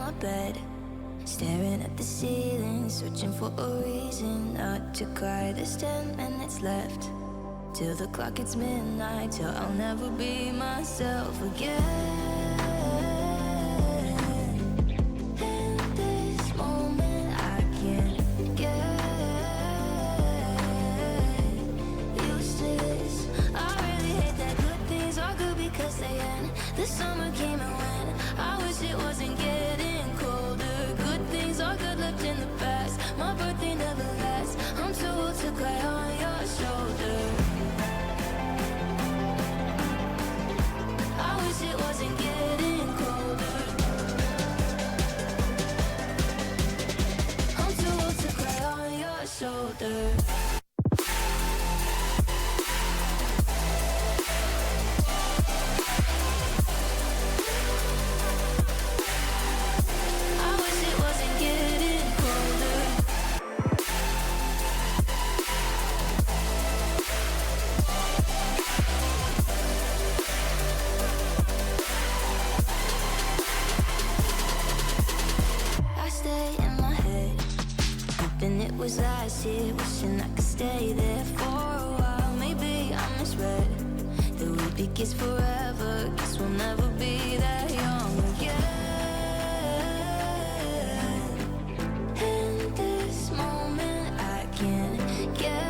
my bed, staring at the ceiling, searching for a reason not to cry. There's 10 minutes left till the clock hits midnight, till I'll never be myself again. In this moment I can't get used to this. I really hate that good things are good because they end. The summer came and went, I wish it wasn't getting colder. Good things are good left in the past. My birthday never lasts, I'm too old to cry on your shoulder. I wish it wasn't getting colder. I'm too old to cry on your shoulder. Last year, wishing I could stay there for a while. Maybe I misread that we'd be kids forever. Guess we'll never be that young again. In this moment I can't get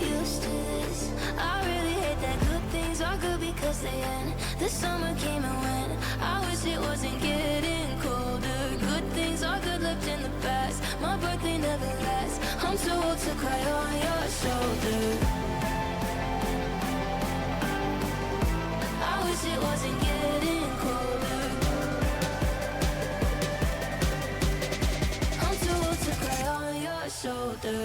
used to this. I really hate that good things are good because they end. The summer came and went, I wish it wasn't getting colder. Good things are good left in the past. My birthday never lasts, I'm too old to cry on your shoulder. I wish it wasn't getting colder. I'm too old to cry on your shoulder.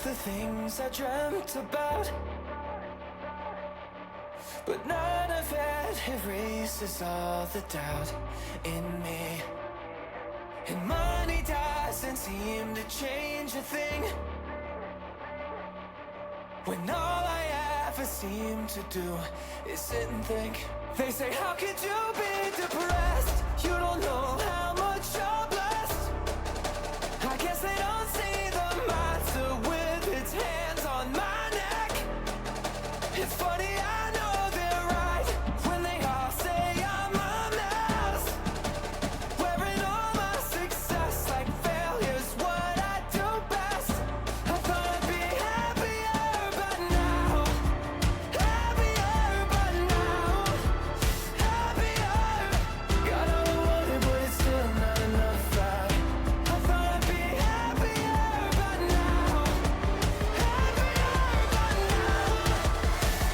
The things I dreamt about, but none of it erases all the doubt in me. And money doesn't seem to change a thing, when all I ever seem to do is sit and think. They say, how could you be depressed? You don't know how much you're blessed. I guess they don't see the monster with its hands on my neck. It's funny, I know they're right when they all say I'm a mess. Wearing all my success like failure's what I do best. I thought I'd be happier, but now happier, but now happier. Got all I wanted, but it's still not enough. I thought I'd be happier, but now happier, but now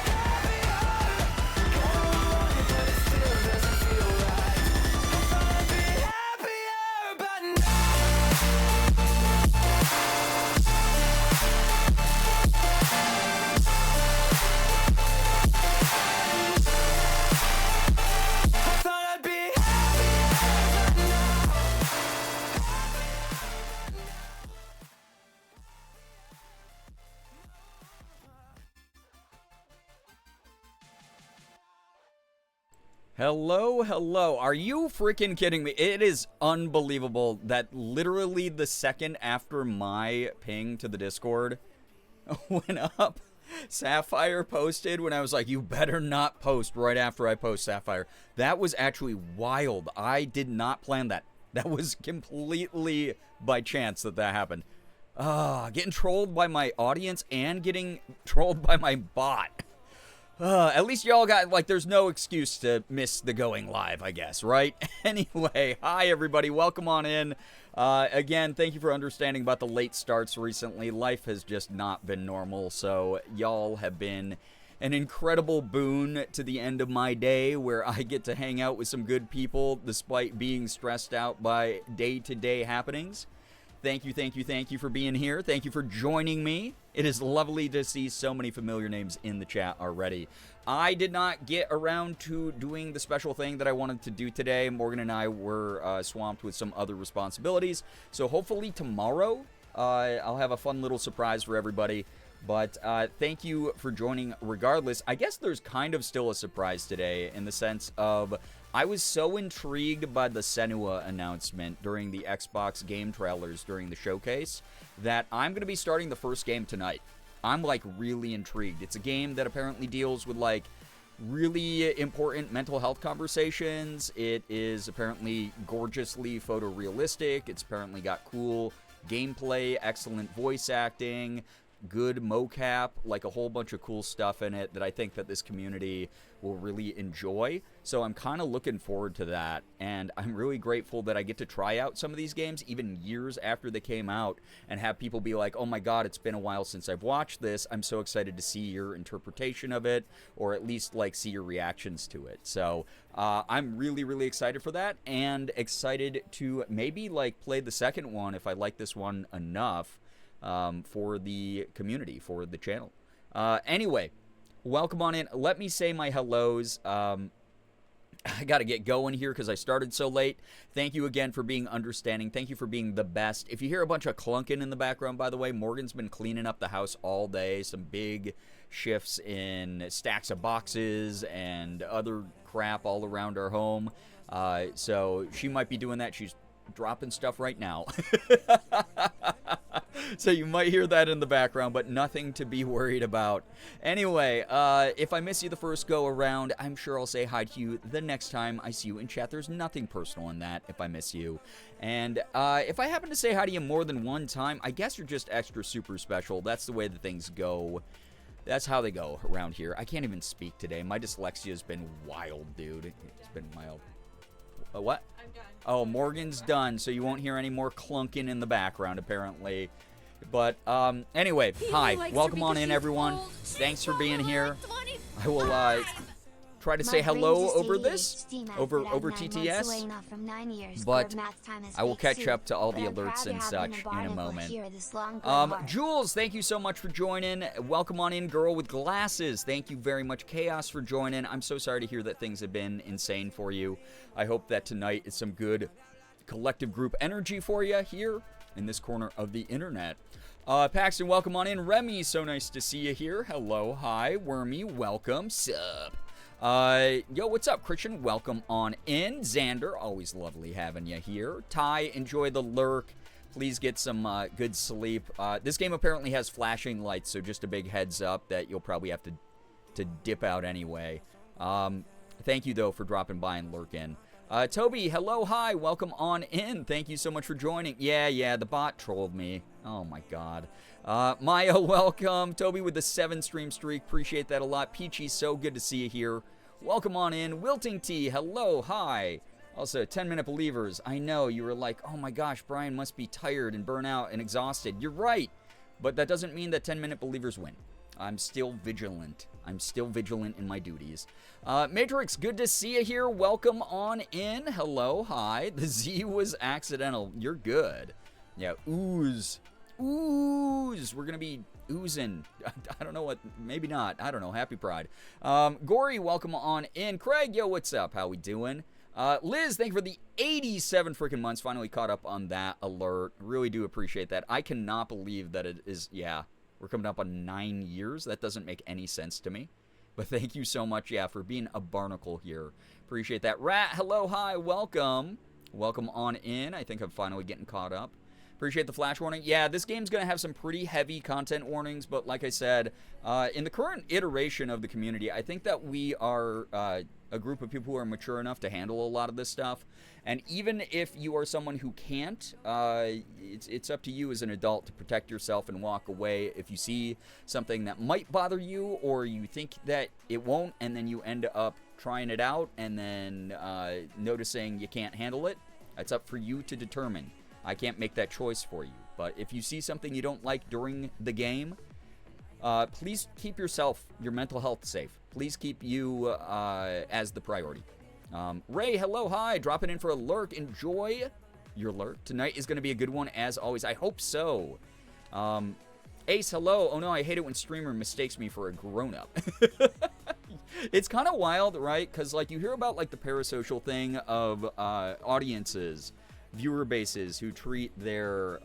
happier. Hello, hello. Are you freaking kidding me? It is unbelievable that literally the second after my ping to the Discord went up, Sapphire posted when I was like, you better not post right after I post, Sapphire. That was actually wild. I did not plan that. That was completely by chance that happened. Getting trolled by my audience and getting trolled by my bot. At least y'all got, like, there's no excuse to miss the going live, I guess, right? Anyway, hi, everybody. Welcome on in. Again, thank you for understanding about the late starts recently. Life has just not been normal, so y'all have been an incredible boon to the end of my day where I get to hang out with some good people despite being stressed out by day-to-day happenings. Thank you, thank you, thank you for being here. Thank you for joining me. It is lovely to see so many familiar names in the chat already. I did not get around to doing the special thing that I wanted to do today. Morgan and I were swamped with some other responsibilities. So hopefully tomorrow I'll have a fun little surprise for everybody. But thank you for joining regardless. I guess there's kind of still a surprise today in the sense of I was so intrigued by the Senua announcement during the Xbox game trailers during the showcase that I'm going to be starting the first game tonight. I'm like really intrigued. It's a game that apparently deals with like really important mental health conversations. It is apparently gorgeously photorealistic. It's apparently got cool gameplay, excellent voice acting, good mocap, like a whole bunch of cool stuff in it that I think that this community will really enjoy. So I'm kind of looking forward to that, and I'm really grateful that I get to try out some of these games even years after they came out and have people be like, oh my god, it's been a while since I've watched this. I'm so excited to see your interpretation of it, or at least like see your reactions to it. So I'm really, really excited for that, and excited to maybe like play the second one if I like this one enough. For the community, for the channel. Anyway, welcome on in. Let me say my hellos. I got to get going here because I started so late. Thank you again for being understanding. Thank you for being the best. If you hear a bunch of clunking in the background, by the way, Morgan's been cleaning up the house all day. Some big shifts in stacks of boxes and other crap all around our home. So she might be doing that. She's dropping stuff right now. So you might hear that in the background, but nothing to be worried about. Anyway, if I miss you the first go around, I'm sure I'll say hi to you the next time I see you in chat. There's nothing personal in that if I miss you. And if I happen to say hi to you more than one time, I guess you're just extra super special. That's the way that things go. That's how they go around here. I can't even speak today. My dyslexia has been wild, dude. It's been wild. What? I'm done. Oh, Morgan's done, so you won't hear any more clunking in the background, apparently. But, anyway, hi. Welcome on in, everyone. Thanks for being here. I will, try to say hello over this, over TTS, but I will catch up to all the alerts and such in a moment. Jules, thank you so much for joining. Welcome on in, girl with glasses. Thank you very much, Chaos, for joining. I'm so sorry to hear that things have been insane for you. I hope that tonight is some good collective group energy for you here in this corner of the internet. Paxton, welcome on in. Remy, so nice to see you here. Hello, hi. Wormy, welcome. Sup? Yo, what's up, Christian? Welcome on in. Xander, always lovely having you here. Ty, enjoy the lurk. Please get some good sleep. This game apparently has flashing lights, so just a big heads up that you'll probably have to dip out anyway. Thank you, though, for dropping by and lurking. Toby, hello, hi, welcome on in. Thank you so much for joining. Yeah, the bot trolled me. Oh, my God. Maya, welcome. Toby with the 7-stream streak. Appreciate that a lot. Peachy, so good to see you here. Welcome on in. Wilting T, hello, hi. Also, 10-minute believers. I know, you were like, oh my gosh, Brian must be tired and burnt out and exhausted. You're right. But that doesn't mean that 10-minute believers win. I'm still vigilant. I'm still vigilant in my duties. Matrix, good to see you here. Welcome on in. Hello, hi. The Z was accidental. You're good. Yeah, ooze. Ooze. We're going to be oozing. I don't know what. Maybe not. I don't know. Happy Pride. Gory, welcome on in. Craig, yo, what's up? How we doing? Liz, thank you for the 87 freaking months. Finally caught up on that alert. Really do appreciate that. I cannot believe that it is, yeah, we're coming up on 9 years. That doesn't make any sense to me. But thank you so much, yeah, for being a barnacle here. Appreciate that. Rat, hello, hi, welcome. Welcome on in. I think I'm finally getting caught up. Appreciate the flash warning. Yeah, this game's going to have some pretty heavy content warnings, but like I said, in the current iteration of the community, I think that we are a group of people who are mature enough to handle a lot of this stuff. And even if you are someone who can't, it's up to you as an adult to protect yourself and walk away if you see something that might bother you or you think that it won't, and then you end up trying it out and then noticing you can't handle it. It's up for you to determine. I can't make that choice for you. But if you see something you don't like during the game, please keep yourself, your mental health safe. Please keep you as the priority. Ray, hello, hi. Dropping in for a lurk. Enjoy your lurk. Tonight is going to be a good one, as always. I hope so. Ace, hello. Oh, no, I hate it when streamer mistakes me for a grown-up. It's kind of wild, right? Because, like, you hear about, like, the parasocial thing of audiences, viewer bases who treat their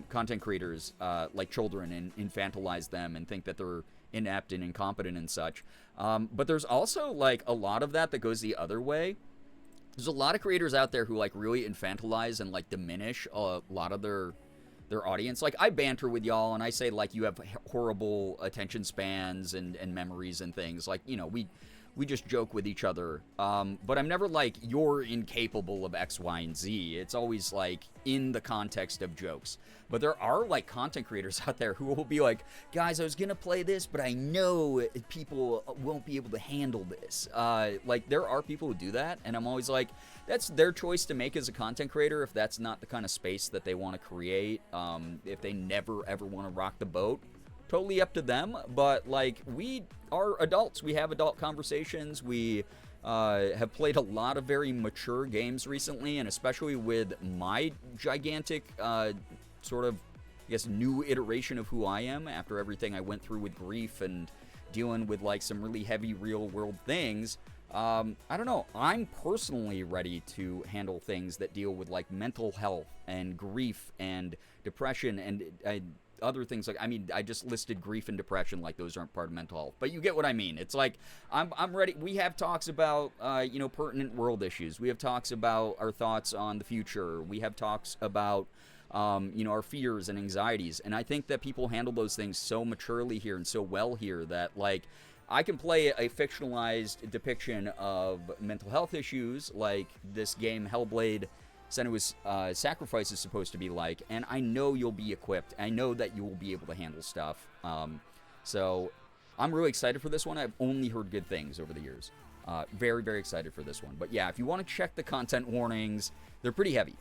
content creators like children and infantilize them and think that they're inept and incompetent and such. But there's also, like, a lot of that goes the other way. There's a lot of creators out there who, like, really infantilize and, like, diminish a lot of their audience. Like, I banter with y'all and I say, like, you have horrible attention spans and memories and things. Like, you know, we just joke with each other. But I'm never like, you're incapable of X, Y, and Z. It's always like in the context of jokes. But there are like content creators out there who will be like, guys, I was going to play this, but I know people won't be able to handle this. Like, there are people who do that. And I'm always like, that's their choice to make as a content creator if that's not the kind of space that they want to create. If they never, ever want to rock the boat. Totally up to them, but like, we are adults. We have adult conversations. We have played a lot of very mature games recently, and especially with my gigantic sort of, I guess, new iteration of who I am after everything I went through with grief and dealing with like some really heavy real world things. I don't know. I'm personally ready to handle things that deal with like mental health and grief and depression and other things. Like, I mean, I just listed grief and depression like those aren't part of mental health, but you get what I mean. It's like, I'm ready. We have talks about, you know, pertinent world issues. We have talks about our thoughts on the future. We have talks about, you know, our fears and anxieties. And I think that people handle those things so maturely here and so well here that, like, I can play a fictionalized depiction of mental health issues like this game Hellblade Senua's Sacrifice is supposed to be like, and I know you'll be equipped. I know that you will be able to handle stuff. So I'm really excited for this one. I've only heard good things over the years. Very, very excited for this one. But yeah, if you want to check the content warnings, they're pretty heavy.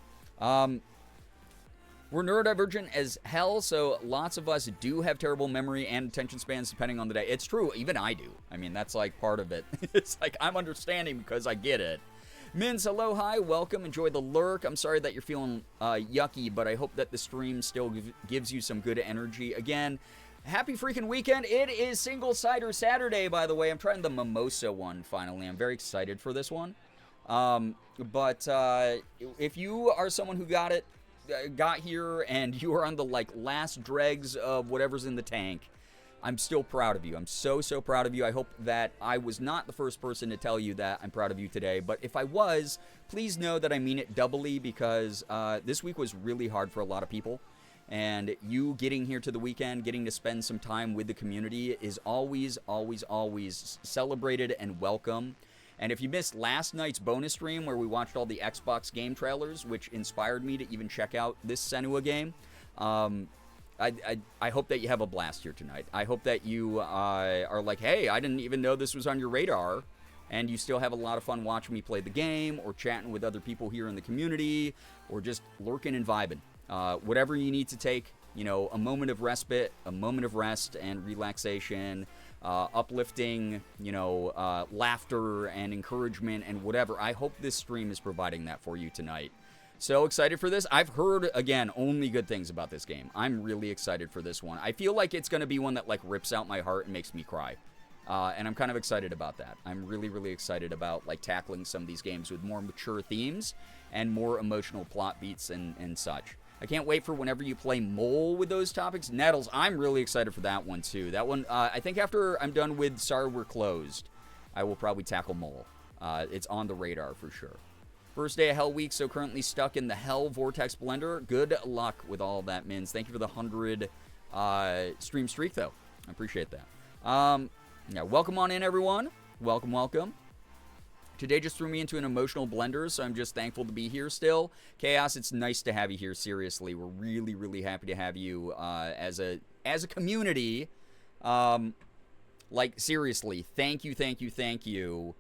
We're neurodivergent as hell, so lots of us do have terrible memory and attention spans depending on the day. It's true, even I do. I mean, that's like part of it. It's like, I'm understanding because I get it. Mins, hello, hi, welcome, enjoy the lurk. I'm sorry that you're feeling yucky, but I hope that the stream still gives you some good energy. Again, happy freaking weekend. It is Single Cider Saturday, by the way. I'm trying the mimosa one finally. I'm very excited for this one. But if you are someone who got here and you are on the like last dregs of whatever's in the tank, I'm still proud of you. I'm so proud of you. I hope that I was not the first person to tell you that I'm proud of you today. But if I was, please know that I mean it doubly, because this week was really hard for a lot of people. And you getting here to the weekend, getting to spend some time with the community is always, always, always celebrated and welcome. And if you missed last night's bonus stream where we watched all the Xbox game trailers, which inspired me to even check out this Senua game, I hope that you have a blast here tonight. I hope that you are like, hey, I didn't even know this was on your radar, and you still have a lot of fun watching me play the game, or chatting with other people here in the community, or just lurking and vibing. Whatever you need to take, you know, a moment of respite, a moment of rest and relaxation, uplifting, you know, laughter and encouragement and whatever. I hope this stream is providing that for you tonight. So excited for this. I've heard, again, only good things about this game. I'm really excited for this one. I feel like it's going to be one that, like, rips out my heart and makes me cry. And I'm kind of excited about that. I'm really, really excited about, like, tackling some of these games with more mature themes and more emotional plot beats and such. I can't wait for whenever you play Mole with those topics. Nettles, I'm really excited for that one, too. That one, I think after I'm done with Sorry We're Closed, I will probably tackle Mole. It's on the radar for sure. First day of Hell Week, so currently stuck in the Hell Vortex Blender. Good luck with all that, Mins. Thank you for the 100 stream streak, though. I appreciate that. Yeah, welcome on in, everyone. Welcome, welcome. Today just threw me into an emotional blender, so I'm just thankful to be here still. Chaos, it's nice to have you here, seriously. We're really, really happy to have you as a community. Like, seriously, thank you, thank you, thank you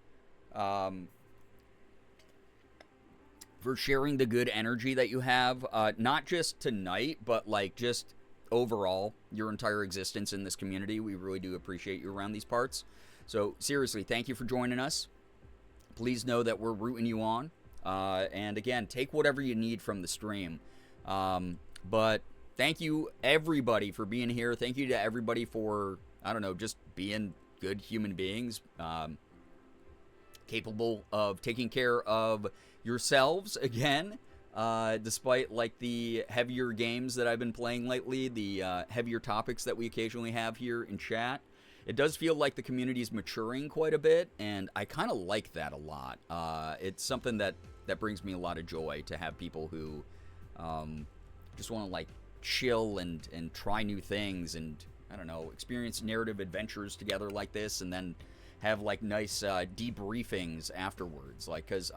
for sharing the good energy that you have, not just tonight, but, like, just overall, your entire existence in this community. We really do appreciate you around these parts. So, seriously, thank you for joining us. Please know that we're rooting you on. And again, take whatever you need from the stream. But thank you, everybody, for being here. Thank you to everybody for, I don't know, just being good human beings. Capable of taking care of yourselves, again. Despite, like, the heavier games that I've been playing lately. The heavier topics that we occasionally have here in chat. It does feel like the community is maturing quite a bit, and I kind of like that a lot. It's something that brings me a lot of joy to have people who just want to, like, chill and try new things and, I don't know, experience narrative adventures together like this, and then have, like, nice debriefings afterwards. Like, because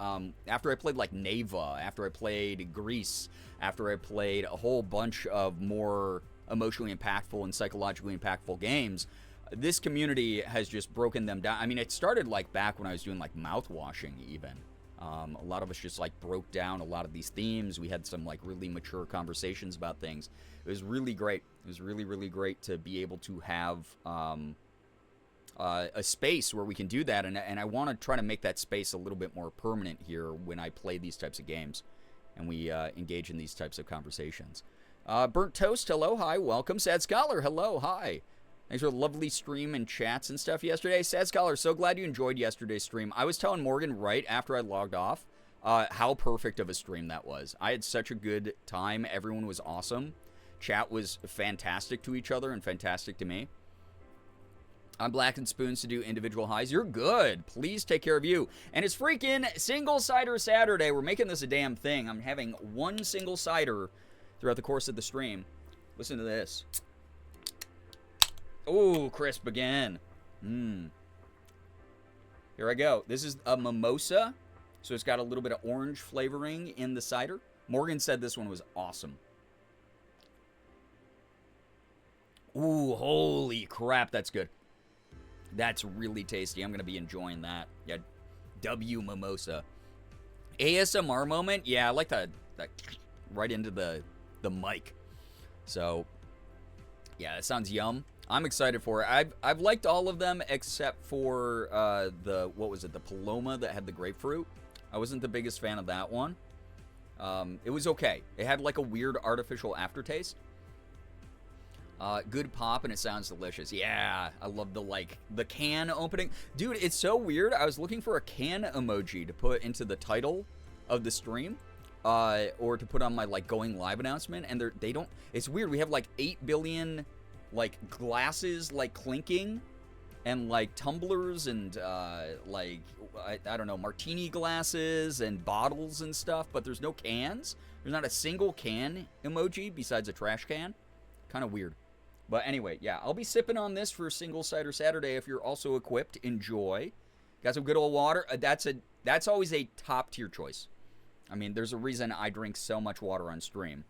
after I played, like, Neva, after I played Greece, after I played a whole bunch of more emotionally impactful and psychologically impactful games, this community has just broken them down. I mean, it started, like, back when I was doing, like, mouthwashing, even. A lot of us just, like, broke down a lot of these themes. We had some, like, really mature conversations about things. It was really great. It was really, really great to be able to have a space where we can do that. And I want to try to make that space a little bit more permanent here when I play these types of games and we engage in these types of conversations. Burnt Toast, hello, hi, welcome. Sad Scholar, hello, hi. Thanks for the lovely stream and chats and stuff yesterday. Sad Scholar, so glad you enjoyed yesterday's stream. I was telling Morgan right after I logged off how perfect of a stream that was. I had such a good time. Everyone was awesome. Chat was fantastic to each other and fantastic to me. I'm Black and Spoons to do individual highs. You're good. Please take care of you. And it's freaking Single Cider Saturday. We're making this a damn thing. I'm having one single cider throughout the course of the stream. Listen to this. Oh, crisp again. Here I go. This is a mimosa, so it's got a little bit of orange flavoring in the cider. Morgan said this one was awesome. Ooh, holy crap, that's good. That's really tasty. I'm going to be enjoying that. Yeah, W mimosa. ASMR moment? Yeah, I like that right into the mic. So, yeah, that sounds yum. I'm excited for it. I've liked all of them except for what was it, the Paloma that had the grapefruit. I wasn't the biggest fan of that one. It was okay. It had like a weird artificial aftertaste. Good pop and it sounds delicious. Yeah, I love the can opening. Dude, it's so weird. I was looking for a can emoji to put into the title of the stream. Or to put on my like going live announcement, and they don't. It's weird. We have like 8 billion like glasses like clinking and like tumblers and like I don't know, martini glasses and bottles and stuff, but there's no cans. There's not a single can emoji besides a trash can. Kind of weird. But anyway, yeah, I'll be sipping on this for Single Cider Saturday. If you're also equipped, enjoy. Got some good old water. That's always a top tier choice. I mean, there's a reason I drink so much water on stream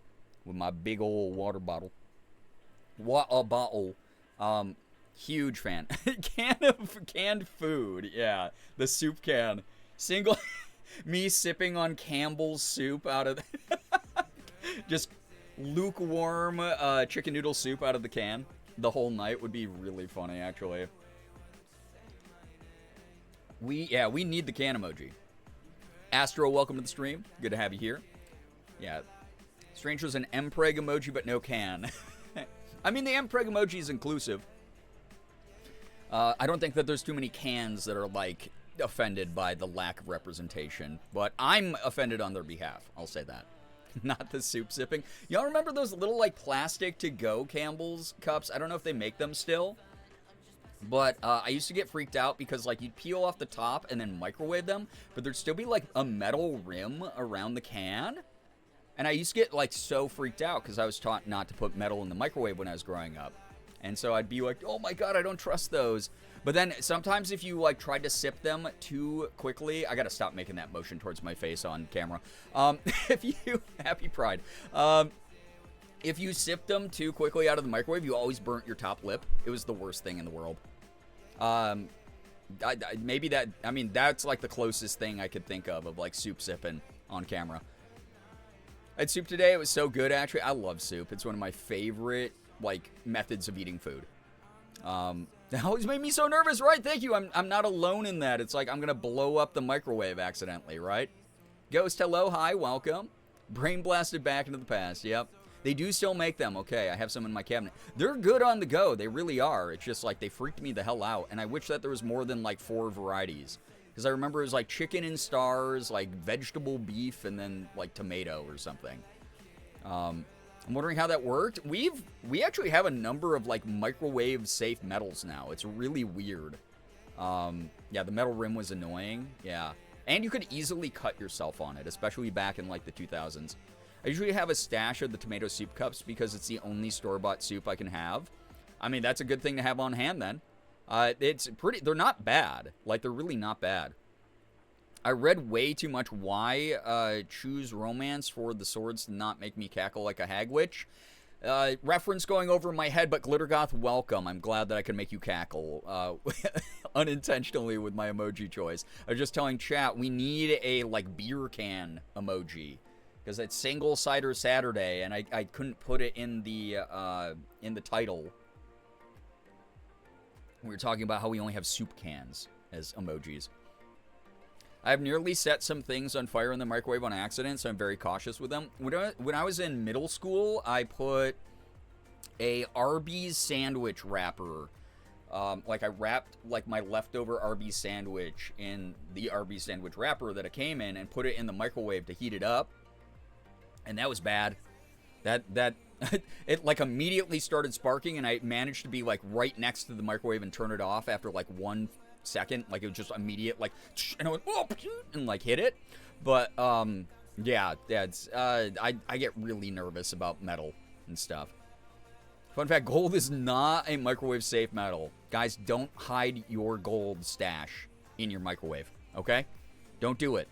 with my big old water bottle. What a bottle. Huge fan. Canned food. Yeah, the soup can. Me sipping on Campbell's soup out of just lukewarm chicken noodle soup out of the can the whole night would be really funny, actually. We need the can emoji. Astro, welcome to the stream. Good to have you here. Yeah. Strange was an Mpreg emoji, but no can. I mean, the Mpreg emoji is inclusive. I don't think that there's too many cans that are, like, offended by the lack of representation. But I'm offended on their behalf. I'll say that. Not the soup sipping. Y'all remember those little, like, plastic to-go Campbell's cups? I don't know if they make them still. But I used to get freaked out because, like, you'd peel off the top and then microwave them, but there'd still be, like, a metal rim around the can. And I used to get, like, so freaked out because I was taught not to put metal in the microwave when I was growing up. And so I'd be like, oh my god, I don't trust those. But then sometimes if you, like, tried to sip them too quickly, I gotta stop making that motion towards my face on camera. If you, happy Pride. If you sipped them too quickly out of the microwave, you always burnt your top lip. It was the worst thing in the world. Maybe that, I mean, that's like the closest thing I could think of like soup sipping on camera. I had soup today. It was so good, actually. I love soup. It's one of my favorite, like, methods of eating food. That always made me so nervous, right? Thank you. I'm not alone in that. It's like I'm going to blow up the microwave accidentally, right? Ghost, hello, hi, welcome. Brain blasted back into the past, yep. They do still make them, okay. I have some in my cabinet. They're good on the go. They really are. It's just like they freaked me the hell out. And I wish that there was more than like 4 varieties. Because I remember it was like chicken in stars, like vegetable beef, and then like tomato or something. I'm wondering how that worked. We actually have a number of like microwave safe metals now. It's really weird. Yeah, the metal rim was annoying. Yeah. And you could easily cut yourself on it, especially back in like the 2000s. I usually have a stash of the tomato soup cups because it's the only store-bought soup I can have. I mean, that's a good thing to have on hand then. It's pretty, they're not bad. Like, they're really not bad. I read way too much why choose romance for the swords to not make me cackle like a hag witch. Reference going over my head, but Glittergoth, welcome. I'm glad that I can make you cackle unintentionally with my emoji choice. I was just telling chat, we need a, like, beer can emoji. Because it's Single Cider Saturday, and I couldn't put it in the title. We were talking about how we only have soup cans as emojis. I've nearly set some things on fire in the microwave on accident, so I'm very cautious with them. When I was in middle school, I put a Arby's sandwich wrapper. Like, I wrapped, like, my leftover Arby's sandwich in the Arby's sandwich wrapper that it came in and put it in the microwave to heat it up. And that was bad. It, like, immediately started sparking, and I managed to be, like, right next to the microwave and turn it off after, like, 1 second. Like, it was just immediate, like, and I went, oh, and, like, hit it. But, yeah, it's, I get really nervous about metal and stuff. Fun fact, gold is not a microwave-safe metal. Guys, don't hide your gold stash in your microwave, okay? Don't do it.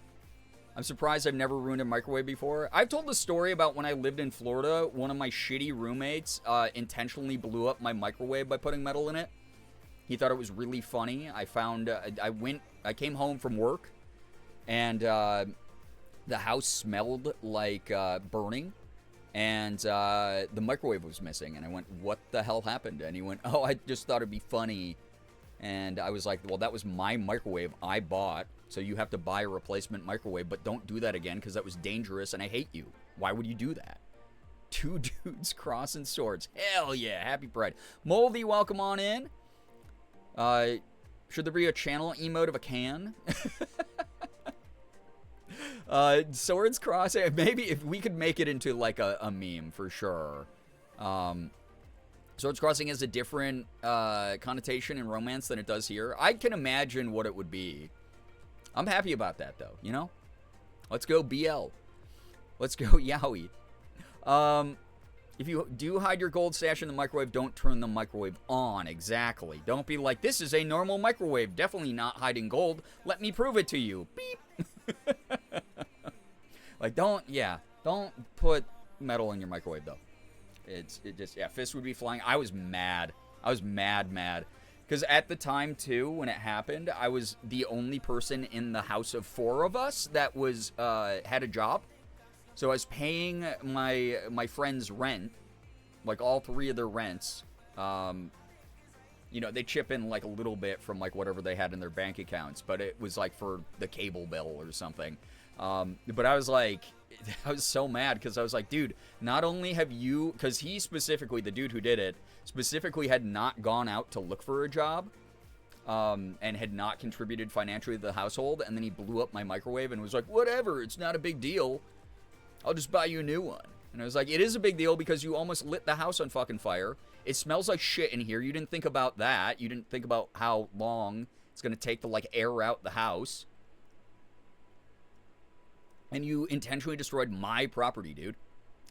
I'm surprised I've never ruined a microwave before. I've told the story about when I lived in Florida, one of my shitty roommates intentionally blew up my microwave by putting metal in it. He thought it was really funny. I found, I came home from work, and the house smelled like burning, and the microwave was missing. And I went, what the hell happened? And he went, oh, I just thought it'd be funny. And I was like, well, that was my microwave I bought. So you have to buy a replacement microwave, but don't do that again because that was dangerous and I hate you. Why would you do that? 2 dudes crossing swords. Hell yeah. Happy Pride. Moldy, welcome on in. Should there be a channel emote of a can? Swords crossing. Maybe if we could make it into like a meme for sure. Swords crossing has a different connotation in romance than it does here. I can imagine what it would be. I'm happy about that, though, you know? Let's go BL. Let's go Yowie. If you do hide your gold stash in the microwave, don't turn the microwave on. Exactly. Don't be like, this is a normal microwave. Definitely not hiding gold. Let me prove it to you. Beep. Like, don't put metal in your microwave, though. It just, yeah, fists would be flying. I was mad. I was mad. Because at the time, too, when it happened, I was the only person in the house of 4 of us that was had a job. So I was paying my friends' rent, like all 3 of their rents. You know, they chip in like a little bit from like whatever they had in their bank accounts, but it was like for the cable bill or something. But I was like, I was so mad because I was like, dude, not only have you, because he specifically, the dude who did it, specifically had not gone out to look for a job and had not contributed financially to the household, and then he blew up my microwave and was like, whatever, it's not a big deal. I'll just buy you a new one. And I was like, it is a big deal because you almost lit the house on fucking fire. It smells like shit in here. You didn't think about that. You didn't think about how long it's going to take to, like, air out the house. And you intentionally destroyed my property, dude.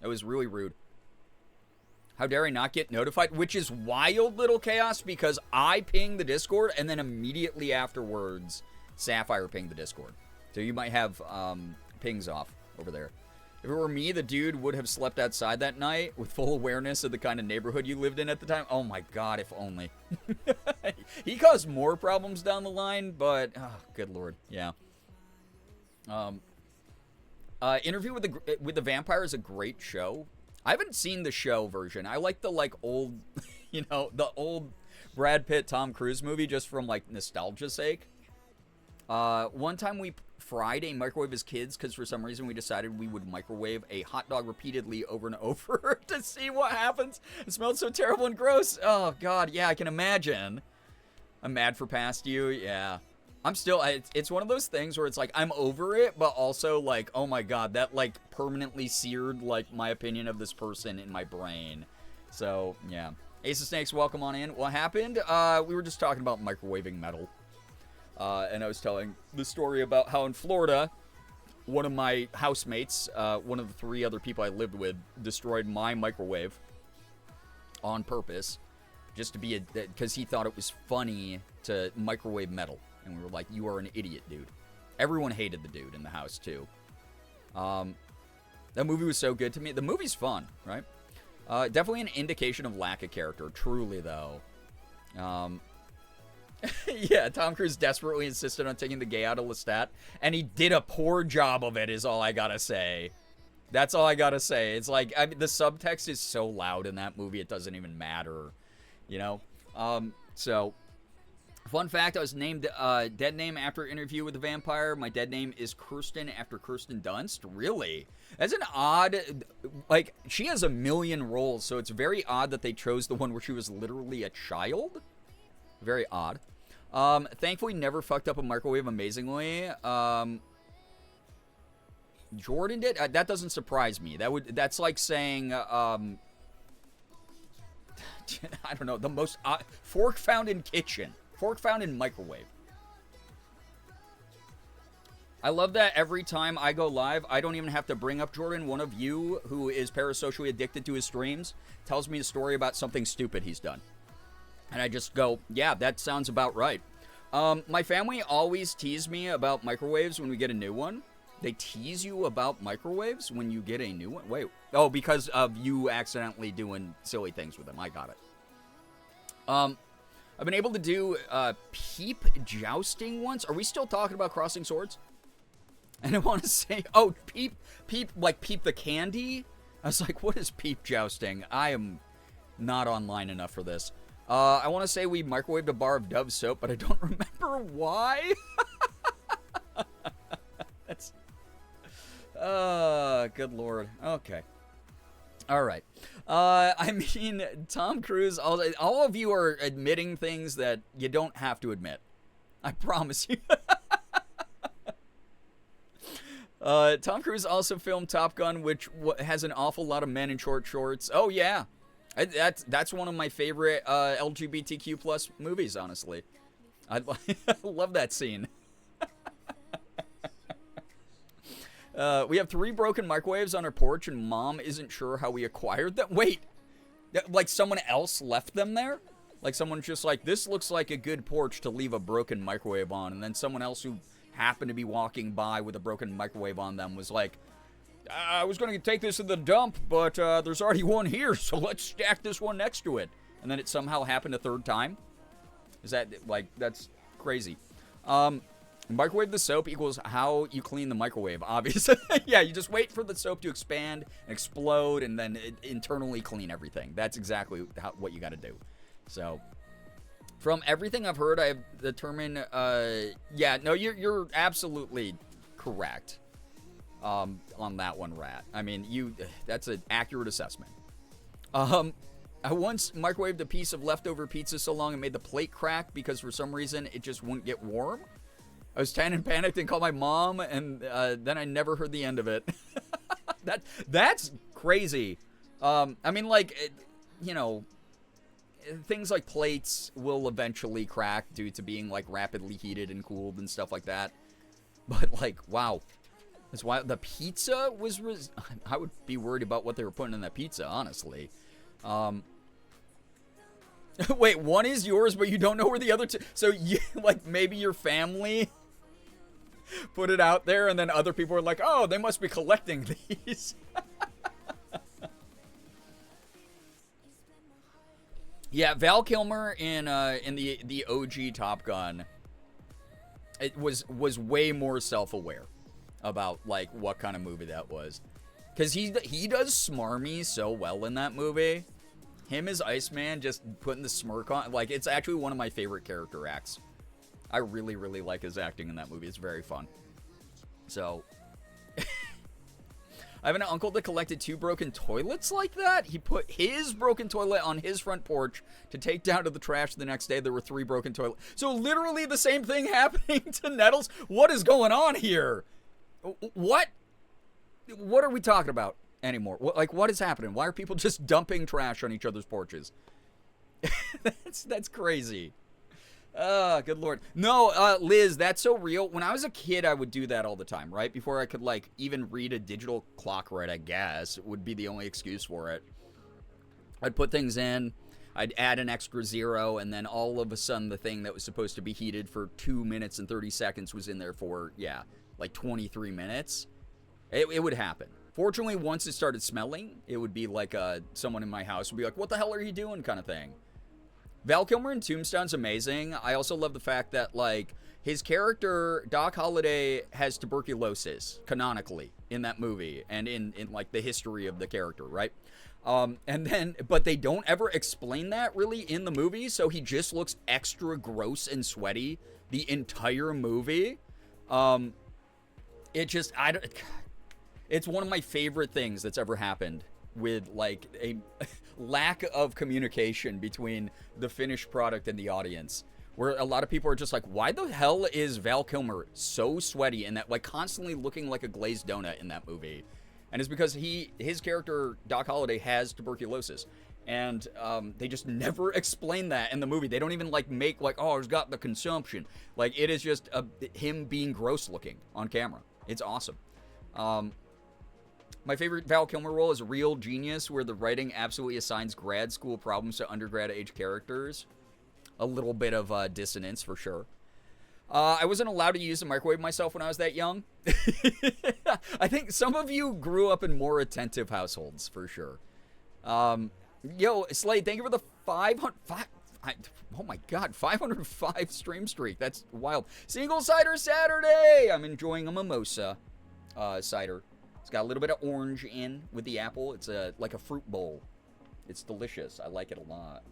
That was really rude. How dare I not get notified? Which is wild, Little Chaos, because I pinged the Discord, and then immediately afterwards, Sapphire pinged the Discord. So you might have pings off over there. If it were me, the dude would have slept outside that night with full awareness of the kind of neighborhood you lived in at the time. Oh my god, if only. He caused more problems down the line, but, oh, good lord, yeah. Interview with the Vampire is a great show. I haven't seen the show version. I like the, like, old, you know, the old Brad Pitt, Tom Cruise movie just from, like, nostalgia's sake. One time we fried a microwave as kids because for some reason we decided we would microwave a hot dog repeatedly over and over to see what happens. It smelled so terrible and gross. Oh, God, yeah, I can imagine. I'm mad for past you, yeah. I'm still, it's one of those things where it's like, I'm over it, but also like, oh my god, that like permanently seared like my opinion of this person in my brain. So, yeah. Ace of Snakes, welcome on in. What happened? We were just talking about microwaving metal. And I was telling the story about how in Florida, one of my housemates, one of the 3 other people I lived with, destroyed my microwave on purpose. Just to be because he thought it was funny to microwave metal. And we were like, you are an idiot, dude. Everyone hated the dude in the house, too. That movie was so good to me. The movie's fun, right? Definitely an indication of lack of character. Truly, though. Yeah, Tom Cruise desperately insisted on taking the gay out of Lestat. And he did a poor job of it, is all I gotta say. That's all I gotta say. It's like, I mean, the subtext is so loud in that movie, it doesn't even matter. You know? So... Fun fact, I was named dead name after interview with the vampire. My dead name is Kirsten after Kirsten Dunst. Really? That's an odd... Like, she has a million roles, so it's very odd that they chose the one where she was literally a child. Very odd. Thankfully, never fucked up a microwave amazingly. Jordan did? That doesn't surprise me. That's like saying... I don't know. The most... fork found in kitchen. Fork found in microwave. I love that every time I go live, I don't even have to bring up Jordan. One of you, who is parasocially addicted to his streams, tells me a story about something stupid he's done. And I just go, yeah, that sounds about right. My family always tease me about microwaves when we get a new one. They tease you about microwaves when you get a new one? Wait. Oh, because of you accidentally doing silly things with them. I got it. I've been able to do peep jousting once. Are we still talking about crossing swords? And I want to say, oh, peep, like peep the candy? I was like, what is peep jousting? I am not online enough for this. I want to say we microwaved a bar of Dove soap, but I don't remember why. That's... good lord. Okay. All right. I mean, Tom Cruise, all of you are admitting things that you don't have to admit. I promise you. Tom Cruise also filmed Top Gun, which has an awful lot of men in short shorts. Oh, yeah. That's one of my favorite LGBTQ plus movies, honestly. I love that scene. We have 3 broken microwaves on our porch, and Mom isn't sure how we acquired them. Wait, like someone else left them there? Like someone's just like, this looks like a good porch to leave a broken microwave on, and then someone else who happened to be walking by with a broken microwave on them was like, I was going to take this to the dump, but there's already one here, so let's stack this one next to it. And then it somehow happened a 3rd time? Is that, like, that's crazy. Microwave the soap equals how you clean the microwave, obviously. Yeah, you just wait for the soap to expand and explode and then internally clean everything. That's exactly what you got to do. So, from everything I've heard, I've determined, yeah, no, you're absolutely correct on that one, Rat. I mean, that's an accurate assessment. I once microwaved a piece of leftover pizza so long it made the plate crack because for some reason it just wouldn't get warm. I was 10 and panicked and called my mom, and then I never heard the end of it. That's crazy. I mean, like, you know, things like plates will eventually crack due to being, like, rapidly heated and cooled and stuff like that. But, like, wow. That's why the pizza was... I would be worried about what they were putting in that pizza, honestly. Wait, one is yours, but you don't know where the other two... So, you, like, maybe your family put it out there, and then other people were like, oh, they must be collecting these. Yeah, Val Kilmer in the OG Top Gun, it was way more self-aware about, like, what kind of movie that was. Because he does smarmy so well in that movie. Him as Iceman, just putting the smirk on, like, it's actually one of my favorite character acts. I really, really like his acting in that movie. It's very fun. So, I have an uncle that collected 2 broken toilets like that. He put his broken toilet on his front porch to take down to the trash the next day. There were 3 broken toilets. So literally the same thing happening to Nettles. What is going on here? What? What are we talking about anymore? What is happening? Why are people just dumping trash on each other's porches? That's crazy. Good lord. No, Liz, that's so real. When I was a kid, I would do that all the time, right? Before I could, like, even read a digital clock right, I guess. It would be the only excuse for it. I'd put things in, I'd add an extra 0, and then all of a sudden the thing that was supposed to be heated for 2 minutes and 30 seconds was in there for, yeah, like 23 minutes. It would happen. Fortunately, once it started smelling, it would be like someone in my house would be like, what the hell are you doing, kind of thing. Val Kilmer in Tombstone's amazing. I also love the fact that, like, his character, Doc Holliday, has tuberculosis, canonically, in that movie, and in like, the history of the character, right? But they don't ever explain that, really, in the movie, so he just looks extra gross and sweaty the entire movie. It's one of my favorite things that's ever happened with, like, a lack of communication between the finished product and the audience, where a lot of people are just like, why the hell is Val Kilmer so sweaty and that, like, constantly looking like a glazed donut in that movie? And it's because his character, Doc Holliday, has tuberculosis. And they just never explain that in the movie. They don't even, like, make, like, oh, he's got the consumption. Like, it is just him being gross looking on camera. It's awesome. My favorite Val Kilmer role is Real Genius, where the writing absolutely assigns grad school problems to undergrad-age characters. A little bit of dissonance, for sure. I wasn't allowed to use the microwave myself when I was that young. I think some of you grew up in more attentive households, for sure. Yo, Slade, thank you for the 505 stream streak. That's wild. Single Cider Saturday! I'm enjoying a mimosa cider. It's got a little bit of orange in with the apple. It's like a fruit bowl. It's delicious. I like it a lot.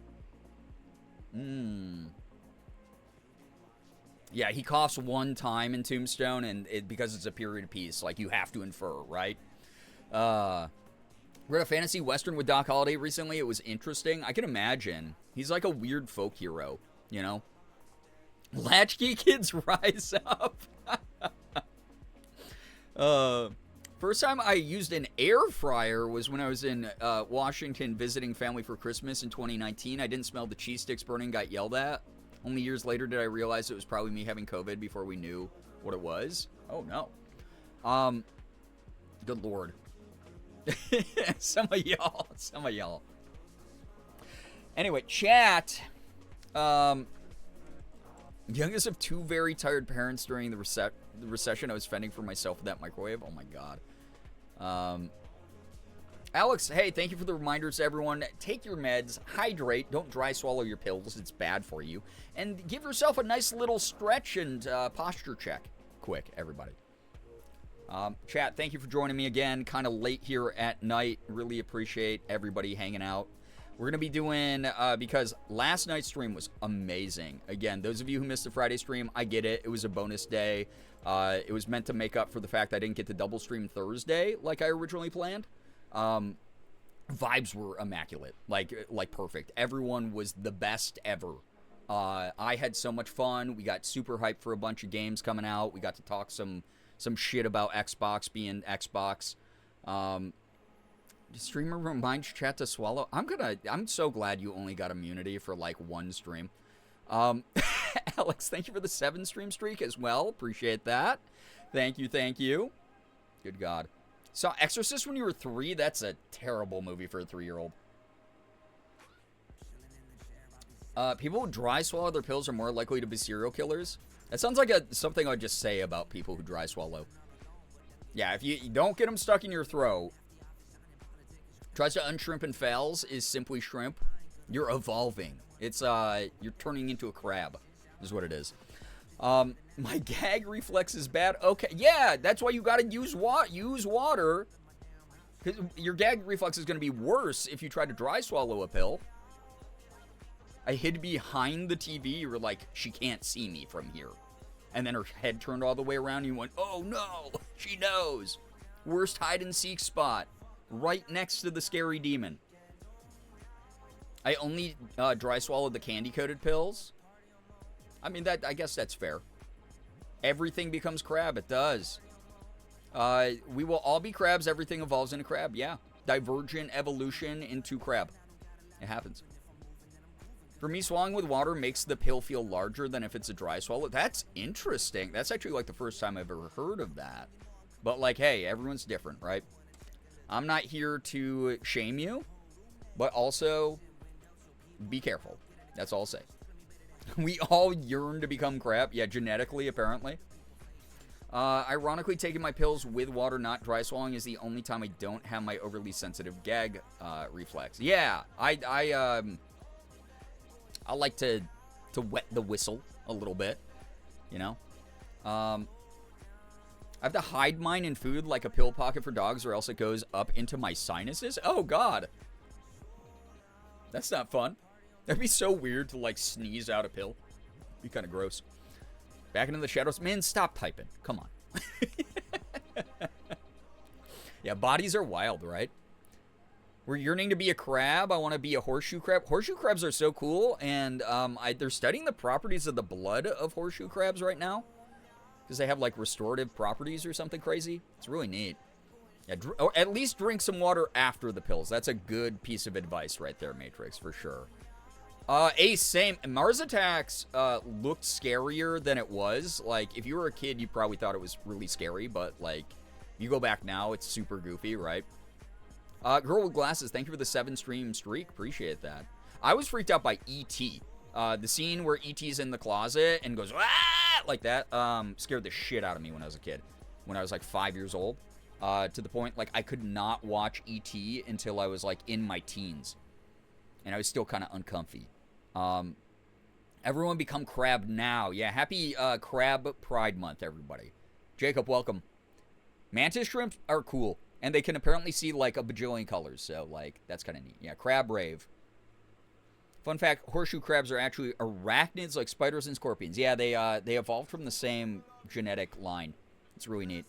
Yeah, he coughs one time in Tombstone, and because it's a period piece, like, you have to infer, right? Read a fantasy western with Doc Holliday recently. It was interesting. I can imagine. He's like a weird folk hero, you know? Latchkey kids rise up. First time I used an air fryer was when I was in Washington visiting family for Christmas in 2019. I didn't smell the cheese sticks burning, got yelled at. Only years later did I realize it was probably me having COVID before we knew what it was. Oh, no. Good lord. Some of y'all. Anyway, chat. Youngest of 2 very tired parents during the recession. I was fending for myself with that microwave. Oh, my God. Alex, hey, thank you for the reminders, everyone. Take your meds, hydrate, don't dry swallow your pills, it's bad for you, and give yourself a nice little stretch and posture check. Quick, everybody. Chat, thank you for joining me again, kind of late here at night. Really appreciate everybody hanging out. We're going to be doing, because last night's stream was amazing. Again, those of you who missed the Friday stream, I get it. It was a bonus day. It was meant to make up for the fact I didn't get to double stream Thursday like I originally planned. Vibes were immaculate, like perfect. Everyone was the best ever. I had so much fun. We got super hyped for a bunch of games coming out. We got to talk some shit about Xbox being Xbox. Streamer reminds chat to swallow. I'm so glad you only got immunity for like one stream. Alex, thank you for the 7 stream streak as well. Appreciate that. Thank you, thank you. Good God. Saw Exorcist when you were 3? That's a terrible movie for a 3-year-old. People who dry swallow their pills are more likely to be serial killers. That sounds like something I'd just say about people who dry swallow. Yeah, if you don't get them stuck in your throat, tries to unshrimp and fails is simply shrimp. You're evolving. It's, you're turning into a crab, is what it is. My gag reflex is bad. Okay, yeah, that's why you gotta use water. Because your gag reflex is gonna be worse if you try to dry swallow a pill. I hid behind the TV. You were like, she can't see me from here. And then her head turned all the way around. And you went, oh no, she knows. Worst hide and seek spot. Right next to the scary demon. I only dry swallowed the candy coated pills. I mean, I guess that's fair. Everything becomes crab. It does. We will all be crabs. Everything evolves into crab. Yeah. Divergent evolution into crab. It happens. For me, swallowing with water makes the pill feel larger than if it's a dry swallow. That's interesting. That's actually like the first time I've ever heard of that. But like, hey, everyone's different, right? I'm not here to shame you, but also be careful. That's all I'll say. We all yearn to become crab. Yeah, genetically, apparently. Ironically, taking my pills with water, not dry swallowing, is the only time I don't have my overly sensitive gag reflex. Yeah, I like to wet the whistle a little bit, you know? I have to hide mine in food like a pill pocket for dogs or else it goes up into my sinuses. Oh, God. That's not fun. That'd be so weird to, like, sneeze out a pill. Be kind of gross. Back into the shadows. Man, stop typing. Come on. Yeah, bodies are wild, right? We're yearning to be a crab. I want to be a horseshoe crab. Horseshoe crabs are so cool, and they're studying the properties of the blood of horseshoe crabs right now. Because they have, like, restorative properties or something crazy. It's really neat. Yeah, or at least drink some water after the pills. That's a good piece of advice right there, Matrix, for sure. Same. Mars Attacks looked scarier than it was. Like, if you were a kid, you probably thought it was really scary. But, like, you go back now, it's super goofy, right? Girl with Glasses, thank you for the 7 stream streak. Appreciate that. I was freaked out by E.T. The scene where E.T.'s in the closet and goes, ah! Like that, scared the shit out of me when I was a kid. When I was, like, 5 years old. To the point, like, I could not watch E.T. until I was, like, in my teens. And I was still kind of uncomfy. Everyone become crab now. Yeah, happy Crab Pride Month, everybody. Jacob, welcome. Mantis shrimp are cool. And they can apparently see, like, a bajillion colors. So, like, that's kind of neat. Yeah, crab rave. Fun fact, horseshoe crabs are actually arachnids like spiders and scorpions. Yeah, they evolved from the same genetic line. It's really neat.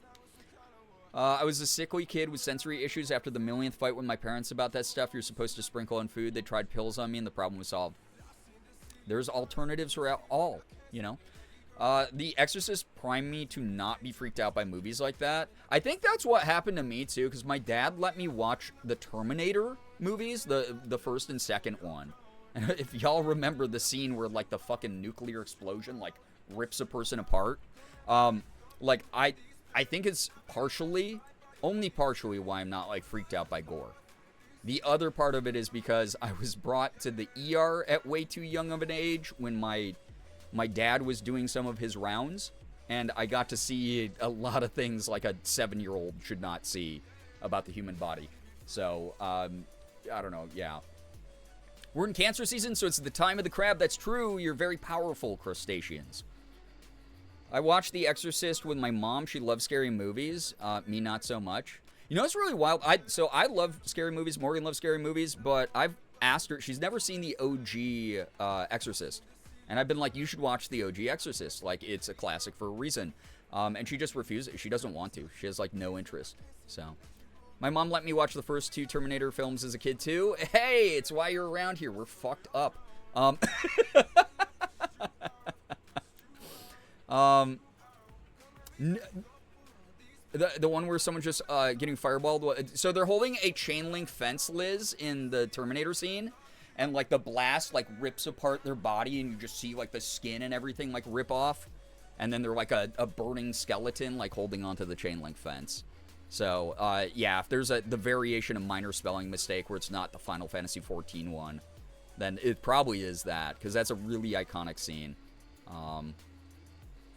I was a sickly kid with sensory issues after the millionth fight with my parents about that stuff you're supposed to sprinkle on food. They tried pills on me and the problem was solved. There's alternatives for all, you know. The Exorcist primed me to not be freaked out by movies like that. I think that's what happened to me, too, because my dad let me watch the Terminator movies, the first and second one. And if y'all remember the scene where, like, the fucking nuclear explosion, like, rips a person apart, like, I think it's only partially why I'm not, like, freaked out by gore. The other part of it is because I was brought to the ER at way too young of an age when my dad was doing some of his rounds, and I got to see a lot of things like a 7-year-old should not see about the human body. So, I don't know, yeah. We're in cancer season, so it's the time of the crab. That's true. You're very powerful, crustaceans. I watched The Exorcist with my mom. She loves scary movies. Me, not so much. You know, it's really wild. I love scary movies. Morgan loves scary movies, but I've asked her. She's never seen the OG Exorcist. And I've been like, you should watch the OG Exorcist. Like, it's a classic for a reason. And she just refuses. She doesn't want to. She has, like, no interest. So, my mom let me watch the first 2 Terminator films as a kid, too. Hey, it's why you're around here. We're fucked up. The one where someone's just getting fireballed. So they're holding a chain link fence, Liz, in the Terminator scene, and like the blast like rips apart their body, and you just see like the skin and everything like rip off, and then they're like a burning skeleton like holding onto the chain link fence. So yeah, if there's the variation of minor spelling mistake where it's not the Final Fantasy XIV one, then it probably is that, because that's a really iconic scene.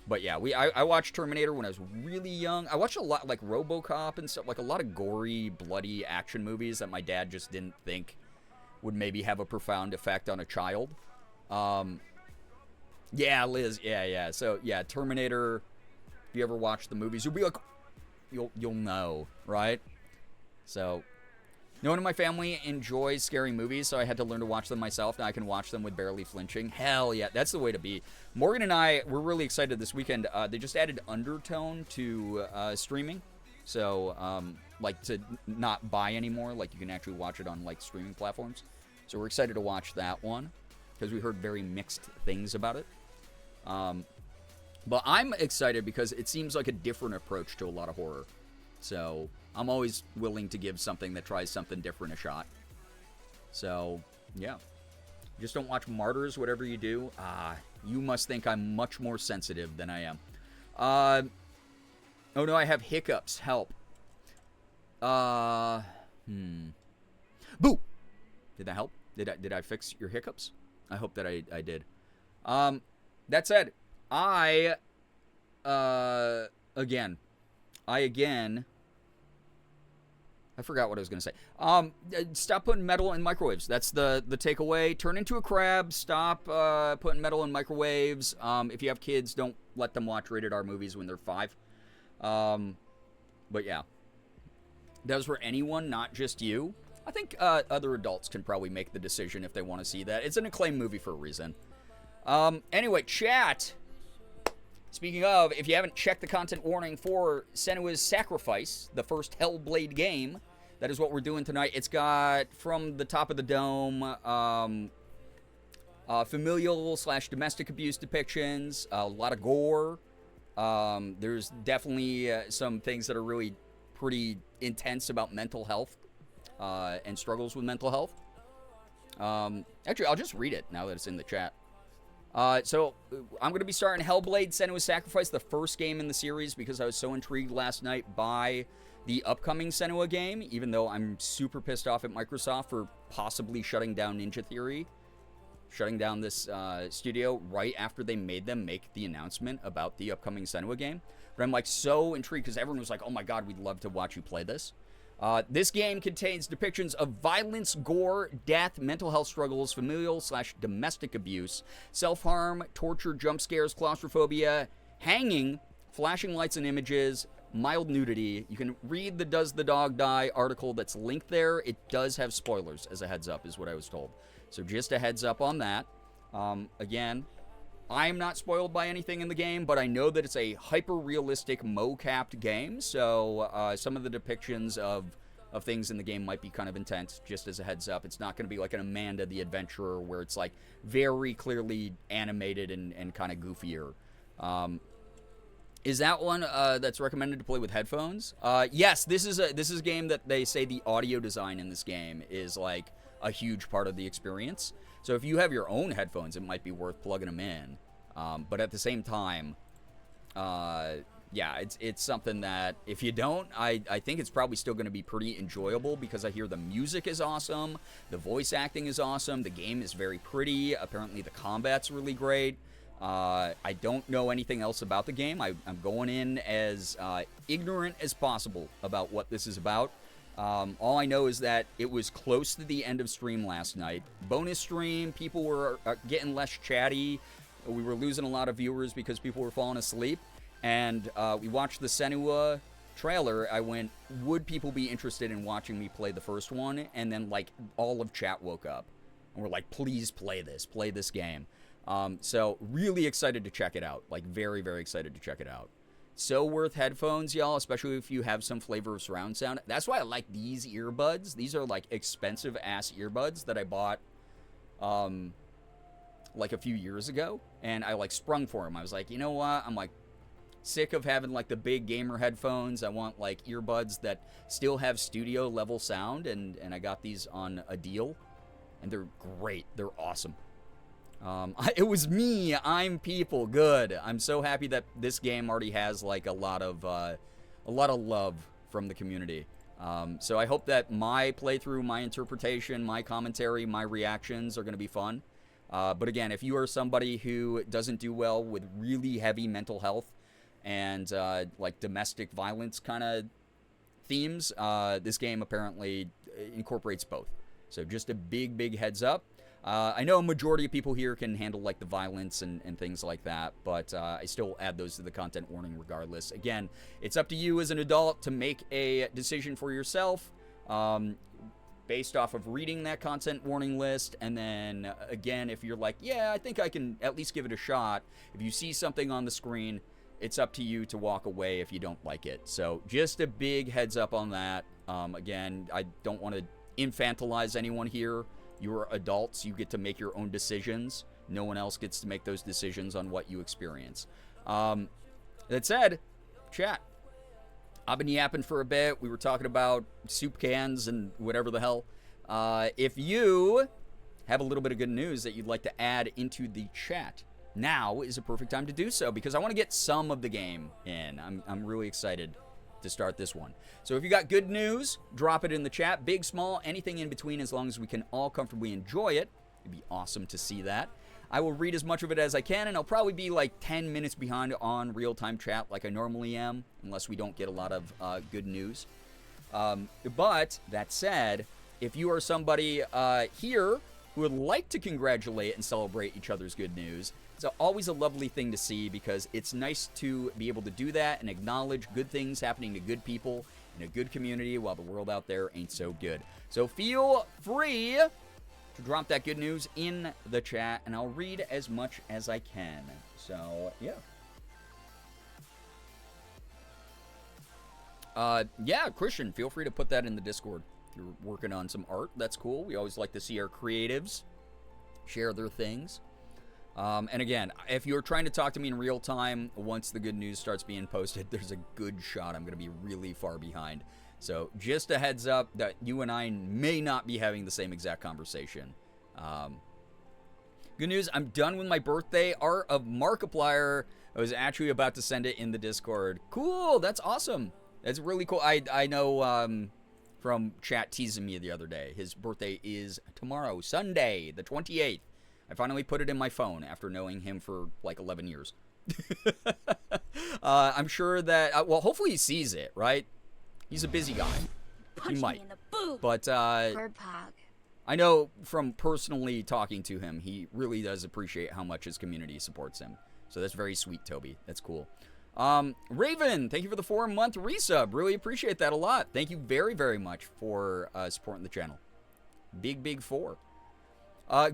But yeah, I watched Terminator when I was really young. I watched a lot, like RoboCop and stuff, like a lot of gory, bloody action movies that my dad just didn't think would maybe have a profound effect on a child. Yeah, Liz, yeah. So yeah, Terminator. If you ever watch the movies, you'll be like, you'll know, right? So, no one in my family enjoys scary movies, so I had to learn to watch them myself. Now I can watch them with barely flinching. Hell yeah, that's the way to be. Morgan and I, we're really excited this weekend. They just added Undertone to streaming. So, like, to not buy anymore. Like, you can actually watch it on, like, streaming platforms. So we're excited to watch that one, because we heard very mixed things about it. But I'm excited because it seems like a different approach to a lot of horror. So I'm always willing to give something that tries something different a shot. So, yeah. Just don't watch Martyrs, whatever you do. You must think I'm much more sensitive than I am. Oh no, I have hiccups. Help. Boo! Did that help? Did I fix your hiccups? I hope that I did. That said, I forgot what I was going to say. Stop putting metal in microwaves. That's the takeaway. Turn into a crab. Stop putting metal in microwaves. If you have kids, don't let them watch rated R movies when they're 5. But yeah. That was for anyone, not just you. I think other adults can probably make the decision if they want to see that. It's an acclaimed movie for a reason. Anyway, chat. Speaking of, if you haven't checked the content warning for Senua's Sacrifice, the first Hellblade game, that is what we're doing tonight. It's got, from the top of the dome, familial/domestic abuse depictions, a lot of gore. There's definitely some things that are really pretty intense about mental health and struggles with mental health. Actually, I'll just read it now that it's in the chat. So I'm going to be starting Hellblade: Senua's Sacrifice, the first game in the series, because I was so intrigued last night by the upcoming Senua game, even though I'm super pissed off at Microsoft for possibly shutting down Ninja Theory, shutting down this studio right after they made them make the announcement about the upcoming Senua game. But I'm like so intrigued because everyone was like, oh my god, we'd love to watch you play this. This game contains depictions of violence, gore, death, mental health struggles, familial/domestic abuse, self-harm, torture, jump scares, claustrophobia, hanging, flashing lights and images, mild nudity. You can read the Does the Dog Die article that's linked there. It does have spoilers, as a heads up, is what I was told. So just a heads up on that. Again, I'm not spoiled by anything in the game, but I know that it's a hyper-realistic, mo-capped game, so some of the depictions of things in the game might be kind of intense, just as a heads up. It's not going to be like an Amanda the Adventurer, where it's like very clearly animated and kind of goofier. Is that one that's recommended to play with headphones? Yes, this is a game that they say the audio design in this game is like a huge part of the experience. So if you have your own headphones, it might be worth plugging them in. But at the same time, yeah, it's something that if you don't, I think it's probably still going to be pretty enjoyable, because I hear the music is awesome, the voice acting is awesome, the game is very pretty, apparently the combat's really great. I don't know anything else about the game. I'm going in as ignorant as possible about what this is about. All I know is that it was close to the end of stream last night. Bonus stream, people were getting less chatty. We were losing a lot of viewers because people were falling asleep. And we watched the Senua trailer. I went, would people be interested in watching me play the first one? And then, like, all of chat woke up. And we're like, please play this game. So really excited to check it out. Like, very, very excited to check it out. So worth headphones, y'all, especially if you have some flavor of surround sound. That's why I like these earbuds. These are, like, expensive-ass earbuds that I bought, like, a few years ago. And I, like, sprung for them. I was like, you know what? I'm like, sick of having like the big gamer headphones. I want like earbuds that still have studio level sound, and I got these on a deal, and they're great. They're awesome. It was me. I'm people. Good. I'm so happy that this game already has like a lot of love from the community. So I hope that my playthrough, my interpretation, my commentary, my reactions are going to be fun. But again, if you are somebody who doesn't do well with really heavy mental health and like domestic violence kind of themes, this game apparently incorporates both. So just a big heads up. I know a majority of people here can handle like the violence and things like that, but I still add those to the content warning regardless. Again, it's up to you as an adult to make a decision for yourself based off of reading that content warning list. And then again, if you're like, yeah, I think I can at least give it a shot, if you see something on the screen, it's up to you to walk away if you don't like it. So just a big heads up on that. Again, I don't want to infantilize anyone here. You're adults. You get to make your own decisions. No one else gets to make those decisions on what you experience. That said, chat. I've been yapping for a bit. We were talking about soup cans and whatever the hell. If you have a little bit of good news that you'd like to add into the chat, now is a perfect time to do so, because I want to get some of the game in. I'm really excited to start this one. So if you got good news, drop it in the chat. Big, small, anything in between, as long as we can all comfortably enjoy it. It'd be awesome to see that. I will read as much of it as I can, and I'll probably be like 10 minutes behind on real-time chat like I normally am, unless we don't get a lot of good news. But that said, if you are somebody here who would like to congratulate and celebrate each other's good news, it's always a lovely thing to see, because it's nice to be able to do that and acknowledge good things happening to good people in a good community while the world out there ain't so good. So feel free to drop that good news in the chat, and I'll read as much as I can. So, yeah. Yeah, Christian, feel free to put that in the Discord. If you're working on some art, that's cool. We always like to see our creatives share their things. And again, if you're trying to talk to me in real time, once the good news starts being posted, there's a good shot I'm going to be really far behind. So just a heads up that you and I may not be having the same exact conversation. Good news, I'm done with my birthday art of Markiplier. I was actually about to send it in the Discord. Cool, that's awesome. That's really cool. I know from chat teasing me the other day, his birthday is tomorrow, Sunday, the 28th. I finally put it in my phone after knowing him for like 11 years. I'm sure that, well, hopefully he sees it, right? He's a busy guy. He might. But I know from personally talking to him, he really does appreciate how much his community supports him. So that's very sweet, Toby. That's cool. Raven, thank you for the 4-month resub. Really appreciate that a lot. Thank you very, very much for supporting the channel. Big 4.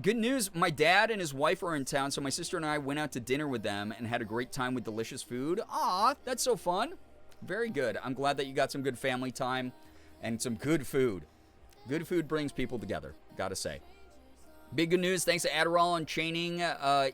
Good news, my dad and his wife are in town, so my sister and I went out to dinner with them and had a great time with delicious food. Aw, that's so fun. Very good. I'm glad that you got some good family time and some good food. Good food brings people together, gotta say. Big good news, thanks to Adderall and chaining,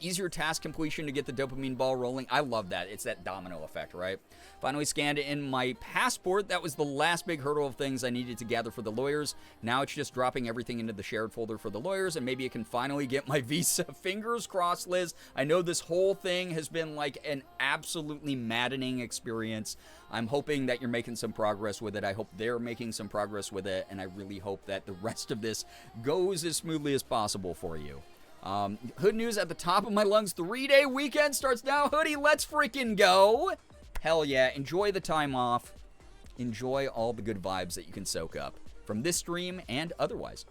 easier task completion to get the dopamine ball rolling. I love that. It's that domino effect, right? Finally scanned in my passport. That was the last big hurdle of things I needed to gather for the lawyers. Now it's just dropping everything into the shared folder for the lawyers, and maybe I can finally get my visa. Fingers crossed, Liz. I know this whole thing has been like an absolutely maddening experience. I'm hoping that you're making some progress with it. I hope they're making some progress with it, and I really hope that the rest of this goes as smoothly as possible for you. Hood news at the top of my lungs. 3-day weekend starts now. Hoodie, let's freaking go. Hell yeah. Enjoy the time off. Enjoy all the good vibes that you can soak up from this stream and otherwise.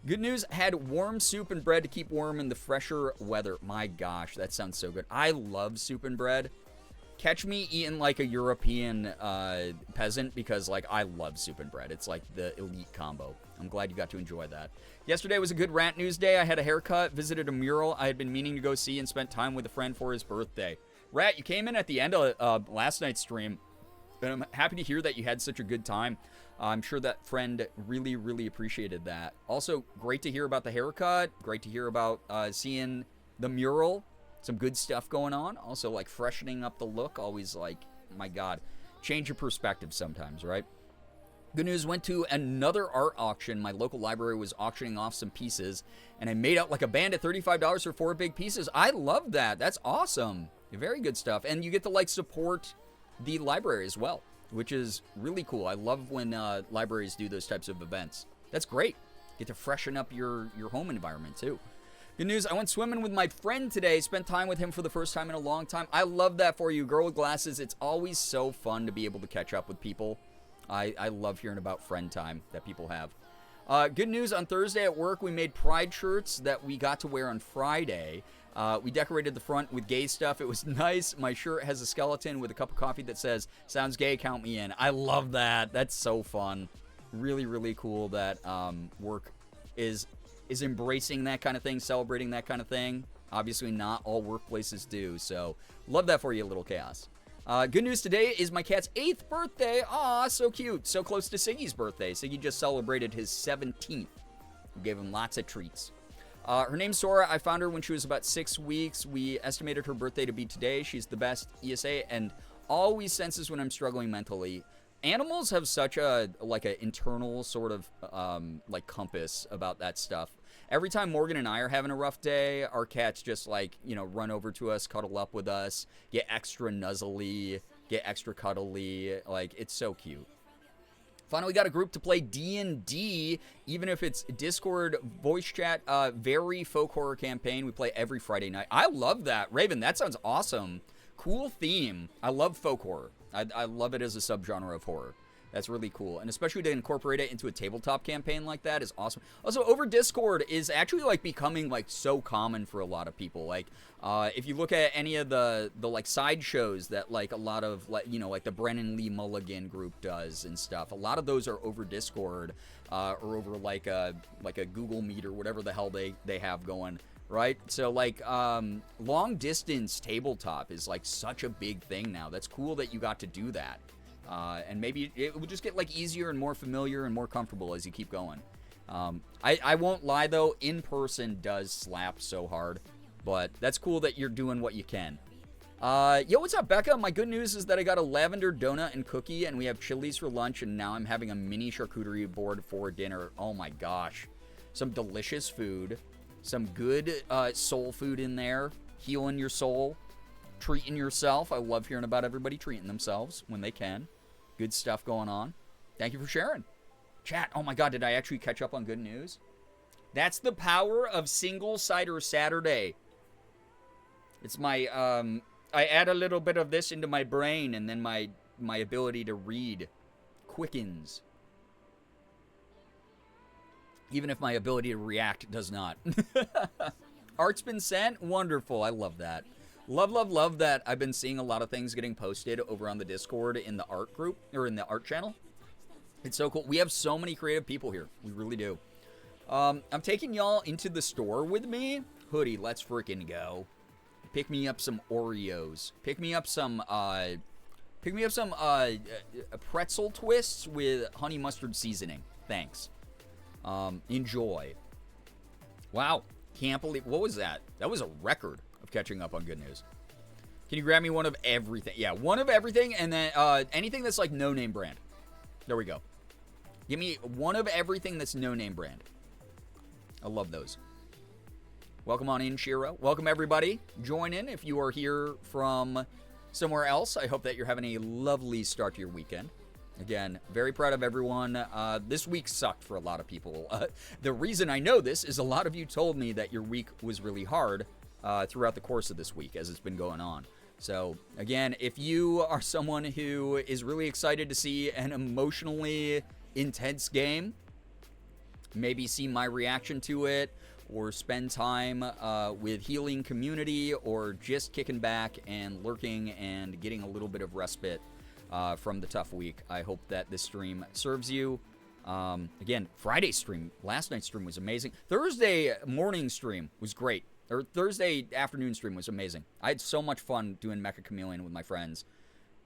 Good news, had warm soup and bread to keep warm in the fresher weather. My gosh, that sounds so good. I love soup and bread. Catch me eating like a European peasant, because like I love soup and bread. It's like the elite combo. I'm glad you got to enjoy that. Yesterday was a good rant news day. I had a haircut, visited a mural I had been meaning to go see, and spent time with a friend for his birthday. Rat, you came in at the end of last night's stream, and I'm happy to hear that you had such a good time. I'm sure that friend really appreciated that. Also, great to hear about the haircut. Great to hear about seeing the mural. Some good stuff going on. Also, like, freshening up the look. Always, like, my God, change your perspective sometimes, right? Good news, went to another art auction. My local library was auctioning off some pieces, and I made out like a bandit, $35 for 4 big pieces. I love that. That's awesome. Very good stuff. And you get to, like, support the library as well, which is really cool. I love when libraries do those types of events. That's great. Get to freshen up your home environment, too. Good news, I went swimming with my friend today. Spent time with him for the first time in a long time. I love that for you, girl with glasses. It's always so fun to be able to catch up with people. I love hearing about friend time that people have. Good news, on Thursday at work, we made pride shirts that we got to wear on Friday. We decorated the front with gay stuff. It was nice. My shirt has a skeleton with a cup of coffee that says, "Sounds gay, count me in." I love that. That's so fun. Really, really cool that work is embracing that kind of thing, celebrating that kind of thing. Obviously, not all workplaces do, so love that for you, Little Chaos. Good news today is my cat's 8th birthday. Aw, so cute. So close to Siggy's birthday. Siggy just celebrated his 17th. We gave him lots of treats. Her name's Sora. I found her when she was about 6 weeks. We estimated her birthday to be today. She's the best ESA and always senses when I'm struggling mentally. Animals have such a, like, an internal sort of, like, compass about that stuff. Every time Morgan and I are having a rough day, our cats just, like, you know, run over to us, cuddle up with us, get extra nuzzly, get extra cuddly. Like, it's so cute. Finally got a group to play D&D, even if it's Discord, voice chat, very folk horror campaign. We play every Friday night. I love that. Raven, that sounds awesome. Cool theme. I love folk horror. I love it as a subgenre of horror. That's really cool. And especially to incorporate it into a tabletop campaign like that is awesome. Also, over Discord is actually, like, becoming, like, so common for a lot of people. Like, if you look at any of the like, side shows that, like, a lot of, like, you know, like, the Brennan Lee Mulligan group does and stuff, a lot of those are over Discord or over, like a Google Meet or whatever the hell they have going. Right? So, like, long distance tabletop is, like, such a big thing now. That's cool that you got to do that. And maybe it will just get, like, easier and more familiar and more comfortable as you keep going. I won't lie, though, in person does slap so hard. But that's cool that you're doing what you can. Yo, what's up, Becca? My good news is that I got a lavender donut and cookie, and we have Chili's for lunch, and now I'm having a mini charcuterie board for dinner. Oh, my gosh. Some delicious food. Some good soul food in there. Healing your soul. Treating yourself. I love hearing about everybody treating themselves when they can. Good stuff going on. Thank you for sharing. Chat, oh my God, did I actually catch up on good news? That's the power of Single Cider Saturday. It's my, I add a little bit of this into my brain, and then my ability to read quickens. Even if my ability to react does not. Art's been sent? Wonderful. I love that. Love that I've been seeing a lot of things getting posted over on the Discord in the art group, or in the art channel. It's so cool. We have so many creative people here. We really do. I'm taking y'all into the store with me. Hoodie, let's freaking go. Pick me up some Oreos. Pick me up some pretzel twists with honey mustard seasoning. Thanks. Enjoy. Wow. Can't believe, what was that? That was a record of catching up on good news. Can you grab me one of everything? Yeah, one of everything, and then anything that's like no-name brand. There we go. Give me one of everything that's no-name brand. I love those. Welcome on in, Shiro. Welcome, everybody. Join in if you are here from somewhere else. I hope that you're having a lovely start to your weekend. Again, very proud of everyone. This week sucked for a lot of people. The reason I know this is a lot of you told me that your week was really hard throughout the course of this week as it's been going on. So, again, if you are someone who is really excited to see an emotionally intense game, maybe see my reaction to it, or spend time with healing community, or just kicking back and lurking and getting a little bit of respite from the tough week, I hope that this stream serves you. Again, Friday's stream, last night's stream was amazing. Thursday morning stream was great. Or Thursday afternoon stream was amazing. I had so much fun doing Mecha Chameleon with my friends.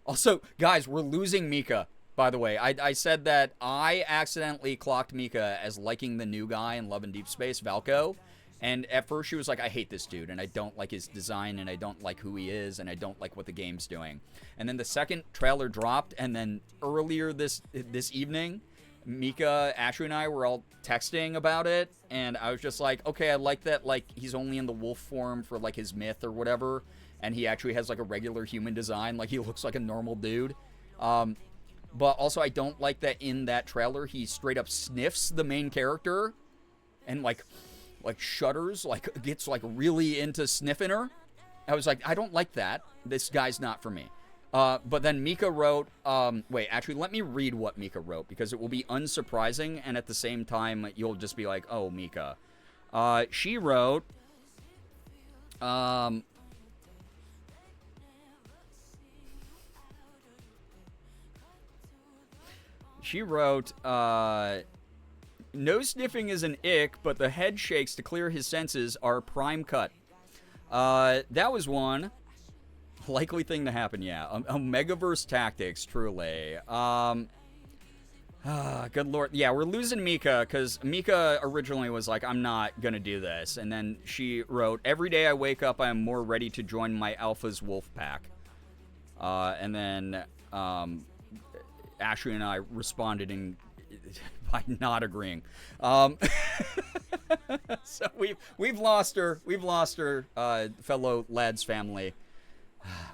Also, guys, we're losing Mika, by the way. I said that I accidentally clocked Mika as liking the new guy in Love and Deep Space, Valko. And at first she was like, I hate this dude, and I don't like his design, and I don't like who he is, and I don't like what the game's doing. And then the second trailer dropped, and then earlier this evening, Mika, Ashley, and I were all texting about it, and I was just like, okay, I like that, like, he's only in the wolf form for, like, his myth or whatever, and he actually has, like, a regular human design, like, he looks like a normal dude. But also, I don't like that in that trailer, he straight up sniffs the main character, and, like shudders, like, gets, like, really into sniffing her. I was like, I don't like that. This guy's not for me. But then Mika wrote, wait, actually, let me read what Mika wrote, because it will be unsurprising, and at the same time, you'll just be like, oh, Mika. She wrote, no sniffing is an ick, but the head shakes to clear his senses are prime cut. That was one. Likely thing to happen, yeah. Omegaverse tactics, truly. Good lord. Yeah, we're losing Mika, because Mika originally was like, I'm not gonna do this. And then she wrote, every day I wake up, I am more ready to join my alpha's wolf pack. And then, Ashley and I responded in by not agreeing. So we've lost her. We've lost her, fellow lads family.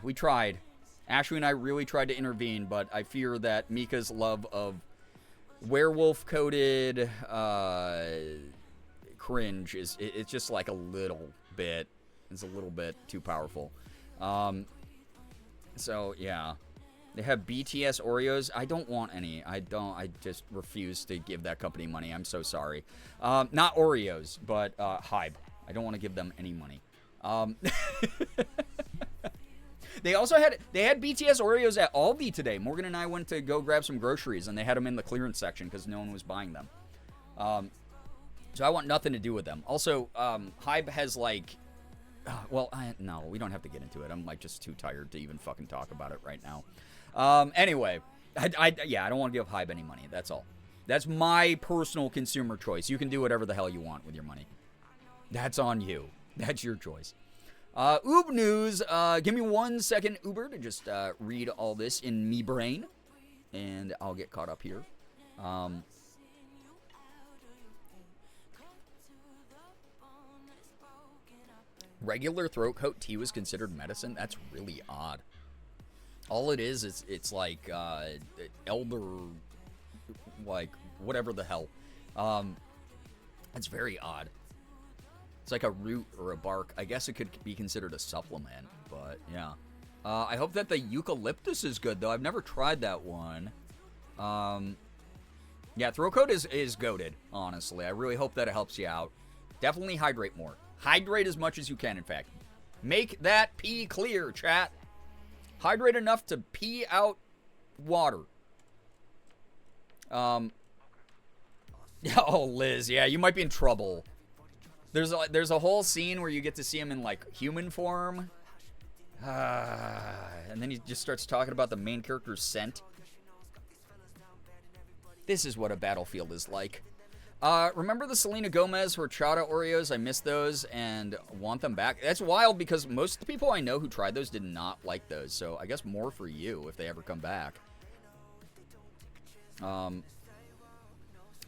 We tried. Ashley and I really tried to intervene, but I fear that Mika's love of werewolf-coated cringe it's just like a little bit. It's a little bit too powerful. So yeah. They have BTS Oreos. I don't want any. I just refuse to give that company money. I'm so sorry. Not Oreos, but Hybe. I don't want to give them any money. They had BTS Oreos at Aldi today. Morgan and I went to go grab some groceries, and they had them in the clearance section because no one was buying them. So I want nothing to do with them. Also, Hybe has like, no, we don't have to get into it. I'm like just too tired to even fucking talk about it right now. Anyway, I don't want to give Hybe any money. That's all. That's my personal consumer choice. You can do whatever the hell you want with your money. That's on you. That's your choice. Oob news. Give me 1 second, Uber, to just read all this in me brain, and I'll get caught up here. Regular throat coat tea was considered medicine? That's really odd. All it is it's like elder, like whatever the hell. It's very odd. It's like a root or a bark. I guess it could be considered a supplement, but yeah. I hope that the eucalyptus is good, though. I've never tried that one. Yeah, throat coat is goated, honestly. I really hope that it helps you out. Definitely hydrate more. Hydrate as much as you can, in fact. Make that pee clear, chat. Hydrate enough to pee out water. Oh, Liz, yeah, you might be in trouble. There's a whole scene where you get to see him in, like, human form. And then he just starts talking about the main character's scent. This is what a battlefield is like. Remember the Selena Gomez horchata Oreos? I missed those and want them back. That's wild because most of the people I know who tried those did not like those. So I guess more for you if they ever come back.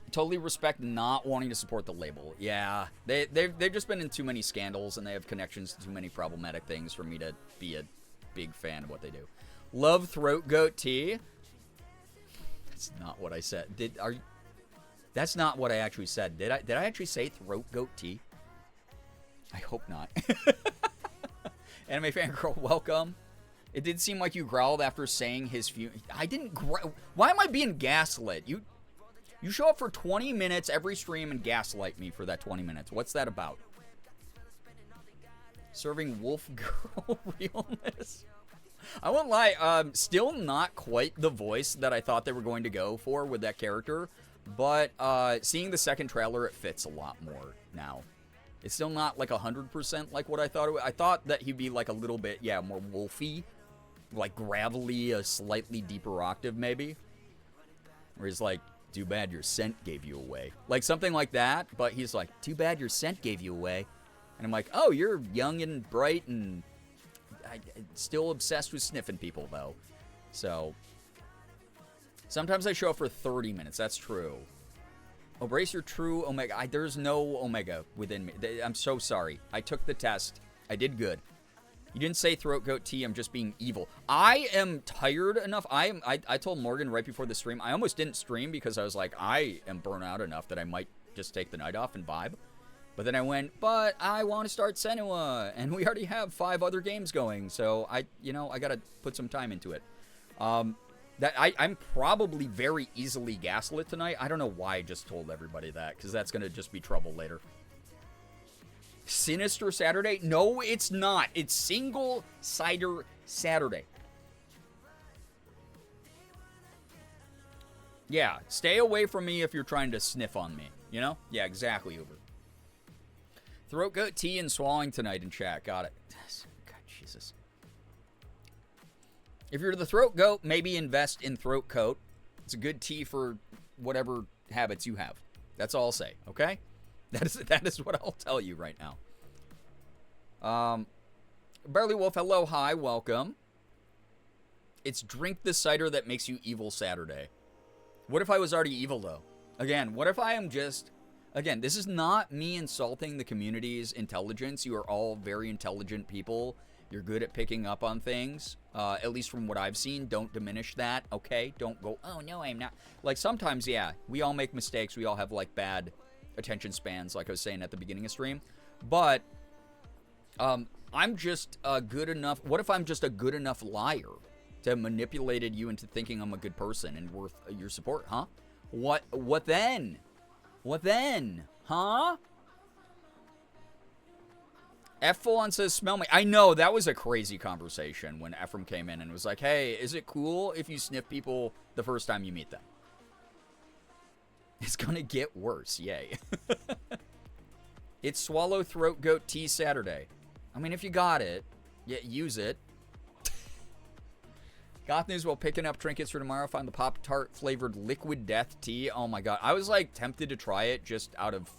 Totally respect not wanting to support the label. Yeah, they've just been in too many scandals and they have connections to too many problematic things for me to be a big fan of what they do. Love throat goat tea. That's not what I said. That's not what I actually said. Did I actually say throat goat tea? I hope not. Anime fangirl, welcome. It did seem like you growled after saying his few. I didn't growl. Why am I being gaslit? You show up for 20 minutes every stream and gaslight me for that 20 minutes. What's that about? Serving wolf girl realness. I won't lie, still not quite the voice that I thought they were going to go for with that character, but seeing the second trailer, it fits a lot more now. It's still not like 100% like what I thought it would. I thought that he'd be like a little bit, yeah, more wolfy, like gravelly, a slightly deeper octave maybe, where he's like Too bad your scent gave you away. Like something like that, but he's like, too bad your scent gave you away. And I'm like, oh, you're young and bright and still obsessed with sniffing people, though. So, sometimes I show up for 30 minutes. That's true. Embrace your true Omega. There's no Omega within me. I'm so sorry. I took the test. I did good. You didn't say throat goat tea. I'm just being evil. I am tired enough. I told Morgan right before the stream, I almost didn't stream because I was like, I am burnt out enough that I might just take the night off and vibe. But then I went, but I want to start Senua, and we already have 5 other games going, so I got to put some time into it. I'm probably very easily gaslit tonight. I don't know why I just told everybody that, because that's going to just be trouble later. Sinister Saturday? No, it's not. It's Single Cider Saturday. Yeah, stay away from me if you're trying to sniff on me, you know? Yeah, exactly, Uber. Throat goat tea and swallowing tonight in chat. Got it. God, Jesus. If you're the throat goat, maybe invest in throat coat. It's a good tea for whatever habits you have. That's all I'll say, okay? That is what I'll tell you right now. Barley Wolf, hello, hi, welcome. It's drink the cider that makes you evil Saturday. What if I was already evil, though? Again, what if I am just... Again, this is not me insulting the community's intelligence. You are all very intelligent people. You're good at picking up on things, at least from what I've seen. Don't diminish that, okay? Don't go, oh, no, I'm not. Like, sometimes, yeah, we all make mistakes. We all have, like, bad attention spans, like I was saying at the beginning of stream. But I'm just a good enough... What if I'm just a good enough liar to have manipulated you into thinking I'm a good person and worth your support, huh? What then? What then? Huh? F-Full-On says, smell me. I know, that was a crazy conversation when Ephraim came in and was like, hey, is it cool if you sniff people the first time you meet them? It's gonna get worse, yay. It's Swallow Throat Goat Tea Saturday. I mean, if you got it, yeah, use it. Goth News while picking up trinkets for tomorrow. Find the Pop-Tart flavored Liquid Death tea. Oh my god. I was like tempted to try it just out of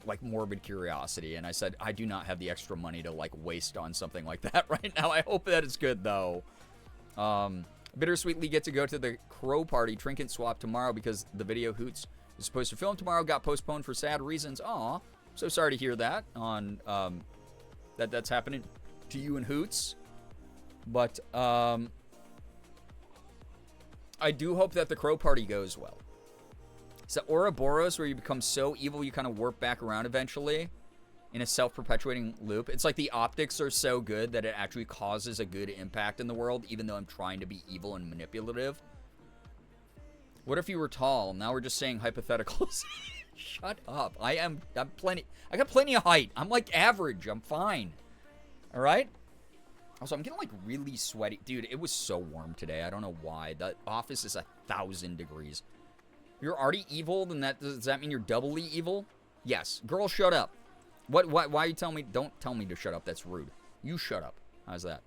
like morbid curiosity. And I said, I do not have the extra money to like waste on something like that right now. I hope that it's good though. Bittersweetly get to go to the Crow Party trinket swap tomorrow because the video Hoots is supposed to film tomorrow. Got postponed for sad reasons. Aw. So sorry to hear that on that's happening to you and Hoots. But, I do hope that the Crow Party goes well. It's the Ouroboros where you become so evil you kind of warp back around eventually in a self-perpetuating loop. It's like the optics are so good that it actually causes a good impact in the world, even though I'm trying to be evil and manipulative. What if you were tall? Now we're just saying hypotheticals. Shut up. I'm plenty. I got plenty of height. I'm like average. I'm fine. All right? Also, I'm getting, like, really sweaty. Dude, it was so warm today. I don't know why. The office is 1,000 degrees. You're already evil, then does that mean you're doubly evil? Yes. Girl, shut up. Why are you telling me? Don't tell me to shut up. That's rude. You shut up. How's that?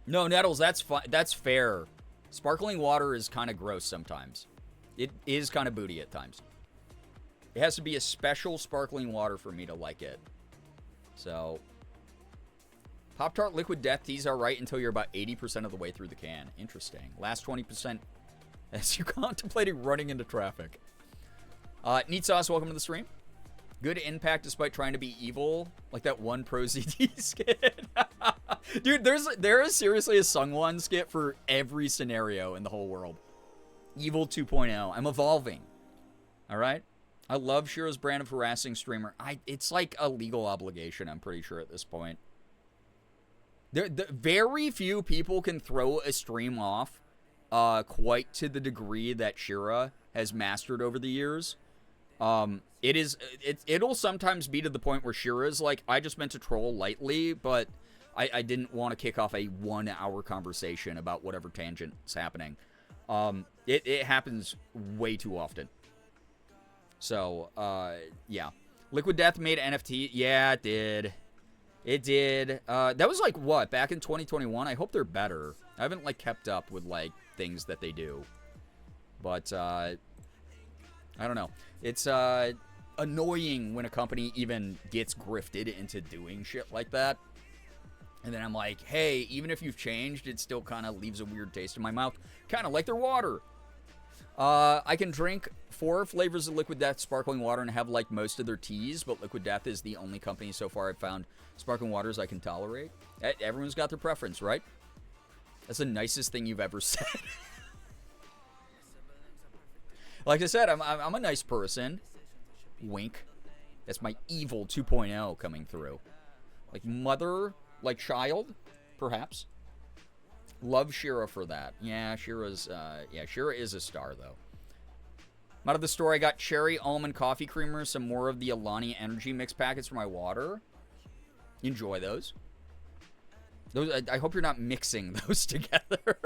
No, Nettles, that's fair. Sparkling water is kind of gross sometimes. It is kind of booty at times. It has to be a special sparkling water for me to like it. So... Pop-Tart Liquid Death Teas are right until you're about 80% of the way through the can. Interesting. Last 20% as you contemplating running into traffic. Neat Sauce, welcome to the stream. Good impact despite trying to be evil. Like that one Pro ZT skit. Dude, there is seriously a Sungwon skit for every scenario in the whole world. Evil 2.0. I'm evolving. Alright? I love Shiro's brand of harassing streamer. It's like a legal obligation, I'm pretty sure, at this point. Very few people can throw a stream off quite to the degree that Shira has mastered over the years. It'll sometimes be to the point where Shira's like, I just meant to troll lightly, but I didn't want to kick off a 1-hour conversation about whatever tangent's happening. It happens way too often. So, yeah. Liquid Death made NFT. Yeah, it did. It did. That was like, what, back in 2021? I hope they're better. I haven't, like, kept up with, like, things that they do. But, I don't know. It's, annoying when a company even gets grifted into doing shit like that. And then I'm like, hey, even if you've changed, it still kind of leaves a weird taste in my mouth. Kind of like their water. I can drink 4 flavors of Liquid Death sparkling water and have liked most of their teas, but Liquid Death is the only company so far I've found sparkling waters I can tolerate. Everyone's got their preference, right? That's the nicest thing you've ever said. Like I said, I'm a nice person. Wink. That's my evil 2.0 coming through. Like mother, like child, perhaps. Love Shira for that. Yeah, Shira is a star, though. I'm out of the store. I got cherry almond coffee creamer, some more of the Alani energy mix packets for my water. Enjoy those. I hope you're not mixing those together.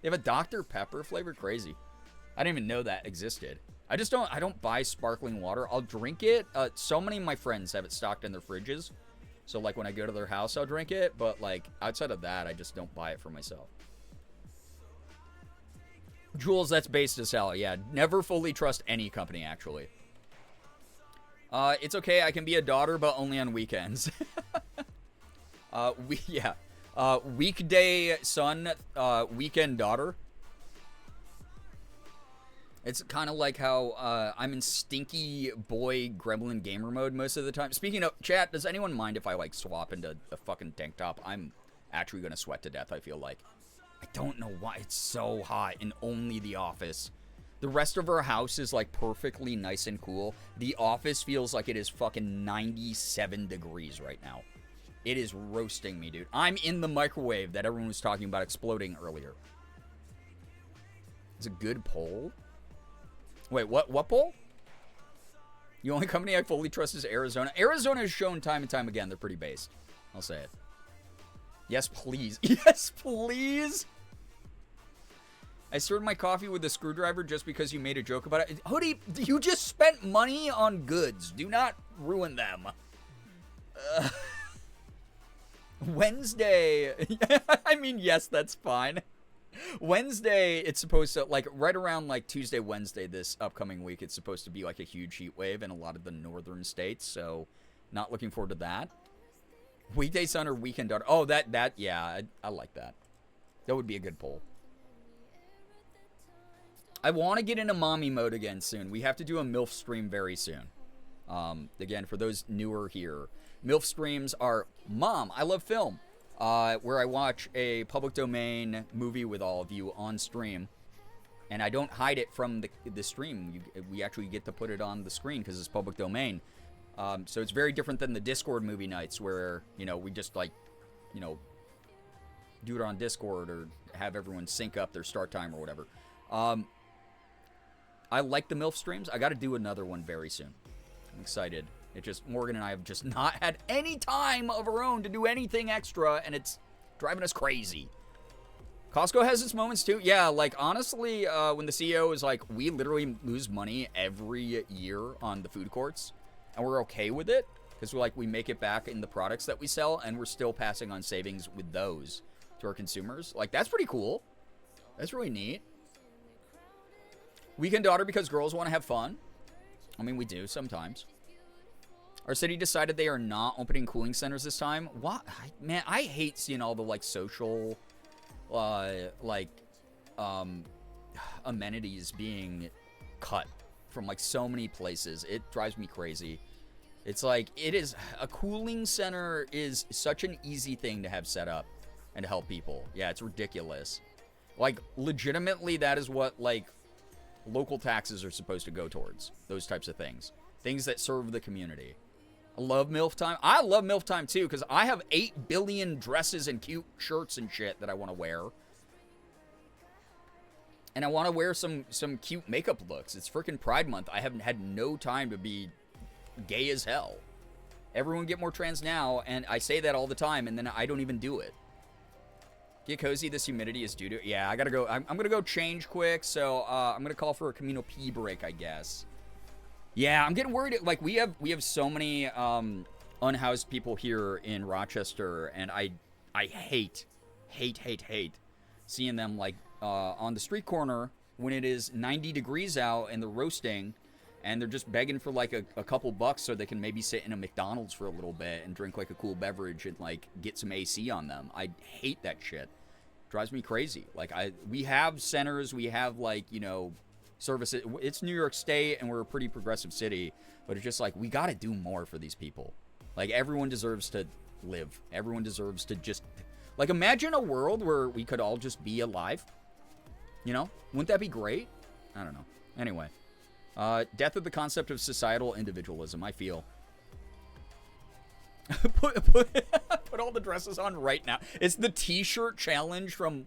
They have a Dr. Pepper flavor? Crazy. I didn't even know that existed. I don't buy sparkling water. I'll drink it. So many of my friends have it stocked in their fridges. So, like, when I go to their house, I'll drink it. But, like, outside of that, I just don't buy it for myself. Jules, that's based as hell. Yeah, never fully trust any company, actually. It's okay. I can be a daughter, but only on weekends. Weekday son, weekend daughter. It's kind of like how I'm in stinky boy gremlin gamer mode most of the time. Speaking of, chat, does anyone mind if I, like, swap into a fucking tank top? I'm actually going to sweat to death, I feel like. I don't know why. It's so hot in only the office. The rest of our house is, like, perfectly nice and cool. The office feels like it is fucking 97 degrees right now. It is roasting me, dude. I'm in the microwave that everyone was talking about exploding earlier. It's a good poll. Wait, what poll? The only company I fully trust is Arizona. Arizona has shown time and time again they're pretty based. I'll say it. Yes, please. Yes, please. I stirred my coffee with a screwdriver just because you made a joke about it. Hoodie, you just spent money on goods. Do not ruin them. Wednesday. I mean, yes, that's fine. Wednesday, it's supposed to, like, right around, like, Tuesday, Wednesday this upcoming week, it's supposed to be, like, a huge heat wave in a lot of the northern states, so not looking forward to that. Weekday son or weekend daughter? Oh, yeah, I like that. That would be a good poll. I want to get into mommy mode again soon. We have to do a MILF stream very soon. Again, for those newer here, MILF streams are Mom, I love film. Where I watch a public domain movie with all of you on stream, and I don't hide it from the stream. We actually get to put it on the screen because it's public domain. So it's very different than the Discord movie nights where, you know, we just, like, you know, do it on Discord or have everyone sync up their start time or whatever. I like the MILF streams. I got to do another one very soon. I'm excited. It just, Morgan and I have just not had any time of our own to do anything extra, and it's driving us crazy. Costco has its moments, too. Yeah, like, honestly, when the CEO is like, we literally lose money every year on the food courts, and we're okay with it, because we make it back in the products that we sell, and we're still passing on savings with those to our consumers. Like, that's pretty cool. That's really neat. Weekend daughter because girls want to have fun. I mean, we do sometimes. Our city decided they are not opening cooling centers this time. What? Man, I hate seeing all the, like, social, amenities being cut from, like, so many places. It drives me crazy. It's like, a cooling center is such an easy thing to have set up and to help people. Yeah, it's ridiculous. Like, legitimately, that is what, like, local taxes are supposed to go towards. Those types of things. Things that serve the community. I love MILF time. I love MILF time, too, because I have 8 billion dresses and cute shirts and shit that I want to wear. And I want to wear some cute makeup looks. It's freaking Pride Month. I haven't had no time to be gay as hell. Everyone get more trans now, and I say that all the time, and then I don't even do it. Get cozy, this humidity is due to... Yeah, I gotta go. I'm gonna go change quick, so I'm gonna call for a Camino pee break, I guess. Yeah, I'm getting worried. Like, we have so many unhoused people here in Rochester, and I hate seeing them like on the street corner when it is 90 degrees out and they're roasting, and they're just begging for like a couple bucks so they can maybe sit in a McDonald's for a little bit and drink like a cool beverage and like get some AC on them. I hate that shit. Drives me crazy. Like we have centers, we have like, you know, services. It's New York State and we're a pretty progressive city, but it's just like we got to do more for these people. Like everyone deserves to live. Everyone deserves to just like imagine a world where we could all just be alive. You know? Wouldn't that be great? I don't know. Anyway, death of the concept of societal individualism, I feel. Put all the dresses on right now. It's the t-shirt challenge from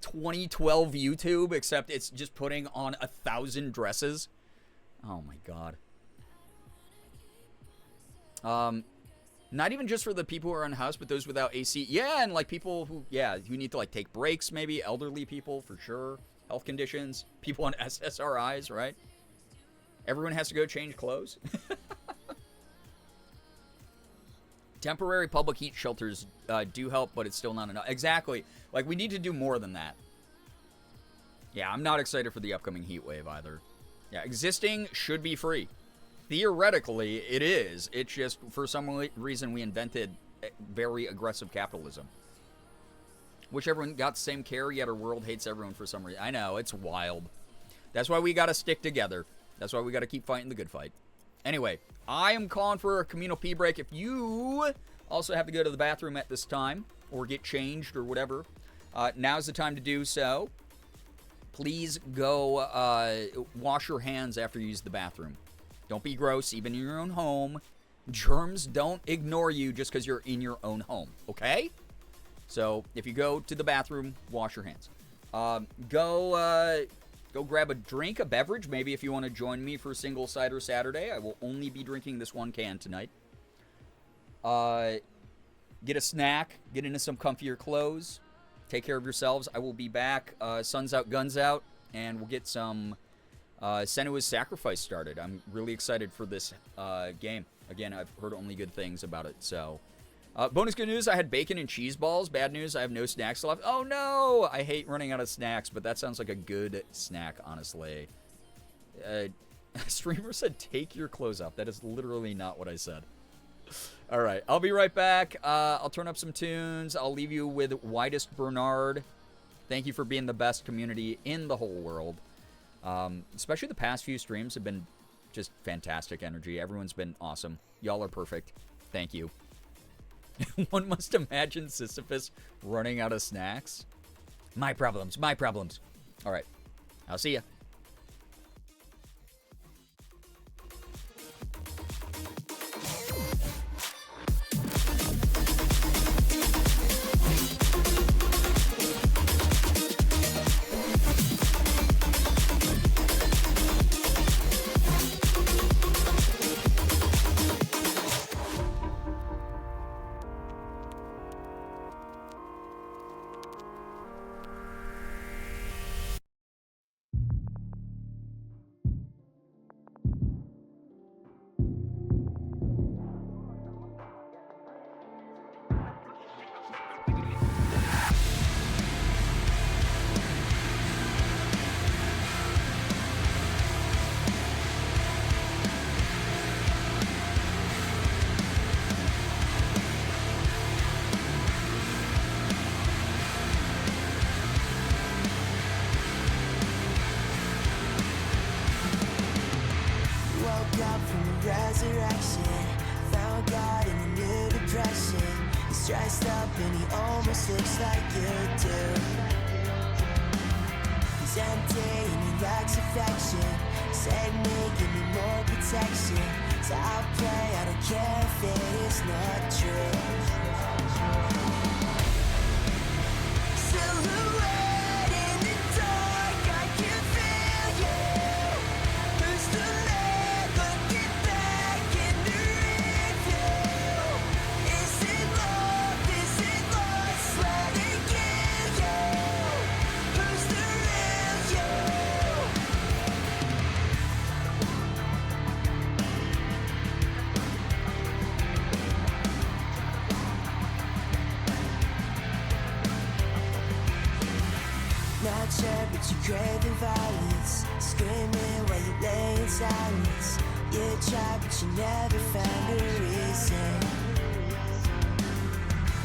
2012 YouTube, except it's just putting on 1,000 dresses. Oh my god. Not even just for the people who are in house, but those without AC. Yeah, and like people who need to like take breaks, maybe elderly people for sure, health conditions, people on SSRIs, right? Everyone has to go change clothes. Temporary public heat shelters do help, but it's still not enough. Exactly. Like, we need to do more than that. Yeah, I'm not excited for the upcoming heat wave either. Yeah, existing should be free. Theoretically, it is. It's just, for some reason, we invented very aggressive capitalism. Which everyone got the same care, yet our world hates everyone for some reason. I know, it's wild. That's why we gotta stick together. That's why we gotta keep fighting the good fight. Anyway, I am calling for a communal pee break. If you also have to go to the bathroom at this time or get changed or whatever, now's the time to do so. Please go wash your hands after you use the bathroom. Don't be gross, even in your own home. Germs don't ignore you just because you're in your own home, okay? So if you go to the bathroom, wash your hands. Go grab a drink, a beverage. Maybe if you want to join me for Single Cider Saturday. I will only be drinking this one can tonight. Get a snack. Get into some comfier clothes. Take care of yourselves. I will be back. Sun's out, guns out. And we'll get some Senua's Sacrifice started. I'm really excited for this game. Again, I've heard only good things about it. So, bonus good news, I had bacon and cheese balls. Bad news, I have no snacks left. Oh no! I hate running out of snacks, but that sounds like a good snack, honestly. Streamer said, take your clothes off. That is literally not what I said. Alright, I'll be right back. I'll turn up some tunes. I'll leave you with Widest Bernard. Thank you for being the best community in the whole world. Especially the past few streams have been just fantastic energy. Everyone's been awesome. Y'all are perfect. Thank you. One must imagine Sisyphus running out of snacks. My problems, my problems. All right, I'll see ya. resurrection. Found God in a new depression. He's dressed up and he almost looks like you do. He's empty and he lacks affection. Save me, give me more protection. So I'll play, I don't care if it is not true. Silhouette in the dark, I can feel you. Who's the man looking back in the review? Is it love, is it lost, let it kill you? Who's the real you? Not sure, but you crave the violence. Screaming while you lay in silence. You tried, but you never found a reason.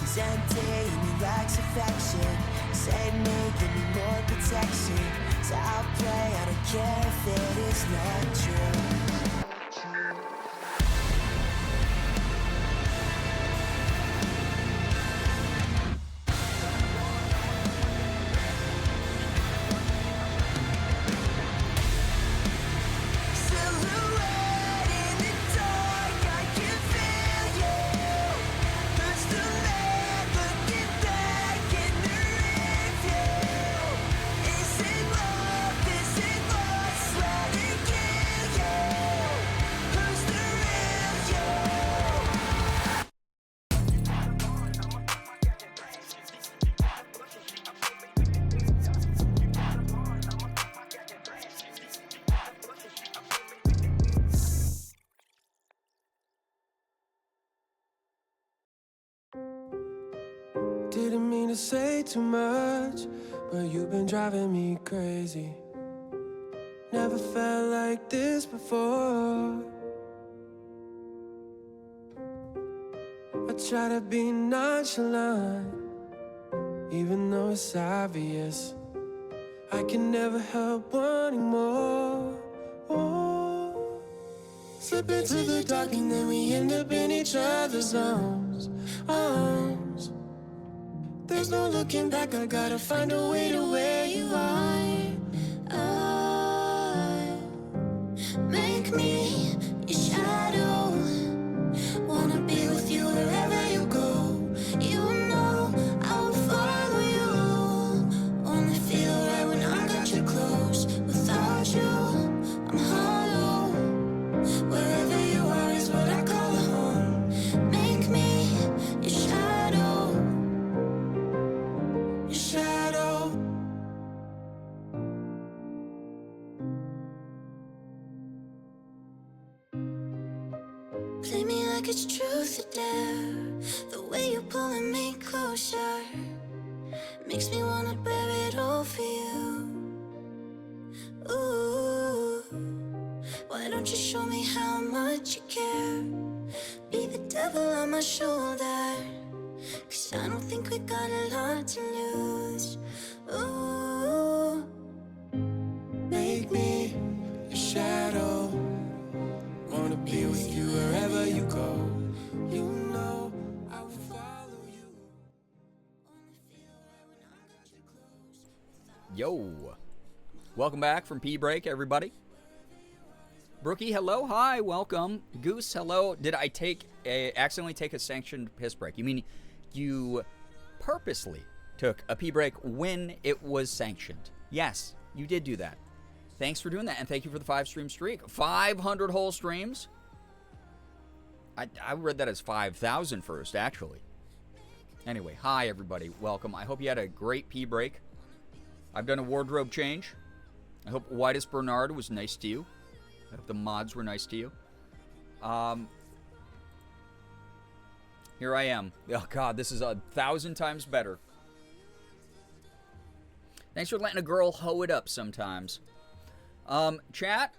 It's empty and it lacks affection. Save me, give me more protection. So I'll play, I don't care if it is not true. Silhouette in the dark, I can feel you. Who's the man looking back in the rearview? Is it love? Is it lost? Swear to kill you. Who's the real you? Didn't mean to say too much, but you've been driving me crazy. Never felt like this before. I try to be nonchalant, even though it's obvious. I can never help wanting more. Oh. Slip into the dark and then we end up in each other's arms. There's no looking back, I gotta find a way to where you are. Make me your shadow. Wanna be with you wherever you go. You know I will follow you. Only feel right when I got you close. Without you, I'm hollow. Wherever you are is what I call home. Make me your shadow. Your shadow. Play me like it's truth or dare. The way you're pulling me closer makes me wanna bear it all for you. Ooh, why don't you show me how much you care? Be the devil on my shoulder, 'cause I don't think we got a lot to lose. Ooh, Make me your shadow. Wanna be with you wherever you go. You know I will follow you. Yo. Welcome back from P break, everybody. Brookie, hello, hi, welcome. Goose, hello. Did I accidentally take a sanctioned piss break? You mean you purposely took a P break when it was sanctioned? Yes, you did do that. Thanks for doing that, and thank you for the 5-stream streak. 500 whole streams. I read that as 5,000 first, actually. Anyway, hi, everybody. Welcome. I hope you had a great P break. I've done a wardrobe change. I hope Whitest Bernard was nice to you. I hope the mods were nice to you. Here I am. Oh, God, this is 1,000 times better. Thanks for letting a girl hoe it up sometimes. Chat,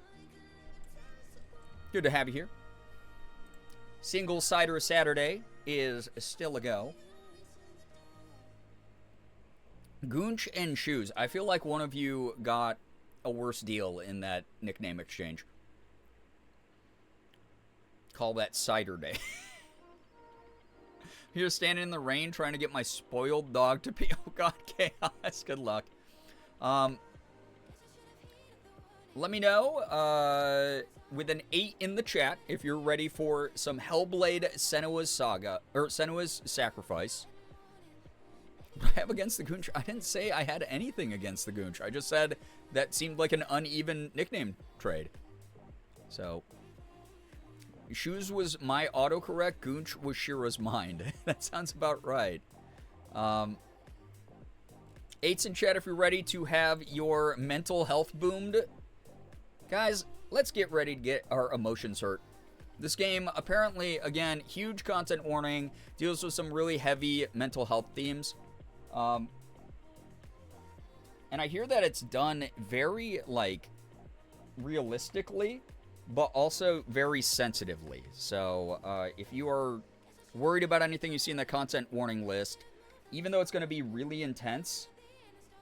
good to have you here. Single Cider Saturday is still a go. Goonch and Shoes. I feel like one of you got a worse deal in that nickname exchange. Call that Cider Day. You're standing in the rain trying to get my spoiled dog to pee. Oh, God, chaos. Good luck. Let me know with an 8 in the chat if you're ready for some Hellblade Senua's Saga, or Senua's Sacrifice. What I have against the Goonch? I didn't say I had anything against the Goonch. I just said that seemed like an uneven nickname trade. So, Shoes was my autocorrect, Goonch was Shira's mind. That sounds about right. 8's in chat if you're ready to have your mental health boomed. Guys, let's get ready to get our emotions hurt. This game, apparently, again, huge content warning, deals with some really heavy mental health themes. And And I hear that it's done very, like, realistically, but also very sensitively. So, if you are worried about anything you see in the content warning list, even though it's going to be really intense,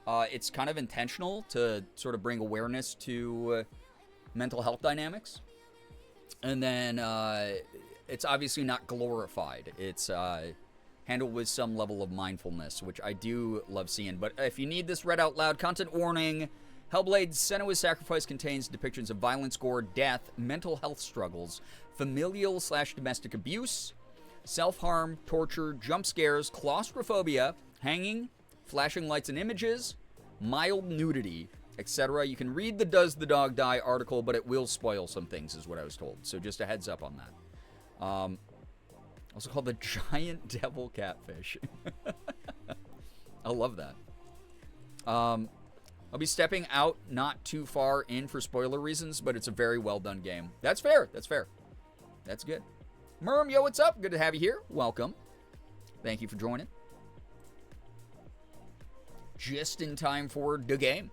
it's kind of intentional to sort of bring awareness to mental health dynamics. And then it's obviously not glorified. It's handled with some level of mindfulness, which I do love seeing. But if you need this read out loud, content warning: Hellblade: Senua's Sacrifice contains depictions of violence, gore, death, mental health struggles, familial/domestic abuse, self-harm, torture, jump scares, claustrophobia, hanging, flashing lights and images, mild nudity, etc. You can read the Does the Dog Die article, but it will spoil some things, is what I was told. So just a heads up on that. Also called the Giant Devil Catfish. I love that. I'll be stepping out not too far in for spoiler reasons, but it's a very well done game. That's fair. That's fair. That's good. Merm, yo, what's up? Good to have you here. Welcome. Thank you for joining. Just in time for the game.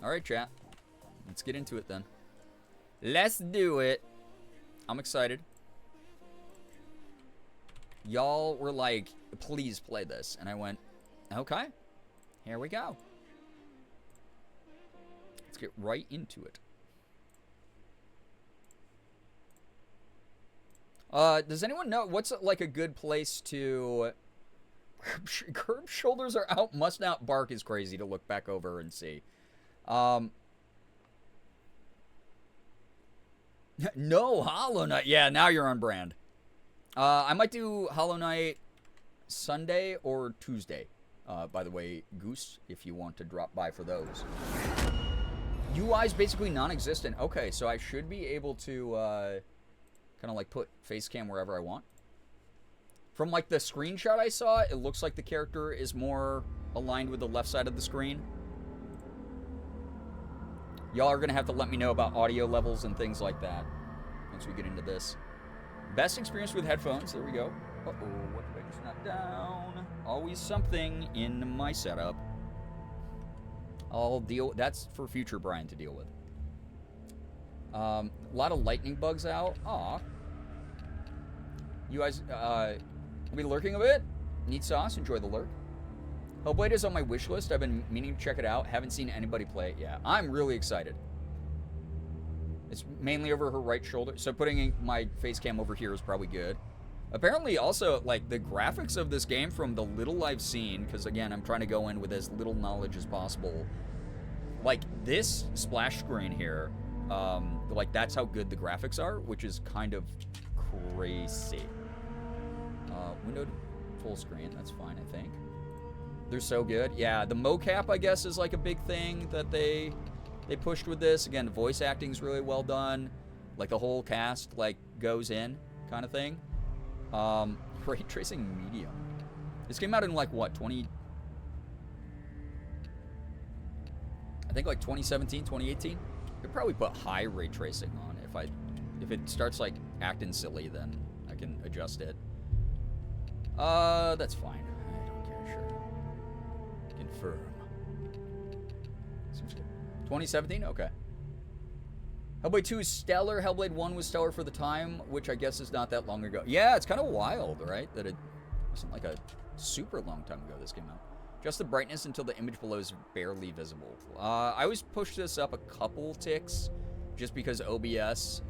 All right, chat. Let's get into it then. Let's do it. I'm excited. Y'all were like, please play this. And I went, okay. Here we go. Let's get right into it. Does anyone know what's like a good place to... Curb shoulders are out, must not bark is crazy to look back over and see. No, Hollow Knight. Yeah, now you're on brand. I might do Hollow Knight Sunday or Tuesday. By the way, Goose, if you want to drop by for those. UI is basically non-existent. Okay, so I should be able to kind of like put face cam wherever I want. From like the screenshot I saw, it looks like the character is more aligned with the left side of the screen. Y'all are going to have to let me know about audio levels and things like that once we get into this. Best experience with headphones. There we go. Uh-oh, what did I just knock down? Always something in my setup. I'll deal... That's for future Brian to deal with. A lot of lightning bugs out. Aw. You guys, will be lurking a bit? Neat sauce. Enjoy the lurk. Hellblade is on my wish list. I've been meaning to check it out. Haven't seen anybody play it yet. I'm really excited. It's mainly over her right shoulder, so putting my face cam over here is probably good. Apparently, also, like, the graphics of this game from the little I've seen, because, again, I'm trying to go in with as little knowledge as possible. Like, this splash screen here, like, that's how good the graphics are, which is kind of crazy. Windowed full screen, that's fine, I think. They're so good. Yeah, the mocap, I guess, is, like, a big thing that they pushed with this. Again, voice acting's really well done. Like, the whole cast, like, goes in kind of thing. Ray tracing medium. This came out in, like, what, I think, like, 2017, 2018? Could probably put high ray tracing on it. If it starts, like, acting silly, then I can adjust it. That's fine. I don't care, sure. Confirm. Seems good. 2017? Okay. Hellblade 2 is stellar. Hellblade 1 was stellar for the time, which I guess is not that long ago. Yeah, it's kind of wild, right? That it wasn't like a super long time ago this came out. Just the brightness until the image below is barely visible. I always push this up a couple ticks just because OBS,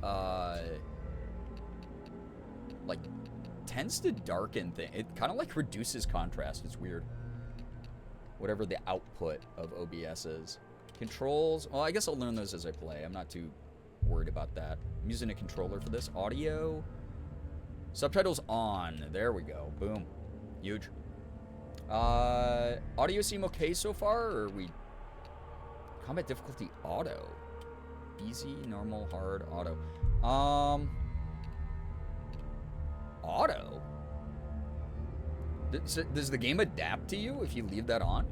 like, tends to darken things. It kind of, like, reduces contrast. It's weird. Whatever the output of OBS is. Controls, well, I guess I'll learn those as I play. I'm not too worried about that. I'm using a controller for this. Audio. Subtitles on. There we go. Boom. Huge. Audio seem okay so far, or are we... Combat difficulty auto. Easy, normal, hard, auto. Auto? Does the game adapt to you if you leave that on?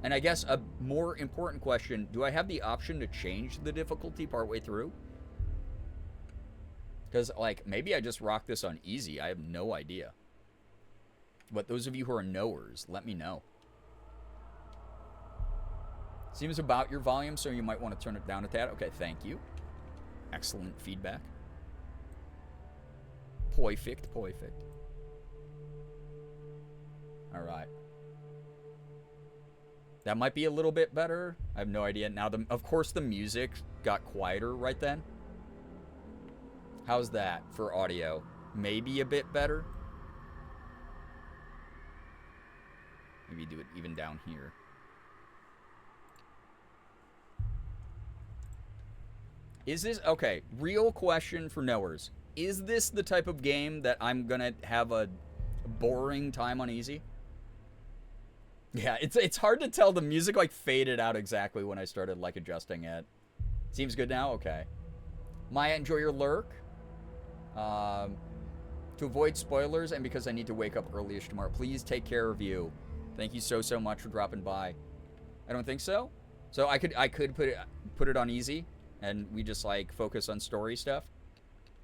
And I guess a more important question, do I have the option to change the difficulty partway through? Because, like, maybe I just rock this on easy. I have no idea. But those of you who are knowers, let me know. Seems about your volume, so you might want to turn it down a tad. Okay, thank you. Excellent feedback. Perfect. All right. That might be a little bit better. I have no idea. Now, of course, the music got quieter right then. How's that for audio? Maybe a bit better. Maybe do it even down here. Is this... Okay, real question for knowers. Is this the type of game that I'm gonna have a boring time on easy? Yeah, it's hard to tell. The music, like, faded out exactly when I started, like, adjusting it. Seems good now? Okay. Maya, enjoy your lurk. To avoid spoilers and because I need to wake up early-ish tomorrow, please take care of you. Thank you so much for dropping by. I don't think so. So I could put it on easy, and we just like focus on story stuff.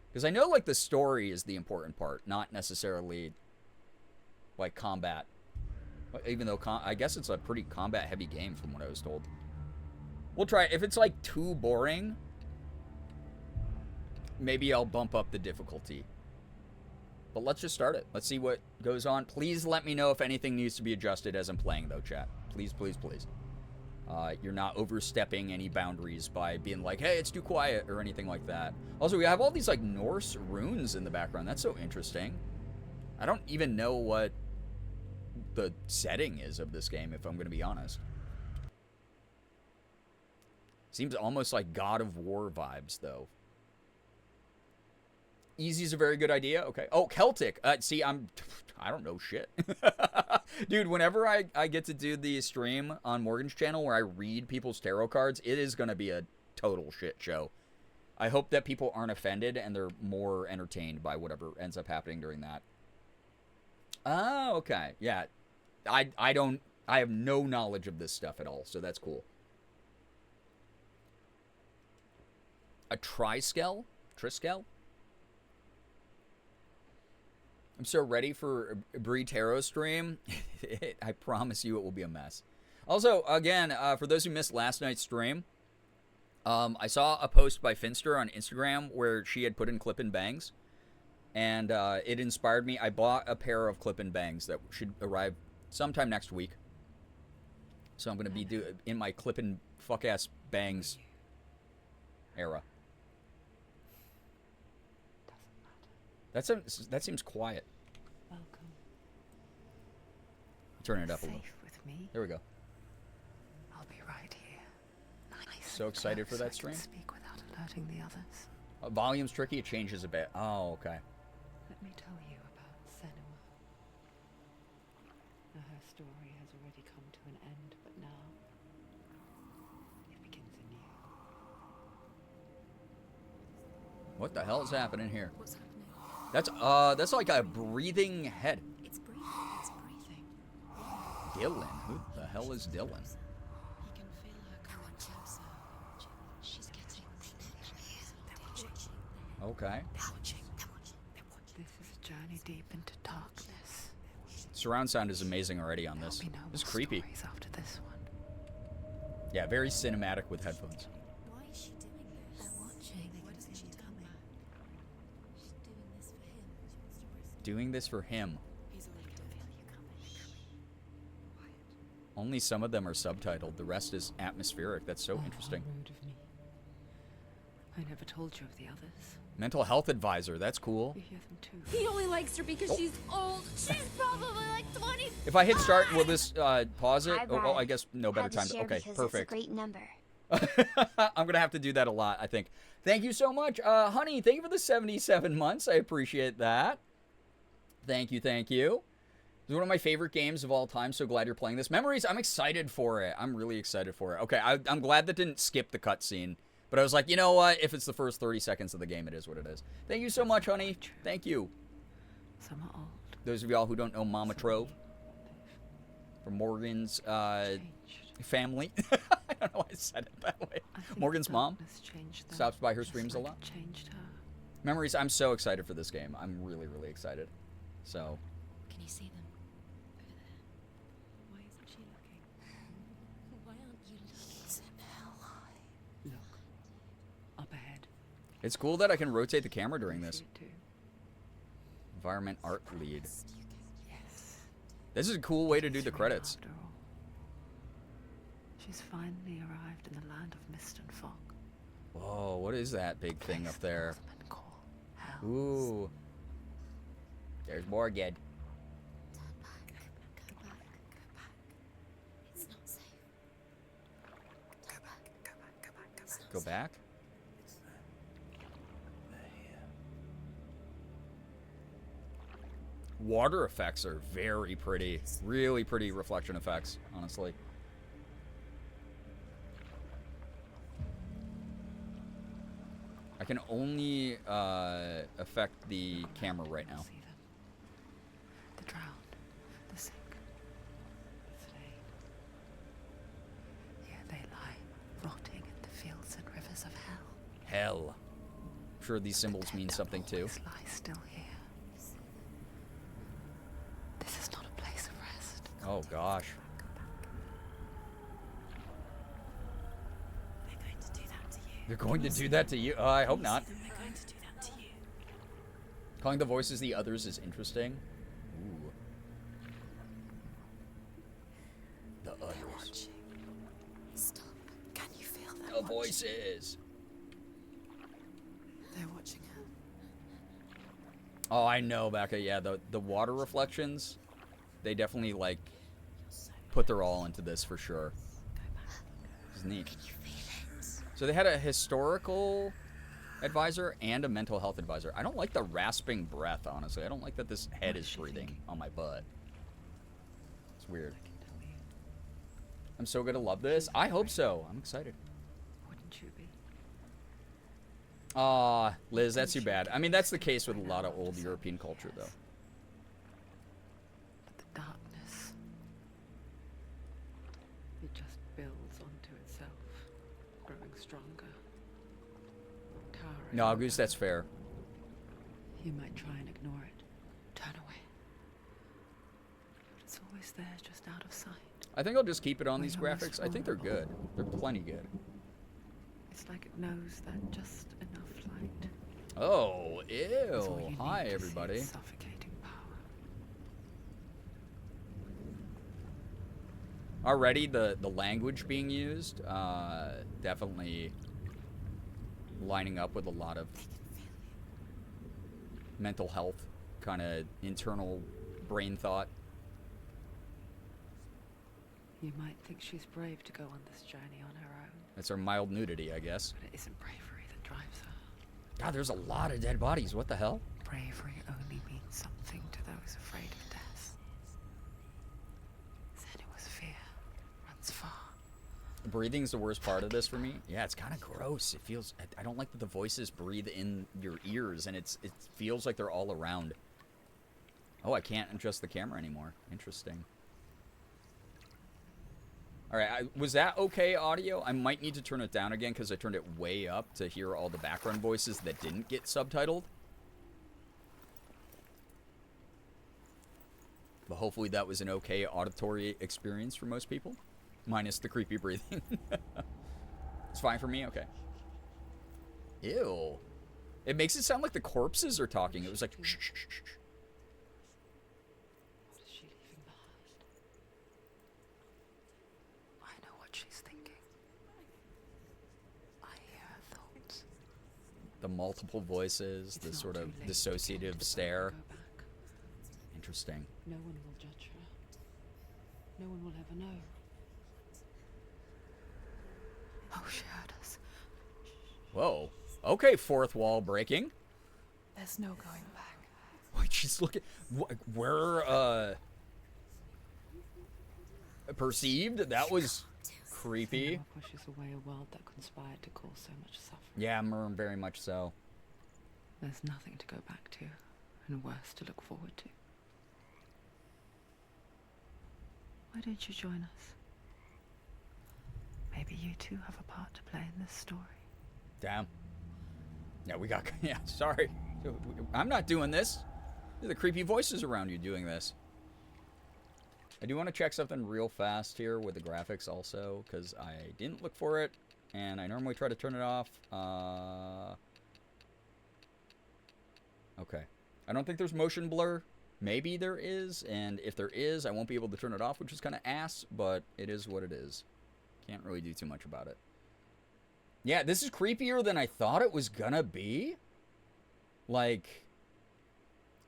Because I know like the story is the important part, not necessarily like combat. Even though I guess it's a pretty combat-heavy game from what I was told. We'll try it. If it's like too boring, maybe I'll bump up the difficulty. But let's just start it. Let's see what goes on. Please let me know if anything needs to be adjusted as I'm playing, though, chat. Please, please, please. You're not overstepping any boundaries by being like, hey, it's too quiet, or anything like that. Also, we have all these, like, Norse runes in the background. That's so interesting. I don't even know what the setting is of this game, if I'm going to be honest. Seems almost like God of War vibes, though. Easy's a very good idea. Okay. Oh, Celtic. See, I don't know shit. Dude, whenever I get to do the stream on Morgan's channel where I read people's tarot cards, it is going to be a total shit show. I hope that people aren't offended and they're more entertained by whatever ends up happening during that. Oh, okay. Yeah. I have no knowledge of this stuff at all, so that's cool. A Triskel? Triskel? I'm so ready for a Brie Tarot stream. I promise you it will be a mess. Also, again, for those who missed last night's stream, I saw a post by Finster on Instagram where she had put in clip-in bangs. And it inspired me. I bought a pair of clip-in bangs that should arrive sometime next week. So I'm going to be in my clip-in fuck-ass bangs era. That seems quiet. Welcome. Turn it up a little. Safe with me. There we go. I'll be right here. Nice So excited for that so I stream. can speak without alerting the others. Volume's tricky. It changes a bit. Oh, okay. Let me tell you about Senua. Now, her story has already come to an end, but now it begins anew. What the hell is happening here? What's happening? That's like a breathing head. It's breathing. It's breathing. Dylan? Who the hell is Dylan? You can feel her coming closer. She's getting Okay. This is a journey deep into darkness. Surround sound is amazing already on this. There'll be no It's more creepy. stories after this one. Yeah, very cinematic with headphones. Why is she doing this? They're watching. Why doesn't she tell me? She's doing this for him. She wants to risk Doing this for him. He's already doing it. Only some of them are subtitled. The rest is atmospheric. That's so Oh, how interesting. rude of me. I never told you of the others. Mental health advisor. That's cool. You hear them too. He only likes her because she's old. She's probably like 20. If I hit start, will this pause it? Hi, Oh, Brad. I guess no better Had to time. share Okay, because perfect. It's a great number. I'm going to have to do that a lot, I think. Thank you so much. Honey, thank you for the 77 months. I appreciate that. Thank you, thank you. It's one of my favorite games of all time. So glad you're playing this. Memories, I'm excited for it. I'm really excited for it. Okay, I'm glad that didn't skip the cutscene. But I was like, you know what? If it's the first 30 seconds of the game, it is what it is. Thank you so much, honey. Thank you. Some are old. Those of y'all who don't know Mama Trove from Morgan's Changed. family. I don't know why I said it that way. I think Morgan's mom darkness changed them, stops by her just streams a like lot. it changed her. Memories, I'm so excited for this game. I'm really, really excited. So, Can you see them? Over there. Why isn't she looking? Why aren't you looking? It's cool that I can rotate the camera during I this. see it too. Environment art lead. Yes. This is a cool way to do It's the real credits. after all. She's finally arrived in the land of mist and fog. Whoa, what is that big thing Place up the there? Northmen call hell. Ooh. There's Morgan. Turn back. Go back. Go back. It's not safe. Turn back. Go back. Go back. Go back. Go back? Water effects are very pretty. Really pretty reflection effects, honestly. I can only affect the camera right now. See them. The drowned, the sick, the slain. Here they lie, rotting in the fields and rivers of hell. Hell. I'm sure these symbols mean Dead something too. always lie still here. This is not a place of rest. Oh gosh. They're going to do that to you. They're going to do that to you? I hope not. They're going to do that to you. Calling the voices the others is interesting. Ooh. The They're others. watching. Stop. Can you feel that? The watching? voices. They're watching her. Oh, I know, Becca. Yeah, the water reflections, they definitely like put their all into this for sure. It's neat. You feel it. So they had a historical advisor and a mental health advisor. I don't like the rasping breath, honestly. I don't like that this head is breathing on my butt. It's weird. I'm so gonna love this. I hope so. I'm excited. Wouldn't you be? Aw, Liz, that's too bad. I mean, that's the case with a lot of old European culture, though. But the darkness, it just builds onto itself, growing stronger. Towering No, over. Goose, that's fair. You might try and ignore it, turn away. But it's always there, just out of sight. I think I'll just keep it on We these always graphics. I think they're good. They're plenty good. It's like it knows that just enough light Oh, is all ew. you Hi, need to see everybody. its suffocating power. Already, the language being used, definitely lining up with a lot of mental health, kind of internal brain thought. You might think she's brave to go on this journey on her own, It's her mild nudity, I guess. but it isn't bravery that drives her. God, there's a lot of dead bodies. What the hell? Bravery only means something to those afraid of death. Senua's fear runs far. Breathing's the worst part of this for me. Yeah, it's kind of gross. It feels. I don't like that the voices breathe in your ears, and it feels like they're all around. Oh, I can't adjust the camera anymore. Interesting. All right, was that okay audio? I might need to turn it down again because I turned it way up to hear all the background voices that didn't get subtitled. But hopefully that was an okay auditory experience for most people. Minus the creepy breathing. It's fine for me? Okay. Ew. It makes it sound like the corpses are talking. It was like, shh, shh, shh, shh. What is she leaving behind? I know what she's thinking. I hear her thoughts. The multiple voices, the It's sort not of too late to dissociative tend to stare. Go back. Interesting. No one will judge her. No one will ever know. Oh, she heard us. Whoa. Okay, fourth wall breaking. There's no going back. Wait, she's looking. Where, perceived? That was creepy. Senua pushes away a world that conspired to cause so much suffering. Yeah, very much so. There's nothing to go back to, and worse to look forward to. Why don't you join us? Maybe you too have a part to play in this story. Damn. Yeah, we got. Yeah, sorry. I'm not doing this. There are the creepy voices around you doing this. I do want to check something real fast here with the graphics also, because I didn't look for it, and I normally try to turn it off. Okay. I don't think there's motion blur. Maybe there is, and if there is, I won't be able to turn it off, which is kind of ass, but it is what it is. Can't really do too much about it. Yeah, this is creepier than I thought it was gonna be. Like,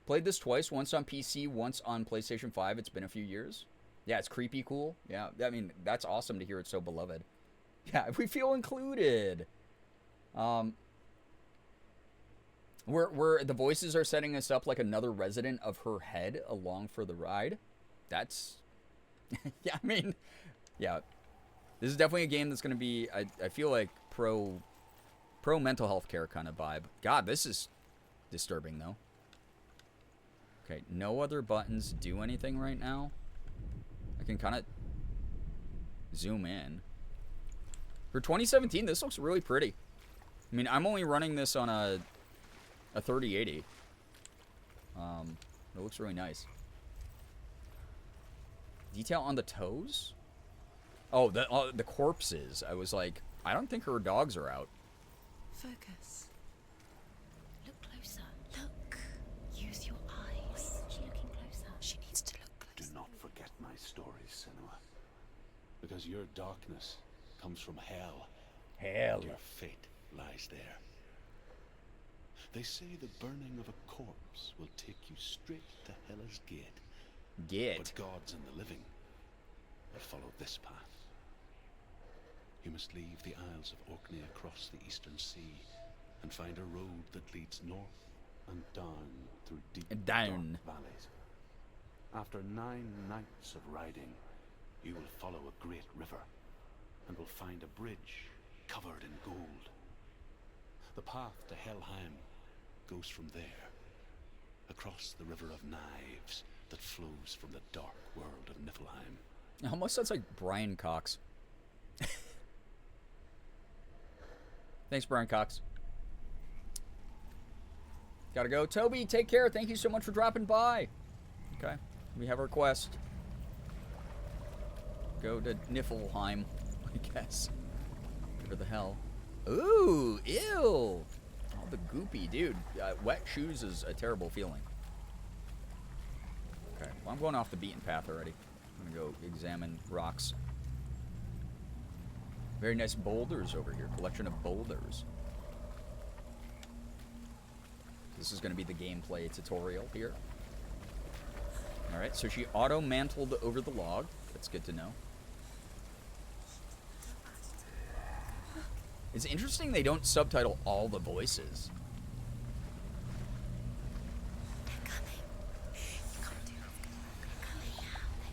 played this twice, once on PC, once on PlayStation 5. It's been a few years. Yeah, it's creepy cool. Yeah, I mean, that's awesome to hear it's so beloved. Yeah, we feel included. Where the voices are setting us up like another resident of her head along for the ride. That's, yeah, I mean, yeah. This is definitely a game that's going to be, I feel like, pro mental health care kind of vibe. God, this is disturbing, though. Okay, no other buttons do anything right now. I can kind of zoom in. For 2017, this looks really pretty. I mean, I'm only running this on a 3080. It looks really nice. Detail on the toes? Oh, the corpses. I was like, I don't think her dogs are out. Focus. Look closer. Look. Use your eyes. Why isn't she looking closer? She needs to look Do closer. not forget my stories, senua. Because your darkness comes from hell. Hell. And your fate lies there. They say the burning of a corpse will take you straight to Hela's gate. But gods and the living have followed this path. You must leave the Isles of Orkney across the eastern sea and find a road that leads north and down through deep dark valleys. After 9 nights of riding, you will follow a great river and will find a bridge covered in gold. The path to Helheim goes from there, across the river of knives that flows from the dark world of Niflheim. It almost sounds like Brian Cox. Thanks, Brian Cox. Gotta go. Toby, take care. Thank you so much for dropping by. Okay, we have our quest. Go to Niflheim, I guess. Where the hell? Ooh, ew. Oh, the goopy, dude. Wet shoes is a terrible feeling. Okay, well, I'm going off the beaten path already. I'm gonna go examine rocks. Very nice boulders over here. Collection of boulders. This is gonna be the gameplay tutorial here. Alright, so she auto-mantled over the log. That's good to know. It's interesting they don't subtitle all the voices.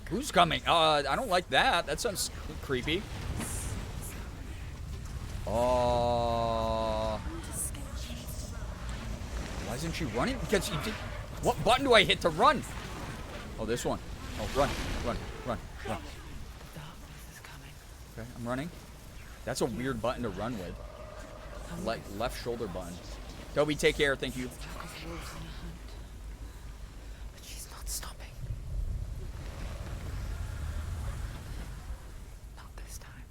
Who's coming? I don't like that. That sounds creepy. Oh. Why isn't she running? Because she did. What button do I hit to run? Oh, this one. Oh, run, run, run, run. Darkness is coming. Okay, I'm running. That's a weird button to run with. Like left shoulder button. Toby, take care. Thank you. Pack of wolves in a hunt. But she's not stopping. Not this time.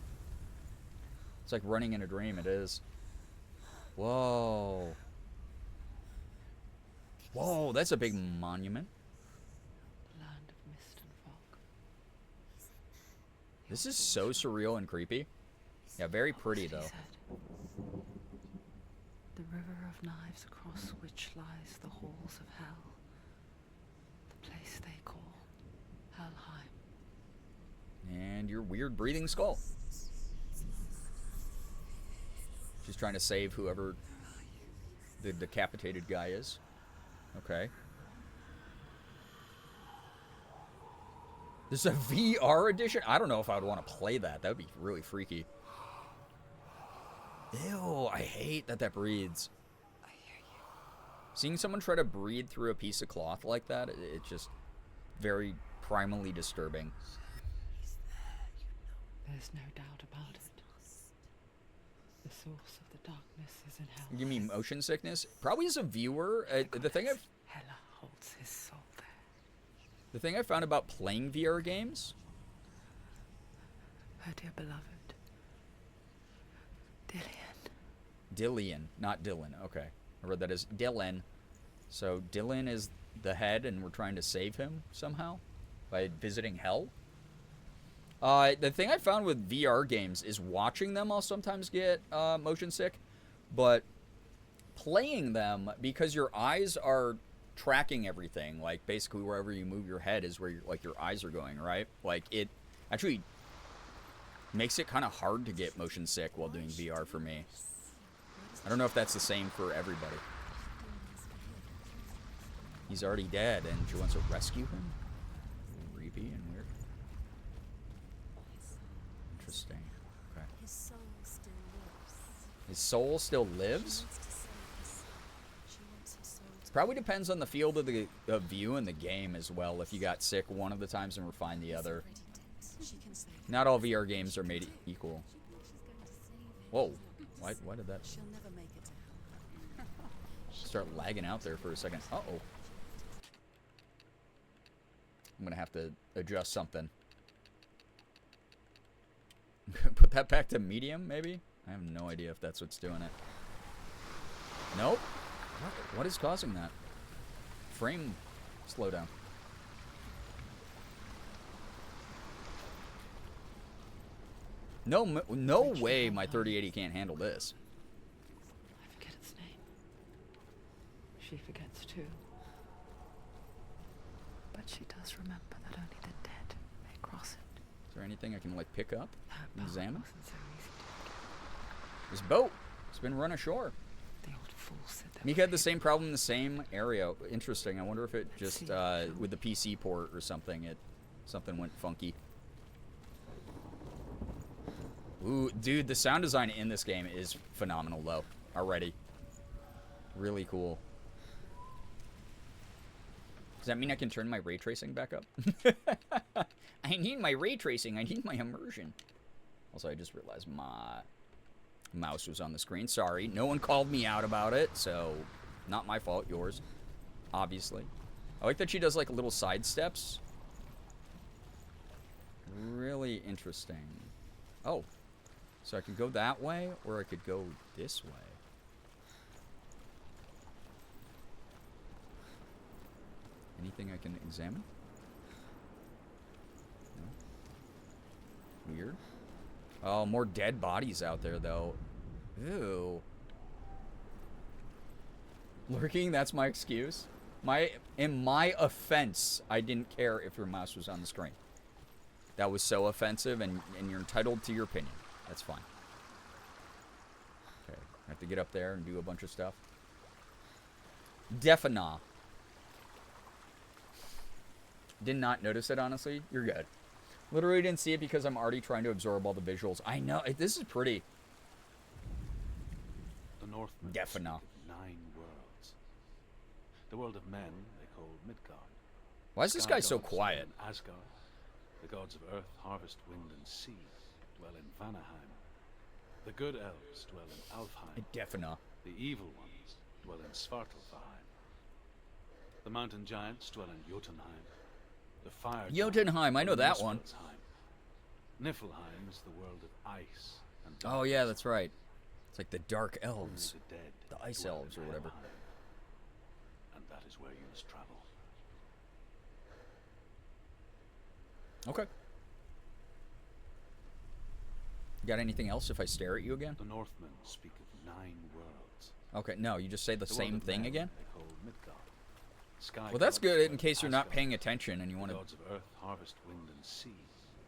It's like running in a dream. It is. Whoa. Whoa, that's a big monument. Land of mist and fog. This is so surreal and creepy. Yeah, very pretty He though. said, the river of knives across which lies the halls of hell. The place they call Helheim. And your weird breathing skull. She's trying to save whoever the decapitated guy is. Okay. There's a VR edition? I don't know if I would want to play that. That would be really freaky. Ew, I hate that breathes. I hear you. Seeing someone try to breathe through a piece of cloth like that, it's just very primally disturbing. There's no doubt about it. The source of the darkness is in hell. Give me motion sickness. Probably as a viewer, the thing Hela holds his soul there. I found about playing VR games. Her dear beloved. Dillian. Dillian, not Dylan. Okay, I read that as Dylan. So Dylan is the head, and we're trying to save him somehow by visiting hell. The thing I found with VR games is watching them, I'll sometimes get motion sick, but playing them, because your eyes are tracking everything, like basically wherever you move your head is where your eyes are going, right? Like it actually makes it kind of hard to get motion sick while doing VR for me. I don't know if that's the same for everybody. He's already dead, and she wants to rescue him? Creepy and weird. Interesting. Okay. His soul still lives. His soul still lives? Wants to save his soul. She wants his soul to Probably depends on the field of the view in the game as well. If you got sick one of the times and refine the other. already dead. She can save him. Not all VR games are made equal. Whoa. Why did that She'll never make it to hell. start lagging out there for a second? Uh-oh. I'm gonna have to adjust something. Put that back to medium, maybe? I have no idea if that's what's doing it. Nope. What is causing that? Frame slowdown. No way my 3080 can't handle this. I forget its name. She forgets too. But she does remember that only the dead may cross it. Is there anything I can, like, pick up? That boat Examine? wasn't so easy to get. This boat. It's been run ashore. The old fool said that. Mika had the same problem in the same area. Interesting. I wonder if it just, with the PC port or something, something went funky. Ooh, dude, the sound design in this game is phenomenal, though, already. Really cool. Does that mean I can turn my ray tracing back up? I need my ray tracing. I need my immersion. Also, I just realized my mouse was on the screen. Sorry. No one called me out about it, so not my fault. Yours, obviously. I like that she does, like, little side steps. Really interesting. Oh. So I could go that way, or I could go this way. Anything I can examine? No? Weird. Oh, more dead bodies out there, though. Ew. Lurking, that's my excuse. In my offense, I didn't care if your mouse was on the screen. That was so offensive, and you're entitled to your opinion. That's fine. Okay, I have to get up there and do a bunch of stuff. Defina. Did not notice it, honestly. You're good. Literally didn't see it because I'm already trying to absorb all the visuals. I know. This is pretty. The Northmen Defina. speak of 9 worlds. The world of men they call Midgard. Why is this Sky guy so gods quiet? dwell in Asgard. The gods of earth, harvest, wind, and sea dwell in Vanaheim. The good elves dwell in Alfheim. Defina. The evil ones dwell in Svartalfheim. The mountain giants dwell in Jotunheim. The fire Jotunheim, I know that one. Niflheim is the world of ice and Oh, yeah, that's right. It's like the Dark Elves. only the dead The Ice dwell Elves in or whatever. Helheim. And that is where you must travel. Okay. Got anything else if I stare at you again? The Northmen speak of 9 worlds. Okay, no, you just say the The world same of thing men again? They call Midgard. Sky Well, that's gods good dwell in case you're not Asgard. paying attention and you want The to... gods of earth, harvest, wind, and sea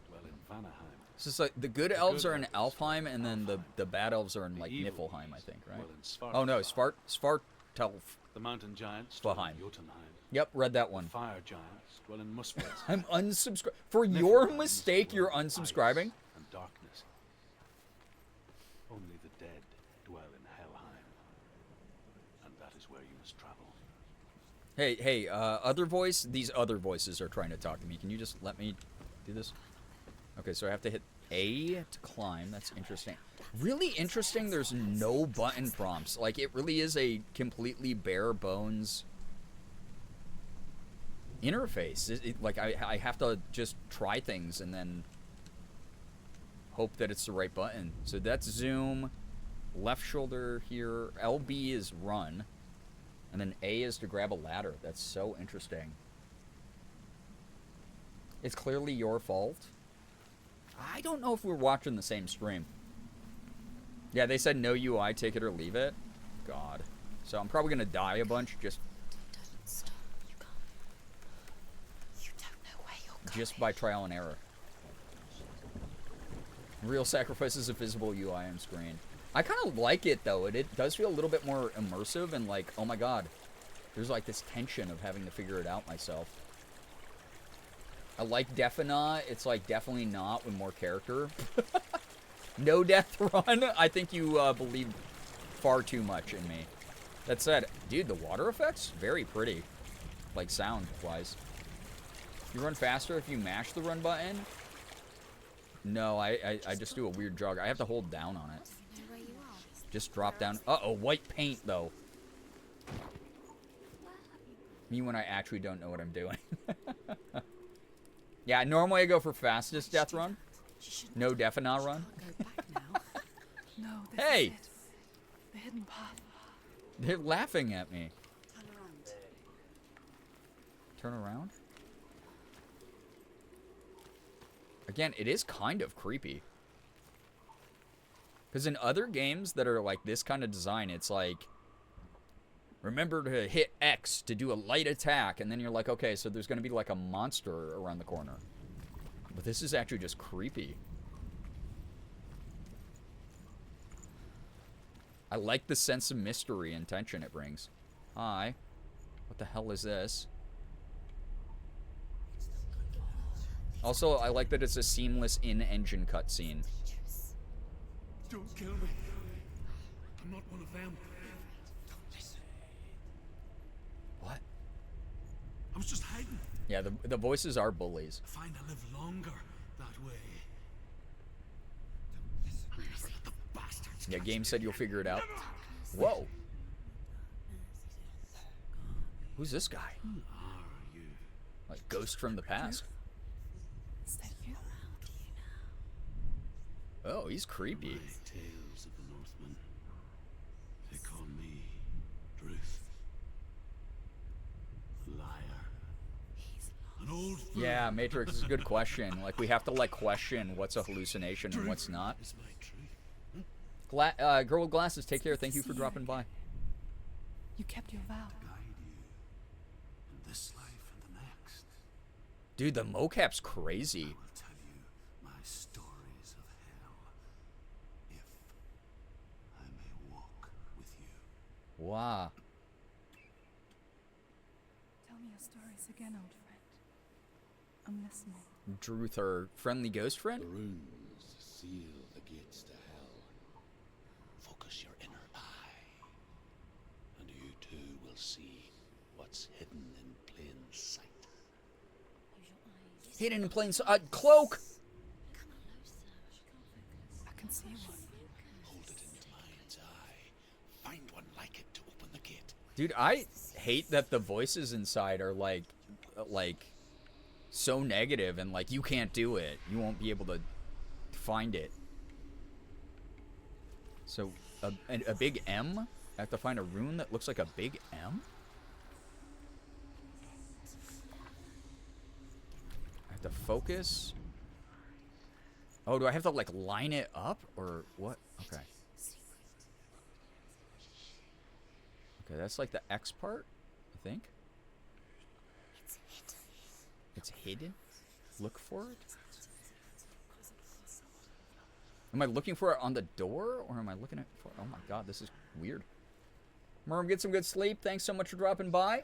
dwell in Vanaheim. It's just like the good elves are in Alfheim, and then the bad elves are in, The like, evil Niflheim, I ones think, right? dwell in Svartalfheim. Oh, no, Svartalf. The mountain giants dwell Svartalfheim. in Jotunheim. Yep, read that The one. fire giants dwell in Muspelheim. I'm unsubscribed. For your Niflheim is mistake, the you're world of unsubscribing? ice and darkness. Only the dead dwell in Helheim. And that is where you must travel. Hey, other voice? These other voices are trying to talk to me. Can you just let me do this? Okay, so I have to hit A to climb. That's interesting. Really interesting, there's no button prompts. Like, it really is a completely bare bones interface. Like, I have to just try things and then hope that it's the right button. So that's zoom. Left shoulder here. LB is run. And then A is to grab a ladder. That's so interesting. It's clearly your fault. I don't know if we're watching the same stream. Yeah, they said no UI, take it or leave it. God. So I'm probably going to die a bunch just Don't stop. You can't. You don't know where you're going. just by trial and error. Real sacrifices of visible UI on screen. I kind of like it, though. It does feel a little bit more immersive and like, oh my god. There's like this tension of having to figure it out myself. I like Defina. It's like definitely not with more character. No death run. I think you believe far too much in me. That said, dude, the water effects, very pretty. Like sound-wise. You run faster if you mash the run button? No, I just do a weird jog. I have to hold down on it. You know where you are. Just drop down. Uh-oh, white paint, though. Me when I actually don't know what I'm doing. Yeah, normally I go for fastest death run. No Defina run. Go back now. No, this Hey! is it. The hidden path. They're laughing at me. Turn around. Turn around? Again, it is kind of creepy. Because in other games that are like this kind of design, it's like, remember to hit X to do a light attack, and then you're like, okay, so there's going to be like a monster around the corner. But this is actually just creepy. I like the sense of mystery and tension it brings. Hi. What the hell is this? Also, I like that it's a seamless in-engine cutscene. Don't kill me. I'm not one of them. What? I was just hiding. Yeah, the voices are bullies. I find I live longer that way. The bastards. Yeah, game said you'll figure it out. Whoa. Who's this guy? Who are you? Like ghost from the past. Is that you? Oh, he's creepy. My tales of the Northmen. They call me Druth. Liar. An old fool. Yeah, Matrix is a good question. Like, we have to, like, question what's a hallucination and what's not. Is my truth. Girl with glasses, take care. Thank you for dropping by. You kept your vow. Guide you in this life and the next. Dude, the mocap's crazy. I will tell you my stories of hell, if I may walk with you. Wow. Tell me your stories again, old friend. I'm listening. Druth, her friendly ghost friend? The runes seal the gates to hell. Focus your inner eye, and you too will see what's hidden in plain sight. Hidden in plain sight. Cloak! I can see one. Hold it in your mind's eye. Find one like it to open the gate. Dude, I hate that the voices inside are like so negative and like, you can't do it. You won't be able to find it. So, a big M? I have to find a rune that looks like a big M? I have to focus. Oh, do I have to like line it up or what? Okay. Okay, that's like the X part, I think. It's hidden? Look for it? Am I looking for it on the door, or am I looking at it for... Oh my god, this is weird. Merm, get some good sleep. Thanks so much for dropping by.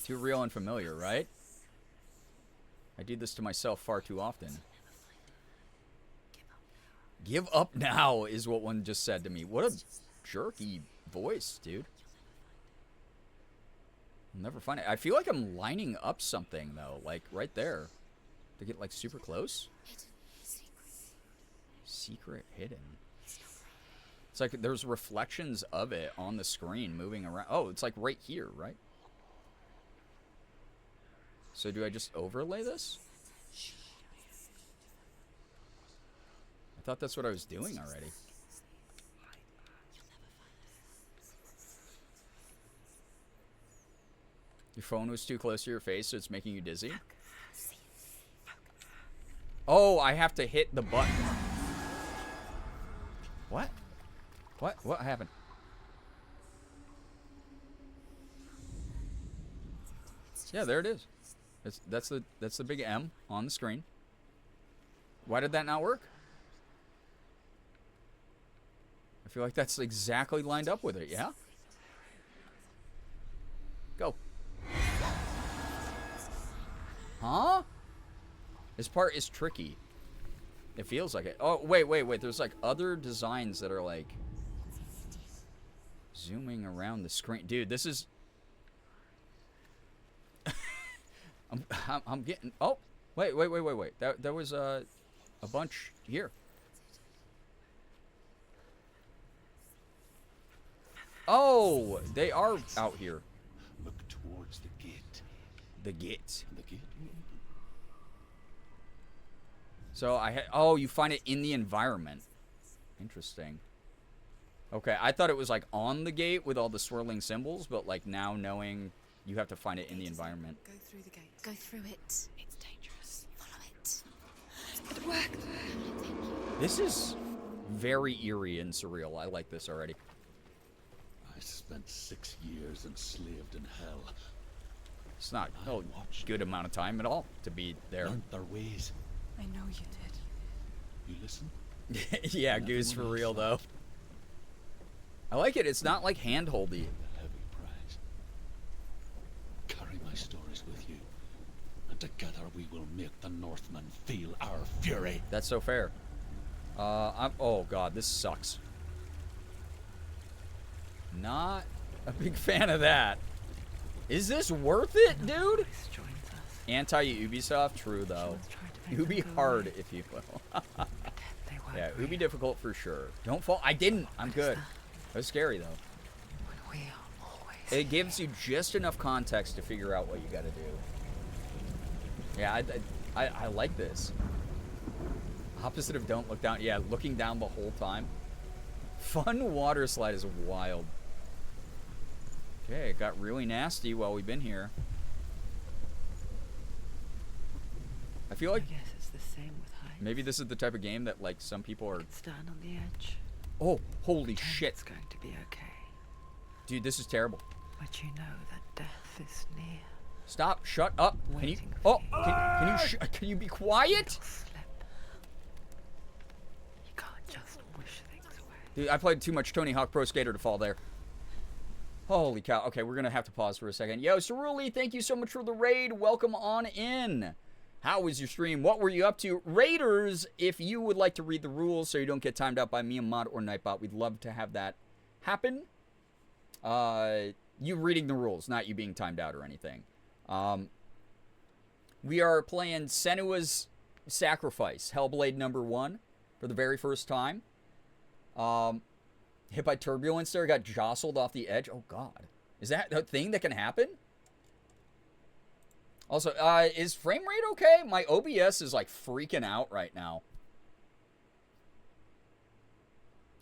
Too real and familiar, right? I do this to myself far too often. Give up now is what one just said to me. What a jerky voice, dude. I'll never find it. I feel like I'm lining up something, though. Like, right there. To get, like, super close. Secret hidden. It's like there's reflections of it on the screen moving around. Oh, it's like right here, right? So do I just overlay this? I thought that's what I was doing already. Your phone was too close to your face, so it's making you dizzy? Oh, I have to hit the button. What? What happened? Yeah, there it is. That's the big M on the screen. Why did that not work? I feel like that's exactly lined up with it, yeah? Go. Huh? This part is tricky. It feels like it. Oh, wait. There's like other designs that are like zooming around the screen. Dude, this is... I'm getting... Oh, wait. That was a bunch here. Oh, they are out here. Look towards the gate. The gate. The gate will open. So oh, you find it in the environment. Interesting. Okay, I thought it was like on the gate with all the swirling symbols, but like now knowing you have to find it in the environment. Go through the gate. Go through it. It's dangerous. Follow it. It worked. This is very eerie and surreal. I like this already. I spent 6 years enslaved in hell. It's not a good amount of time at all to be there. Learned their ways. I know you did. You listen? Yeah, And Goose for everyone real else though. laughed. I like it. It's not like handholdy. A heavy prize. Carry my stories with you, and together we will make the Northmen feel our fury. That's so fair. Oh god, this sucks. Not a big fan of that. Is this worth it, dude? Voice joins us. Anti-Ubisoft, true though. Someone's tried to make Ubi them go hard, away. if you will. Pretend they weren't Yeah, real. Ubi difficult for sure. Don't fall. I didn't. I'm good. that? That was scary though. When we are always It gives you just enough context to figure out what you got to do. Yeah, I like this. Opposite of don't look down. Yeah, looking down the whole time. Fun water slide is wild. Okay, it got really nasty while we've been here. I feel like I guess it's the same with heights. maybe this is the type of game that like some people are... Stand on the edge. Oh, holy Pretend shit. It's going to be okay. Dude, this is terrible. But you know that death is near. Stop. Shut up. Can you... Waiting Oh, for can you be quiet? It'll slip. You can't just wish things away. Dude, I played too much Tony Hawk Pro Skater to fall there. Holy cow. Okay, we're going to have to pause for a second. Yo, Ceruli, thank you so much for the raid. Welcome on in. How was your stream? What were you up to? Raiders, if you would like to read the rules so you don't get timed out by me and Mod or Nightbot, we'd love to have that happen. You reading the rules, not you being timed out or anything. We are playing Senua's Sacrifice, Hellblade number 1, for the very first time. Hit by turbulence there, got jostled off the edge. Oh, God. Is that a thing that can happen? Also, is frame rate okay? My OBS is, like, freaking out right now.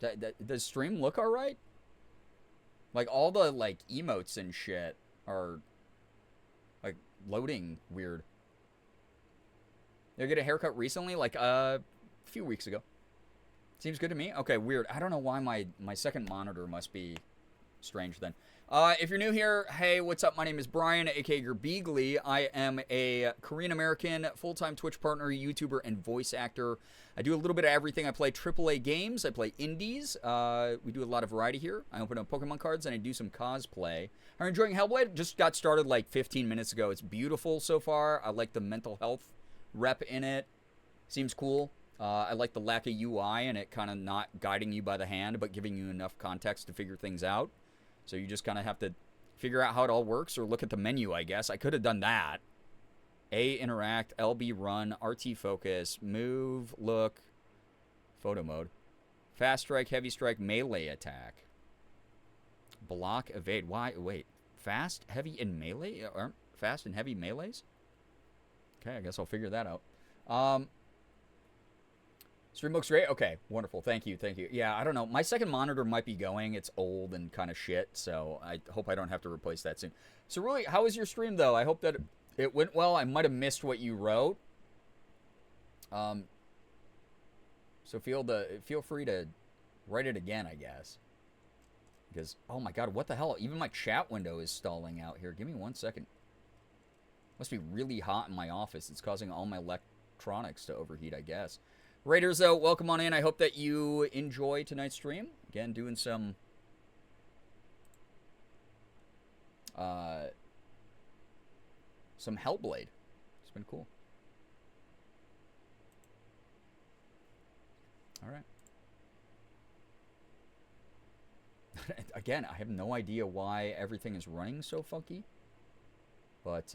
Does stream look alright? Like, all the, like, emotes and shit are, like, loading weird. Did I get a haircut recently? Like, a few weeks ago. Seems good to me. Okay, weird. I don't know why my second monitor must be strange then. If you're new here, hey, what's up? My name is Brian, aka Girbeagly. I am a Korean-American full-time Twitch partner, YouTuber, and voice actor. I do a little bit of everything. I play AAA games. I play indies. We do a lot of variety here. I open up Pokemon cards, and I do some cosplay. Are you enjoying Hellblade? Just got started like 15 minutes ago. It's beautiful so far. I like the mental health rep in it. Seems cool. I like the lack of UI and it kind of not guiding you by the hand, but giving you enough context to figure things out. So you just kind of have to figure out how it all works or look at the menu, I guess. I could have done that. A, interact, LB, run, RT, focus, move, look, photo mode. Fast strike, heavy strike, melee attack. Block, evade. Why? Wait. Fast, heavy, and melee? Aren't fast and heavy melees? Okay, I guess I'll figure that out. Stream looks great. Okay, wonderful. Thank you, thank you. Yeah, I don't know. My second monitor might be going. It's old and kind of shit, so I hope I don't have to replace that soon. So really, how was your stream though? I hope that it went well. I might have missed what you wrote. So feel free to write it again, I guess. Because oh my god, what the hell? Even my chat window is stalling out here. Give me 1 second. Must be really hot in my office. It's causing all my electronics to overheat, I guess. Raiders, though, welcome on in. I hope that you enjoy tonight's stream. Again, doing some hellblade. It's been cool. All right. Again, I have no idea why everything is running so funky. But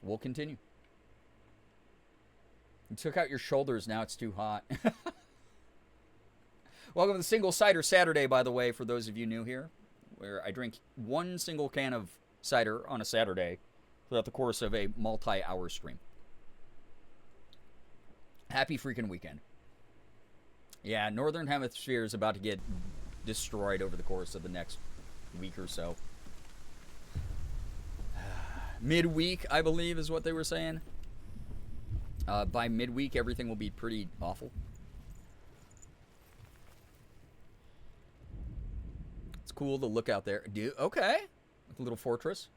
we'll continue. You took out your shoulders, now it's too hot. Welcome to the Single Cider Saturday, by the way, for those of you new here, where I drink one single can of cider on a Saturday throughout the course of a multi-hour stream. Happy freaking weekend. Yeah, Northern Hemisphere is about to get destroyed over the course of the next week or so. Midweek, I believe, is what they were saying. By midweek, everything will be pretty awful. It's cool to look out there. Okay. With a little fortress.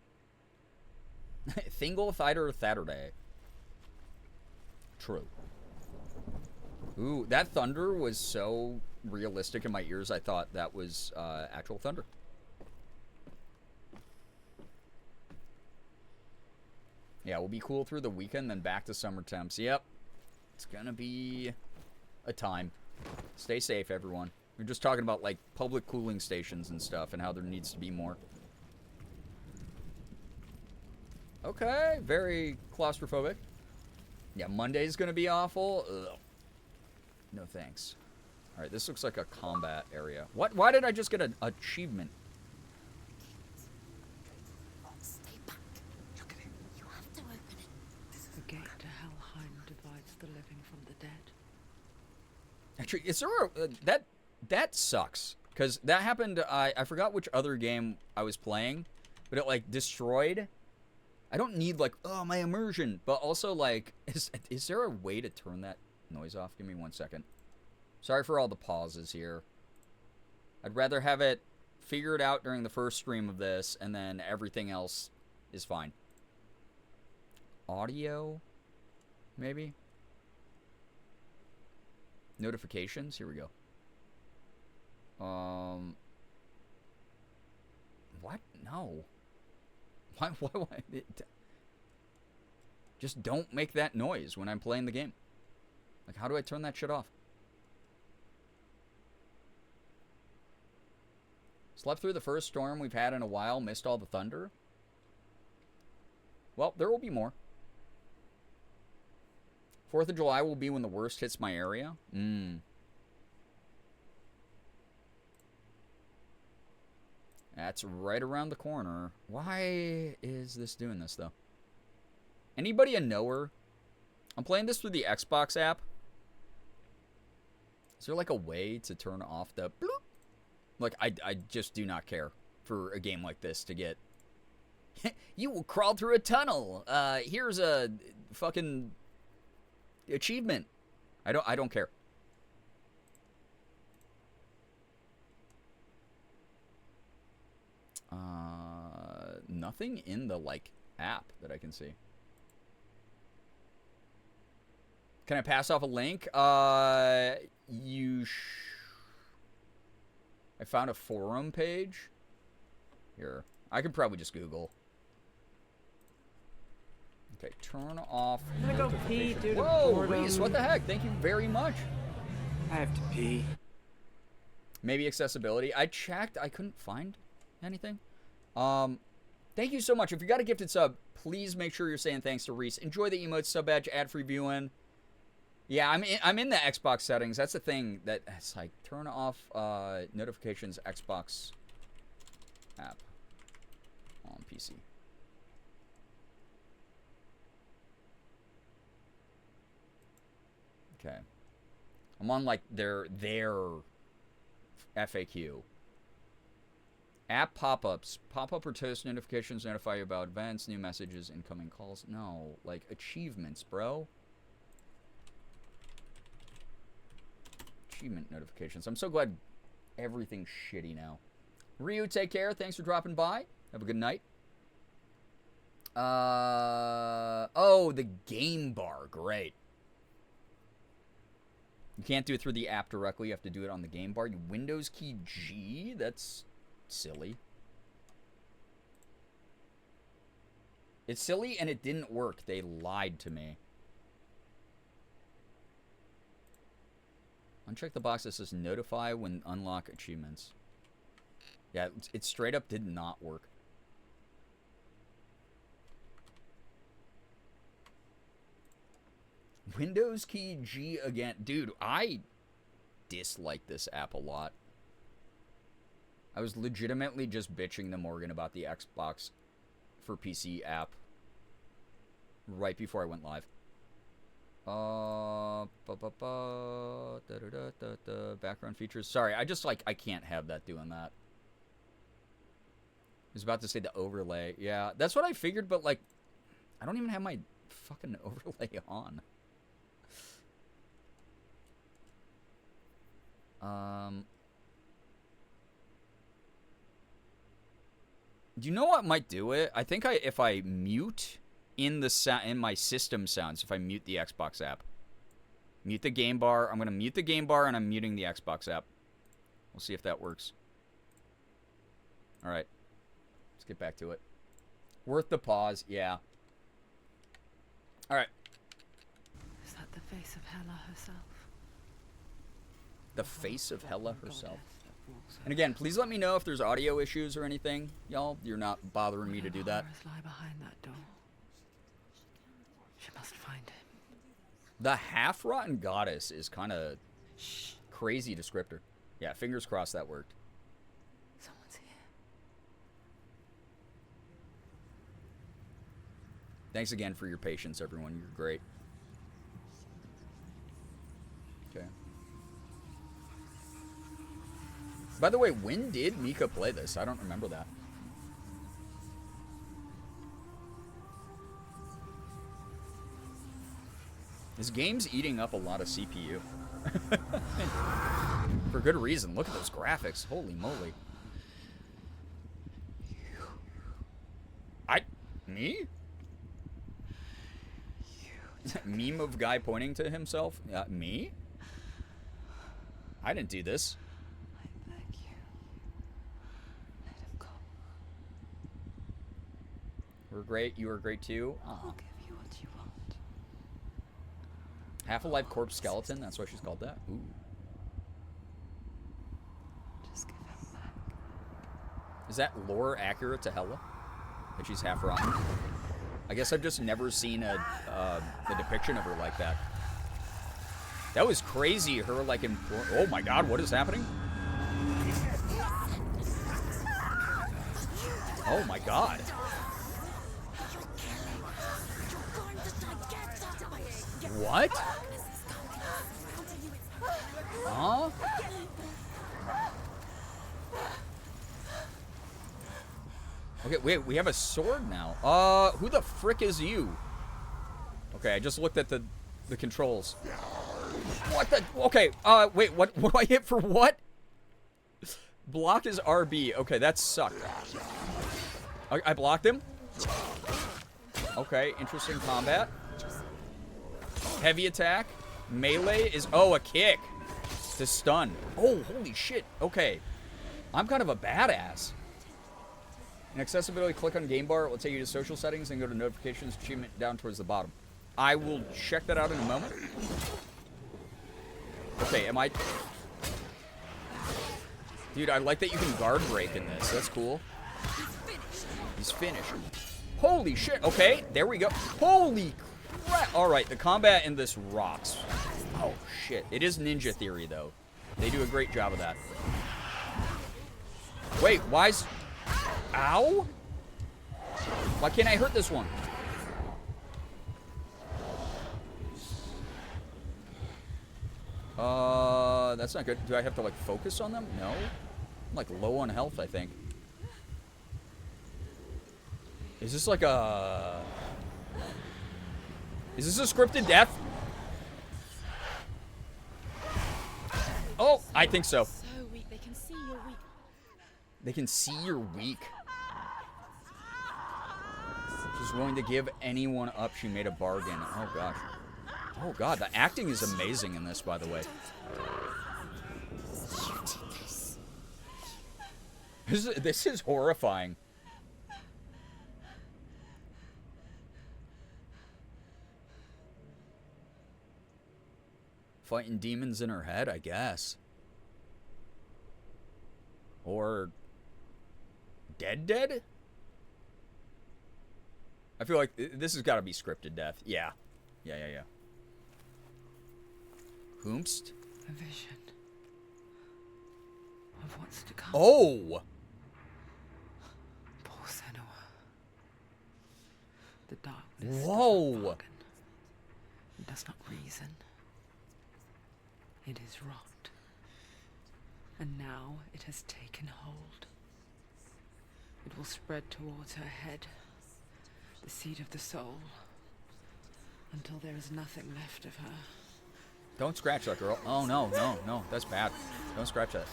Single Cider Saturday. True. Ooh, that thunder was so realistic in my ears, I thought that was actual thunder. Yeah, we'll be cool through the weekend, then back to summer temps. Yep. It's gonna be a time. Stay safe, everyone. We're just talking about, like, public cooling stations and stuff and how there needs to be more. Okay, very claustrophobic. Yeah, Monday's gonna be awful. Ugh. No thanks. Alright, this looks like a combat area. What? Why did I just get an achievement? Stay back. Look at it. You have to open it. The gate to Helheim divides the living from the dead. Actually, is there a... that sucks. Because that happened... I forgot which other game I was playing. But it, like, destroyed... I don't need, like, oh, my immersion. But also, like... Is there a way to turn that noise off? Give me 1 second. Sorry for all the pauses here. I'd rather have it figured out during the first stream of this, and then everything else is fine. Audio? Maybe? Notifications? Here we go. What? No. Why just don't make that noise when I'm playing the game. Like, how do I turn that shit off? Slept through the first storm we've had in a while, missed all the thunder. Well, there will be more. 4th of July will be when the worst hits my area. That's right around the corner. Why is this doing this, though? Anybody a knower? I'm playing this through the Xbox app. Is there, like, a way to turn off the bloop? Like, I just do not care for a game like this to get... You will crawl through a tunnel. Here's a fucking achievement. I don't care. Nothing in the, like, app that I can see. Can I pass off a link? I found a forum page. Here. I could probably just Google. Okay, turn off. I'm gonna go pee, dude. Whoa, Reese, what the heck? Thank you very much. I have to pee. Maybe accessibility. I checked. I couldn't find anything. Thank you so much. If you got a gifted sub, please make sure you're saying thanks to Reese. Enjoy the emotes, sub badge, ad-free viewing. Yeah, I'm in the Xbox settings. That's the thing that it's like turn off notifications Xbox app on PC. Okay. I'm on, like, their FAQ. App pop-ups. Pop-up or toast notifications notify you about events, new messages, incoming calls. No, like, achievements, bro. Achievement notifications. I'm so glad everything's shitty now. Ryu, take care. Thanks for dropping by. Have a good night. Oh, the game bar. Great. You can't do it through the app directly. You have to do it on the game bar. You Windows key G? That's silly. It's silly and it didn't work. They lied to me. Uncheck the box that says notify when unlock achievements. Yeah, it straight up did not work. Windows key G again. Dude, I dislike this app a lot. I was legitimately just bitching to Morgan about the Xbox for PC app right before I went live. Background features. Sorry, I just, like, I can't have that doing that. I was about to say the overlay. Yeah, that's what I figured, but, like, I don't even have my fucking overlay on. Do you know what might do it? I think if I mute in my system sounds, if I mute the Xbox app, mute the game bar. I'm gonna mute the game bar and I'm muting the Xbox app. We'll see if that works. All right, let's get back to it. Worth the pause, yeah. All right. Is that the face of Hela herself? The face of Hela herself. And again, please let me know if there's audio issues or anything, y'all. You're not bothering me to do that. Lie behind that door. She must find him. The half-rotten goddess is kind of crazy descriptor. Yeah, fingers crossed that worked. Someone's here. Thanks again for your patience, everyone. You're great. Okay. By the way, when did Mika play this? I don't remember that. This game's eating up a lot of CPU. For good reason. Look at those graphics. Holy moly. Me? Meme of guy pointing to himself? Me? I didn't do this. I beg you. Let him go. We're great. You were great too. I'll give you what you want. Half-alive corpse skeleton. That's why she's called that. Ooh. Just give him back. Is that lore accurate to Hela? That she's half rotten? I guess I've just never seen a depiction of her like that. That was crazy. Her like in. Oh my God! What is happening? Oh my God! What? Huh? Okay, wait, we have a sword now. Who the frick is you? Okay, I just looked at the controls. What the? Okay, wait, what do I hit for what? Block is RB. Okay, that sucked. I blocked him. Okay, interesting combat. Heavy attack. Melee is, a kick. To stun. Oh, holy shit. Okay. I'm kind of a badass. In accessibility, click on game bar. It will take you to social settings and go to notifications, achievement down towards the bottom. I will check that out in a moment. Okay, am I... Dude, I like that you can guard break in this. That's cool. He's finished. Holy shit. Okay, there we go. Holy crap. All right, the combat in this rocks. Oh, shit. It is Ninja Theory, though. They do a great job of that. Wait, why's... Ow? Why can't I hurt this one? That's not good. Do I have to, like, focus on them? No. I'm, like, low on health, I think. Is this like a... Is this a scripted death? Oh, I think so. So weak, they can see you're weak. They can see you're weak. She's willing to give anyone up. She made a bargain. Oh, gosh. Oh, God. The acting is amazing in this, by the way. This is horrifying. Fighting demons in her head, I guess. Or... Dead? I feel like this has got to be scripted death. Yeah. Yeah. Whomst? A vision of what's to come. Oh! Poor senua. The darkness Whoa! does not bargain. It does not reason. It is rot. And now it has taken hold. It will spread towards her head, the seat of the soul, until there is nothing left of her. Don't scratch that, girl. Oh, no. That's bad. Don't scratch that.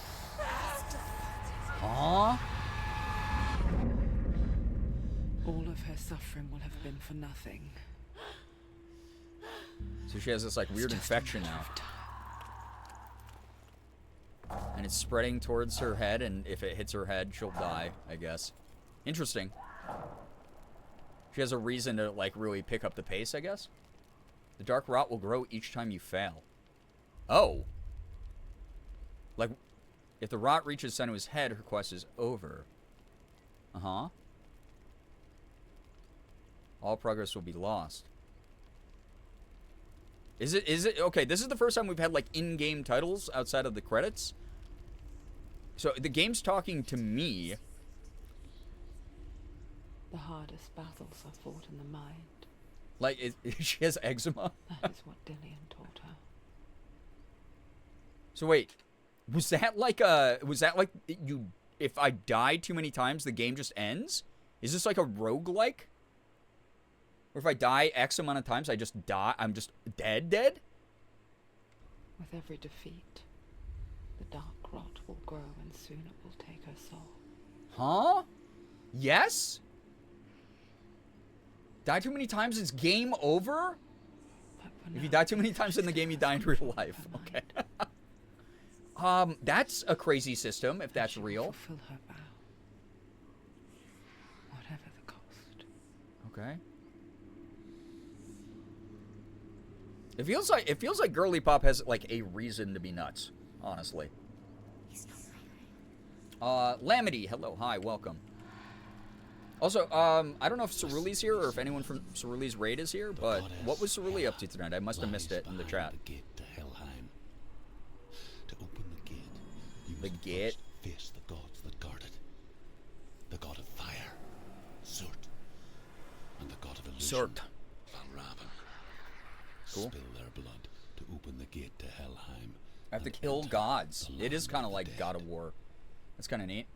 Huh? All of her suffering will have been for nothing. So she has this, like, weird It's just infection a matter now. of time. And it's spreading towards her head, and if it hits her head, she'll die, I guess. Interesting. She has a reason to, like, really pick up the pace, I guess. The dark rot will grow each time you fail. Oh. Like, if the rot reaches Senua's head, her quest is over. Uh-huh. All progress will be lost. Is it? Okay, this is the first time we've had, like, in-game titles outside of the credits. So, the game's talking to me. The hardest battles are fought in the mind. Like, she has eczema? That is what Dillian taught her. So, wait. Was that like, you... If I die too many times, the game just ends? Is this like a roguelike? Or if I die X amount of times, I just die? I'm just dead? With every defeat, the dark rot will grow and soon it will take her soul. Huh? Yes? Die too many times, it's game over? But for If now, you die too many times in the game, you die in real life. Okay. That's a crazy system, if that's she will real. fulfill her vow, whatever the cost. Okay. It feels like Girly Pop has, like, a reason to be nuts, honestly. Lamity, hello, hi, welcome. Also, I don't know if Cerulee's here or if anyone from Cerulee's raid is here, but what was Cerulee up to tonight? I must have missed it in the chat. The gate to Helheim. To open the gate, you The must gate? first face the gods that guard it. The god of fire, Surt, and the god of illusion, Surt. Valravan. Cool. Spill their blood to open the gate to Helheim. I have to and kill enter gods. the It is land kind of the like dead. God of War. That's kind of neat.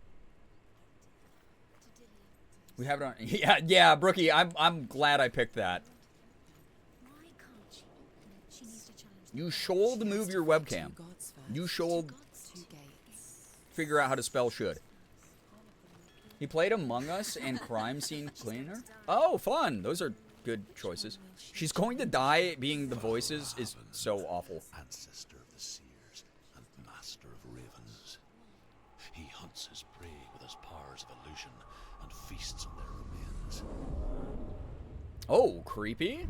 We have it on. Yeah, Brookie. I'm glad I picked that. Why can't she? She needs to challenge You should move your webcam. You should two gates. figure out how to spell should. He played Among Us and Crime Scene Cleaner. Oh, fun. Those are good choices. She's going to die being the voices is so awful. Ancestor of the seers and master of ravens. He hunts his prey with his powers of illusion and feasts on their remains. Oh, creepy.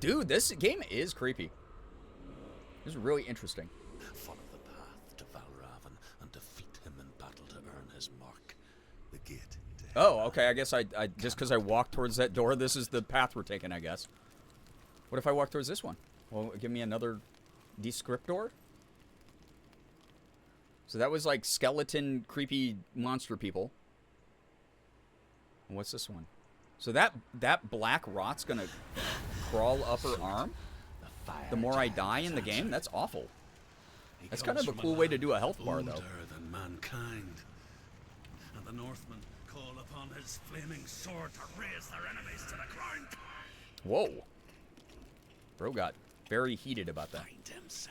Dude, this game is creepy. This is really interesting. Follow the path to Valravan and defeat him in battle to earn his mark. The gate to Oh, okay. I guess I just because I walked towards that door, this is the path we're taking, I guess. What if I walk towards this one? Well, give me another descriptor. So that was like skeleton, creepy monster people. And what's this one? So that black rot's gonna crawl up her arm. The more I die in the game, that's awful. That's kind of a comes cool from way to do a health bar, though. older than mankind. And the Northmen call upon his flaming sword to raise their enemies to the ground. Whoa. Bro got very heated about that. Find him, senua.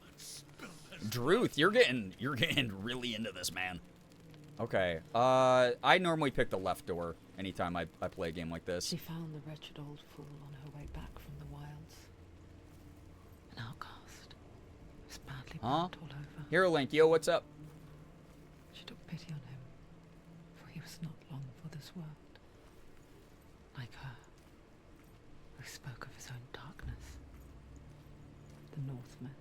And spill his Druth, you're getting really into this, man. Okay. I normally pick the left door anytime I play a game like this. She found the wretched old fool on her way back from the wilds. An outcast. Was badly Huh? burnt all over. Here, Link, yo, what's up? She took pity on him, for he was not long for this world. Like her, who spoke of his own darkness. The Northmen.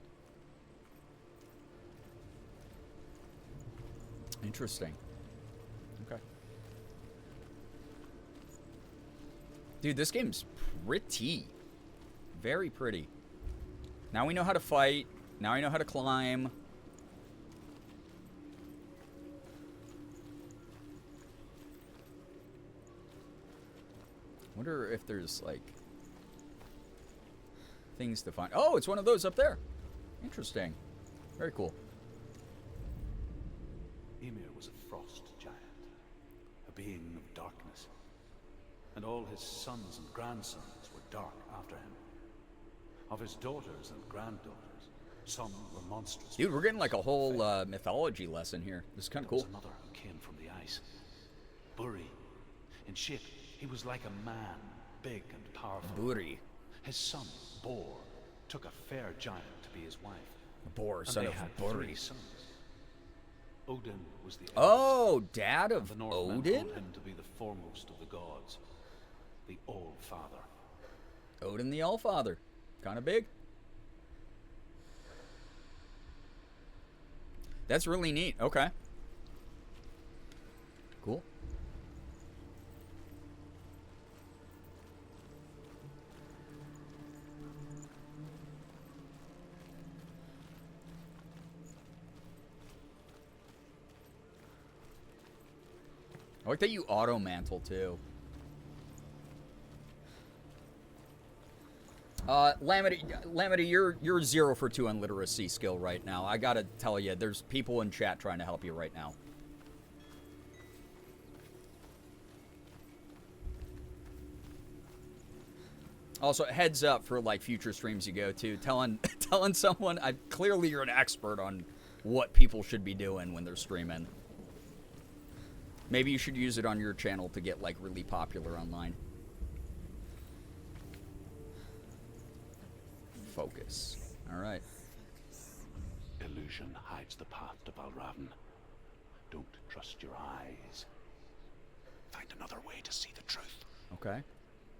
Interesting. Okay. Dude, this game's pretty. Very pretty. Now we know how to fight. Now we know how to climb. Wonder if there's, like, things to find. Oh, it's one of those up there. Interesting. Very cool. Ymir was a frost giant, a being of darkness, and all his sons and grandsons were dark after him. Of his daughters and granddaughters, some were monstrous. Dude, we're getting like a whole mythology lesson here. This is kind of There was cool. another who came from the ice. Buri. In shape, he was like a man, big and powerful. Buri. His son, Bor, took a fair giant to be his wife. Bor, And son they of had Buri. 3 sons. Odin was the eldest. Oh, dad And of the Northmen Odin? hold him to be the foremost of the gods, the All-Father. Odin the Allfather. Kind of big. That's really neat. Okay. Cool. I like that you auto mantle too. Lamity, you're 0 for 2 on literacy skill right now. I gotta tell you, there's people in chat trying to help you right now. Also, heads up for like future streams you go to, telling someone, clearly you're an expert on what people should be doing when they're streaming. Maybe you should use it on your channel to get like really popular online. Focus. All right. Illusion hides the path to Balravn. Don't trust your eyes. Find another way to see the truth. Okay.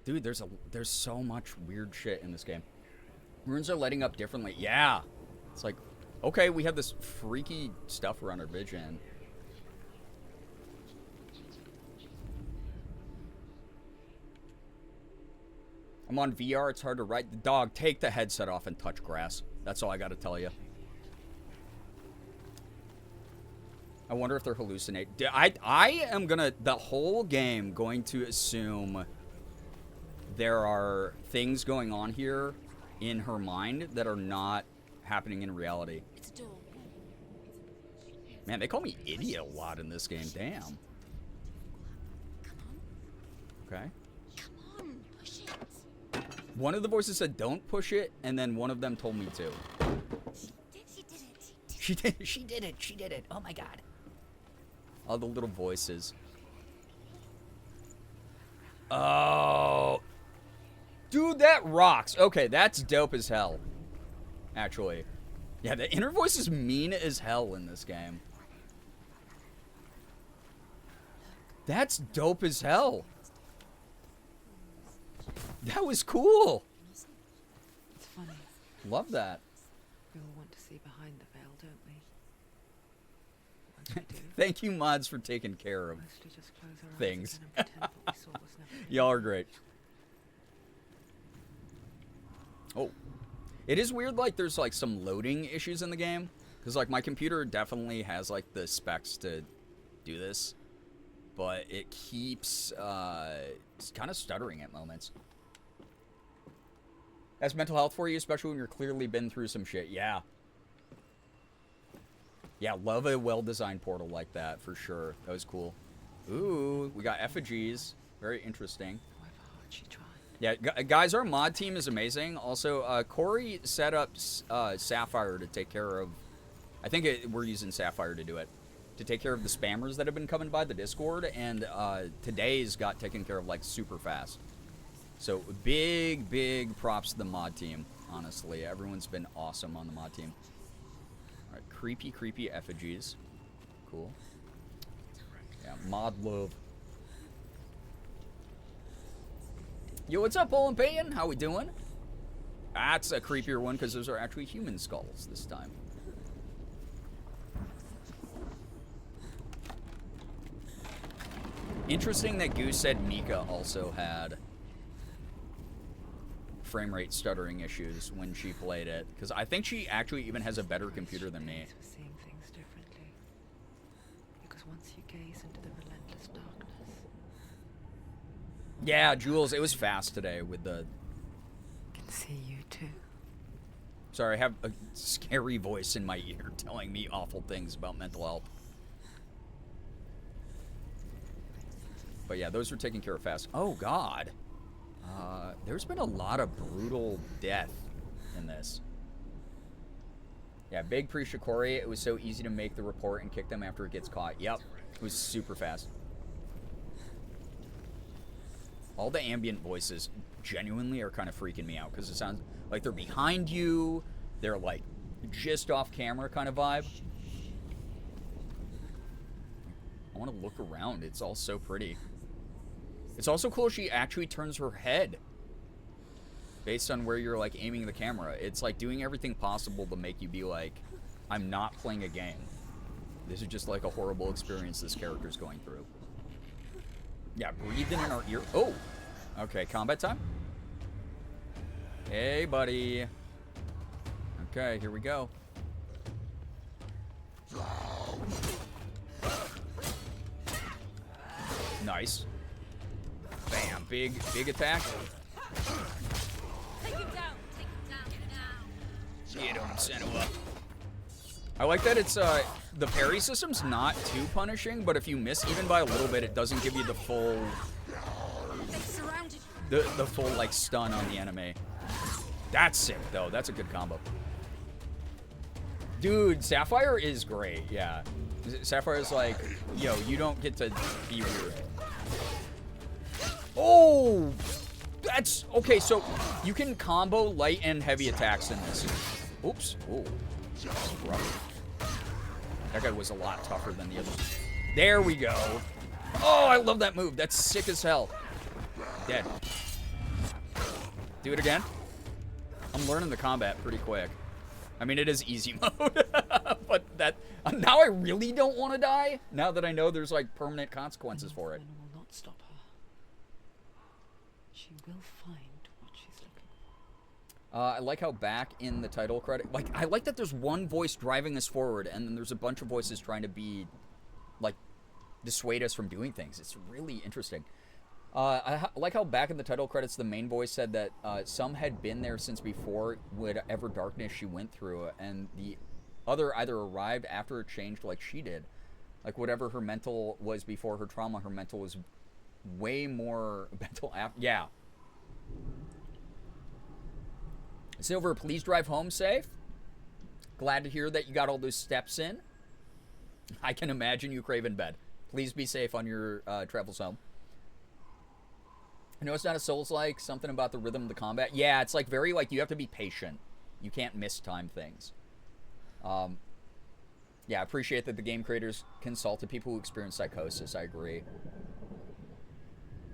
Dude, there's so much weird shit in this game. Runes are lighting up differently. Yeah. It's like, okay, we have this freaky stuff around our vision. I'm on VR, it's hard to ride the dog. Take the headset off and touch grass. That's all I gotta tell you. I wonder if they're hallucinating. I am gonna, the whole game, going to assume there are things going on here in her mind that are not happening in reality. It's a door. Man, they call me idiot a lot in this game. Damn. Come on. Okay. Come on. Push it. One of the voices said, don't push it, and then one of them told me to. She did it. She did it. She did it. Oh my god. All the little voices. Oh. Dude, that rocks. Okay, that's dope as hell. Actually. Yeah, the inner voice is mean as hell in this game. That's dope as hell. That was cool. It's funny. Love that. We all want to see behind the veil, don't we? Once we do, Thank you, mods, for taking care of mostly just close our things. eyes again and pretend what we saw was never real. Y'all are great. Oh. It is weird, like, there's, like, some loading issues in the game. Because, like, my computer definitely has, like, the specs to do this. But it keeps, it's kind of stuttering at moments. That's mental health for you, especially when you're clearly been through some shit. Yeah. Yeah, love a well-designed portal like that, for sure. That was cool. Ooh, we got effigies. Very interesting. However hard she tried. Yeah, guys, our mod team is amazing. Also, Corey set up Sapphire to take care of... I think we're using Sapphire to do it. To take care of the spammers that have been coming by the Discord. And today's got taken care of, like, super fast. So, big props to the mod team, honestly. Everyone's been awesome on the mod team. All right, creepy effigies. Cool. Yeah, mod love. Yo, what's up, Olin Payton? How we doing? That's a creepier one because those are actually human skulls this time. Interesting that Goose said Mika also had frame rate stuttering issues when she played it, because I think she actually even has a better computer than me. For seeing things differently. Because once you gaze into the relentless darkness, Yeah, Jules, it was fast today with the... I can see you too. Sorry, I have a scary voice in my ear telling me awful things about mental health. But yeah, those are taken care of fast. Oh, God. There's been a lot of brutal death in this. Yeah, big pre-Shikori. It was so easy to make the report and kick them after it gets caught. Yep, it was super fast. All the ambient voices genuinely are kind of freaking me out because it sounds like they're behind you. They're like just off camera kind of vibe. I want to look around. It's all so pretty. It's also cool she actually turns her head based on where you're like aiming the camera. It's like doing everything possible to make you be like, I'm not playing a game. This is just like a horrible experience this character's going through. Yeah, breathing in our ear. Oh, okay, combat time. Hey, buddy. Okay, here we go. Nice. Bam, big attack. Take him down. Take him down now. Get him, senua. I like that it's the parry system's not too punishing, but if you miss even by a little bit, it doesn't give you the full They surrounded you. the full like stun on the enemy. That's sick though. That's a good combo. Dude, Sapphire is great. Yeah. Sapphire's like, yo, you don't get to be weird. Oh! That's okay, so you can combo light and heavy attacks in this. Oops. Oh. Rough. That guy was a lot tougher than the others. There we go. Oh, I love that move. That's sick as hell. Dead. Do it again. I'm learning the combat pretty quick. I mean, it is easy mode. But that... now I really don't want to die. Now that I know there's, like, permanent consequences for it. Senua will not stop her. She will find what she's looking for. I like how back in the title credit... Like, I like that there's one voice driving us forward, and then there's a bunch of voices trying to be, like, dissuade us from doing things. It's really interesting. I like how back in the title credits, the main voice said that some had been there since before whatever darkness she went through, and the other either arrived after it changed like she did. Like, whatever her mental was before her trauma, her mental was way more mental after. Yeah. Silver, please drive home safe. Glad to hear that you got all those steps in. I can imagine you craving bed. Please be safe on your travels home. I know it's not a Souls-like, something about the rhythm of the combat. Yeah, it's like very, like, you have to be patient. You can't mistime things. Yeah, I appreciate that the game creators consulted people who experience psychosis. I agree.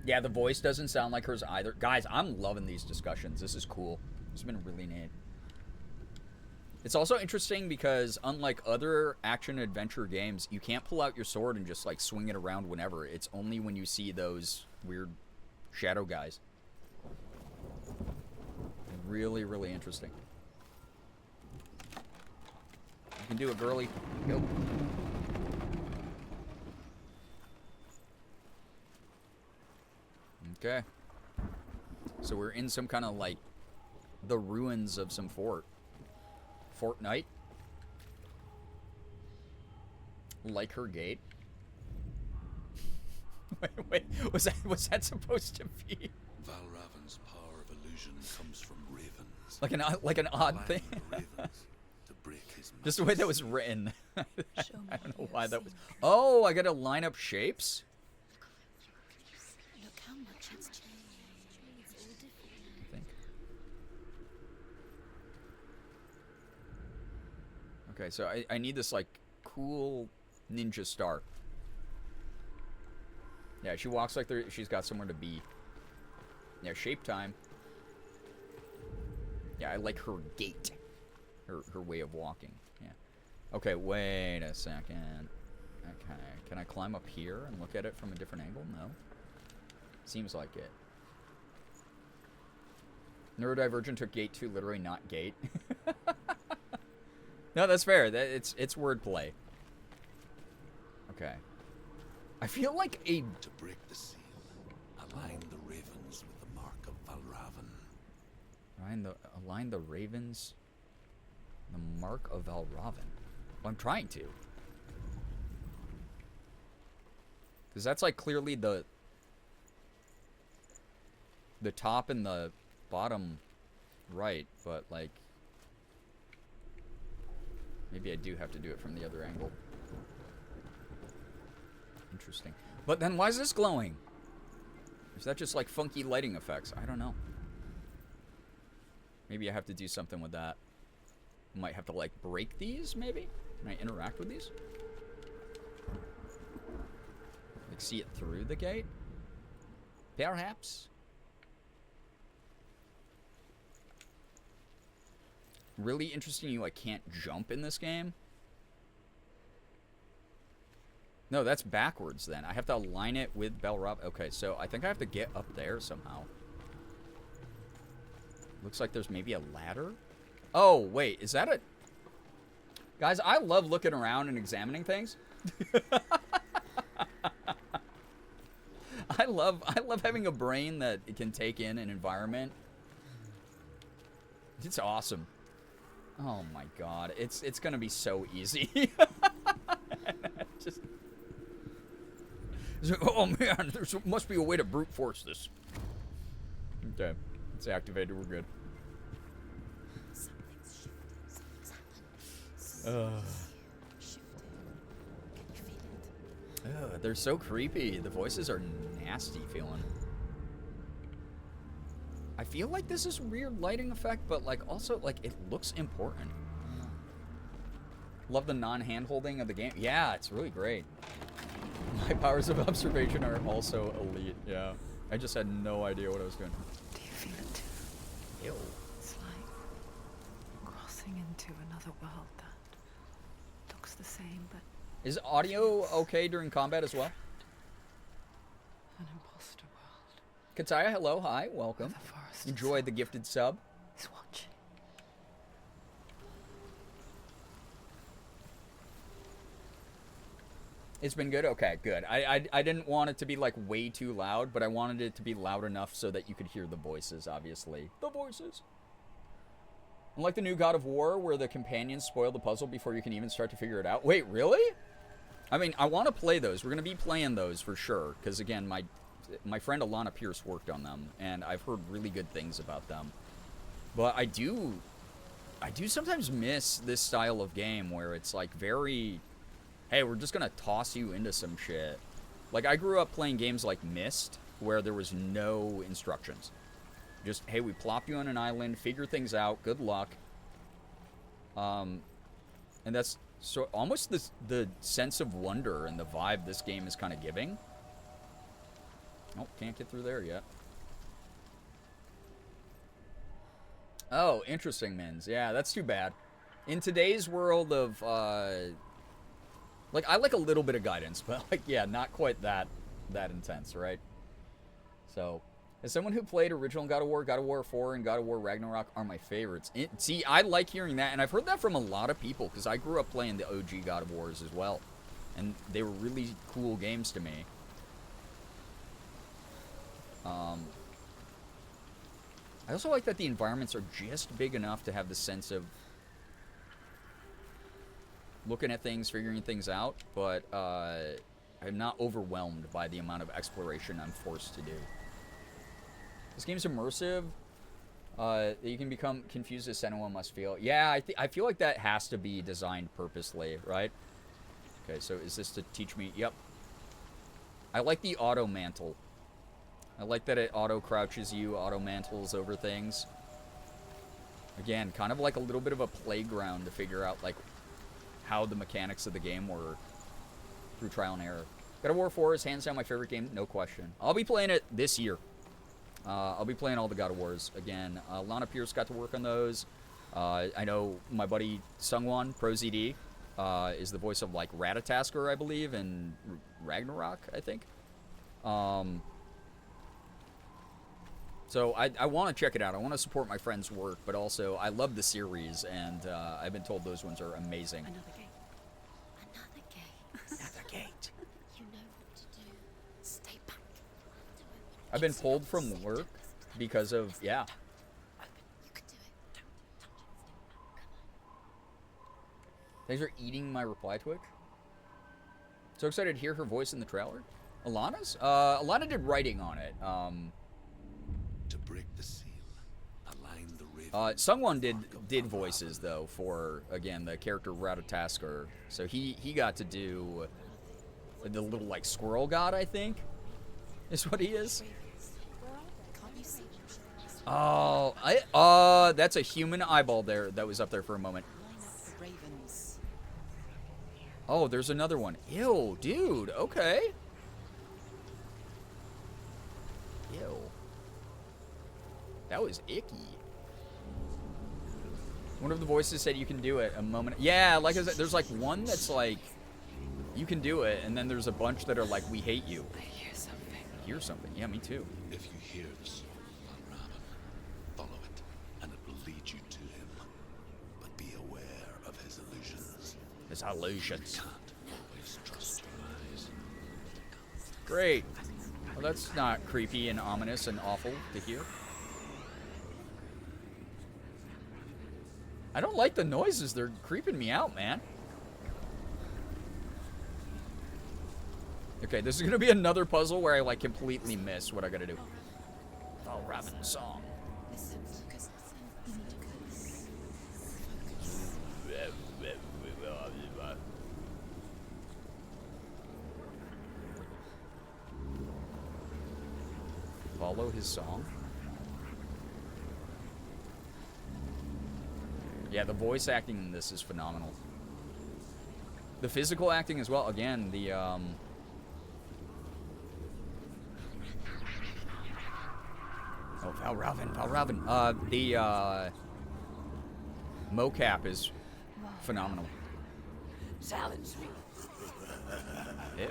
Yeah, the voice doesn't sound like hers either. Guys, I'm loving these discussions. This is cool. It's been really neat. It's also interesting because unlike other action-adventure games, you can't pull out your sword and just, like, swing it around whenever. It's only when you see those weird shadow guys. Really, really interesting. You can do it, girly. Go. Okay. So we're in some kind of, like, the ruins of some fort. Fortnite. Like her gait. wait, was that supposed to be Valravan's power of illusion comes from ravens. like an odd thing? Flying ravens to break his Just the way that was written. I Show me don't know what why you've that was. seen. Oh, I gotta line up shapes. Look how much it's changed. It's all different now. I think. Okay, so I need this like cool ninja star. Yeah, she walks like she's got somewhere to be. Yeah, shape time. Yeah, I like her gait. Her way of walking. Yeah. Okay, wait a second. Okay, can I climb up here and look at it from a different angle? No. Seems like it. Neurodivergent took gate 2 literally, not gate. No, that's fair. It's wordplay. Okay. I feel like a... To break the seal, align the ravens with the mark of Valravan. Align the ravens... The mark of Valravan. Well, I'm trying to. Because that's like clearly the top and the bottom right, but like... Maybe I do have to do it from the other angle. Interesting. But then why is this glowing? Is that just like funky lighting effects? I don't know. Maybe I have to do something with that. Might have to like break these, maybe? Can I interact with these? Like see it through the gate? Perhaps? Really interesting you like can't jump in this game. No, that's backwards then. I have to align it with Belrop. Okay, so I think I have to get up there somehow. Looks like there's maybe a ladder. Oh, wait, is that a... Guys, I love looking around and examining things. I love having a brain that it can take in an environment. It's awesome. Oh my god, it's gonna be so easy. Just... Oh man, there must be a way to brute force this. Okay, it's activated, we're good. Something's shifted. Something's happened. Shifted. Can you feel it? They're so creepy. The voices are nasty feeling. I feel like this is a weird lighting effect, but like also like it looks important. Love the non-hand holding of the game. Yeah, it's really great. My powers of observation are also elite. Yeah, I just had no idea what I was doing. Do you feel it too? Ew. It's like crossing into another world that looks the same, but Is audio okay during combat as well? an imposter world. Kataya, hello, hi, welcome. The forest Enjoy itself the gifted sub. is watching. It's been good? Okay, good. I didn't want it to be, like, way too loud, but I wanted it to be loud enough so that you could hear the voices, obviously. The voices. Unlike the new God of War, where the companions spoil the puzzle before you can even start to figure it out. Wait, really? I mean, I want to play those. We're going to be playing those for sure, because, again, my friend Alana Pierce worked on them, and I've heard really good things about them. But I do sometimes miss this style of game where it's, like, very... Hey, we're just gonna toss you into some shit. Like, I grew up playing games like Myst, where there was no instructions. Just, hey, we plop you on an island, figure things out, good luck. And that's so almost the sense of wonder and the vibe this game is kind of giving. Oh, can't get through there yet. Oh, interesting, Mins. Yeah, that's too bad. In today's world of, like, I like a little bit of guidance, but, like, yeah, not quite that intense, right? So, as someone who played original God of War 4, and God of War Ragnarok are my favorites. See, I like hearing that, and I've heard that from a lot of people, because I grew up playing the OG God of Wars as well. And they were really cool games to me. I also like that the environments are just big enough to have the sense of looking at things, figuring things out, but I'm not overwhelmed by the amount of exploration I'm forced to do. This game's immersive. You can become confused as senua must feel. Yeah, I feel like that has to be designed purposely, right? Okay, so is this to teach me? Yep. I like the auto mantle. I like that it auto crouches you, auto mantles over things. Again, kind of like a little bit of a playground to figure out like how the mechanics of the game work through trial and error. God of War 4 is hands down my favorite game, no question. I'll be playing it this year. I'll be playing all the God of Wars again. Lana Pierce got to work on those. I know my buddy Sungwon, ProZD, is the voice of like Ratatasker, I believe, and Ragnarok, I think. So I want to check it out. I want to support my friend's work, but also I love the series, and I've been told those ones are amazing. Another gate. Another gate. Another gate. You know what to do. Stay back. I've been pulled from work because of, yeah. You can do it. Don't touch it. Come on. Thanks for eating my reply Twitch. So excited to hear her voice in the trailer. Alana's? Alana did writing on it. To break the seal, align the raven. Sungwon did voices though for again the character Ratatasker. So he got to do the little like squirrel god, I think, is what he is. Can't you see? Oh, that's a human eyeball there that was up there for a moment. Line up the ravens. Oh, there's another one. Ew, dude. Okay. Ew. That was icky. One of the voices said you can do it a moment. Yeah, like I said, there's like one that's like, you can do it, and then there's a bunch that are like, we hate you. I hear something. Hear something. Yeah, me too. If you hear the soul of Raven, follow it, and it will lead you to him. But be aware of his illusions. His illusions. Can't always trust your eyes. Great. Well, that's not creepy and ominous and awful to hear. I don't like the noises. They're creeping me out, man. Okay, this is going to be another puzzle where I, like, completely miss what I got to do. Oh, Robin song. Listen, focus. Follow his song. Yeah, the voice acting in this is phenomenal. The physical acting as well. Again, the oh, Valravn. The mocap is phenomenal. Challenge me. Ew.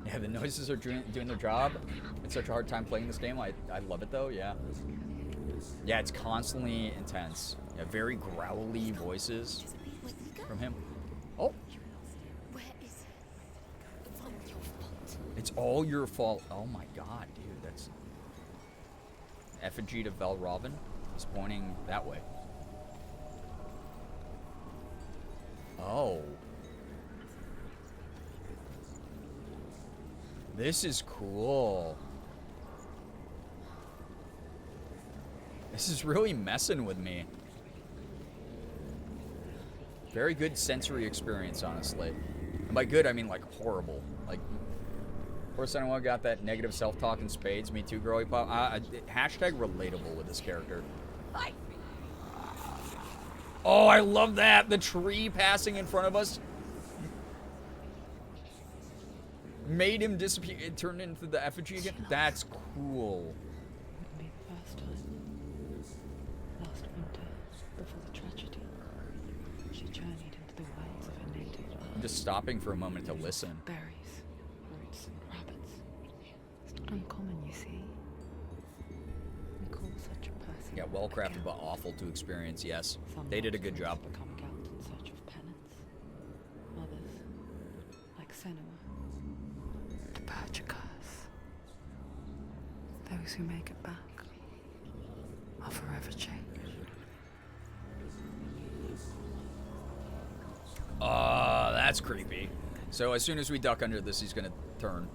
Yeah, the noises are doing their job. It's such a hard time playing this game. I love it though, yeah. Yeah, it's constantly intense. Yeah, very growly voices from him. Oh, Where is it? It's all your fault. it's all your fault. Oh my god, dude, that's... Effigy to Valravn is pointing that way. Oh. This is cool. This is really messing with me. Very good sensory experience, honestly. And by good, I mean like horrible. Like, of course, anyone got that negative self-talk in spades. Me too, girly pop. Hashtag relatable with this character. Oh, I love that. The tree passing in front of us made him disappear. It turned into the effigy again. That's cool. Wouldn't be the first time. Last winter, before the tragedy, she journeyed into the wilds of her native I'm land. just stopping for a moment to listen. Berries, roots, and rabbits. It's not uncommon, you see. We call such a person. Yeah, well a crafted but Gelt. awful to experience, yes. Some They did a good monsters job. Become Gelt in search of penance. Others, like senua, to purge a curse. Those who make it back are forever changed. That's creepy. So as soon as we duck under this, he's gonna turn.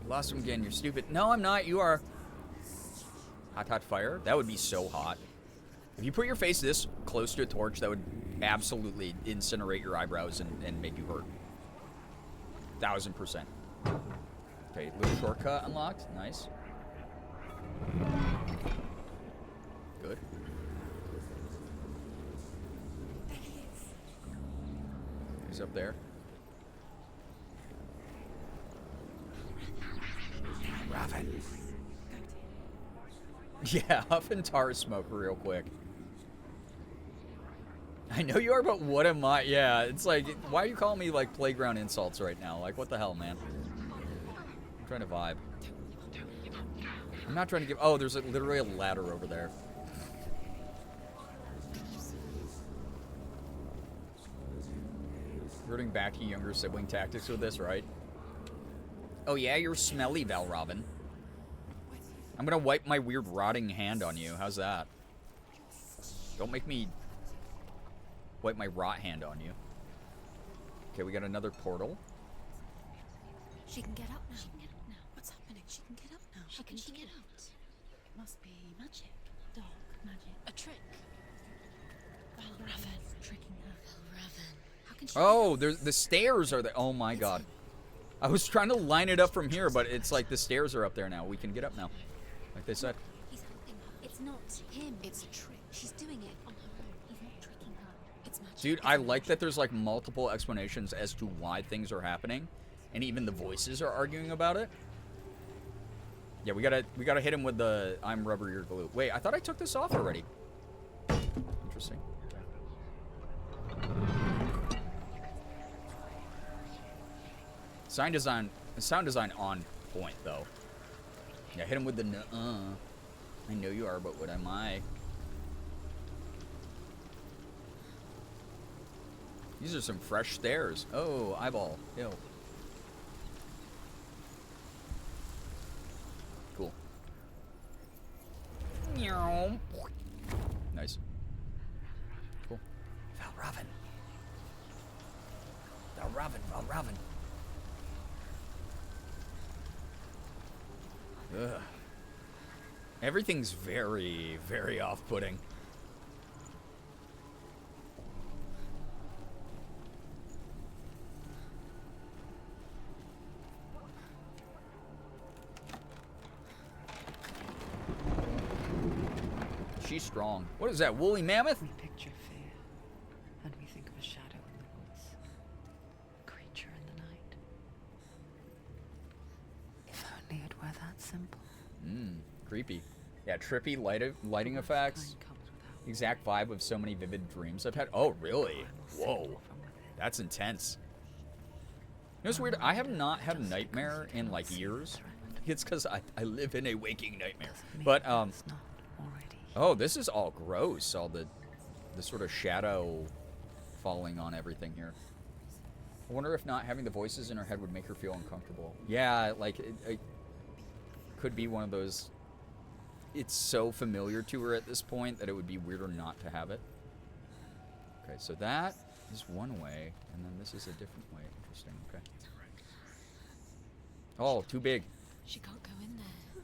Lost him again, you're stupid. No, I'm not, you are. Hot fire? That would be so hot. If you put your face this close to a torch, that would absolutely incinerate your eyebrows and make you hurt. 1000%. Okay, little shortcut unlocked. Nice. Good. He's up there. Raven. Yeah, huff and tar smoke real quick. I know you are, but what am I? Yeah, it's like, why are you calling me like playground insults right now? Like, what the hell, man? I'm trying to vibe. I'm not trying to give. Oh, there's literally a ladder over there. Reverting back to younger sibling tactics with this, right? Oh yeah, you're smelly, Valrobin. I'm gonna wipe my weird rotting hand on you. How's that? Don't make me wipe my rot hand on you. Okay, we got another portal. She can get up now. She can get up now. What's happening? She can get up now. How can she get out? Must be magic. Dark magic. A trick. Raven. Tricking her. Raven. How can she Oh, the stairs are there. Oh my god. I was trying to line it up from here, but it's like the stairs are up there now. We can get up now. Like they said. He's helping her. It's not him. It's a trick. She's doing it on her own. He's not tricking her. It's magic. Dude, I like that there's like multiple explanations as to why things are happening. And even the voices are arguing about it. Yeah, we gotta hit him with the I'm rubber, you're glue. Wait, I thought I took this off already. Interesting. Sound design on point though. Yeah, hit him with the I know you are, but what am I? These are some fresh stairs. Oh, eyeball. Ew. Cool. Nice. Cool. Valrobin. Valrobin. Ugh. Everything's very, very off-putting. She's strong. What is that, woolly mammoth? We picture fear, and we think of a shadow in the woods, a creature in the night. If only it were that simple. Creepy. Yeah, trippy lighting effects. Exact vibe of so many vivid dreams I've had. Oh, really? Whoa. That's intense. You know what's weird? I have not had a nightmare in like years. It's because I live in a waking nightmare. But, oh, this is all gross. All the sort of shadow falling on everything here. I wonder if not having the voices in her head would make her feel uncomfortable. Yeah, like, it could be one of those... It's so familiar to her at this point that it would be weirder not to have it. Okay, so that is one way, and then this is a different way. Interesting, okay. Oh, too big. She can't go in there.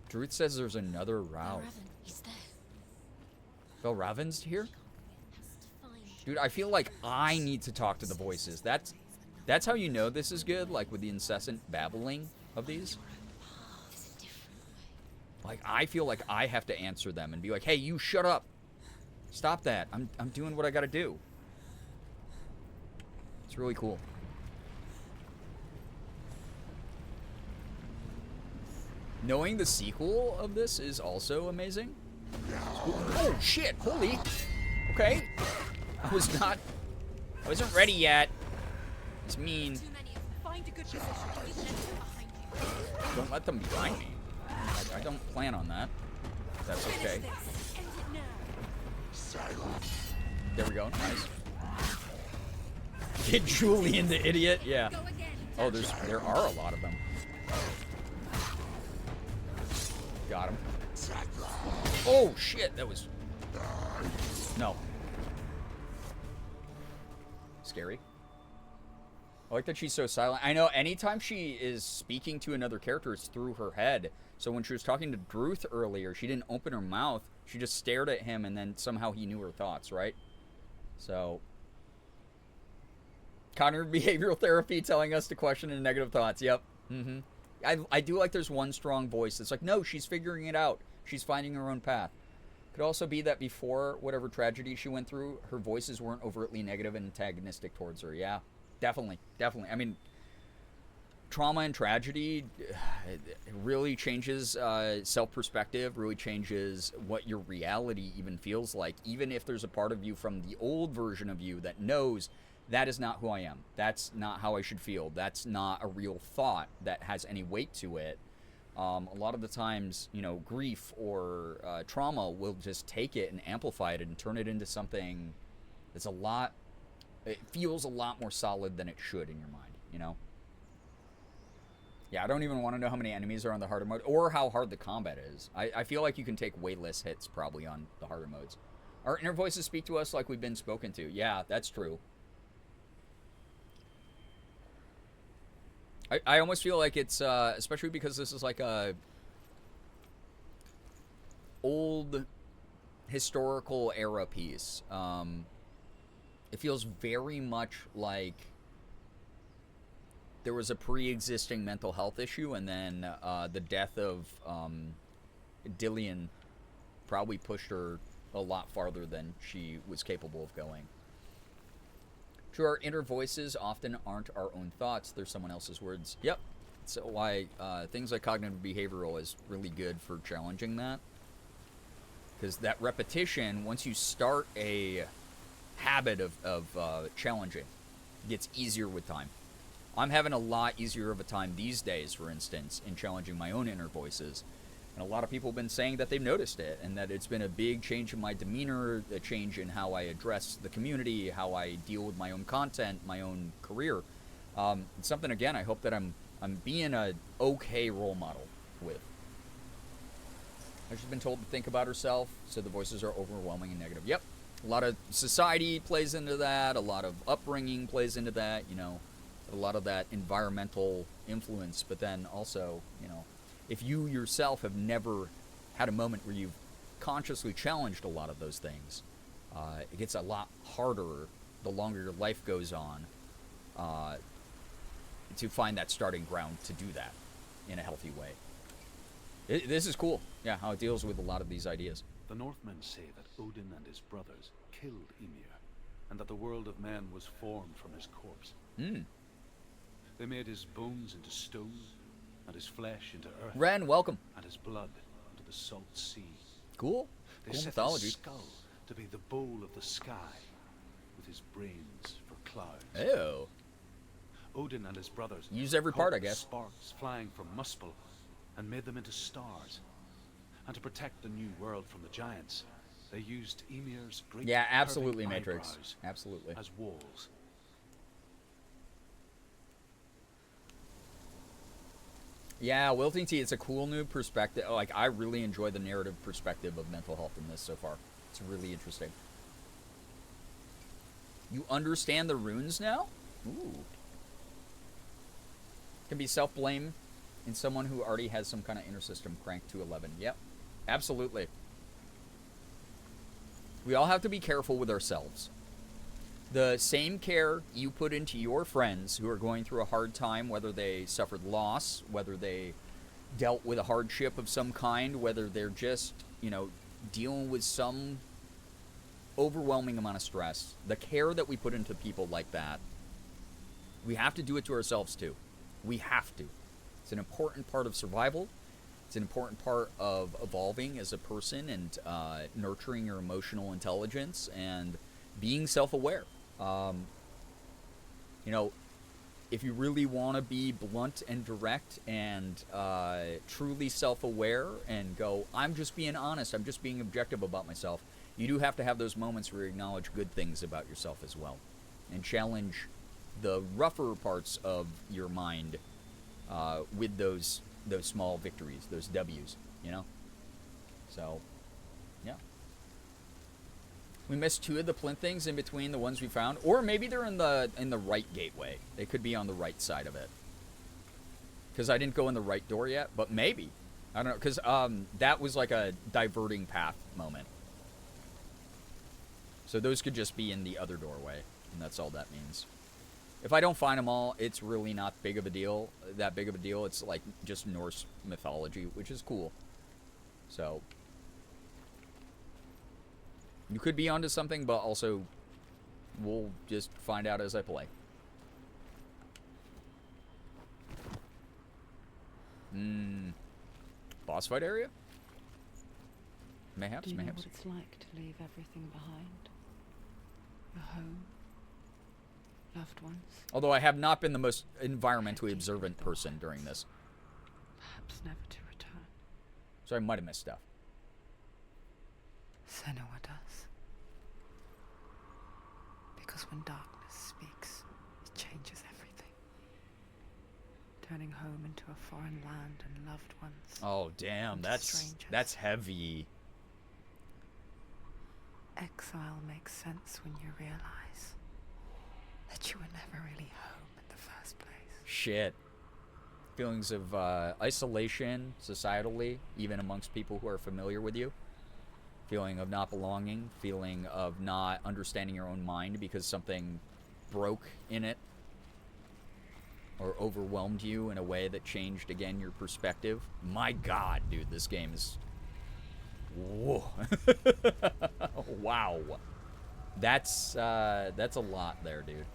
Druid says there's another route. Raven, he's there. Valraven's here? Has to find. Dude, I feel like I need to talk to the voices. That's how you know this is good, like with the incessant babbling of these. There's a different way. Like, I feel like I have to answer them and be like, hey, you shut up. Stop that. I'm doing what I gotta do. It's really cool. Knowing the sequel of this is also amazing. Oh, shit. Holy. Okay. I wasn't ready yet. It's mean. Too many of them. Find a good position. You can enter behind you. Don't let them behind me. I don't plan on that. That's okay. End it now. There we go. Nice. Get Julian the idiot. Yeah. Go again. Oh, there are a lot of them. Got him. Oh shit, that was... No. scary. I like that she's so silent. I know anytime she is speaking to another character, it's through her head. So when she was talking to Druth earlier, she didn't open her mouth. She just stared at him, and then somehow he knew her thoughts, right? So, cognitive behavioral therapy telling us to question and negative thoughts. Yep. Mm-hmm. I do like there's one strong voice that's like, no, she's figuring it out. She's finding her own path. Could also be that before whatever tragedy she went through, her voices weren't overtly negative and antagonistic towards her. Yeah, definitely. Definitely. I mean, trauma and tragedy it really changes self-perspective, really changes what your reality even feels like. Even if there's a part of you from the old version of you that knows that is not who I am. That's not how I should feel. That's not a real thought that has any weight to it. A lot of the times, you know, grief or trauma will just take it and amplify it and turn it into something that's it feels a lot more solid than it should in your mind, you know? Yeah, I don't even want to know how many enemies are on the harder mode or how hard the combat is. I feel like you can take way less hits probably on the harder modes. Our inner voices speak to us like we've been spoken to. Yeah, that's true. I almost feel like it's, especially because this is like a old historical era piece. It feels very much like there was a pre-existing mental health issue, and then the death of Dillian probably pushed her a lot farther than she was capable of going. True, our inner voices often aren't our own thoughts. They're someone else's words. Yep. So why things like cognitive behavioral is really good for challenging that. Because that repetition, once you start a habit of challenging, gets easier with time. I'm having a lot easier of a time these days, for instance, in challenging my own inner voices. And a lot of people have been saying that they've noticed it, and that it's been a big change in my demeanor, a change in how I address the community, how I deal with my own content, my own career. It's something, again, I hope that I'm being a okay role model with. She's been told to think about herself, so the voices are overwhelming and negative. Yep. A lot of society plays into that, a lot of upbringing plays into that, you know, a lot of that environmental influence, but then also, you know, if you yourself have never had a moment where you've consciously challenged a lot of those things, it gets a lot harder the longer your life goes on to find that starting ground to do that in a healthy way. This is cool, yeah, how it deals with a lot of these ideas. The Northmen say that Odin and his brothers killed Ymir, and that the world of men was formed from his corpse. They made his bones into stone, and his flesh into earth. Ren, welcome. And his blood into the salt sea. Cool. They Cool set mythology. his skull to be the bowl of the sky, with his brains for clouds. Ew. Odin and his brothers Use every part, caught I guess. sparks flying from Muspel and made them into stars. And to protect the new world from the giants, they used Ymir's great Yeah, absolutely, curving Matrix. eyebrows Absolutely. as walls. Yeah, Wilting Tea, it's a cool new perspective. Like, I really enjoy the narrative perspective of mental health in this so far. It's really interesting. You understand the runes now? Ooh. Can be self-blame in someone who already has some kind of inner system cranked to 11. Yep, absolutely. We all have to be careful with ourselves. The same care you put into your friends who are going through a hard time, whether they suffered loss, whether they dealt with a hardship of some kind, whether they're just, you know, dealing with some overwhelming amount of stress, the care that we put into people like that, we have to do it to ourselves too. We have to. It's an important part of survival. It's an important part of evolving as a person and nurturing your emotional intelligence and being self-aware. You know, if you really want to be blunt and direct and truly self-aware and go, I'm just being honest, I'm just being objective about myself, you do have to have those moments where you acknowledge good things about yourself as well and challenge the rougher parts of your mind with those small victories, those W's, you know? So, yeah. We missed 2 of the plinth things in between the ones we found, or maybe they're in the right gateway. They could be on the right side of it. Because I didn't go in the right door yet, but maybe. I don't know, because that was like a diverting path moment. So those could just be in the other doorway, and that's all that means. If I don't find them all, it's really not big of a deal. That big of a deal. It's like just Norse mythology, which is cool. So you could be onto something, but also we'll just find out as I play. Boss fight area? Mayhaps, Do you know mayhaps. what it's like to leave everything behind? Your home, loved ones, Although I have not been the most environmentally observant person during this. perhaps never to return. So I might have missed stuff. Senua does. Because when darkness speaks, it changes everything. Turning home into a foreign land and loved ones. Oh damn, that's heavy. Exile makes sense when you realize that you were never really home in the first place. Shit. Feelings of isolation societally, even amongst people who are familiar with you. Feeling of not belonging, feeling of not understanding your own mind because something broke in it or overwhelmed you in a way that changed, again, your perspective. My God, dude, this game is... Whoa. Wow. That's a lot there, dude.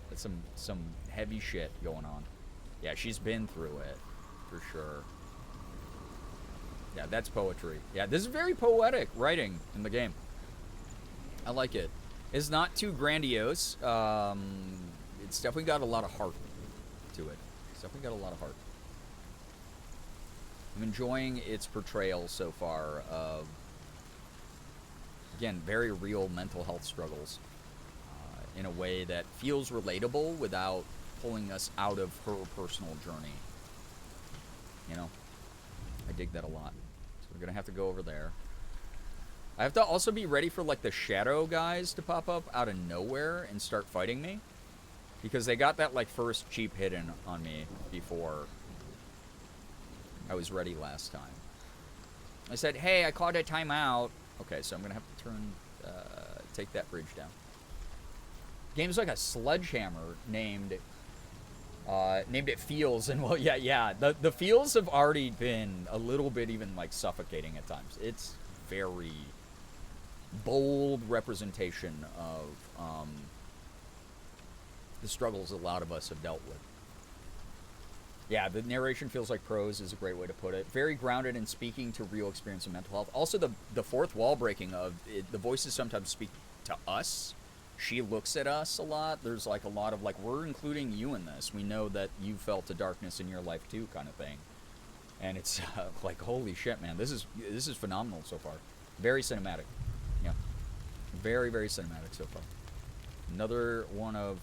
That's some heavy shit going on. Yeah, she's been through it, for sure. Yeah, that's poetry. Yeah, this is very poetic writing in the game. I like it. It's not too grandiose. It's definitely got a lot of heart to it. It's definitely got a lot of heart. I'm enjoying its portrayal so far of, again, very real mental health struggles in a way that feels relatable without pulling us out of her personal journey. You know? I dig that a lot. So we're going to have to go over there. I have to also be ready for, like, the shadow guys to pop up out of nowhere and start fighting me. Because they got that, like, first cheap hit in on me before I was ready last time. I said, hey, I called a timeout. Okay, so I'm going to have to turn, take that bridge down. Game's like a sledgehammer named it Feels. And, well, yeah. The Feels have already been a little bit even, like, suffocating at times. It's very bold representation of the struggles a lot of us have dealt with. Yeah, the narration feels like prose is a great way to put it. Very grounded in speaking to real experience of mental health. Also, the fourth wall breaking of it, the voices sometimes speak to us. She looks at us a lot. There's like a lot of like, we're including you in this. We know that you felt the darkness in your life too, kind of thing. And it's like, holy shit, man, this is phenomenal so far. Very cinematic. Yeah, very, very cinematic so far. Another one of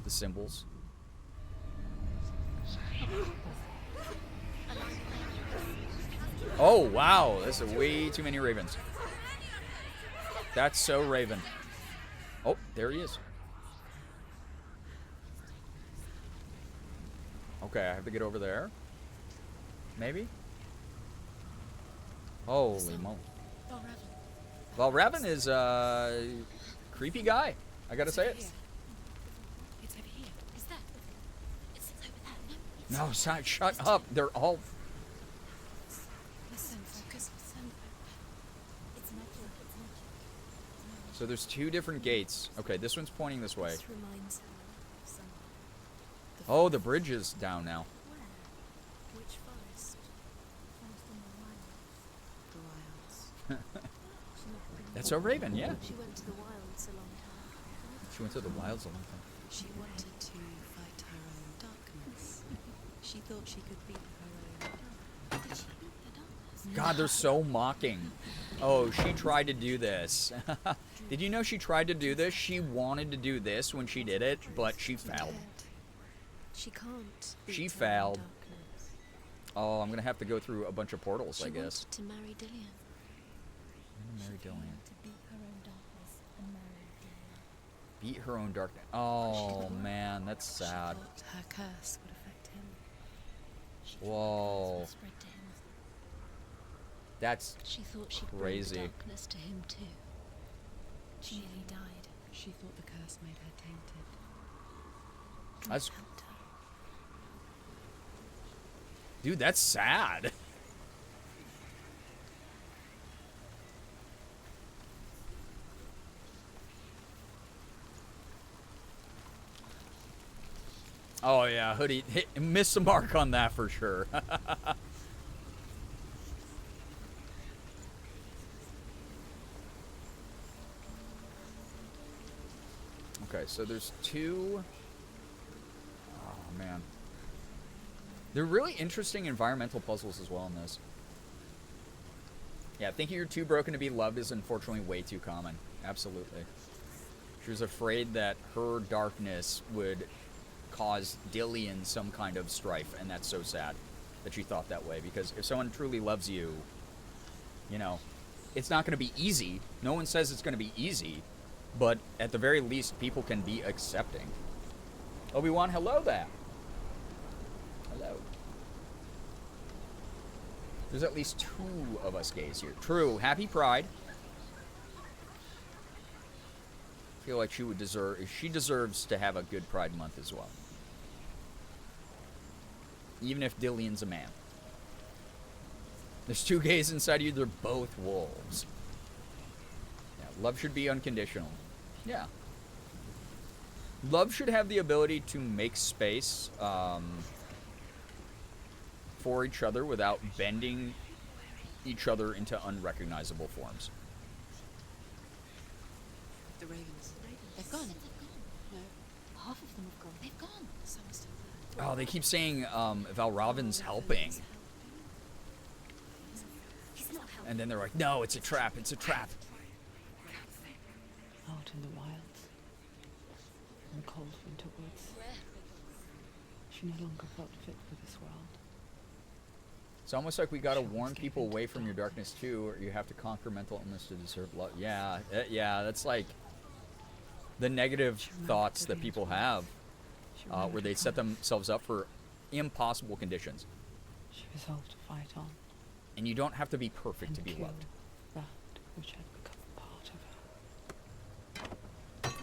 the symbols. Oh, wow. That's way too many ravens. That's so Raven. Oh, there he is. Okay, I have to get over there. Maybe? Holy moly. Valravn is a creepy guy. I gotta say it. It's over here. Is that? It's over there. No. No, shut up. They're all... Listen, focus. Listen. It's magic. It's magic. So there's two different gates. Okay, this one's pointing this way. This reminds her of someone. Oh, the bridge is down now. Where? Which forest? Forest in the wilds. The wilds. That's so Raven, yeah. She went to the wilds a long time. She went to the wilds a long time. She wanted to fight her own darkness. She thought she could beat her own. Did she beat the darkness? God, they're so mocking. Oh, she tried to do this. Did you know she tried to do this? She wanted to do this when she did it, but she failed. She can't. beat She her own failed. darkness. Oh, I'm gonna have to go through a bunch of portals, I She guess. wanted to marry Dillian. marry She came Dillian. to beat her own darkness and marry Dillian. Beat her own darkness. Oh man, that's sad. She thought her curse would affect him. She thought Whoa. the curse would spread to him. That's She thought she'd crazy. bring the darkness to him too. She nearly died. She thought the curse made her tainted. That's Helped her. dude, that's sad. Oh yeah, Hoodie missed the mark on that for sure. Okay, so there's two. Oh man, they're really interesting environmental puzzles as well in this. Yeah, thinking you're too broken to be loved is unfortunately way too common. Absolutely. She was afraid that her darkness would cause Dillian some kind of strife, and that's so sad that she thought that way, because if someone truly loves you, you know, it's not going to be easy. No one says it's going to be easy, but at the very least, people can be accepting. Obi-Wan, hello there. Hello. There's at least 2 of us gays here. True. Happy Pride. I feel like she deserves to have a good Pride Month as well. Even if Dillian's a man. There's 2 gays inside you, they're both wolves. Yeah, love should be unconditional. Yeah. Love should have the ability to make space for each other without bending each other into unrecognizable forms. The ravens. They've gone. No. Half of them have gone. They've gone. Some are still there. Oh, they keep saying Valravan's helping. He's not helping. And then they're like, no, it's a trap, it's a trap. Out in the wilds. In cold winter woods. She no longer felt fit for this world. It's almost like we gotta warn people away from your darkness too, or you have to conquer mental illness to deserve love. Yeah, yeah, that's like the negative thoughts that people have, where they set themselves up for impossible conditions. She resolved to fight on. And you don't have to be perfect to and be kill loved. that which had become part of her.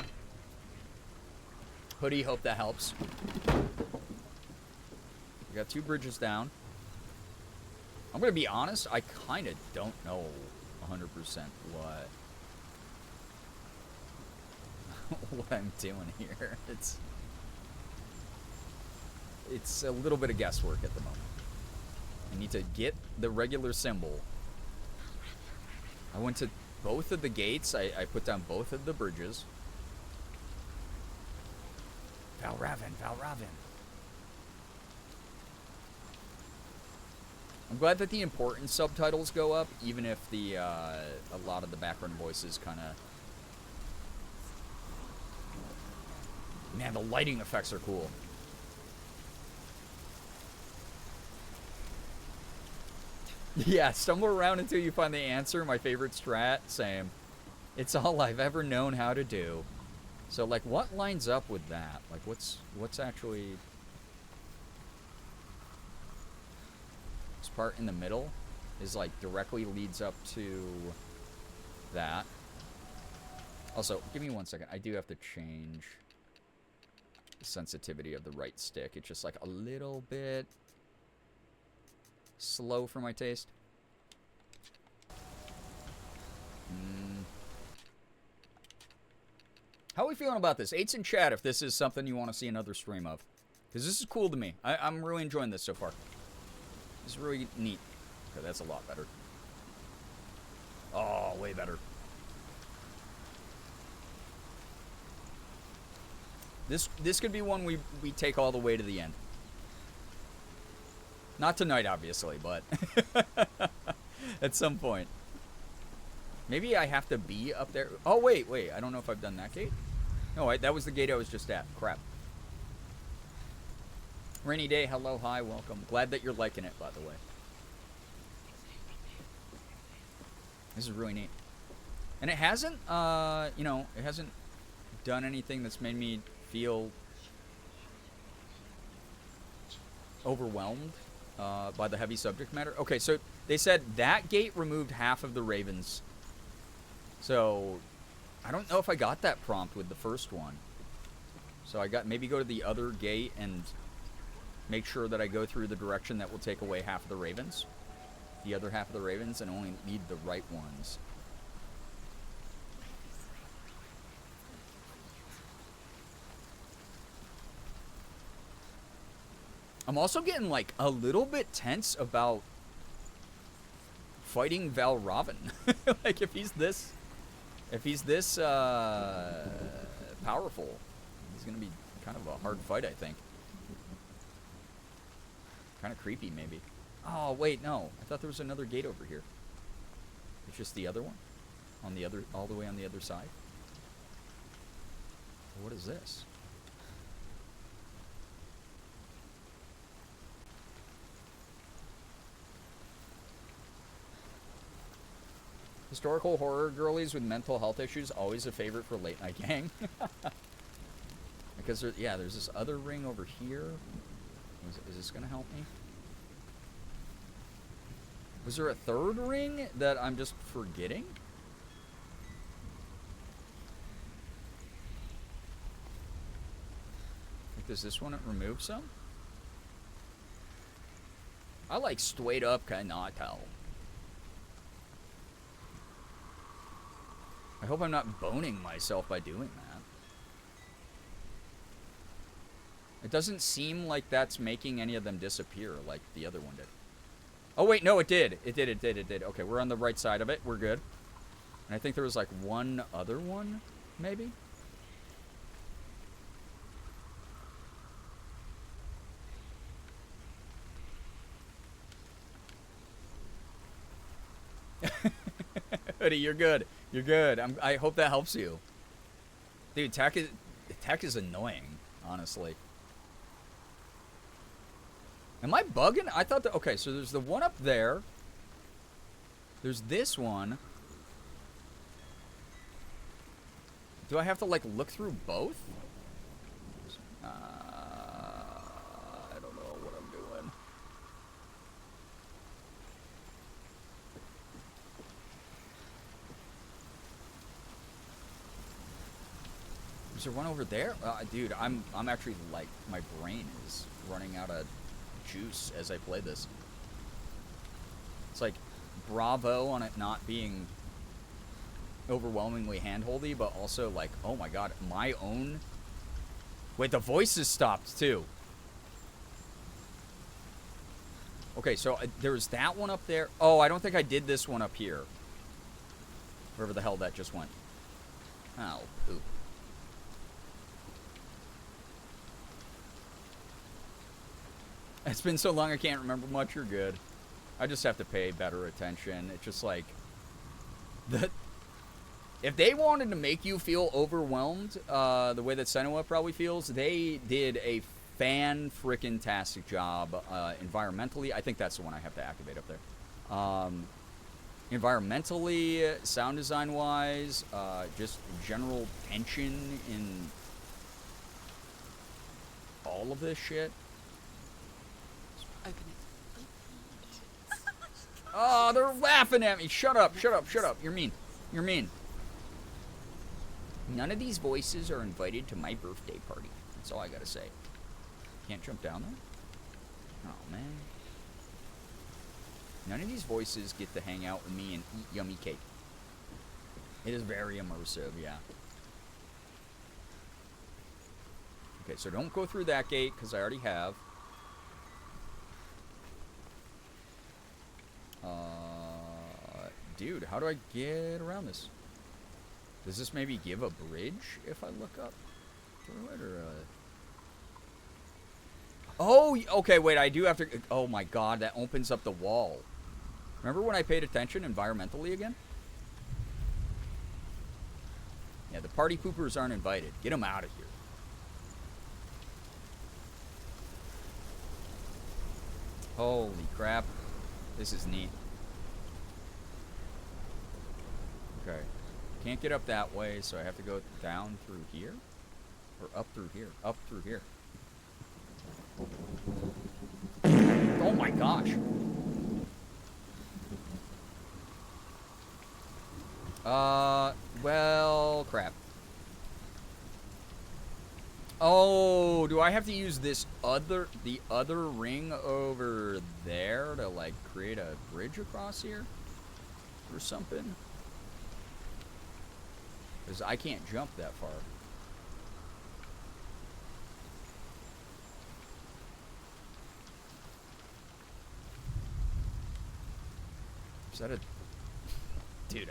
Hoodie, hope that helps. We got 2 bridges down. I'm gonna be honest, I kind of don't know 100% what I'm doing here. It's a little bit of guesswork at the moment. I need to get the regular symbol. I went to both of the gates. I put down both of the bridges. Valravan. I'm glad that the important subtitles go up, even if the a lot of the background voices kind of... Man, the lighting effects are cool. Yeah, stumble around until you find the answer. My favorite strat, same. It's all I've ever known how to do. So, like, what lines up with that? Like, what's actually... This part in the middle is, like, directly leads up to that. Also, give me 1 second. I do have to change the sensitivity of the right stick. It's just, like, a little bit slow for my taste. How are we feeling about this? 8's in chat if this is something you want to see another stream of. Because this is cool to me. I'm really enjoying this so far. This is really neat. Okay, that's a lot better. Oh, way better. This could be one we take all the way to the end. Not tonight, obviously, but at some point. Maybe I have to be up there. Oh, wait. I don't know if I've done that gate. No, that was the gate I was just at. Crap. Rainy day. Hello, hi, welcome. Glad that you're liking it, by the way. This is really neat. And it hasn't, you know, it hasn't done anything that's made me feel overwhelmed by the heavy subject matter. Okay, so they said that gate removed half of the ravens. So I don't know if I got that prompt with the first one. So I got maybe go to the other gate and make sure that I go through the direction that will take away half of the ravens. The other half of the ravens, and only lead the right ones. I'm also getting like a little bit tense about fighting Valravn. Like if he's this powerful, he's gonna be kind of a hard fight, I think. Kind of creepy, maybe. Oh wait, no. I thought there was another gate over here. It's just the other one, on the other, all the way on the other side. What is this? Historical horror girlies with mental health issues, always a favorite for late night gang. Because, yeah, there's this other ring over here. Is this going to help me? Was there a third ring that I'm just forgetting? Like, does this one remove some? I like straight up cannot tell. I hope I'm not boning myself by doing that. It doesn't seem like that's making any of them disappear like the other one did. Oh, wait, no, it did. It did. Okay, we're on the right side of it. We're good. And I think there was like one other one, maybe? Hoodie, you're good. You're good. I hope that helps you. Dude, tech is annoying, honestly. Am I bugging? I thought that... Okay, so there's the one up there. There's this one. Do I have to, like, look through both? I don't know what I'm doing. Is there one over there? Dude, I'm actually, like, my brain is running out of juice as I play this. It's like, bravo on it not being overwhelmingly handholdy, but also like, oh my god, my own... Wait, the voices stopped too. Okay, so there's that one up there. Oh, I don't think I did this one up here. Wherever the hell that just went. Oh, poop. It's been so long I can't remember much. You're good. I just have to pay better attention. It's just like... If they wanted to make you feel overwhelmed, the way that Senua probably feels, they did a fan-frickin-tastic job environmentally. I think that's the one I have to activate up there. Environmentally, sound design-wise, just general tension in all of this shit. Open it. Oh, they're laughing at me. Shut up, shut up, shut up. You're mean. You're mean. None of these voices are invited to my birthday party. That's all I gotta say. Can't jump down there? Oh, man. None of these voices get to hang out with me and eat yummy cake. It is very immersive, yeah. Okay, so don't go through that gate, because I already have. Dude, how do I get around this? Does this maybe give a bridge if I look up through it, or Oh, okay, wait, I do have to... Oh my god, that opens up the wall. Remember when I paid attention environmentally again? Yeah, the party poopers aren't invited. Get them out of here. Holy crap. This is neat. Okay. can't get up that way, so I have to go down through here? Or up through here? Up through here. Oh my gosh. Well, crap. Oh, do I have to use the other ring over there to, like, create a bridge across here? Or something? Because I can't jump that far. Is that a... Dude,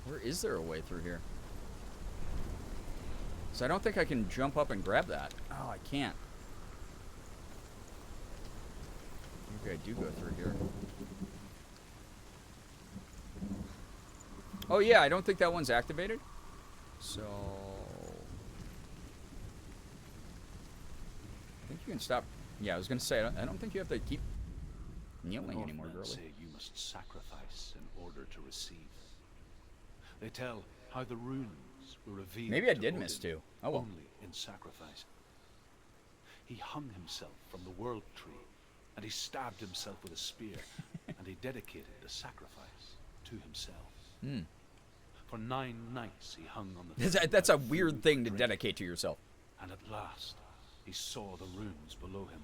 Where is there a way through here? So I don't think I can jump up and grab that. Oh, I can't. Maybe I do go through here. Oh yeah, I don't think that one's activated. So... I think you can stop. Yeah, I was going to say, I don't think you have to keep kneeling anymore, Northmen girly. say you must sacrifice in order to receive. They tell how the runes were revealed. Maybe I to did Odin miss too. Oh well. only in sacrifice. He hung himself from the world tree, and he stabbed himself with a spear, and he dedicated the sacrifice to himself. Hmm. For 9 nights he hung on the That's a food weird and thing to drink, dedicate to yourself. and at last he saw the runes below him.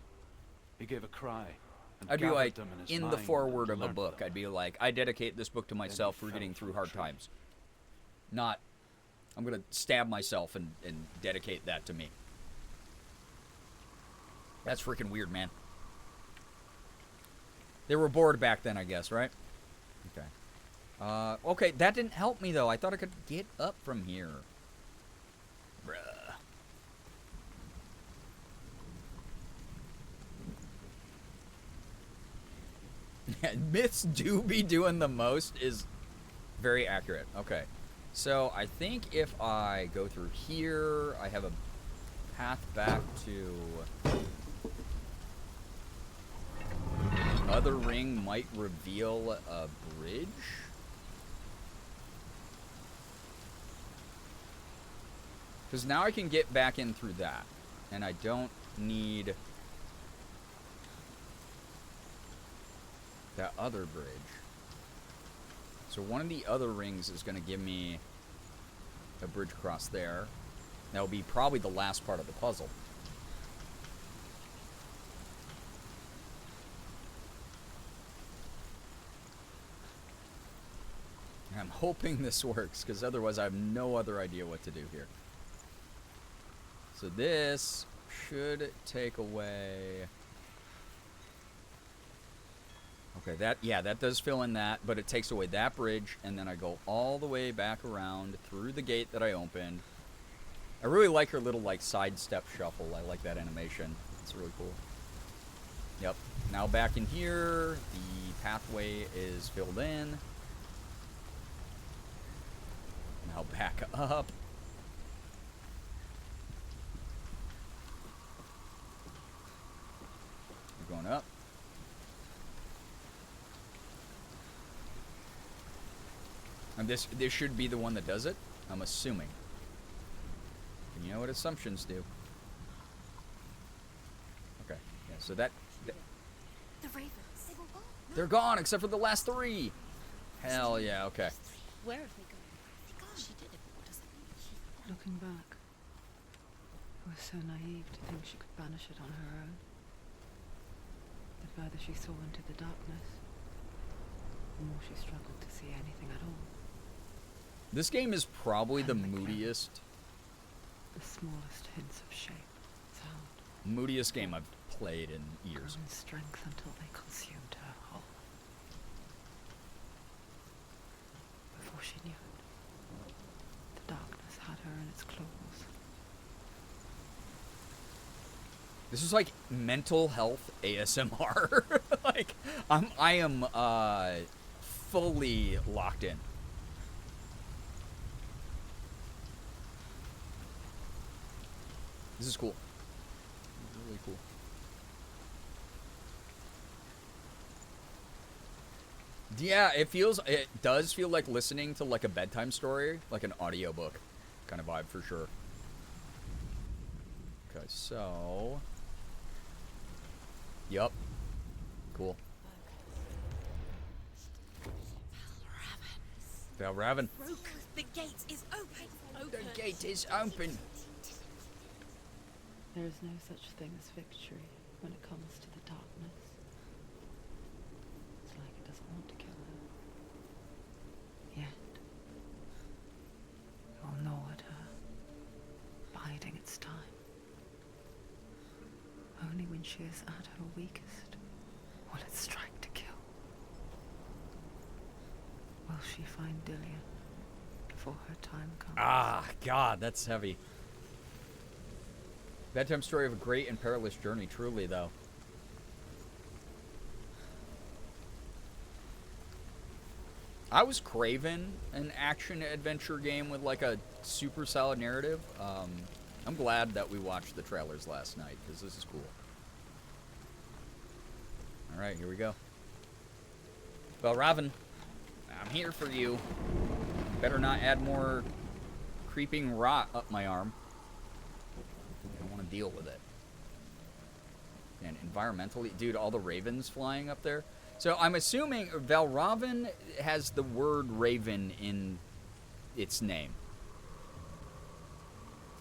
He gave a cry. And I'd be gathered like, them in, his in the mind foreword and of a learnt book, them. I'd be like, I dedicate this book to myself for fell getting from through the hard tree. times. Not, I'm going to stab myself and dedicate that to me. That's freaking weird, man. They were bored back then, I guess, right? Okay. Okay, that didn't help me, though. I thought I could get up from here. Bruh. Myths do be doing the most is very accurate. Okay. So, I think if I go through here, I have a path back to... Other ring might reveal a bridge? Because now I can get back in through that. And I don't need that other bridge. So one of the other rings is going to give me a bridge across there. That'll be probably the last part of the puzzle. And I'm hoping this works, because otherwise I have no other idea what to do here. So this should take away... Okay, that does fill in that, but it takes away that bridge, and then I go all the way back around through the gate that I opened. I really like her little, like, sidestep shuffle. I like that animation. It's really cool. Yep. Now back in here, the pathway is filled in. Now back up. We're going up. And this should be the one that does it, I'm assuming. And you know what assumptions do. Okay, yeah, so that The ravens. They were gone. they're gone except for the last 3. Hell yeah, okay. Where have they gone? She did it. What does that mean? Looking back, I was so naive to think she could banish it on her own. The further she saw into the darkness, the more she struggled to see anything at all. This game is probably the moodiest The smallest hints of shape, sound, moodiest game I've played in years. grew in strength until they consumed her whole. Before she knew it, the darkness had her in its claws. This is like mental health ASMR. Like I am fully locked in. This is cool. Really cool. Yeah, it does feel like listening to like a bedtime story, like an audiobook kind of vibe for sure. Okay, so. Yup. Cool. Valravan. Rook, the gate is open. The gate is open. There is no such thing as victory when it comes to the darkness. It's like it doesn't want to kill her. Yet. It will gnaw at her, biding its time. Only when she is at her weakest will it strike to kill. Will she find Dillion before her time comes? Ah, God, that's heavy. Bedtime story of a great and perilous journey, truly, though. I was craving an action-adventure game with, like, a super solid narrative. I'm glad that we watched the trailers last night, because this is cool. Alright, here we go. Valravan, I'm here for you. Better not add more creeping rot up my arm. I don't want to deal with it. And environmentally, dude, all the ravens flying up there. So I'm assuming Valravan has the word raven in its name.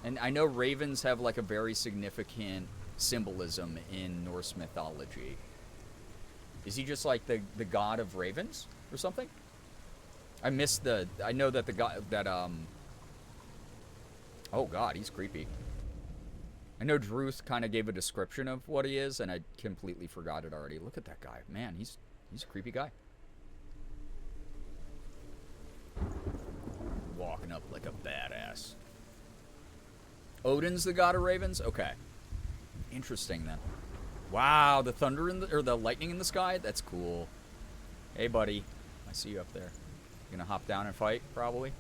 And I know ravens have like a very significant symbolism in Norse mythology. Is he just like the god of ravens or something? I know that the god that oh god, he's creepy. I know Druth kind of gave a description of what he is, and I completely forgot it already. Look at that guy. Man, he's a creepy guy. Walking up like a badass. Odin's the god of ravens? Okay. Interesting, then. Wow, the thunder or the lightning in the sky? That's cool. Hey, buddy. I see you up there. You gonna hop down and fight, probably?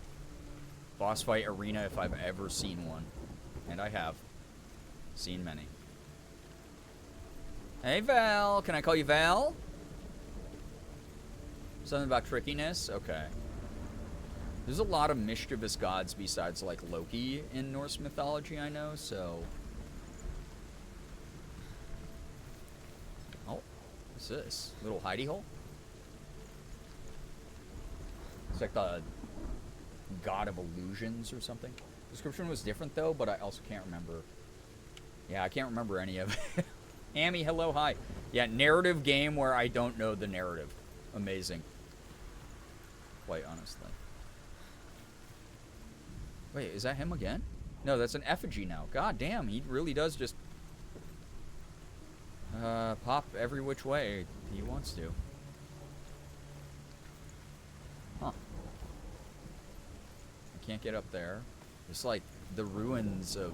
Boss fight arena if I've ever seen one. And I have. Seen many. Hey, Val. Can I call you Val? Something about trickiness? Okay. There's a lot of mischievous gods besides, like, Loki in Norse mythology, I know, so... Oh. What's this? Little hidey hole? It's like the god of illusions or something. Description was different, though, but I also can't remember. Yeah, I can't remember any of it. Amy, hello, hi. Yeah, narrative game where I don't know the narrative. Amazing. Quite honestly. Wait, is that him again? No, that's an effigy now. God damn, he really does just... pop every which way he wants to. Huh. I can't get up there. It's like the ruins of...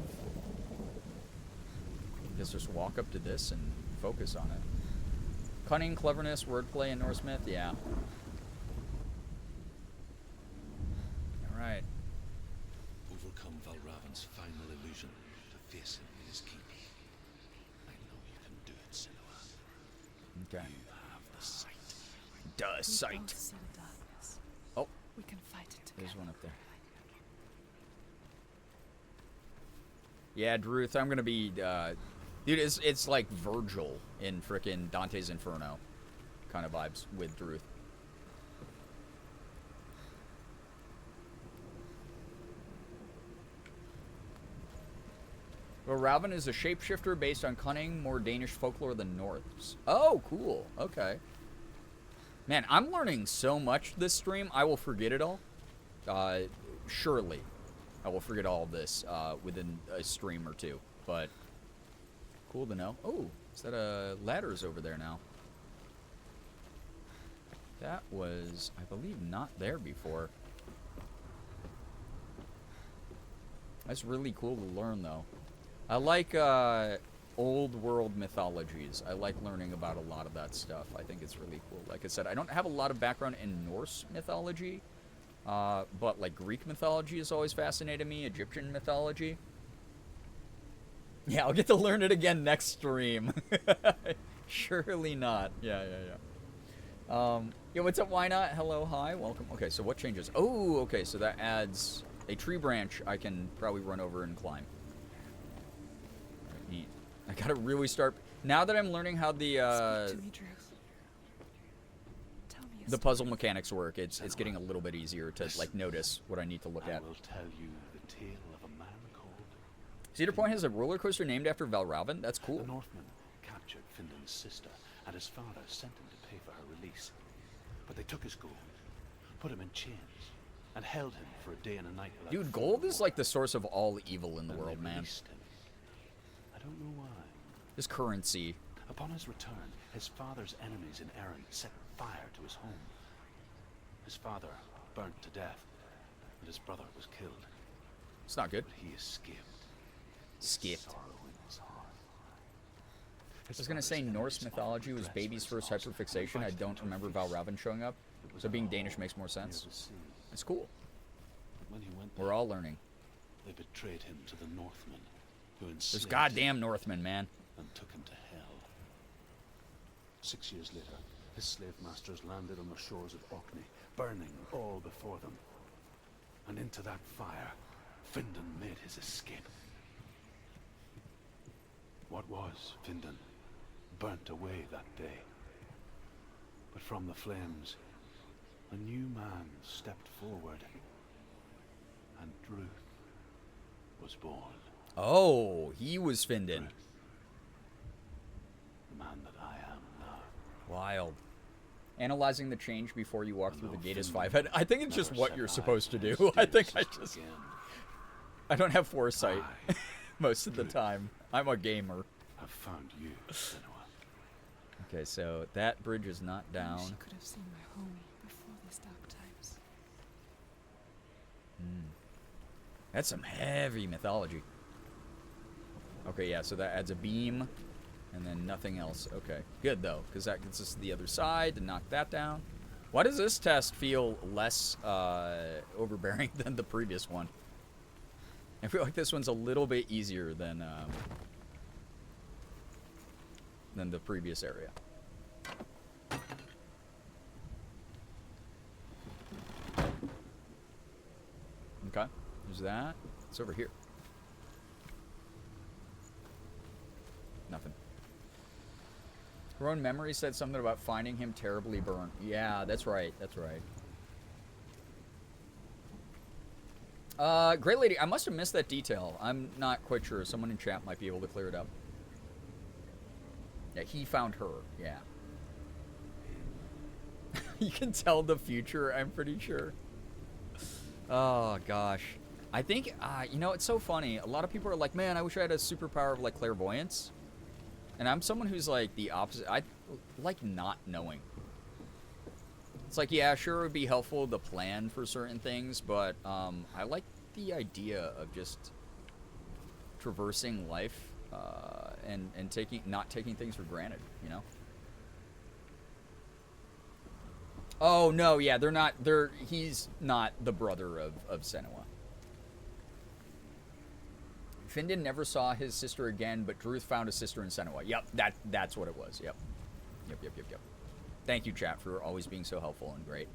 I guess just walk up to this and focus on it. Cunning, cleverness, wordplay in Norse myth? Yeah. Alright. Overcome Valravan's final illusion to face him in his keep. I know you can do it, senua. Okay. You have the sight. Does sight. See the darkness. Oh, We can fight it together. there's one up there. Yeah, Druth, I'm gonna be, dude, it's like Virgil in frickin' Dante's Inferno kind of vibes with Druth. Well, Raven is a shapeshifter based on cunning, more Danish folklore than Norse. Oh, cool. Okay. Man, I'm learning so much this stream, I will forget it all. Surely. I will forget all of this within a stream or two, but cool to know. Oh, is that a ladders over there now? That was, I believe, not there before. That's really cool to learn, though. I like old world mythologies. I like learning about a lot of that stuff. I think it's really cool. Like I said, I don't have a lot of background in Norse mythology. But like Greek mythology has always fascinated me, Egyptian mythology. Yeah, I'll get to learn it again next stream. Surely not. Yeah. Yo, what's up? Why not? Hello, hi, welcome. Okay, so what changes? Oh, okay, so that adds a tree branch I can probably run over and climb. Alright, neat. I gotta really start. Now that I'm learning how Speak to me, Drew. Tell me a the puzzle mechanics work, it's getting a little bit easier to like notice what I need to look I at. will tell you the tale of a man called Cedar Point has a roller coaster named after Valravn. That's cool. The Northman captured Findan's sister, and his father sent him to pay for her release. But they took his gold, put him in chains, and held him for a day and a night. without Dude, food gold or is like water. the source of all evil in the Then world, they man. released him. I don't know why. This currency. Upon his return, his father's enemies in Erin set fire to his home. His father burnt to death, and his brother was killed. It's not good. But he escaped. Skipped. Sorrow in his heart. I was gonna say Norse mythology was baby's first hyperfixation. I don't remember Valravn showing up, so being Danish makes more sense. It's cool. When he went We're there, all learning. they betrayed him to the Northmen, who Those enslaved goddamn him Northmen, man. and took him to hell. 6 years later, his slave masters landed on the shores of Orkney, burning all before them. And into that fire, Findan made his escape. What was Findan burnt away that day. But from the flames, a new man stepped forward, and Druth was born. Oh, he was Findan. Druth, the man that I am now. Wild. Analyzing the change before you walk through the Although gate is Findan 5. I think it's just never what set you're eyes supposed to on his do. I dear think I sister just... again. I don't have foresight I, most of the time. I'm a gamer. have found you, Senua. Okay, so that bridge is not I wish down. you could have seen my home before these dark times. That's some heavy mythology. Okay, yeah, so that adds a beam, and then nothing else. Okay, good, though, because that gets us to the other side to knock that down. Why does this test feel less overbearing than the previous one? I feel like this one's a little bit easier than the previous area. Okay, there's that. It's over here. Nothing. Her own memory said something about finding him terribly burnt. Yeah, that's right. That's right. Great lady, I must have missed that detail. I'm not quite sure. Someone in chat might be able to clear it up. Yeah, he found her. Yeah. You can tell the future, I'm pretty sure. Oh, gosh. I think, you know, it's so funny. A lot of people are like, man, I wish I had a superpower of, like, clairvoyance. And I'm someone who's, like, the opposite. I like not knowing. It's like, yeah, sure, it would be helpful to plan for certain things, but I like the idea of just traversing life and not taking things for granted, you know? Oh, no, yeah, he's not the brother of Senua. Findan never saw his sister again, but Druth found a sister in Senua. Yep, that's what it was, yep. Yep. Thank you, chat, for always being so helpful and great.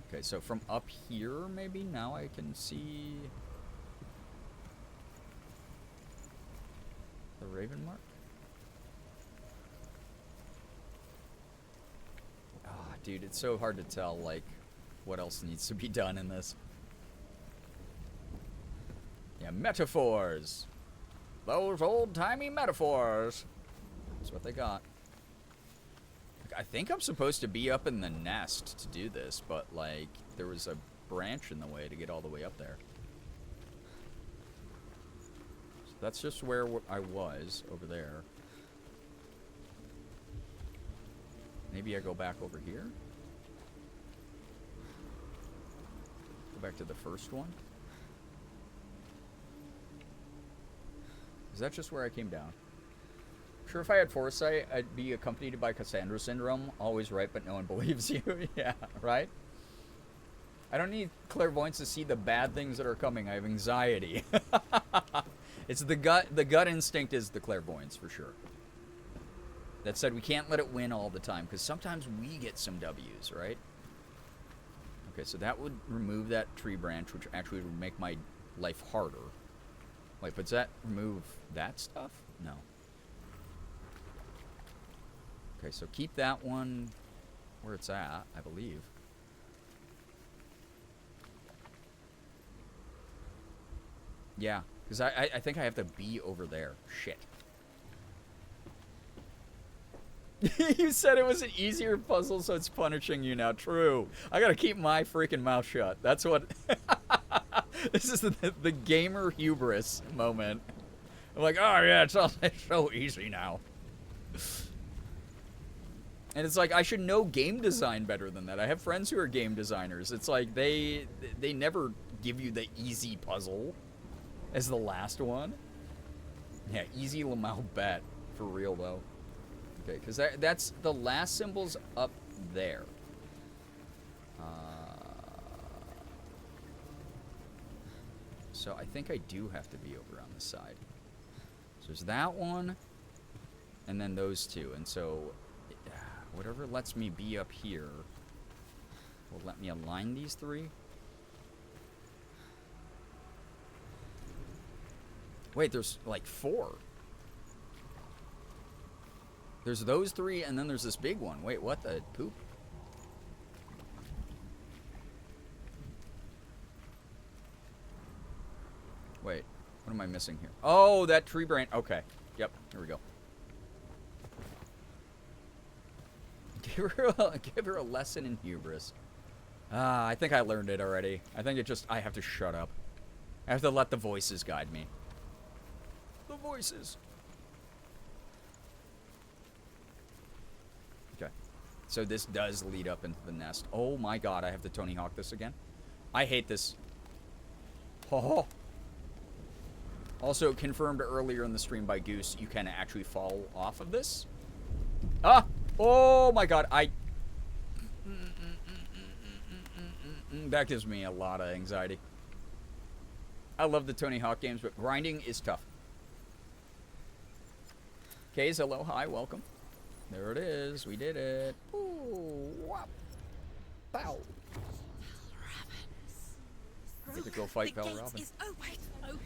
Okay, so from up here, maybe now I can see the Raven mark. Ah, dude, it's so hard to tell, like, what else needs to be done in this. Yeah, metaphors. Those old-timey metaphors. That's what they got. I think I'm supposed to be up in the nest to do this, but, like, there was a branch in the way to get all the way up there. So that's just where I was, over there. Maybe I go back over here? Go back to the first one? Is that just where I came down? Sure, if I had foresight, I'd be accompanied by Cassandra syndrome. Always right, but no one believes you. Yeah, right? I don't need clairvoyance to see the bad things that are coming. I have anxiety. It's the gut instinct is the clairvoyance, for sure. That said, we can't let it win all the time, because sometimes we get some W's, right? Okay, so that would remove that tree branch, which actually would make my life harder. Wait, but does that remove that stuff? No. Okay, so keep that one where it's at, I believe. Yeah, because I think I have to be over there. Shit. You said it was an easier puzzle, so it's punishing you now. True. I gotta keep my freaking mouth shut. That's what... This is the gamer hubris moment. I'm like, oh yeah, it's so easy now. And it's like, I should know game design better than that. I have friends who are game designers. It's like, they never give you the easy puzzle as the last one. Yeah, easy Lamau bet. For real, though. Okay, because that's the last symbol's up there. So I think I do have to be over on this side. So there's that one, and then those two. And so whatever lets me be up here will let me align these three. Wait, there's like 4. There's those 3, and then there's this big one. Wait, what the poop? Wait, what am I missing here? Oh, that tree branch. Okay. Yep, here we go. Give her a lesson in hubris. I think I learned it already. I think I have to shut up. I have to let the voices guide me. The voices. Okay. So this does lead up into the nest. Oh my god, I have to Tony Hawk this again. I hate this. Oh. Also confirmed earlier in the stream by Goose, you can actually fall off of this. Ah! Oh my god, that gives me a lot of anxiety. I love the Tony Hawk games, but grinding is tough. Kays, hello, hi, welcome. There it is, we did it. Ooh, whop. Bow. Get to go fight Val Robin. Is always open.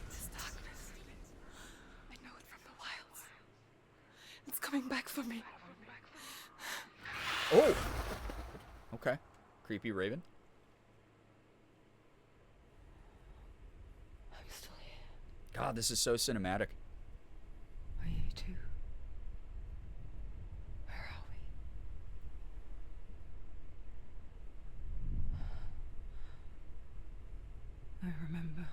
This darkness. I know it from the wilds. It's coming back for me. Oh! Okay. Creepy Raven. I'm still here. God, this is so cinematic. Are you too? Where are we? I remember.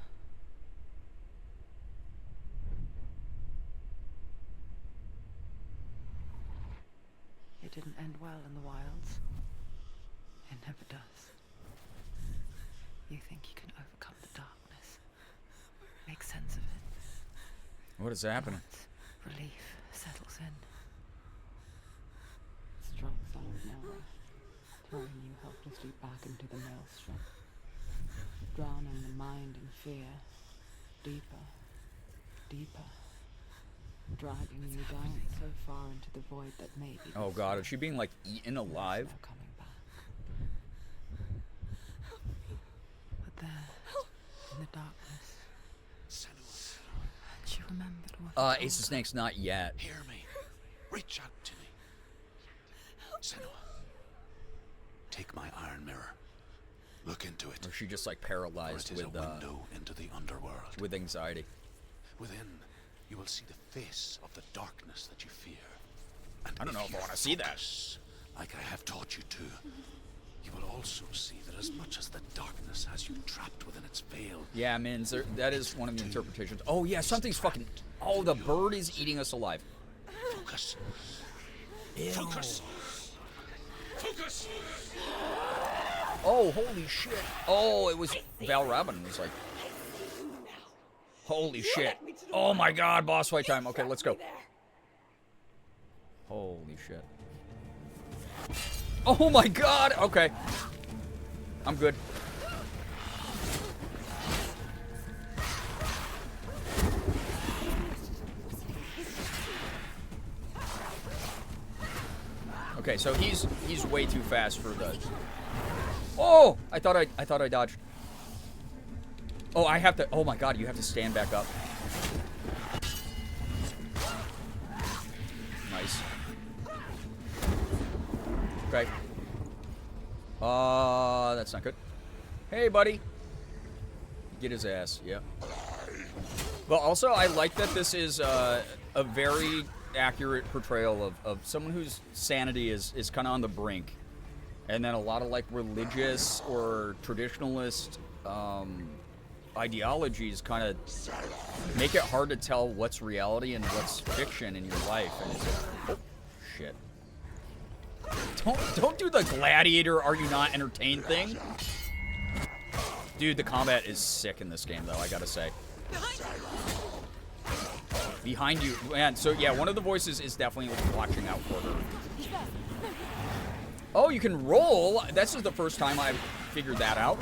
It didn't end well in the wilds. It never does. You think you can overcome the darkness, make sense of it. What is happening? Once relief settles in. Strikes out of nowhere, throwing you helplessly back into the maelstrom, drowning the mind in fear, deeper, deeper, dragging you down so far into the void that maybe. Oh god, is she being like eaten alive? No coming back. But there, in the darkness, she remembered what. Ace of Snakes, not yet. Hear me. Reach out to me. Senua. Take my iron mirror. Look into it. Or is she just like For paralyzed it is with a window into the underworld. with anxiety? Within, you will see the face of the darkness that you fear. And I don't know if I want to see that. focus, like I have taught you to, you will also see that as much as the darkness has you trapped within its veil. Yeah, man, that is one of the interpretations. Oh yeah, something's fucking. Oh, the bird is eating us alive. Focus. Ew. Focus. Focus. Oh, holy shit. Oh, it was Val Robin was like. Holy shit. Oh my god, boss fight time. Okay, let's go. Holy shit. Oh my god. Okay. I'm good. Okay, so he's way too fast for the. Oh, I thought I dodged. Oh, I have to. Oh my God, you have to stand back up. Nice. Okay. That's not good. Hey, buddy. Get his ass. Yeah. But also, I like that this is a very accurate portrayal of someone whose sanity is kind of on the brink. And then a lot of, like, religious or traditionalist ideologies kind of make it hard to tell what's reality and what's fiction in your life. And it's oh, shit. Don't do the gladiator are you not entertained thing. Dude, the combat is sick in this game, though, I gotta say. Behind you. Man, so yeah, one of the voices is definitely watching out for her. Oh, you can roll. This is the first time I've figured that out.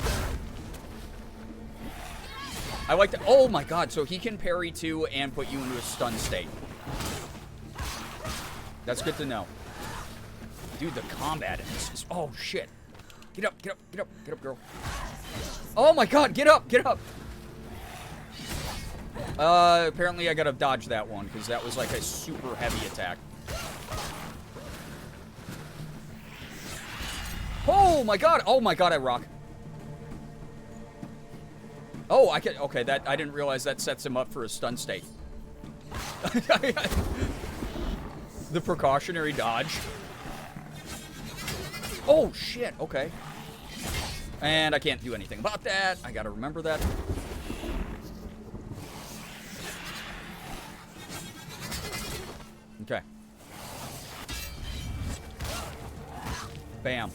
I like that. Oh my God, so he can parry too and put you into a stun state. That's good to know. Dude, the combat in this is... Oh, shit. Get up, get up, get up, get up, girl. Oh my God, get up, get up. Apparently I gotta dodge that one, because that was like a super heavy attack. Oh my God, I rock. Oh, I can, okay, that, I didn't realize that sets him up for a stun state. The precautionary dodge. Oh shit, okay. And I can't do anything about that. I gotta remember that. Okay. Bam.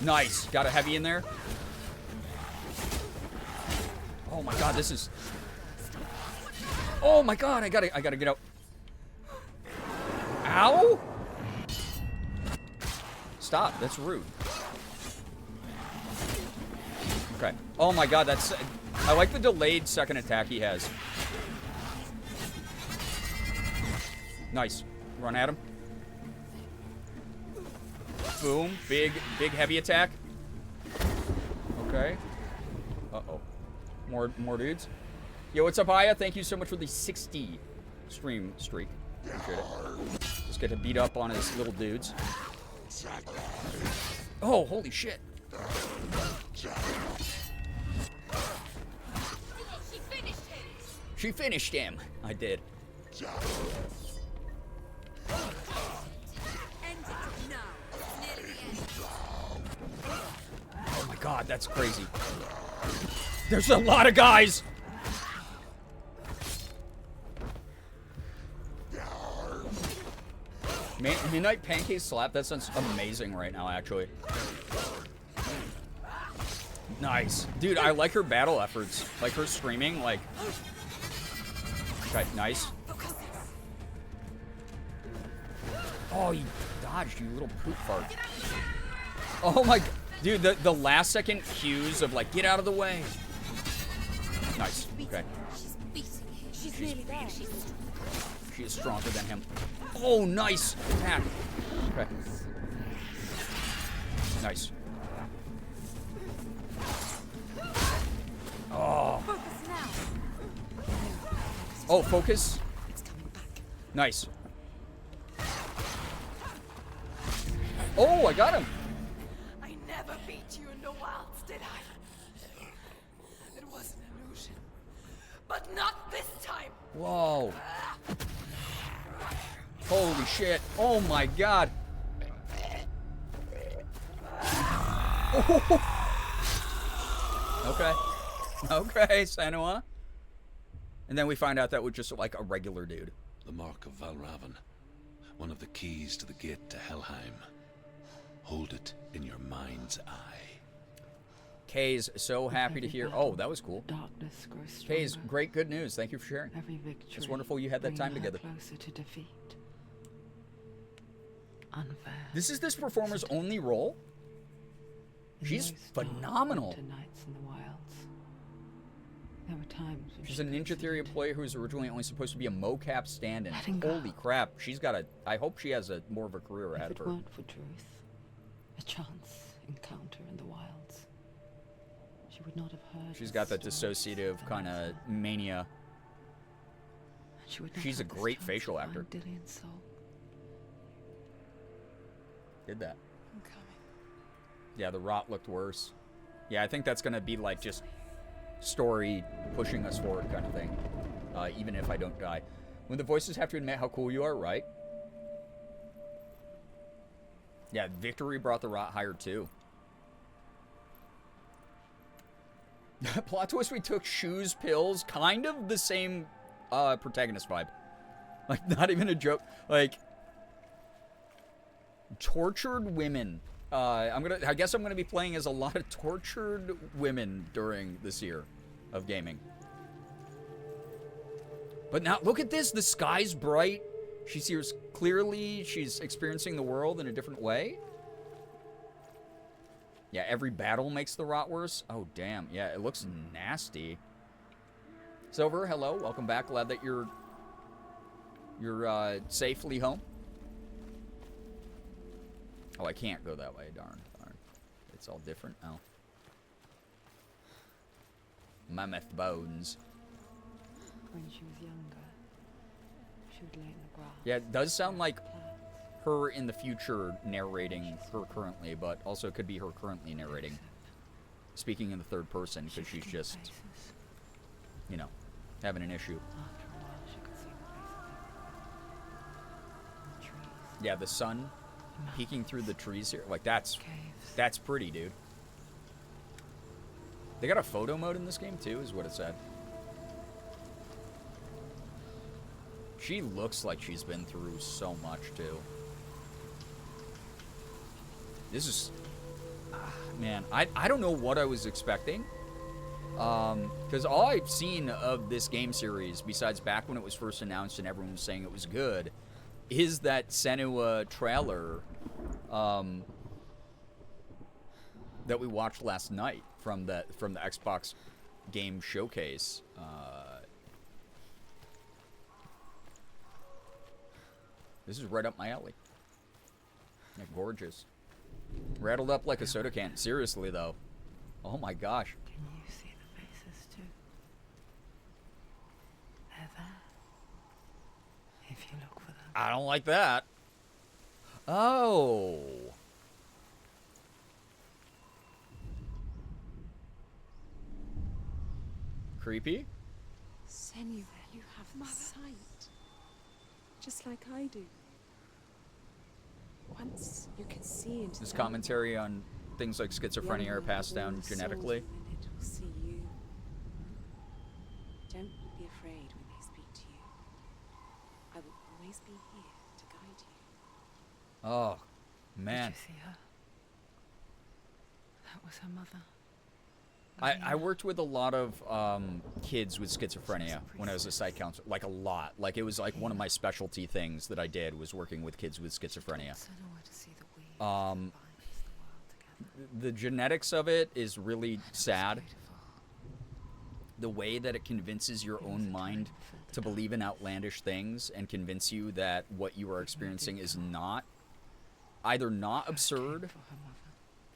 Nice. Got a heavy in there. Oh my God, this is... Oh my God, I gotta get out. Ow! Stop, that's rude. Okay. Oh my God, that's... I like the delayed second attack he has. Nice. Run at him. Boom. Big heavy attack. Okay. Uh-oh. More dudes. Yo, what's up, Aya? Thank you so much for the 60 stream streak. Appreciate it. Just get to beat up on his little dudes. Oh, holy shit. She finished him. I did. Oh my God, that's crazy. There's a lot of guys. Midnight Pancake Slap, that sounds amazing right now, actually. Nice. Dude, I like her battle efforts. Like her screaming, like... Okay, nice. Oh, you dodged, you little poop fart. Oh my... Dude, the last second cues of, like, get out of the way. Nice. Okay. She's nearly there. She is stronger than him. Oh, nice attack. Okay. Nice. Oh. Focus now. Oh, focus. It's coming back. Nice. Oh, I got him. I never beat you in the wilds, did I? It was an illusion. But not this time. Whoa. Holy shit. Oh my God. Okay. Okay, senua. And then we find out that was just like a regular dude. The mark of Valravan. One of the keys to the gate to Helheim. Hold it in your mind's eye. Kay's so happy to hear. Oh, that was cool. Darkness grows stronger. Kay's great good news. Thank you for sharing. Every victory. It's wonderful you had that time bringing her together. Closer to defeat. Unfair. This is this performer's only role? In She's those dark phenomenal. winter nights in the wilds, There were times when She's she a Ninja Theory employee who was originally only supposed to be a mocap stand-in. Letting go. Holy crap, she's got a... I hope she has a more of a career ahead If of it her. weren't for truth, a chance encounter in the wilds, she would not have heard. She's his got that stories dissociative of kind of Vanessa, mania. and she would not She's a have this great chance facial to actor. find Dillion's soul. Did that. I'm coming. Yeah, the rot looked worse. Yeah, I think that's going to be like just story pushing us forward kind of thing. Even if I don't die. When the voices have to admit how cool you are, right? Yeah, victory brought the rot higher too. Plot twist, we took shoes, pills, kind of the same protagonist vibe. Like, not even a joke. Like, tortured women. I guess I'm gonna be playing as a lot of tortured women during this year of gaming. But now, look at this. The sky's bright. She sees clearly. She's experiencing the world in a different way. Yeah, every battle makes the rot worse. Oh, damn. Yeah, it looks nasty. Silver, hello. Welcome back. Glad that you're safely home. Oh, I can't go that way. Darn. It's all different. Oh. Mammoth bones. When she was younger, she would lay in the grass. Yeah, it does sound like plants. her in the future narrating her currently, but also it could be her currently narrating. Speaking in the third person, because she's Shifting just, faces. you know, having an issue. After a while, she could see the faces everywhere. The trees, Yeah, the sun the peeking through the trees here. Like, that's caves. pretty, dude. They got a photo mode in this game, too, is what it said. She looks like she's been through so much, too. This is... man, I don't know what I was expecting. Because all I've seen of this game series, besides back when it was first announced and everyone was saying it was good, is that senua trailer that we watched last night from the Xbox game showcase. This is right up my alley. Yeah, gorgeous. Rattled up like a soda can. Seriously, though. Oh my gosh. Can you see the faces too? They're there. If you look for them. I don't like that. Oh. Creepy? Senua, you have sight. Just like I do. Once you can see into This the commentary on things like schizophrenia are Younger passed will down soul, genetically. and it will see you. Don't be afraid when they speak to you. I will always be here to guide you. Oh, man. Did you see her? That was her mother. I worked with a lot of kids with schizophrenia when I was a site counselor. Like, a lot. Like, it was like one of my specialty things that I did was working with kids with schizophrenia. To see the weave that Um, binds the world together. The genetics of it is really sad. Beautiful. The way that it convinces your own mind to believe in outlandish things and convince you that what you are experiencing is not either not absurd For her mother.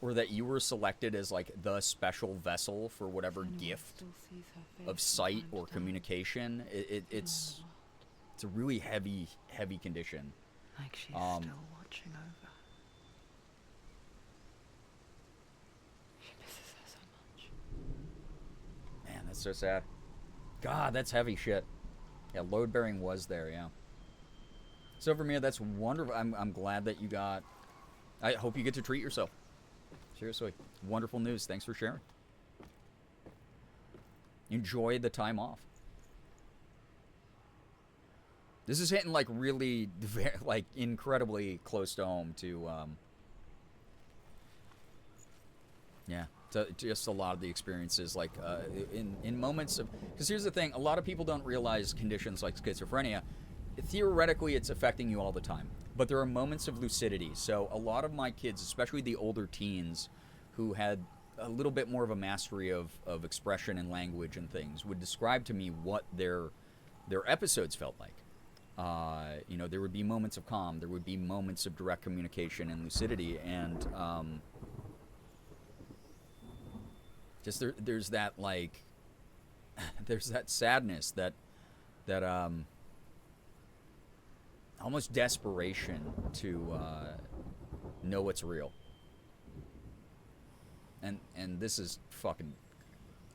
or that you were selected as like the special vessel for whatever Senua gift still sees her face of from sight time to or time. communication. It's a really heavy condition. Like she's um, still watching over. She misses her so much. Man, that's so sad. God, that's heavy shit. Yeah, load bearing was there, yeah. So for me, that's wonderful. I'm glad that you got... I hope you get to treat yourself. Seriously. Wonderful news. Thanks for sharing. Enjoy the time off. This is hitting like really, like incredibly close to home to, yeah, to just a lot of the experiences, like in moments of, because here's the thing, a lot of people don't realize conditions like schizophrenia, theoretically it's affecting you all the time, but there are moments of lucidity. So a lot of my kids, especially the older teens who had a little bit more of a mastery of expression and language and things would describe to me what their episodes felt like. You know, there would be moments of calm, there would be moments of direct communication and lucidity, and just there's that, like, there's that sadness, that almost desperation to know what's real. And this is fucking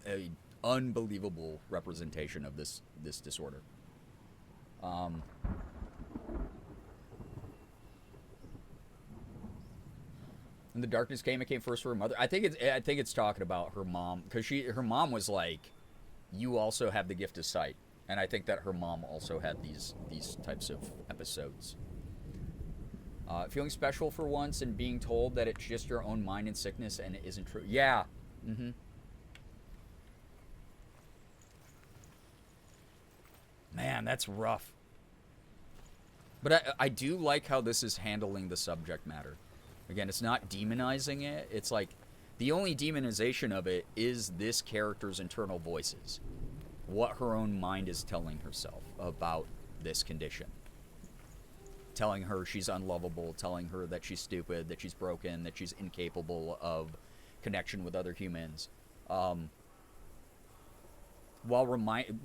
a unbelievable representation of this disorder. And the darkness came. It came first for her mother. I think it's talking about her mom, because her mom was like, you also have the gift of sight, and I think that her mom also had these types of episodes. Feeling special for once and being told that it's just your own mind and sickness and it isn't true. Yeah. Mm-hmm. Man, that's rough. But I do like how this is handling the subject matter. Again, it's not demonizing it. It's like the only demonization of it is this character's internal voices. What her own mind is telling herself about this condition. Telling her she's unlovable, telling her that she's stupid, that she's broken, that she's incapable of connection with other humans. While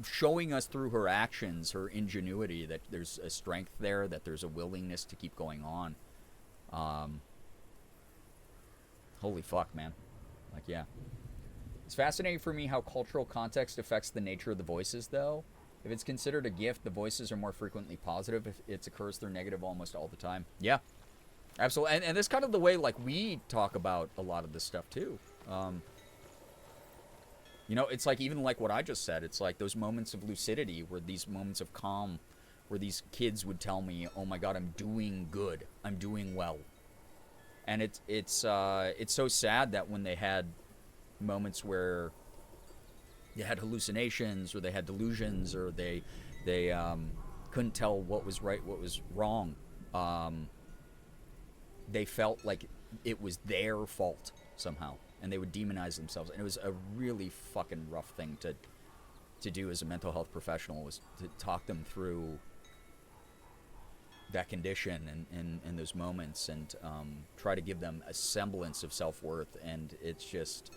showing us through her actions, her ingenuity, that there's a strength there, that there's a willingness to keep going on. Holy fuck, man. Like, yeah. It's fascinating for me how cultural context affects the nature of the voices, though. If it's considered a gift, the voices are more frequently positive. If it occurs, they're negative almost all the time. Yeah, absolutely. And that's kind of the way, like, we talk about a lot of this stuff, too. You know, it's like, even like what I just said, it's like those moments of lucidity, where these moments of calm, where these kids would tell me, oh my God, I'm doing good. I'm doing well. And it's so sad that when they had moments where they had hallucinations, or they had delusions, or they couldn't tell what was right, what was wrong. They felt like it was their fault somehow, and they would demonize themselves. And it was a really fucking rough thing to do as a mental health professional, was to talk them through that condition and those moments, and try to give them a semblance of self-worth. And it's just...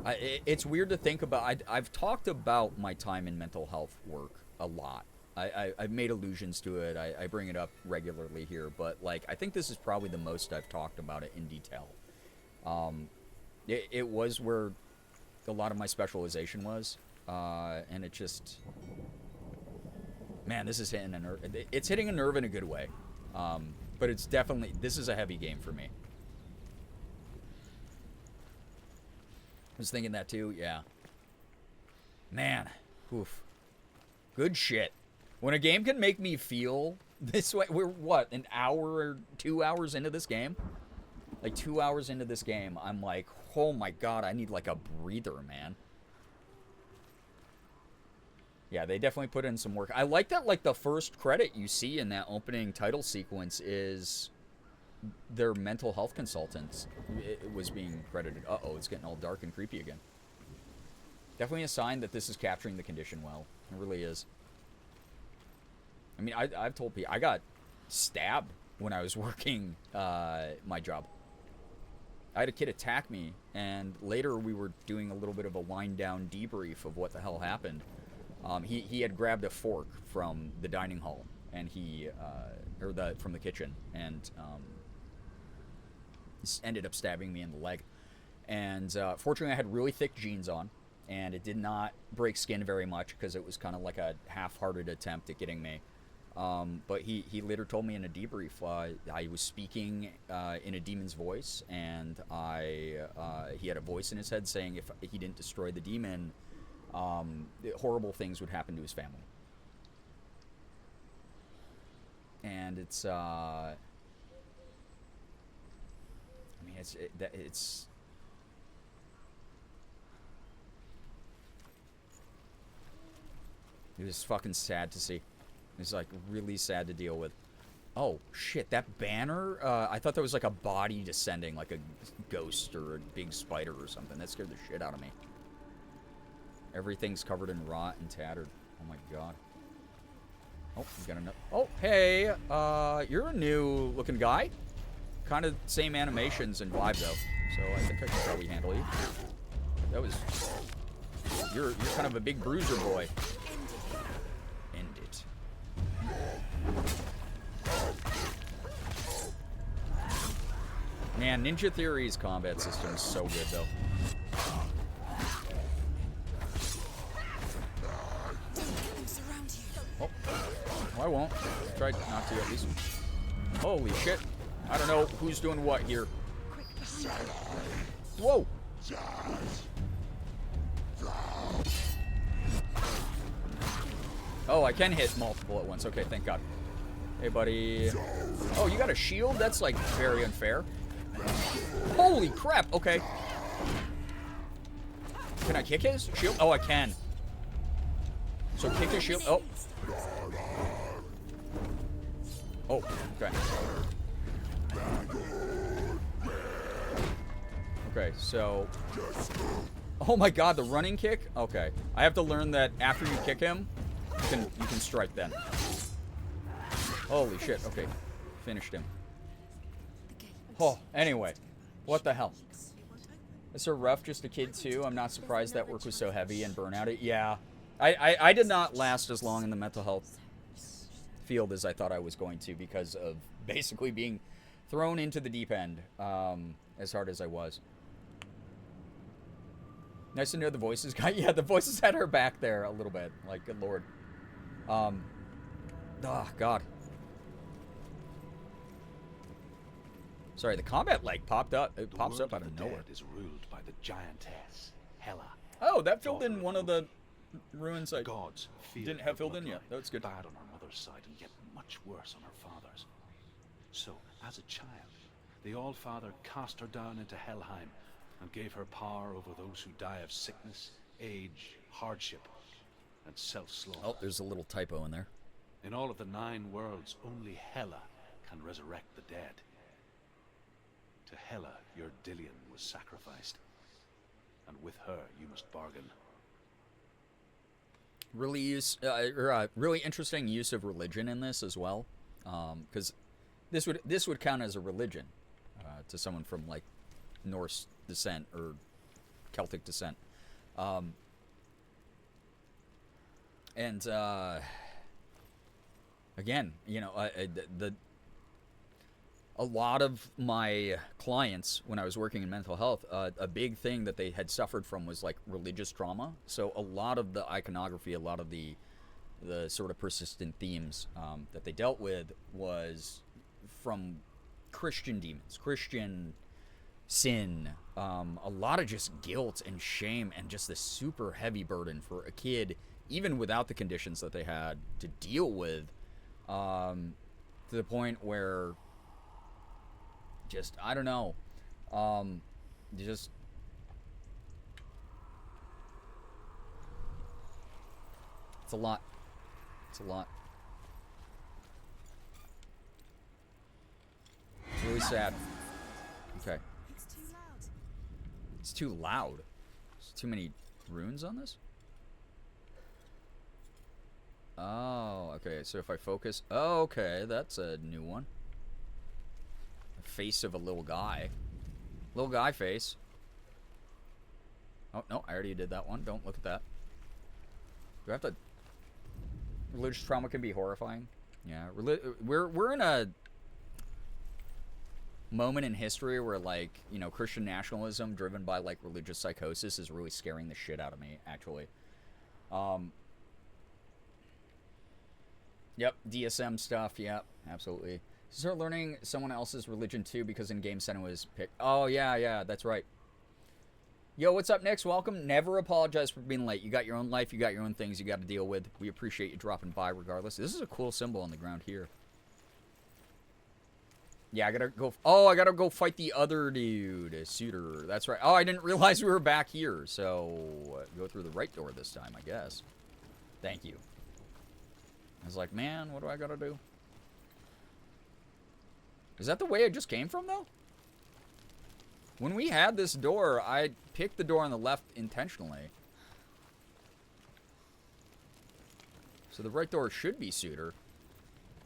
it's weird to think about. I've talked about my time in mental health work a lot. I've made allusions to it. I bring it up regularly here, but like, I think this is probably the most I've talked about it in detail. It was where a lot of my specialization was, and it just, man, this is hitting a nerve. It's hitting a nerve in a good way, but it's definitely, this is a heavy game for me. I was thinking that too, yeah. Man, oof. Good shit. When a game can make me feel this way, we're what, an hour or 2 hours into this game? Like 2 hours into this game, I'm like, oh my God, I need like a breather, man. Yeah, they definitely put in some work. I like that, like, the first credit you see in that opening title sequence is their mental health consultants. It was being credited. Uh-oh, it's getting all dark and creepy again. Definitely a sign that this is capturing the condition well. It really is. I mean, I've told people, I got stabbed when I was working my job. I had a kid attack me, and later we were doing a little bit of a wind-down debrief of what the hell happened. He had grabbed a fork from the dining hall, and from the kitchen, and ended up stabbing me in the leg. And fortunately, I had really thick jeans on, and it did not break skin very much, because it was kind of like a half-hearted attempt at getting me. But he later told me in a debrief, I was speaking in a demon's voice, and he had a voice in his head saying if he didn't destroy the demon, horrible things would happen to his family. And it's I mean, it's it was fucking sad to see. It's like really sad to deal with. Oh, shit, that banner? I thought that was like a body descending, like a ghost or a big spider or something. That scared the shit out of me. Everything's covered in rot and tattered. Oh my god. Oh, we got another. Oh, hey, you're a new looking guy. Kind of same animations and vibe though, so I think I can probably handle you. That was. You're kind of a big bruiser boy. End it. Man, Ninja Theory's combat system is so good though. Oh, I won't. Try not to at least. Holy shit. I don't know who's doing what here. Whoa. Oh, I can hit multiple at once. Okay, thank God. Hey, buddy. Oh, you got a shield? That's, like, very unfair. Holy crap. Okay. Can I kick his shield? Oh, I can. So kick his shield. Oh. Oh, okay. Okay, so... Oh my god, the running kick? Okay. I have to learn that after you kick him, you can strike then. Holy shit, okay. Finished him. Oh, anyway. What the hell? It's so rough, just a kid too. I'm not surprised that work was so heavy and burnout. Yeah. I did not last as long in the mental health field as I thought I was going to because of basically being thrown into the deep end as hard as I was. Nice to know the voices guy. Yeah, the voices had her back there a little bit. Like, good lord. Oh, God. Sorry, the combat, like, popped up. It pops up out of nowhere. Is ruled by the giantess, Hela. Oh, that filled in one of the ruins I gods didn't have filled in yet. That's good. Bad on her mother's side and yet much worse on her father's. So, as a child, the All-Father cast her down into Helheim and gave her power over those who die of sickness, age, hardship, and self-slaughter. Oh, there's a little typo in there. In all of the 9 worlds, only Hela can resurrect the dead. To Hela, your Dillion was sacrificed, and with her you must bargain. Really interesting use of religion in this as well, because this would count as a religion to someone from like Norse descent or Celtic descent, and again, you know, a lot of my clients when I was working in mental health, a big thing that they had suffered from was like religious trauma. So a lot of the iconography, a lot of the sort of persistent themes that they dealt with was from Christian demons, Christian sin, a lot of just guilt and shame and just this super heavy burden for a kid, even without the conditions that they had to deal with, to the point where just, I don't know, just, it's a lot. It's a lot. It's really sad. Okay. It's too loud. It's too loud. There's too many runes on this? Oh, okay. So if I focus... Oh, okay. That's a new one. A face of a little guy. Little guy face. Oh, no. I already did that one. Don't look at that. Do I have to... Religious trauma can be horrifying. Yeah. We're in a moment in history where, like, you know, Christian nationalism driven by, like, religious psychosis is really scaring the shit out of me, actually. Yep, DSM stuff, yep, absolutely. Start learning someone else's religion, too, because in-game senua is picked. Oh, yeah, that's right. Yo, what's up next? Welcome. Never apologize for being late. You got your own life, you got your own things you got to deal with. We appreciate you dropping by regardless. This is a cool symbol on the ground here. Yeah, I gotta go. Oh, I gotta go fight the other dude, Suitor. That's right. Oh, I didn't realize we were back here. So, go through the right door this time, I guess. Thank you. I was like, man, what do I gotta do? Is that the way I just came from, though? When we had this door, I picked the door on the left intentionally. So the right door should be Suitor.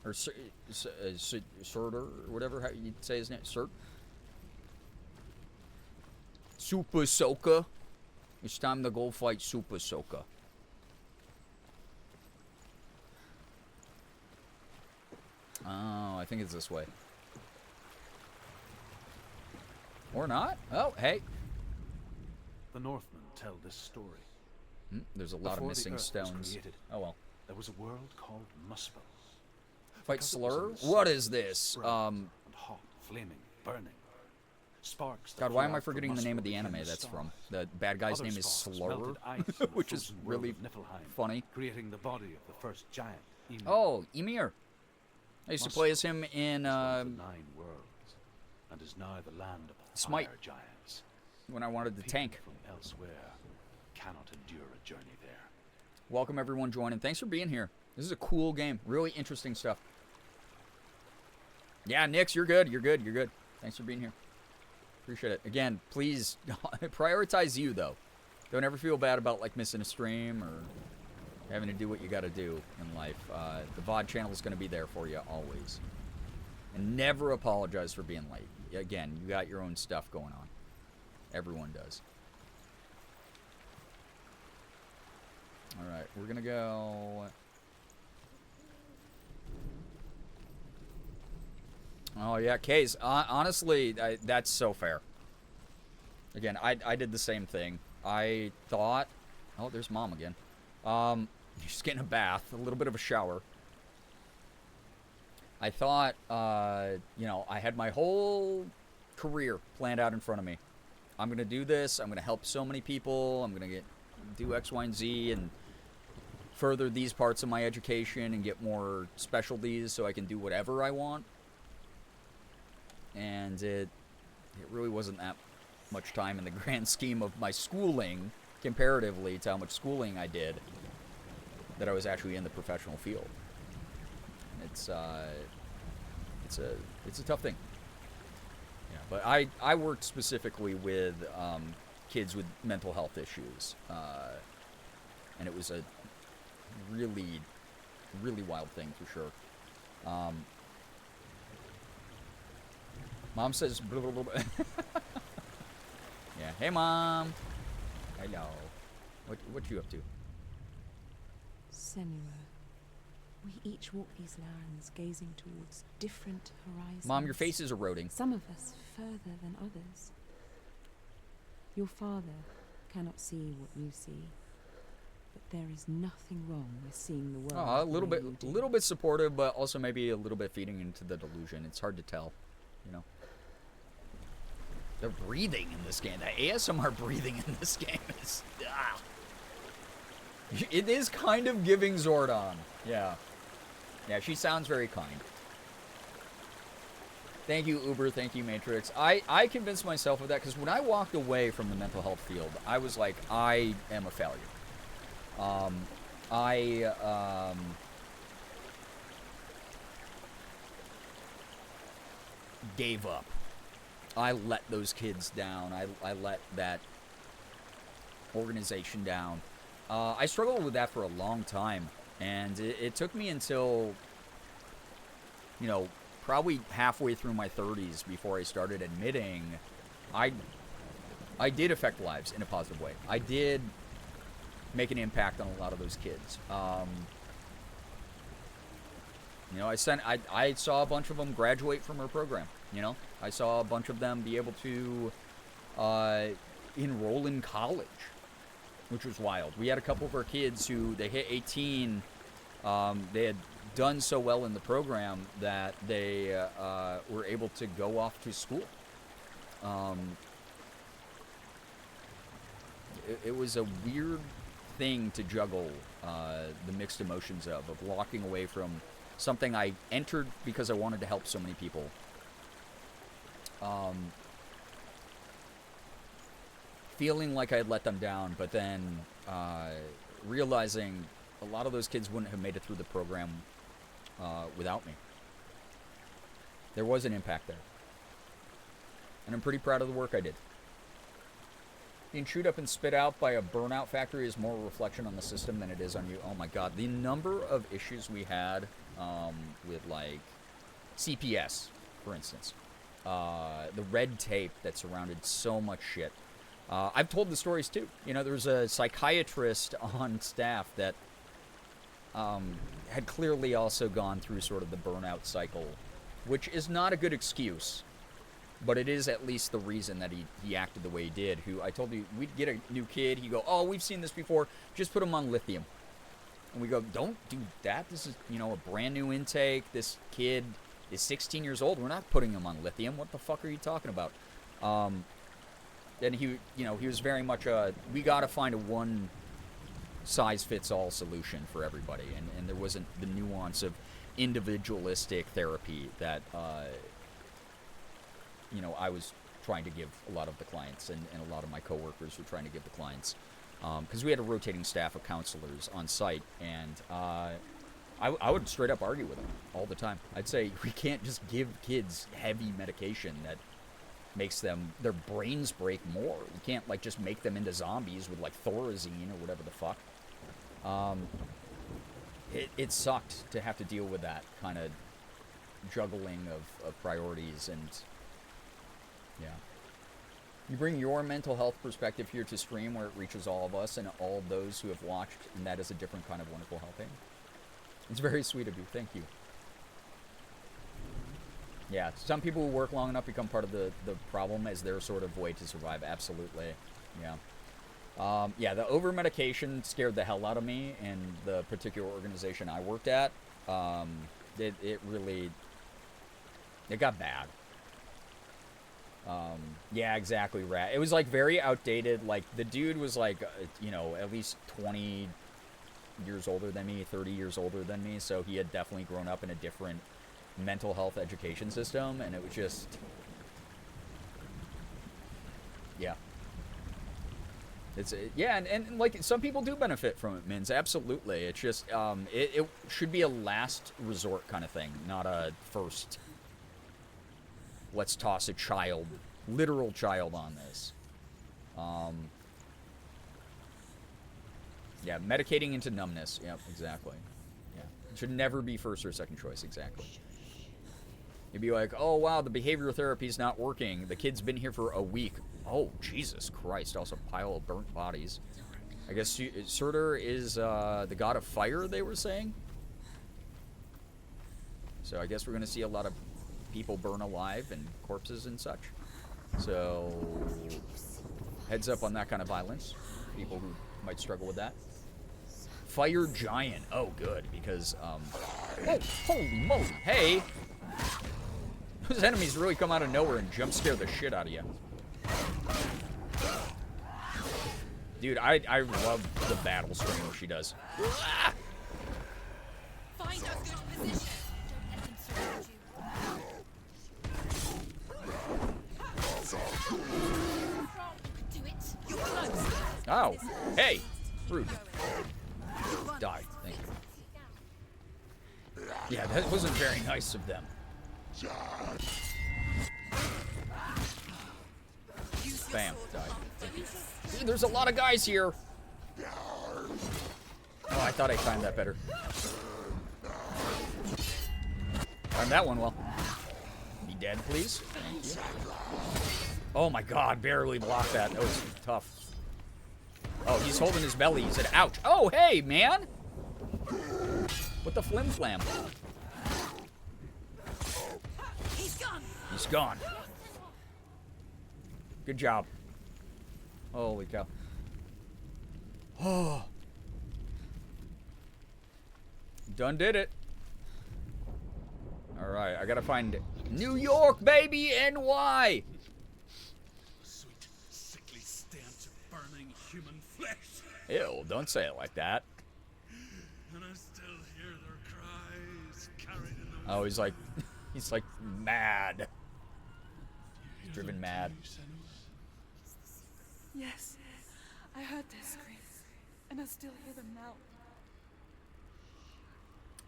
Or Surtur, or whatever how you'd say his name. Surt. Super Soka. It's time to go fight Super Soka. Oh, I think it's this way. Or not? Oh, hey. The Northmen tell this story. There's a lot Before of the missing Earth was stones. created, Oh well. there was a world called Muspel. Fight Because it was Slur? in the What sun, is this? bright and hot, flaming, burning. Sparks that God, why flew am I out from forgetting the name of Muspel the became anime the that's from? stars. The bad guy's Other name is sparks Slur, melted ice in the which is frozen world really of Niflheim, funny. creating the body of the first giant, Ymir. Oh, Ymir. I used to play as him in Is one of the 9 worlds, and is now the land of the Smite. fire giants. when I wanted to People tank. from elsewhere cannot endure a journey there. Welcome everyone joining. Thanks for being here. This is a cool game. Really interesting stuff. Yeah, Nix, you're good. You're good. You're good. Thanks for being here. Appreciate it. Again, please prioritize you though. Don't ever feel bad about like missing a stream or having to do what you got to do in life. The VOD channel is going to be there for you always. And never apologize for being late. Again, you got your own stuff going on. Everyone does. All right, we're going to go... Oh, yeah, Case. Honestly, that's so fair. Again, I did the same thing. I thought... Oh, there's Mom again. She's getting a bath, a little bit of a shower. I thought, you know, I had my whole career planned out in front of me. I'm going to do this. I'm going to help so many people. I'm going to do X, Y, and Z and further these parts of my education and get more specialties so I can do whatever I want. And it really wasn't that much time in the grand scheme of my schooling comparatively to how much schooling I did that I was actually in the professional field. It's a tough thing. Yeah, but I worked specifically with kids with mental health issues, and it was a really, really wild thing for sure. Mom says, blah, blah, blah. Yeah. Hey, Mom. Hello. What you up to? Senua. We each walk these lands, gazing towards different horizons. Mom, your face is eroding. Some of us further than others. Your father cannot see what you see, but there is nothing wrong with seeing the world. Oh, a the way you do. little bit supportive, but also maybe a little bit feeding into the delusion. It's hard to tell, you know. They're breathing in this game. The ASMR breathing in this game is... Ah. It is kind of giving Zordon. Yeah. Yeah, she sounds very kind. Thank you, Uber. Thank you, Matrix. I convinced myself of that because when I walked away from the mental health field, I was like, I am a failure. I gave up. I let those kids down. I let that organization down. I struggled with that for a long time, and it took me until, you know, probably halfway through my 30s before I started admitting I did affect lives in a positive way. I did make an impact on a lot of those kids. You know, I saw a bunch of them graduate from our program. You know, I saw a bunch of them be able to enroll in college, which was wild. We had a couple of our kids who, they hit 18, they had done so well in the program that they were able to go off to school. It was a weird thing to juggle the mixed emotions of walking away from something I entered because I wanted to help so many people. Feeling like I had let them down, but then realizing a lot of those kids wouldn't have made it through the program without me. There was an impact there. And I'm pretty proud of the work I did. Being chewed up and spit out by a burnout factory is more a reflection on the system than it is on you. Oh my god, the number of issues we had with, like, CPS, for instance. The red tape that surrounded so much shit. I've told the stories too. You know, there was a psychiatrist on staff that had clearly also gone through sort of the burnout cycle, which is not a good excuse, but it is at least the reason that he acted the way he did. Who, I told you, we'd get a new kid, he'd go, oh, we've seen this before, just put him on lithium. And we go, don't do that, this is, you know, a brand new intake, this kid is 16 years old, we're not putting him on lithium, what the fuck are you talking about? And he, you know, he was very much we gotta find a one-size-fits-all solution for everybody, and there wasn't the nuance of individualistic therapy that, you know, I was trying to give a lot of the clients, and a lot of my coworkers were trying to give the clients, because we had a rotating staff of counselors on site, and I would straight up argue with them all the time. I'd say, we can't just give kids heavy medication that makes their brains break more. We can't, like, just make them into zombies with, like, Thorazine or whatever the fuck. It sucked to have to deal with that kind of juggling of priorities, and yeah. You bring your mental health perspective here to stream where it reaches all of us and all of those who have watched, and that is a different kind of wonderful helping. It's very sweet of you. Thank you. Yeah, some people who work long enough become part of the problem as their sort of way to survive. Absolutely. Yeah. Yeah, the over-medication scared the hell out of me, and the particular organization I worked at, it really, it got bad. Yeah, exactly, Rat. It was, like, very outdated. Like, the dude was, like, you know, at least 20 years older than me, 30 years older than me, so he had definitely grown up in a different mental health education system, and it was just, yeah. It's, yeah, and like, some people do benefit from it, Mins, absolutely. It's just, it should be a last resort kind of thing, not a first, let's toss a child, literal child on this. Yeah, medicating into numbness, yep, exactly. Yeah, it should never be first or second choice, exactly. You'd be like, oh, wow, the behavioral therapy's not working. The kid's been here for a week. Oh, Jesus Christ. Also, pile of burnt bodies. I guess Surtur is the god of fire, they were saying. So I guess we're going to see a lot of people burn alive and corpses and such. So, heads up on that kind of violence. People who might struggle with that. Fire giant. Oh, good, because, oh, holy moly. Hey! Those enemies really come out of nowhere and jump scare the shit out of you. Dude, I love the battle scream she does. Find a good position. Do it. You're close. Oh, hey! Rude. Die, thank you. Yeah, that wasn't very nice of them. Bam, died. Thank you. Dude, there's a lot of guys here. Oh, I thought I timed that better. Timed that one well. Be dead, please. Thank you. Oh my god, barely blocked that. That was tough. Oh, he's holding his belly. He said, ouch. Oh, hey, man! What the flim-flam? He's gone. He's gone. Good job. Holy cow. Oh. Done did it. Alright, I gotta find New York, baby, NY! Sweet, sickly stench of burning human flesh. Ew, don't say it like that. And I still hear their cries carried in the Oh, he's like mad. He's driven mad. Yes, I heard their screams, and I still hear them now.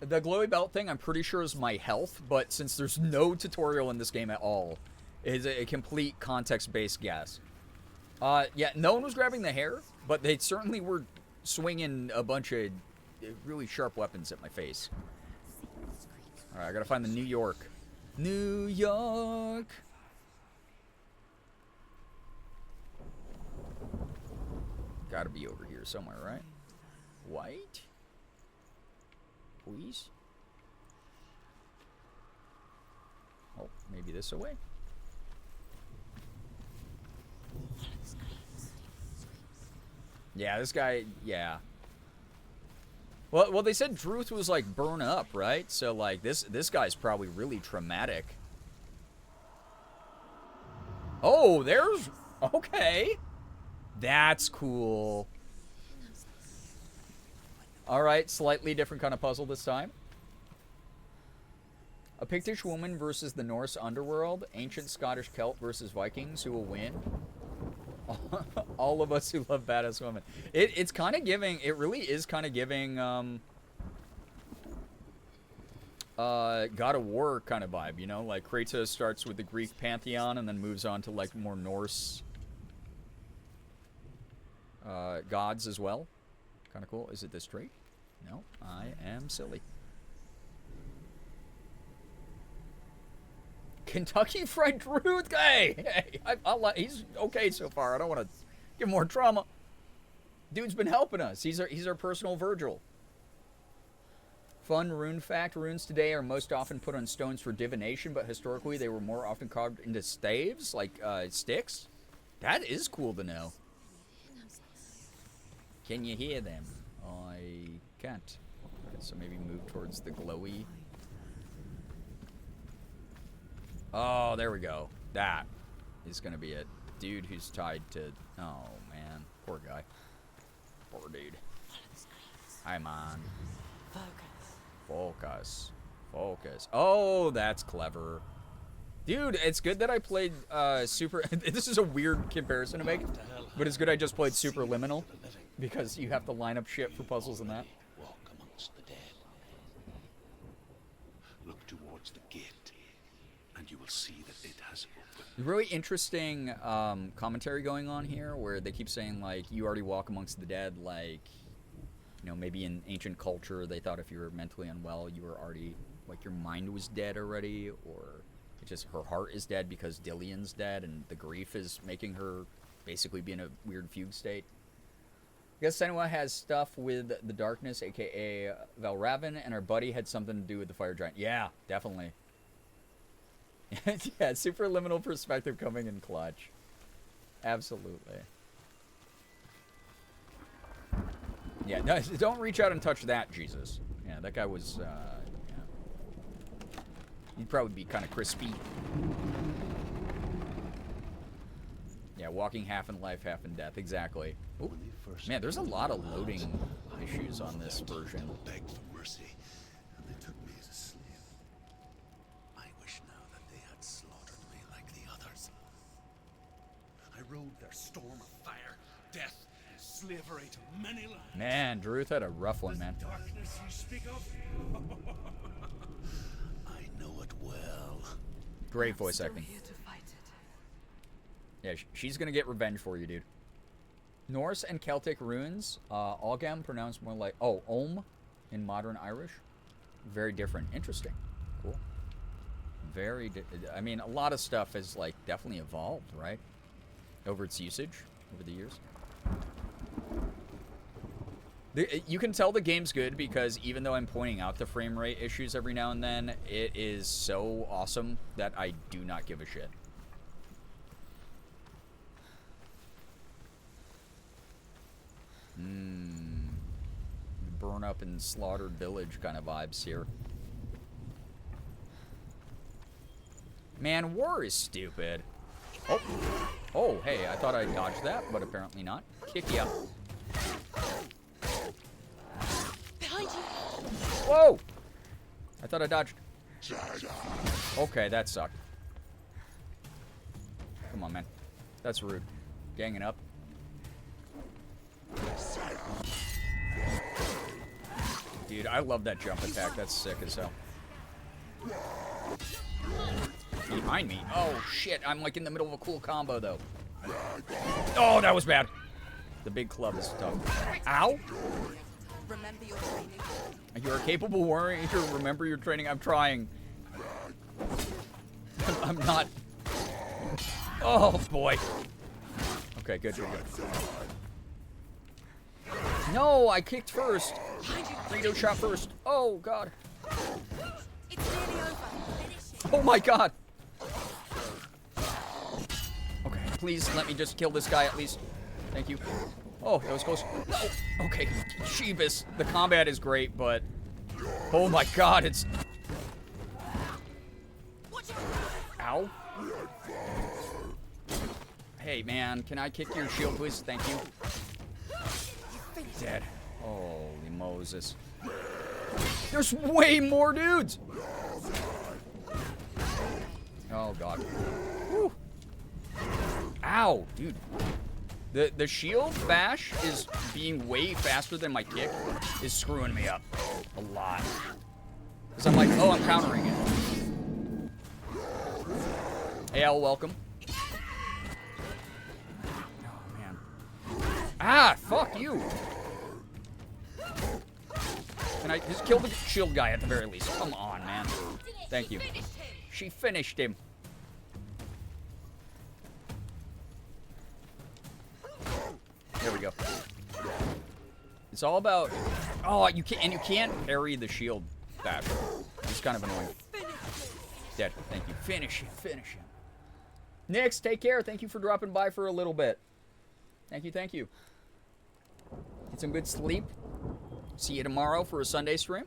The glowy belt thing, I'm pretty sure is my health, but since there's no tutorial in this game at all, it is a complete context-based guess. Yeah, no one was grabbing the hair, but they certainly were swinging a bunch of really sharp weapons at my face. Alright, I gotta find the New York. New York! Gotta be over here somewhere, right? White? Please? Oh, maybe this away? Yeah, this guy, yeah. Well, they said Druth was, like, burn up, right? So, like, this guy's probably really traumatic. Oh, there's... Okay. That's cool. Alright, slightly different kind of puzzle this time. A Pictish woman versus the Norse underworld. Ancient Scottish Celt versus Vikings. Who will win? All of us who love badass women. It's kind of giving... It really is kind of giving... God of War kind of vibe, you know? Like, Kratos starts with the Greek pantheon and then moves on to, like, more Norse... gods as well. Kind of cool. Is it this trait? No, I am silly. Kentucky Fried Druth. Hey, he's okay so far. I don't want to give him more trauma. Dude's been helping us. He's our personal Virgil. Fun rune fact. Runes today are most often put on stones for divination, but historically they were more often carved into staves, like sticks. That is cool to know. Can you hear them? I can't. Okay, so maybe move towards the glowy. Oh, there we go. That is going to be it. Dude who's tied to... Oh, man. Poor guy. Poor dude. Hi, man. Focus. Focus. Oh, that's clever. Dude, it's good that I played Super... This is a weird comparison to make, but it's good I just played Superliminal, because you have to line up shit for puzzles and that. Walk amongst the dead. Look towards the gate, and you will see that it has opened. Really interesting commentary going on here, where they keep saying, like, you already walk amongst the dead, like, you know, maybe in ancient culture, they thought if you were mentally unwell, you were already, like, your mind was dead already, or it's just her heart is dead because Dillion's dead, and the grief is making her basically be in a weird fugue state. I guess Senua has stuff with the darkness, aka Valravn, and our buddy had something to do with the fire giant. Yeah, definitely. Yeah, superliminal perspective coming in clutch. Absolutely. Yeah, no, don't reach out and touch that, Jesus. Yeah, that guy was, yeah. He'd probably be kind of crispy. Yeah, walking half in life, half in death. Exactly. Ooh. Man, there's a lot of loading issues on this version. Begged for mercy, and they took me as a slave. I wish now that they had slaughtered me like the others. I rode their storm of fire, death, and slavery to many lands. Man, Druth had a rough one, man. Darkness you speak of? I know it well. Great voice acting. Here to fight it. Yeah, she's gonna get revenge for you, dude. Norse and Celtic runes, Ogam pronounced more like, Olm in modern Irish. Very different. Interesting. Cool. I mean, a lot of stuff has, like, definitely evolved, right? Over its usage, over the years. You can tell the game's good because even though I'm pointing out the frame rate issues every now and then, it is so awesome that I do not give a shit. Burn up and slaughtered village kind of vibes here. Man, war is stupid. Oh, hey, I thought I dodged that, but apparently not. Kick you up. Behind you! Whoa! I thought I dodged. Okay, that sucked. Come on, man. That's rude. Ganging up. Dude, I love that jump attack. That's sick as hell. Behind me. Oh, shit. I'm like in the middle of a cool combo, though. Oh, that was bad. The big club is tough. Ow. Remember your training. You're a capable warrior. Remember your training. I'm trying. I'm not. Oh, boy. Okay, good. No, I kicked first. Rito shot first. Oh, God. It's nearly over. Oh, my God. Okay, please let me just kill this guy at least. Thank you. Oh, that was close. No. Okay, Sheebus. The combat is great, but... Oh, my God, it's... Ow. Hey, man, can I kick your shield, please? Thank you. Dead. Holy Moses. There's way more dudes! Oh, God. Whew. Ow, dude. The shield bash is being way faster than my kick is screwing me up a lot. Because I'm like, oh, I'm countering it. Hey, Al, welcome. Oh, man. Ah, fuck you. Can I just kill the shield guy at the very least? Come on, man. Thank you. She finished him. There we go. It's all about... Oh, you can't parry the shield bash. It's kind of annoying. Dead. Thank you. Finish him. Finish him. Nix, take care. Thank you for dropping by for a little bit. Thank you. Thank you. Get some good sleep. See you tomorrow for a Sunday stream.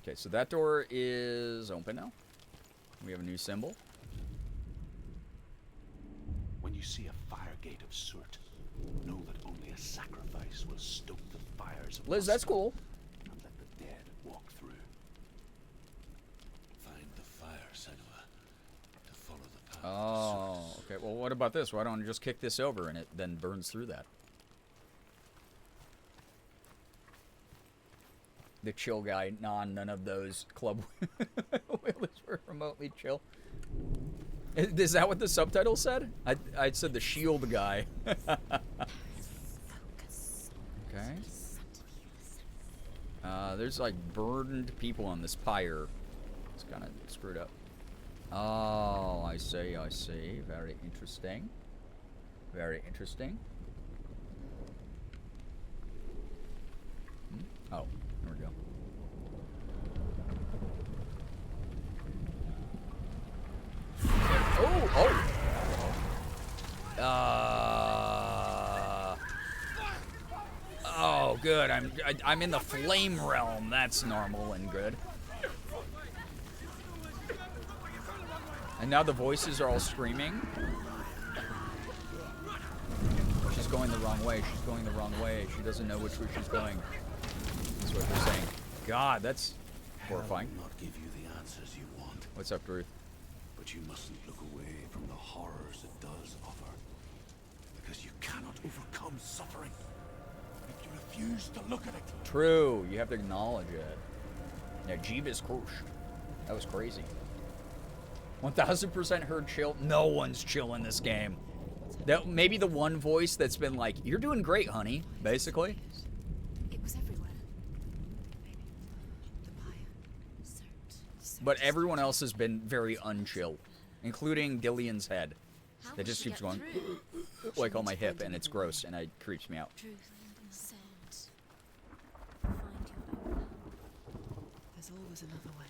Okay, so that door is open now. We have a new symbol. When you see a fire gate of soot, know that only a sacrifice will stoke the fires of Liz, that's lust, cool. and let the dead walk through. Find the fire, senua, to follow the path of Oh, soot. okay. Well, what about this? Why don't I just kick this over and it then burns through that? The chill guy. Nah, none of those club wheelers were remotely chill. Is that what the subtitle said? I said the shield guy. Okay. There's like burned people on this pyre. It's kind of screwed up. Oh, I see, I see. Very interesting. Very interesting. Oh, there we go. Oh, oh, good. I'm in the flame realm. That's normal and good. And now the voices are all screaming. She's going the wrong way. She's going the wrong way. She doesn't know which way she's going. That's what they're saying. God, that's horrifying. Hell will not give you the answers you want, What's up, Ruth? but you mustn't look away from the horrors it does offer, because you cannot overcome suffering if you refuse to look at it. True. You have to acknowledge it. Yeah, Jeebus Krush. That was crazy. 1000% heard chill. No one's chill in this game. That maybe the one voice that's been like, "You're doing great, honey," basically. It was everywhere. The pyre. Soot. But everyone else has been very unchill, including Dillian's head. How That will just she keeps get going through? like on my hip, and it's gross, and it creeps me out. Truth. Soot. Find your own. There's always another way.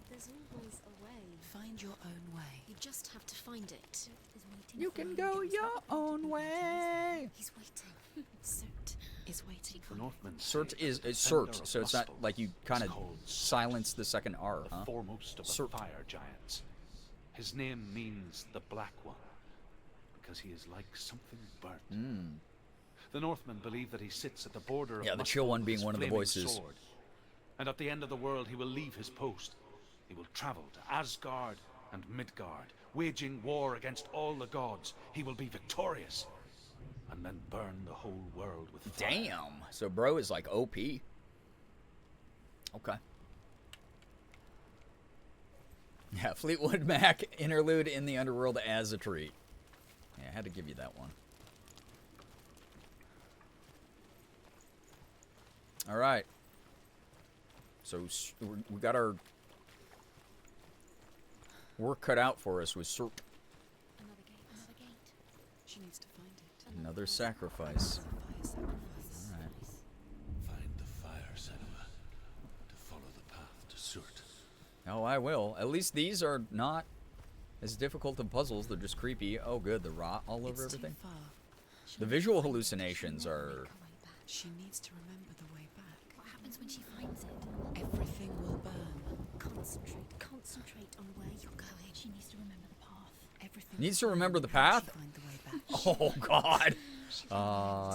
There's always a way. Find your own way. You just have to find it. You can go your own way. He's waiting. Soot is waiting for The Northmen Cert say is that the Cert, defender of so it's not Muspel like you kind is of called silence the second R, the huh? foremost of the Cert. fire giants. His name means the Black One, because he is like something burnt. The Northmen believe that he sits at the border of Yeah, the Muspel chill one with being his one of the flaming voices. sword. And at the end of the world, he will leave his post. He will travel to Asgard and Midgard, waging war against all the gods. He will be victorious. and then burn the whole world with fire. Damn. So bro is like OP. Okay. Yeah, Fleetwood Mac interlude in the underworld as a treat. Yeah, I had to give you that one. All right. So we got our work cut out for us with Another gate, another gate. She needs to find it. another sacrifice. Fire sacrifice. All right. Find the fire, Senua, to follow the path to Surt. Oh, I will. At least these are not as difficult of puzzles. They're just creepy. Oh, good. The rot all over It's too everything. far. The visual hallucinations are... She needs to remember the way back. What happens when she finds it? Everything will burn. Concentrate on where you're going. She needs to remember the path. Everything Needs will to remember the burn. How path? does she find the way back? Oh, God.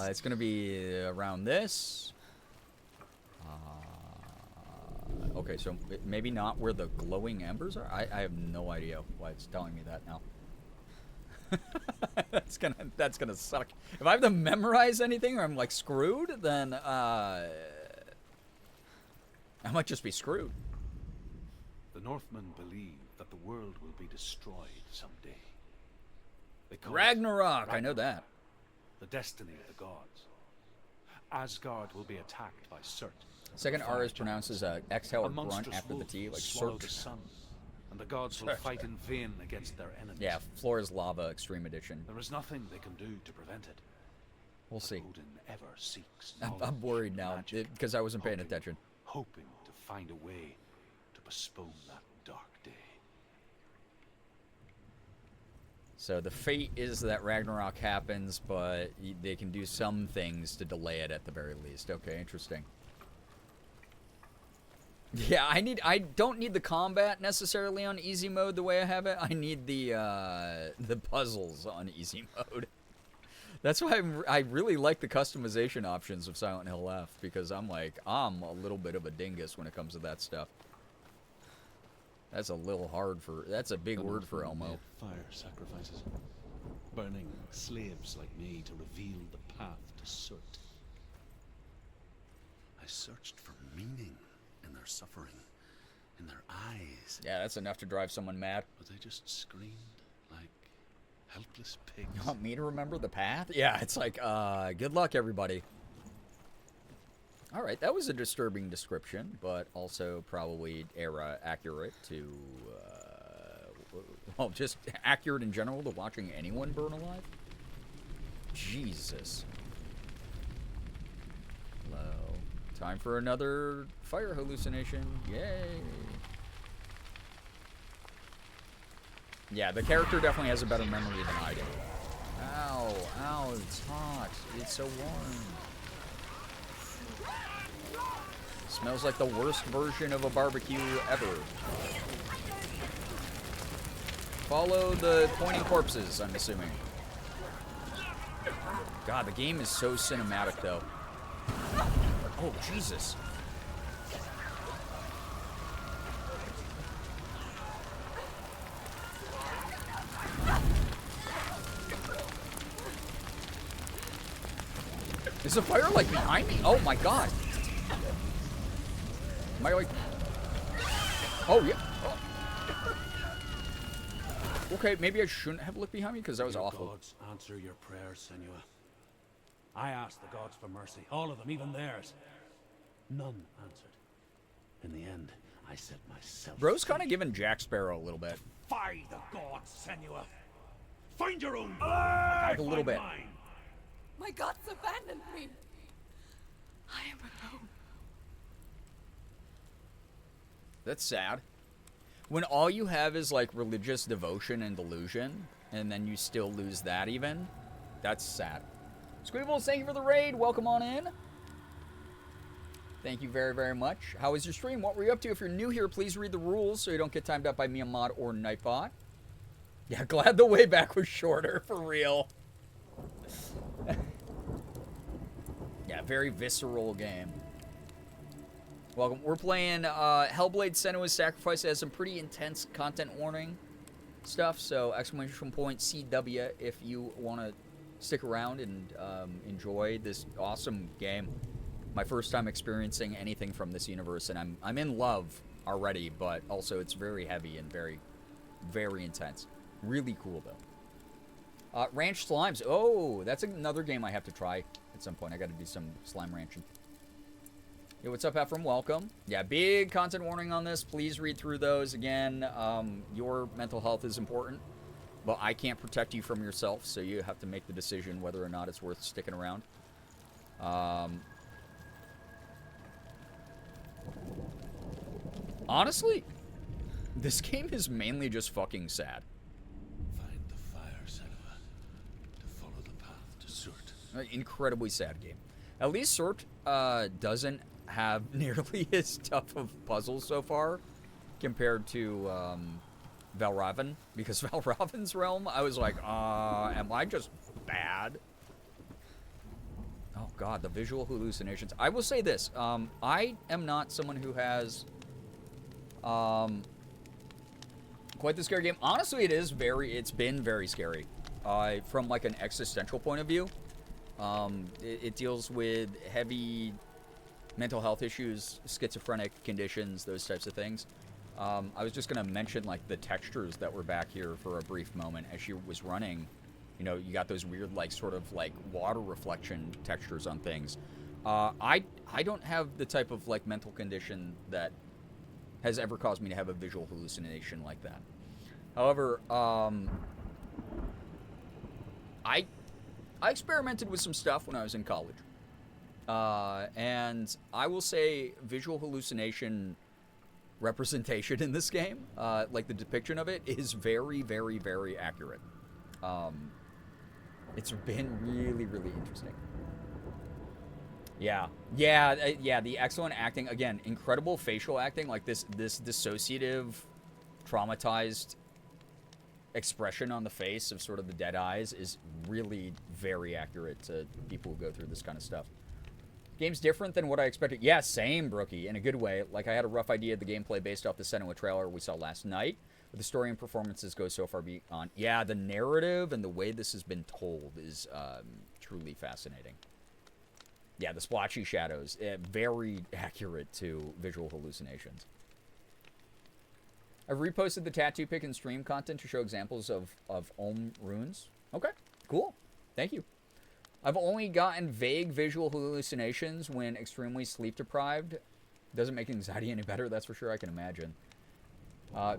It's going to be around this. Okay, so maybe not where the glowing embers are? I have no idea why it's telling me that now. that's gonna suck. If I have to memorize anything or I'm like screwed, then I might just be screwed. The Northmen believe that the world will be destroyed someday. They call it Ragnarok, I know that. the destiny of the gods. Asgard will be attacked by Surt. Second R is pronounced as a exhale or A grunt monstrous after the wolf T, will like swallow the Surt. sun, and the gods will Surt. fight in vain against their enemies. Yeah, Flora's Lava Extreme Edition. There is nothing they can do to prevent it. We'll see. Odin ever seeks I'm knowledge worried and now magic, because I wasn't paying attention. hoping to find a way to postpone that dark day. So the fate is that Ragnarok happens, but they can do some things to delay it at the very least. Okay, interesting. Yeah, I don't need the combat necessarily on easy mode the way I have it. I need the puzzles on easy mode. That's why I really like the customization options of Silent Hill F, because I'm a little bit of a dingus when it comes to that stuff. That's a little hard for, that's a big word for Elmo. Made fire sacrifices, burning slaves like me to reveal the path to Surt. I searched for meaning in their suffering, in their eyes, Yeah, that's enough to drive someone mad. but they just screamed like helpless pigs. You want me to remember the path? Yeah, it's like, good luck, everybody. All right, that was a disturbing description, but also probably era accurate to, well, just accurate in general to watching anyone burn alive. Jesus. Hello. Time for another fire hallucination. Yay. Yeah, the character definitely has a better memory than I do. Ow, ow, it's hot. It's so warm. Smells like the worst version of a barbecue ever. Follow the pointing corpses, I'm assuming. God, the game is so cinematic, though. Oh, Jesus. Is the fire, like, behind me? Oh, my God. Am I, like... Oh, yeah. Oh. Okay, maybe I shouldn't have looked behind me, because that was Your awful. gods answer your prayers, Senua. I asked the gods for mercy, all of them, even theirs. None answered. In the end, I set myself Bro's kind free. of giving Jack Sparrow a little bit. Defy the gods, Senua. Find your own. Like a little bit. Mine. My gods abandoned me. I am alone. That's sad. When all you have is, like, religious devotion and delusion, and then you still lose that even, that's sad. Squeebles, thank you for the raid. Welcome on in. Thank you very, very much. How was your stream? What were you up to? If you're new here, please read the rules so you don't get timed up by me, a mod, or Nightbot. Yeah, glad the way back was shorter, for real. Yeah, very visceral game. Welcome. We're playing Hellblade Senua's Sacrifice. It has some pretty intense content warning stuff, so exclamation point CW if you want to stick around and enjoy this awesome game. My first time experiencing anything from this universe, and I'm in love already, but also it's very heavy and very, very intense. Really cool, though. Ranch Slimes. Oh, that's another game I have to try at some point. I got to do some slime ranching. Yo, what's up, Ephraim? Welcome. Yeah, big content warning on this. Please read through those. Again, your mental health is important, but I can't protect you from yourself, so you have to make the decision whether or not it's worth sticking around. Honestly, this game is mainly just fucking sad. Find the fire, Senua, to follow the path to Surt. Incredibly sad game. At least Surt doesn't have nearly as tough of puzzles so far compared to Valravn, because Valravn's realm, I was like, am I just bad? Oh god, the visual hallucinations. I will say this, I am not someone who has quite the scary game. Honestly, it's been very scary. From like an existential point of view. It deals with heavy mental health issues, schizophrenic conditions, those types of things. I was just going to mention like the textures that were back here for a brief moment as she was running. You know, you got those weird like sort of like water reflection textures on things. I don't have the type of like mental condition that has ever caused me to have a visual hallucination like that. However, I experimented with some stuff when I was in college. And I will say visual hallucination representation in this game, like the depiction of it, is very, very, very accurate. It's been really, really interesting. Yeah, the excellent acting. Again, incredible facial acting. Like this dissociative, traumatized expression on the face of sort of the dead eyes is really very accurate to people who go through this kind of stuff. Game's different than what I expected. Yeah, same, Brookie, in a good way. Like, I had a rough idea of the gameplay based off the Senua trailer we saw last night, but the story and performances go so far beyond. Yeah, the narrative and the way this has been told is truly fascinating. Yeah, the splotchy shadows, very accurate to visual hallucinations. I've reposted the tattoo pic and stream content to show examples of Om runes. Okay, cool. Thank you. I've only gotten vague visual hallucinations when extremely sleep deprived. Doesn't make anxiety any better, that's for sure, I can imagine.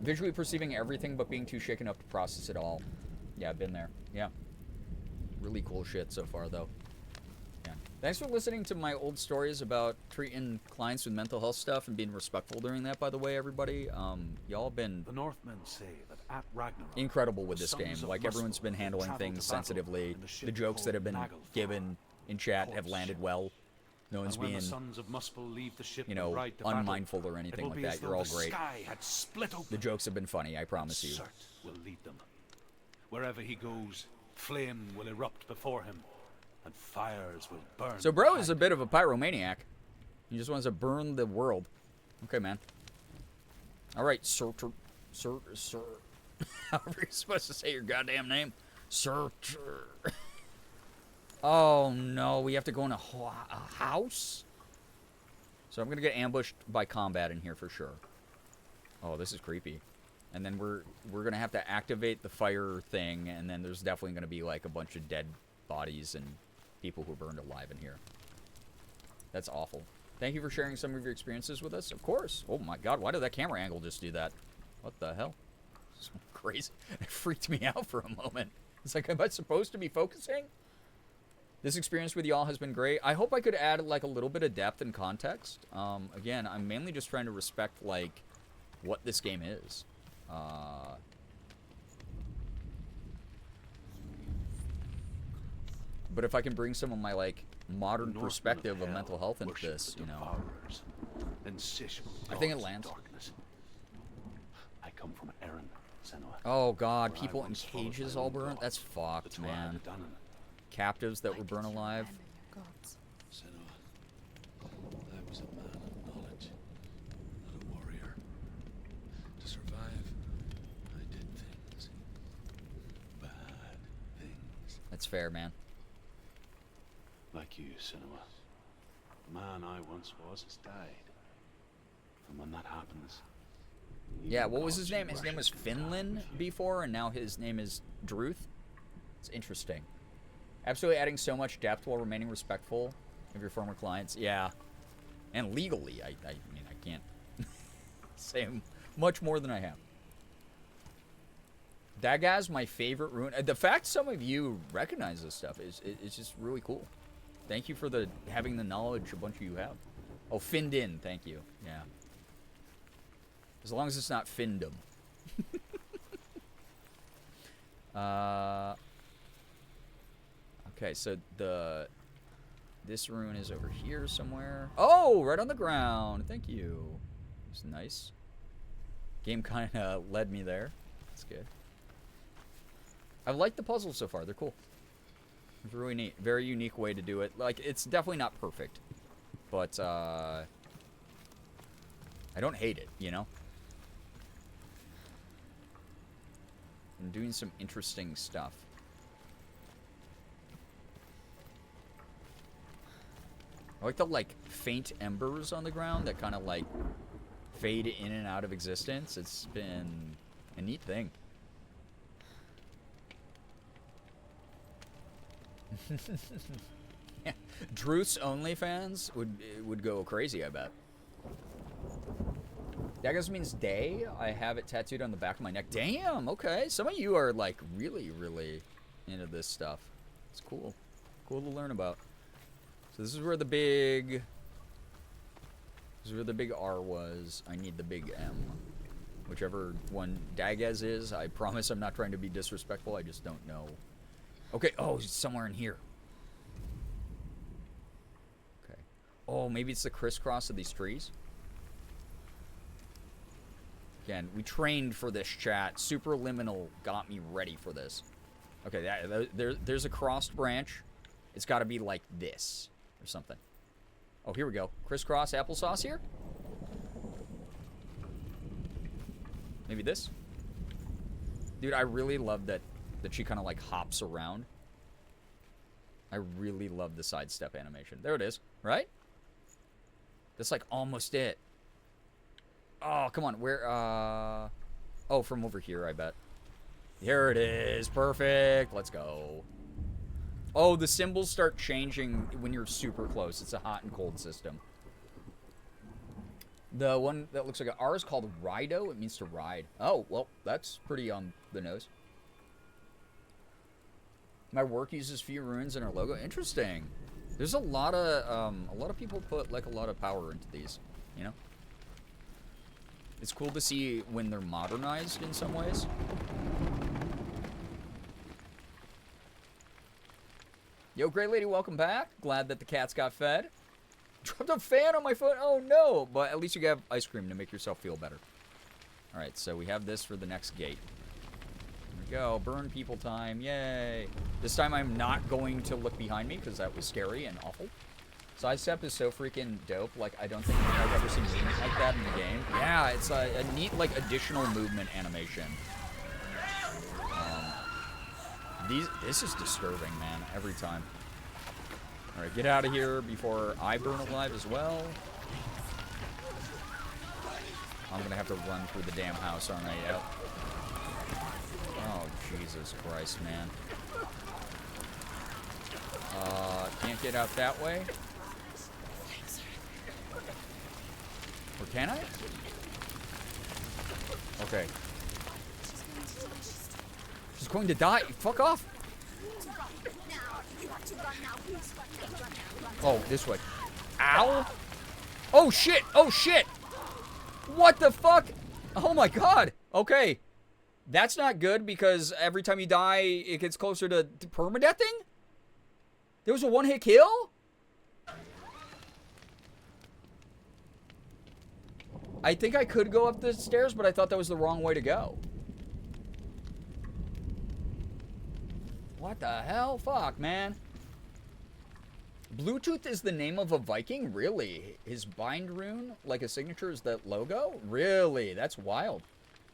Visually perceiving everything but being too shaken up to process it all. Yeah, I've been there. Yeah. Really cool shit so far, though. Yeah. Thanks for listening to my old stories about treating clients with mental health stuff and being respectful during that, by the way, everybody. Y'all have been The Northmen say that at Ragnarok, incredible with this game. Like, everyone's been handling things sensitively. The jokes that have been given in chat have landed well. No one's being, you know, unmindful or anything like that. You're all great. The jokes have been funny, I promise you. Will lead them. Wherever he goes, flame will erupt before him, and fires will burn. So bro is a bit of a pyromaniac. He just wants to burn the world. Okay, man. All right, sir. However you're supposed to say your goddamn name. Sir. Oh, no. We have to go in a house? So I'm going to get ambushed by combat in here for sure. Oh, this is creepy. And then we're going to have to activate the fire thing, and then there's definitely going to be, like, a bunch of dead bodies and people who burned alive in here. That's awful. Thank you for sharing some of your experiences with us. Of course. Oh, my God. Why did that camera angle just do that? What the hell? This is crazy. It freaked me out for a moment. It's like, am I supposed to be focusing? This experience with y'all has been great. I hope I could add, like, a little bit of depth and context. Again, I'm mainly just trying to respect, like, what this game is. But if I can bring some of my, like, modern perspective of mental health into this, you know, I think it lands. I come from Erin, Senua. Oh God, people in cages all burnt? That's fucked, man. Captives that were burned alive. Senua, I was a man of knowledge, not a warrior. To survive, I did things. Bad things. That's fair, man. Like you, Senua. The man I once was has died. And when that happens... Yeah, what was his name? His name was Finland before, and now his name is Druth. It's interesting. Absolutely adding so much depth while remaining respectful of your former clients. Yeah. And legally, I mean, I can't say much more than I have. That guy's my favorite rune. The fact some of you recognize this stuff is just really cool. Thank you for having the knowledge a bunch of you have. Oh, Findin, thank you. Yeah. As long as it's not Findom. Okay, so this rune is over here somewhere. Oh, right on the ground. Thank you. It's nice. Game kind of led me there. That's good. I've liked the puzzles so far. They're cool. It's really neat. Very unique way to do it. Like, it's definitely not perfect. But, I don't hate it, you know? I'm doing some interesting stuff. I like the, like, faint embers on the ground that kind of, like, fade in and out of existence. It's been a neat thing. Yeah. Druth's OnlyFans would go crazy, I bet. Daggers means day. I have it tattooed on the back of my neck. Damn, okay. Some of you are, like, really, really into this stuff. It's cool. Cool to learn about. So this is where the big... This is where the big R was. I need the big M. Whichever one Dagaz is. I promise I'm not trying to be disrespectful. I just don't know. Okay, oh, it's somewhere in here. Okay. Oh, maybe it's the crisscross of these trees? Again, we trained for this, chat. Superliminal got me ready for this. Okay, there's a crossed branch. It's got to be like this or something. Oh, here we go. Crisscross applesauce here? Maybe this? Dude, I really love that she kind of like hops around. I really love the sidestep animation. There it is, right? That's like almost it. Oh, come on. Where, oh, from over here, I bet. Here it is. Perfect. Let's go. Oh, the symbols start changing when you're super close. It's a hot and cold system. The one that looks like an R is called Rido. It means to ride. Oh, well, that's pretty on the nose. My work uses few runes in our logo. Interesting. There's a lot of people put like a lot of power into these, you know? It's cool to see when they're modernized in some ways. Yo, Great Lady, welcome back. Glad that the cats got fed. Dropped a fan on my foot. Oh, no. But at least you have ice cream to make yourself feel better. All right, so we have this for the next gate. Here we go. Burn people time. Yay. This time I'm not going to look behind me because that was scary and awful. Sidestep is so freaking dope. Like, I don't think I've ever seen movement like that in the game. Yeah, it's a neat, like, additional movement animation. This is disturbing, man, every time. All right, get out of here before I burn alive as well. I'm going to have to run through the damn house, aren't I? Yep. Oh, Jesus Christ, man. Can't get out that way. Or can I? Okay. She's going to die. Fuck off. Oh, this way. Ow. Oh, shit. Oh, shit. What the fuck? Oh, my God. Okay. That's not good because every time you die, it gets closer to permadeathing? There was a one-hit kill? I think I could go up the stairs, but I thought that was the wrong way to go. What the hell? Fuck, man. Bluetooth is the name of a Viking? Really? His bind rune, like a signature, is that logo? Really? That's wild.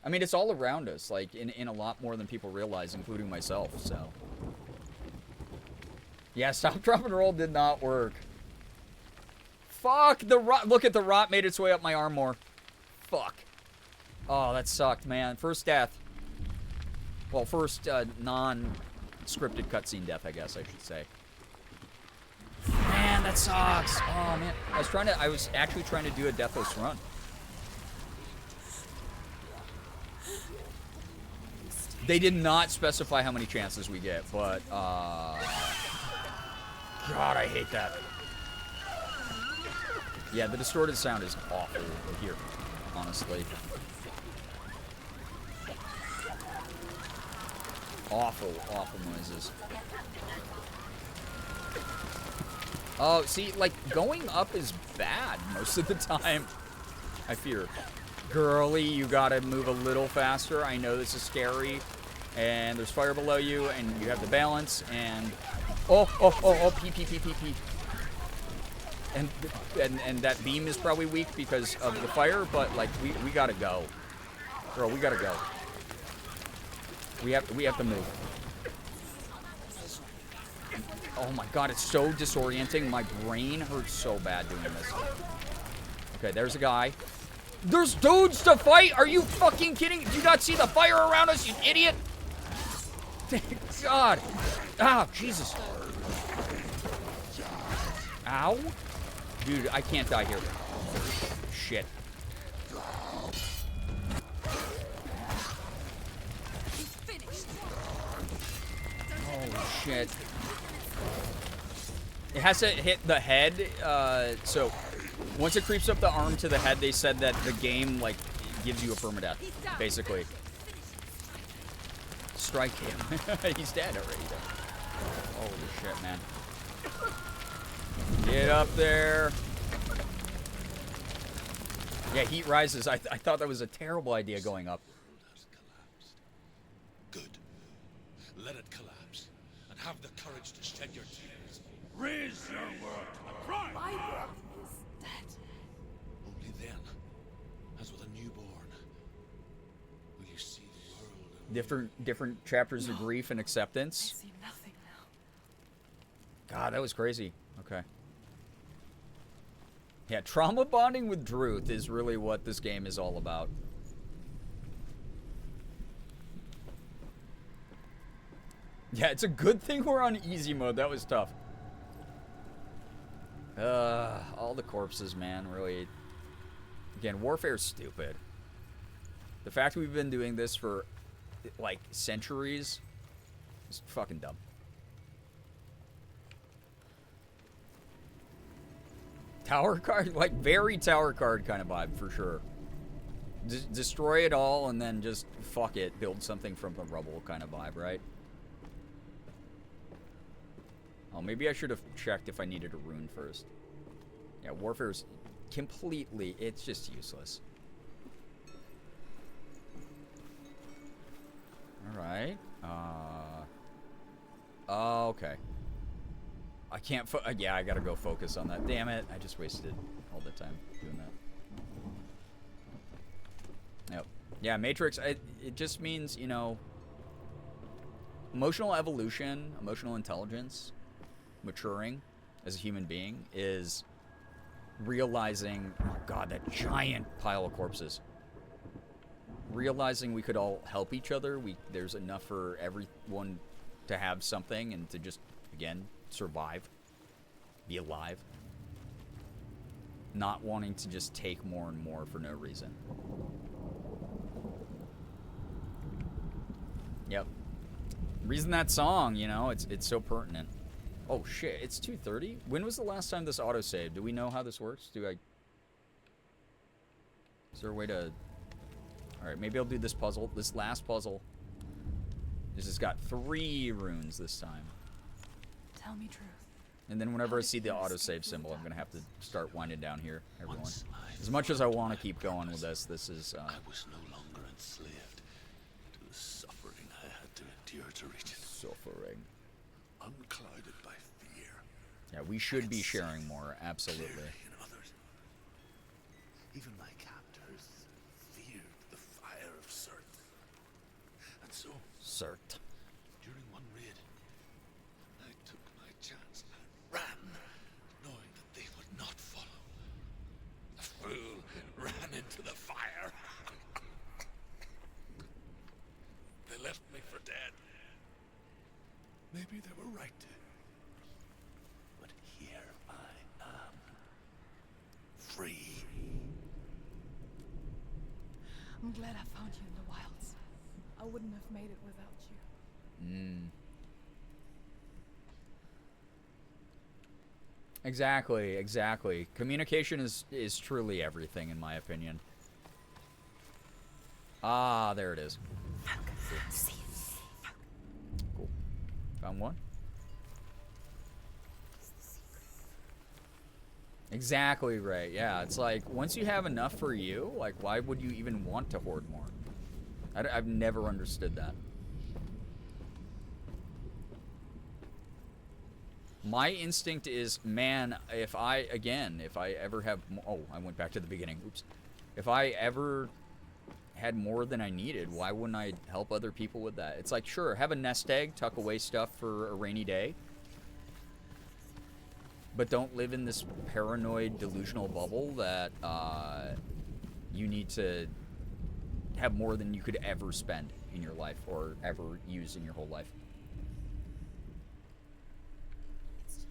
I mean, it's all around us, like, in a lot more than people realize, including myself, so. Yeah, stop, drop, and roll did not work. Fuck, the rot. Look at the rot made its way up my arm more. Fuck. Oh, that sucked, man. First death. Well, first non-scripted cutscene death, I guess I should say. Man, that sucks. Oh, man. I was actually trying to do a deathless run. They did not specify how many chances we get, but, God, I hate that. Yeah, the distorted sound is awful here, honestly. Awful, awful noises. Oh, see, like, going up is bad most of the time, I fear. Girly, you gotta move a little faster. I know this is scary. And there's fire below you, and you have the balance, and... Oh, pee. And that beam is probably weak because of the fire, but, like, we gotta go. Girl, we gotta go. We have to move. Oh my god, it's so disorienting. My brain hurts so bad doing this. Okay, there's a guy. There's dudes to fight! Are you fucking kidding? Do you not see the fire around us, you idiot? Thank God. Ah, Jesus. Ow. Dude, I can't die here. Shit. Holy shit. It has to hit the head, so once it creeps up the arm to the head, they said that the game, like, gives you a permadeath, basically. Strike him. He's dead already, though. Holy shit, man. Get up there. Yeah, heat rises. I thought that was a terrible idea going up. Good. Let it collapse, and have the courage to shed your tears. Raise your world to the prime! My world is dead. Only then, as with a newborn, will you see the world. Different chapters of grief and I acceptance. see nothing now. God, that was crazy. Okay. Yeah, trauma bonding with Druth is really what this game is all about. Yeah, it's a good thing we're on easy mode. That was tough. All the corpses, man, really. Again, warfare's stupid. The fact we've been doing this for, like, centuries is fucking dumb. Tower card? Like, very tower card kind of vibe, for sure. Destroy it all and then just, fuck it, build something from the rubble kind of vibe, right? Oh, maybe I should have checked if I needed a rune first. Yeah, warfare's completely, it's just useless. Alright. Oh, okay. I can't yeah, I gotta go focus on that. Damn it, I just wasted all the time doing that. Yep. Yeah, Matrix, it just means, you know, emotional evolution, emotional intelligence, maturing as a human being is realizing, oh god, that giant pile of corpses. Realizing we could all help each other. There's enough for everyone to have something and to just, again, survive. Be alive. Not wanting to just take more and more for no reason. Yep. Reason that song, you know, it's so pertinent. Oh shit, it's 2:30? When was the last time this autosaved? Do we know how this works? Is there a way to... Alright, maybe I'll do this puzzle. This last puzzle. This has got 3 runes this time. Tell me truth. And then whenever I see the autosave symbol, I'm going to have to start winding down here, everyone. As much as I want to keep going with this is... I was no longer enslaved to the suffering I had to endure to reach it. Suffering. Unclouded by fear. Yeah, we should be sharing more, absolutely. In others. Even my captors feared the fire of Surt. And so, Surt. during one raid, I took my chance I'm glad I found you in the wilds. I wouldn't have made it without you. Exactly, exactly. Communication is truly everything, in my opinion. Ah, there it is. Cool. Found one. Exactly right. Yeah, it's like once you have enough for you, like why would you even want to hoard more? I've never understood that. My instinct is, man, if I ever have, oh, I went back to the beginning. Oops. If I ever had more than I needed, why wouldn't I help other people with that? It's like, sure, have a nest egg, tuck away stuff for a rainy day. But don't live in this paranoid, delusional bubble that you need to have more than you could ever spend in your life or ever use in your whole life.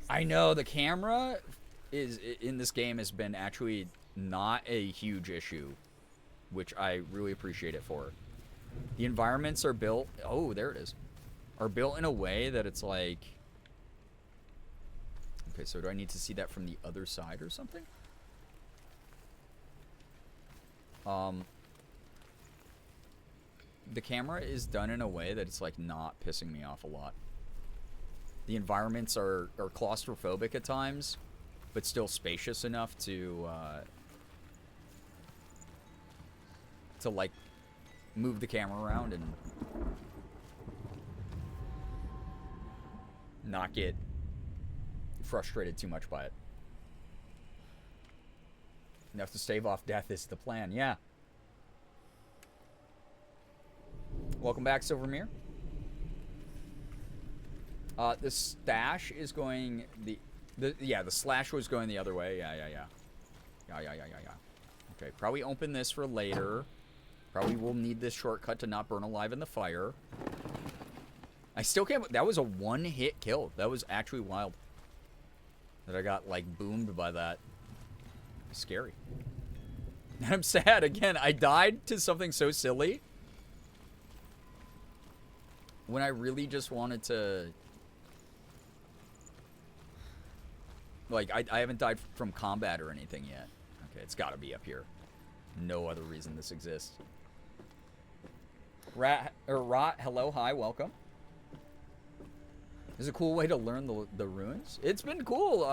I know the camera in this game has been actually not a huge issue, which I really appreciate it for. The environments are built, oh, there it is, are built in a way that it's like, okay, so do I need to see that from the other side or something? The camera is done in a way that it's like not pissing me off a lot. The environments are claustrophobic at times, but still spacious enough to like move the camera around and not get frustrated too much by it. Enough to stave off death is the plan, yeah. Welcome back, Silvermere. The stash is going the slash was going the other way. Yeah. Okay, probably open this for later. Probably will need this shortcut to not burn alive in the fire. I still can't. That was a one-hit kill. That was actually wild. That I got like boomed by that. Scary. And I'm sad again. I died to something so silly when I really just wanted to. Like, I haven't died from combat or anything yet. Okay, it's got to be up here. No other reason this exists. Rot, hello, hi, welcome. This is a cool way to learn the runes. It's been cool.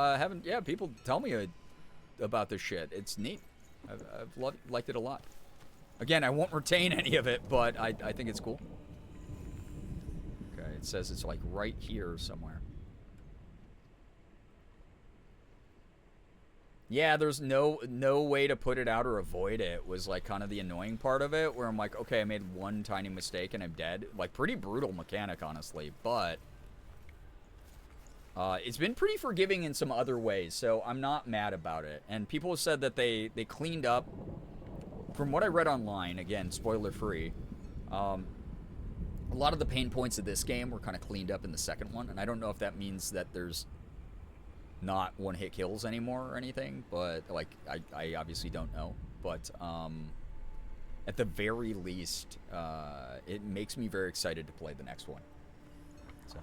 People tell me about this shit. It's neat. I've liked it a lot. Again, I won't retain any of it, but I think it's cool. Okay, it says it's like right here somewhere. Yeah, there's no way to put it out or avoid it was like kind of the annoying part of it, where I'm like, okay, I made one tiny mistake and I'm dead. Like, pretty brutal mechanic, honestly, but it's been pretty forgiving in some other ways, so I'm not mad about it. And people have said that they cleaned up, from what I read online, again, spoiler free, a lot of the pain points of this game were kind of cleaned up in the second one, and I don't know if that means that there's not one-hit kills anymore or anything, but like I obviously don't know. But at the very least, it makes me very excited to play the next one. So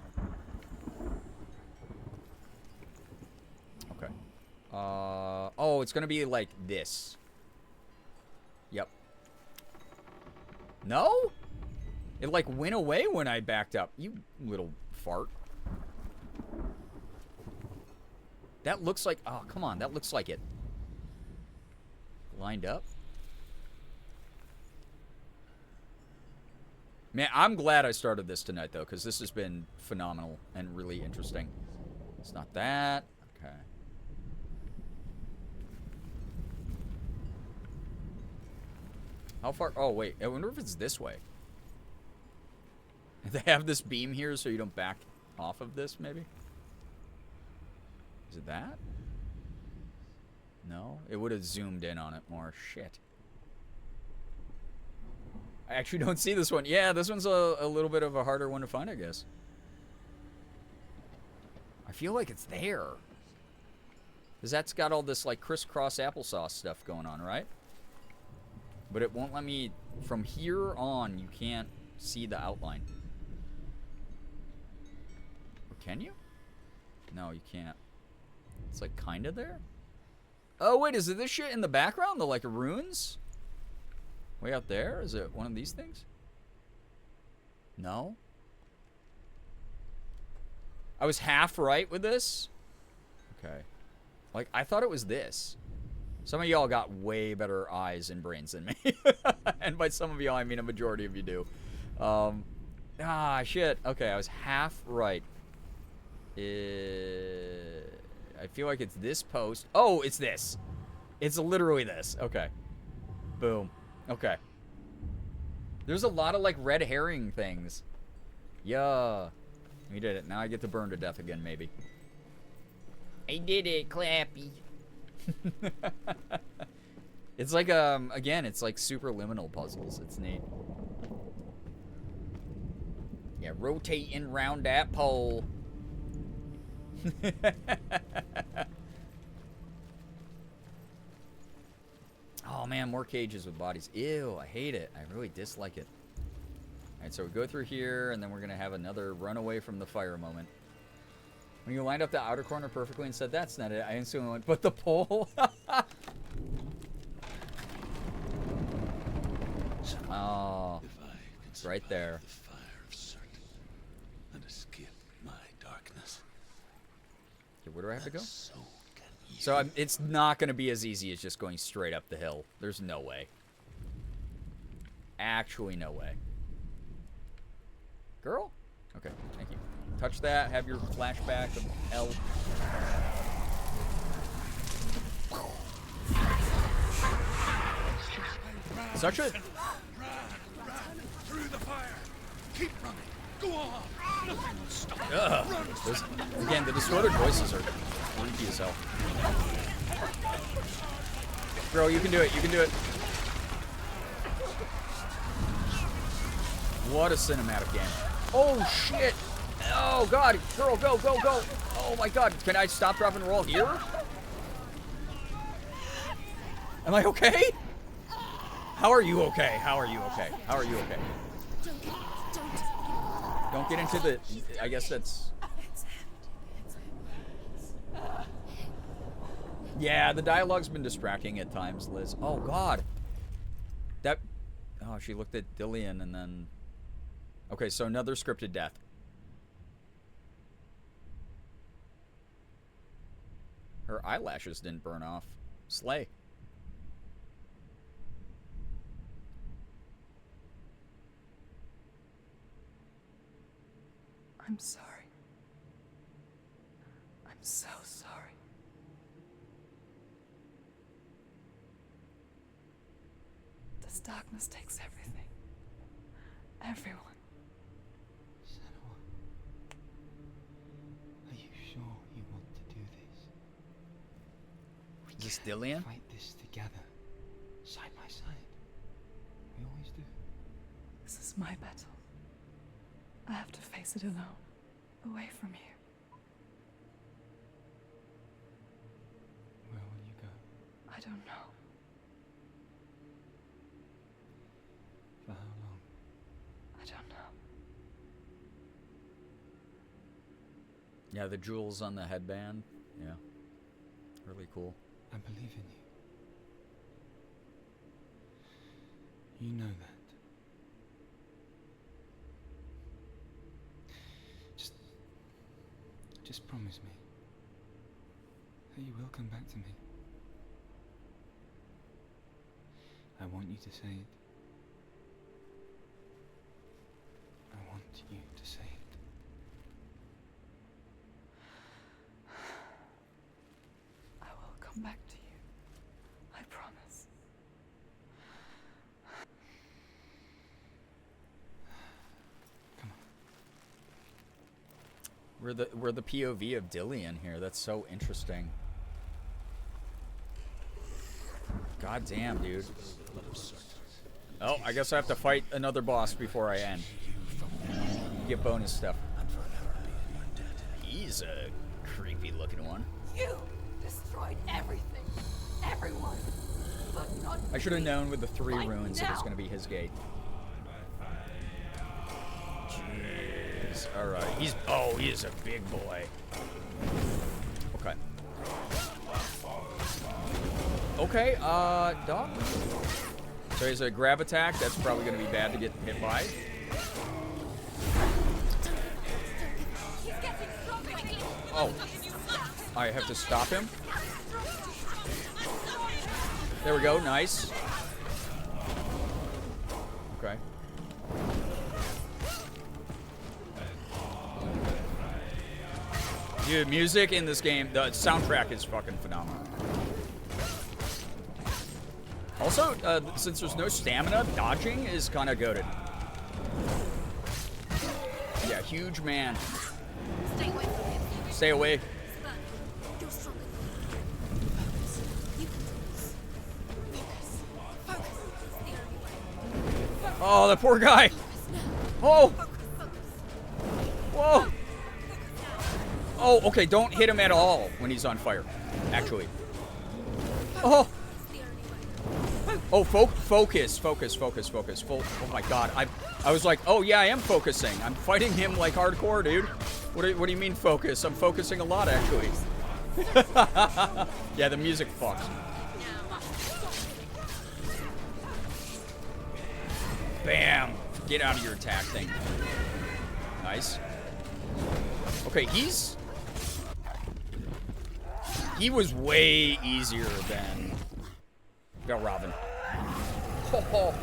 okay. Oh, it's gonna be like this. Yep. No? It like went away when I backed up. You little fart. That looks like, oh, come on, that looks like it. Lined up. Man, I'm glad I started this tonight, though, because this has been phenomenal and really interesting. It's not that. Okay. How far? Oh, wait. I wonder if it's this way. They have this beam here so you don't back off of this, maybe? Is it that? No? It would have zoomed in on it more. Shit. I actually don't see this one. Yeah, this one's a little bit of a harder one to find, I guess. I feel like it's there. Because that's got all this, like, crisscross applesauce stuff going on, right? But it won't let me... From here on, you can't see the outline. Or can you? No, you can't. It's like kind of there? Oh, wait, is it this shit in the background? The, like, runes? Way out there? Is it one of these things? No? I was half right with this? Okay. Like, I thought it was this. Some of y'all got way better eyes and brains than me. And by some of y'all, I mean a majority of you do. Shit. Okay, I was half right. I feel like it's this post. Oh, it's this. It's literally this. Okay. Boom. Okay. There's a lot of, like, red herring things. Yeah. We did it. Now I get to burn to death again, maybe. I did it, Clappy. It's like, again, it's like superliminal puzzles. It's neat. Yeah, rotating round that pole. Oh, man, more cages with bodies. Ew, I hate it. I really dislike it. Alright, so we go through here, and then we're going to have another run away from the fire moment. When you lined up the outer corner perfectly and said, that's not it, I instantly went, but the pole? Oh, it's right there. The fire of certain and escape my darkness. Okay, where do I have to go? So can you. So it's not going to be as easy as just going straight up the hill. There's no way. Actually, no way. Girl? Okay, thank you. Touch that, have your flashback of hell. Such a... Run through the fire. Keep running. Go on. Nothing will stop. Those, again, the distorted voices are creepy as hell. Girl, you can do it. You can do it. What a cinematic game. Oh, shit. Oh, God. Girl, go, go, go. Oh, my God. Can I stop, drop, and roll here? Am I okay? How are you okay? How are you okay? How are you okay? Don't get into the... I guess that's... Yeah, the dialogue's been distracting at times, Liz. Oh, God. That... Oh, she looked at Dillian and then... Okay, so another scripted death. Her eyelashes didn't burn off. Slay. I'm sorry. I'm so sorry. This darkness takes everything. Everyone. Senua, are you sure you want to do this? Is this Dillian? Fight this together, side by side. We always do. This is my battle. I have to face it alone, away from you. Where will you go? I don't know. For how long? I don't know. Yeah, the jewels on the headband. Yeah. Really cool. I believe in you. You know that. Just promise me that you will come back to me. I want you to say it. I want you to say it. I will come back to you. I promise. We're the POV of Dillian here. That's so interesting. God damn, dude. Oh, I guess I have to fight another boss before I end. Get bonus stuff. He's a creepy looking one. You destroyed everything, everyone, but not I should have known with the 3 runes it was going to be his gate. Jeez. Alright. He is a big boy. Okay. Okay, Doc. So he's a grab attack. That's probably going to be bad to get hit by. Oh. I have to stop him. There we go. Nice. Okay. Dude, music in this game, the soundtrack is fucking phenomenal. Also, since there's no stamina, dodging is kind of goated. Yeah, huge man. Stay away from him. Stay away. You're stronger than him. Focus. You can do this. Focus. Focus. It's the only way. Oh, the poor guy. Oh. Whoa. Oh, okay. Don't hit him at all when he's on fire. Actually. Oh. Oh, focus. Oh my god. I was like, oh yeah, I am focusing. I'm fighting him like hardcore, dude. What do you mean focus? I'm focusing a lot, actually. Yeah, the music fucks. Bam. Get out of your attack thing. Nice. Okay, he was way easier than Robin. Oh.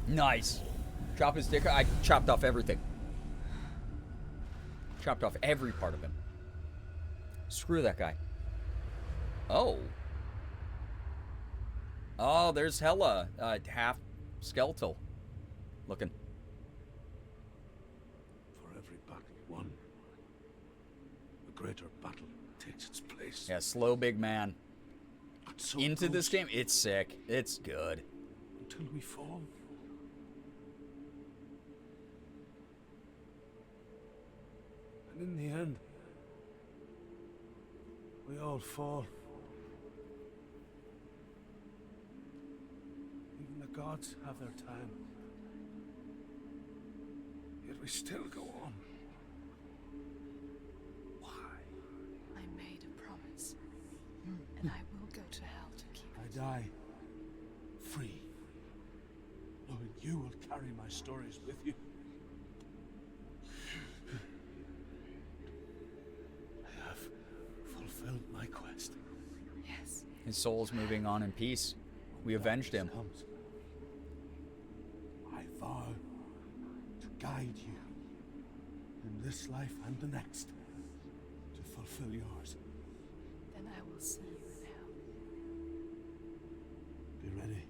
Nice. Chop his dick. I chopped off everything. Chopped off every part of him. Screw that guy. Oh. Oh, there's Hela. Half skeletal looking. For every battle won, a greater battle takes its place. Yeah, slow big man. So into this game, it's sick. It's good. Until we fall. And in the end, we all fall. Even the gods have their time. Yet we still go on. Why? I made a promise, and I will go to hell to keep it. I die free, knowing you will carry my stories with you. I have fulfilled my quest. Yes. His soul's moving on in peace. We avenged him. I vow to guide you in this life and the next to fulfill yours. Then I will see you in hell. Be ready.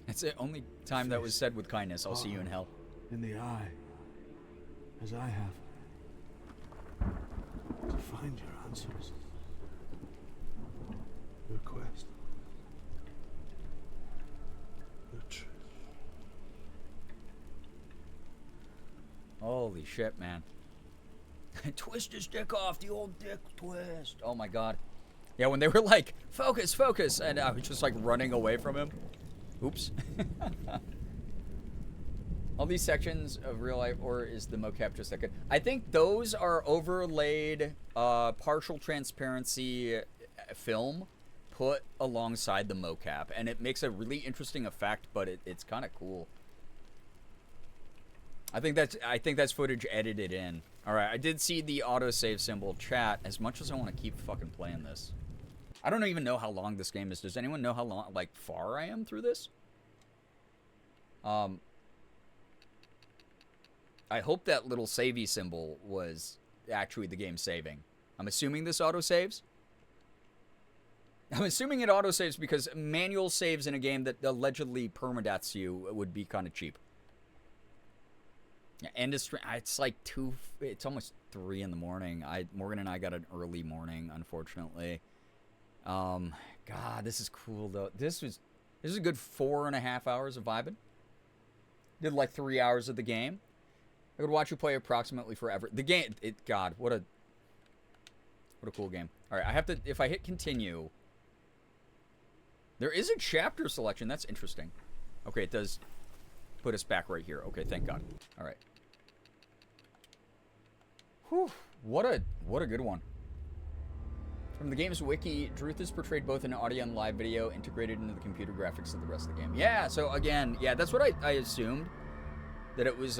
It's the only time that was said with kindness. I'll see you in hell. In the eye, as I have, to find your answers. Your quest. Your truth. Holy shit, man. Twist his dick off, the old dick twist. Oh my god. Yeah, when they were like, focus, focus, and I was just like running away from him. Oops. All these sections of real life, or is the mocap just that good? I think those are overlaid partial transparency film put alongside the mocap, and it makes a really interesting effect, but it's kind of cool. I think that's footage edited in. All right, I did see the autosave symbol chat. As much as I want to keep fucking playing this, I don't even know how long this game is. Does anyone know how long, like, far I am through this? I hope that little savey symbol was actually the game saving. I'm assuming this autosaves. I'm assuming it autosaves because manual saves in a game that allegedly permadeaths you would be kind of cheap. Yeah, end of stream. It's like it's almost 3 in the morning. Morgan and I got an early morning, unfortunately. God, this is cool though. This is a good 4.5 hours of vibing. Did like 3 hours of the game. I could watch you play approximately forever. The game, God, what a cool game. All right, I have to, if I hit continue, There is a chapter selection. That's interesting. Okay, it does put us back right here. Okay, thank God. All right. Whew. What a good one. From the game's wiki, Druth is portrayed both in audio and live video, integrated into the computer graphics of the rest of the game. Yeah, so again, yeah, that's what I assumed. That it was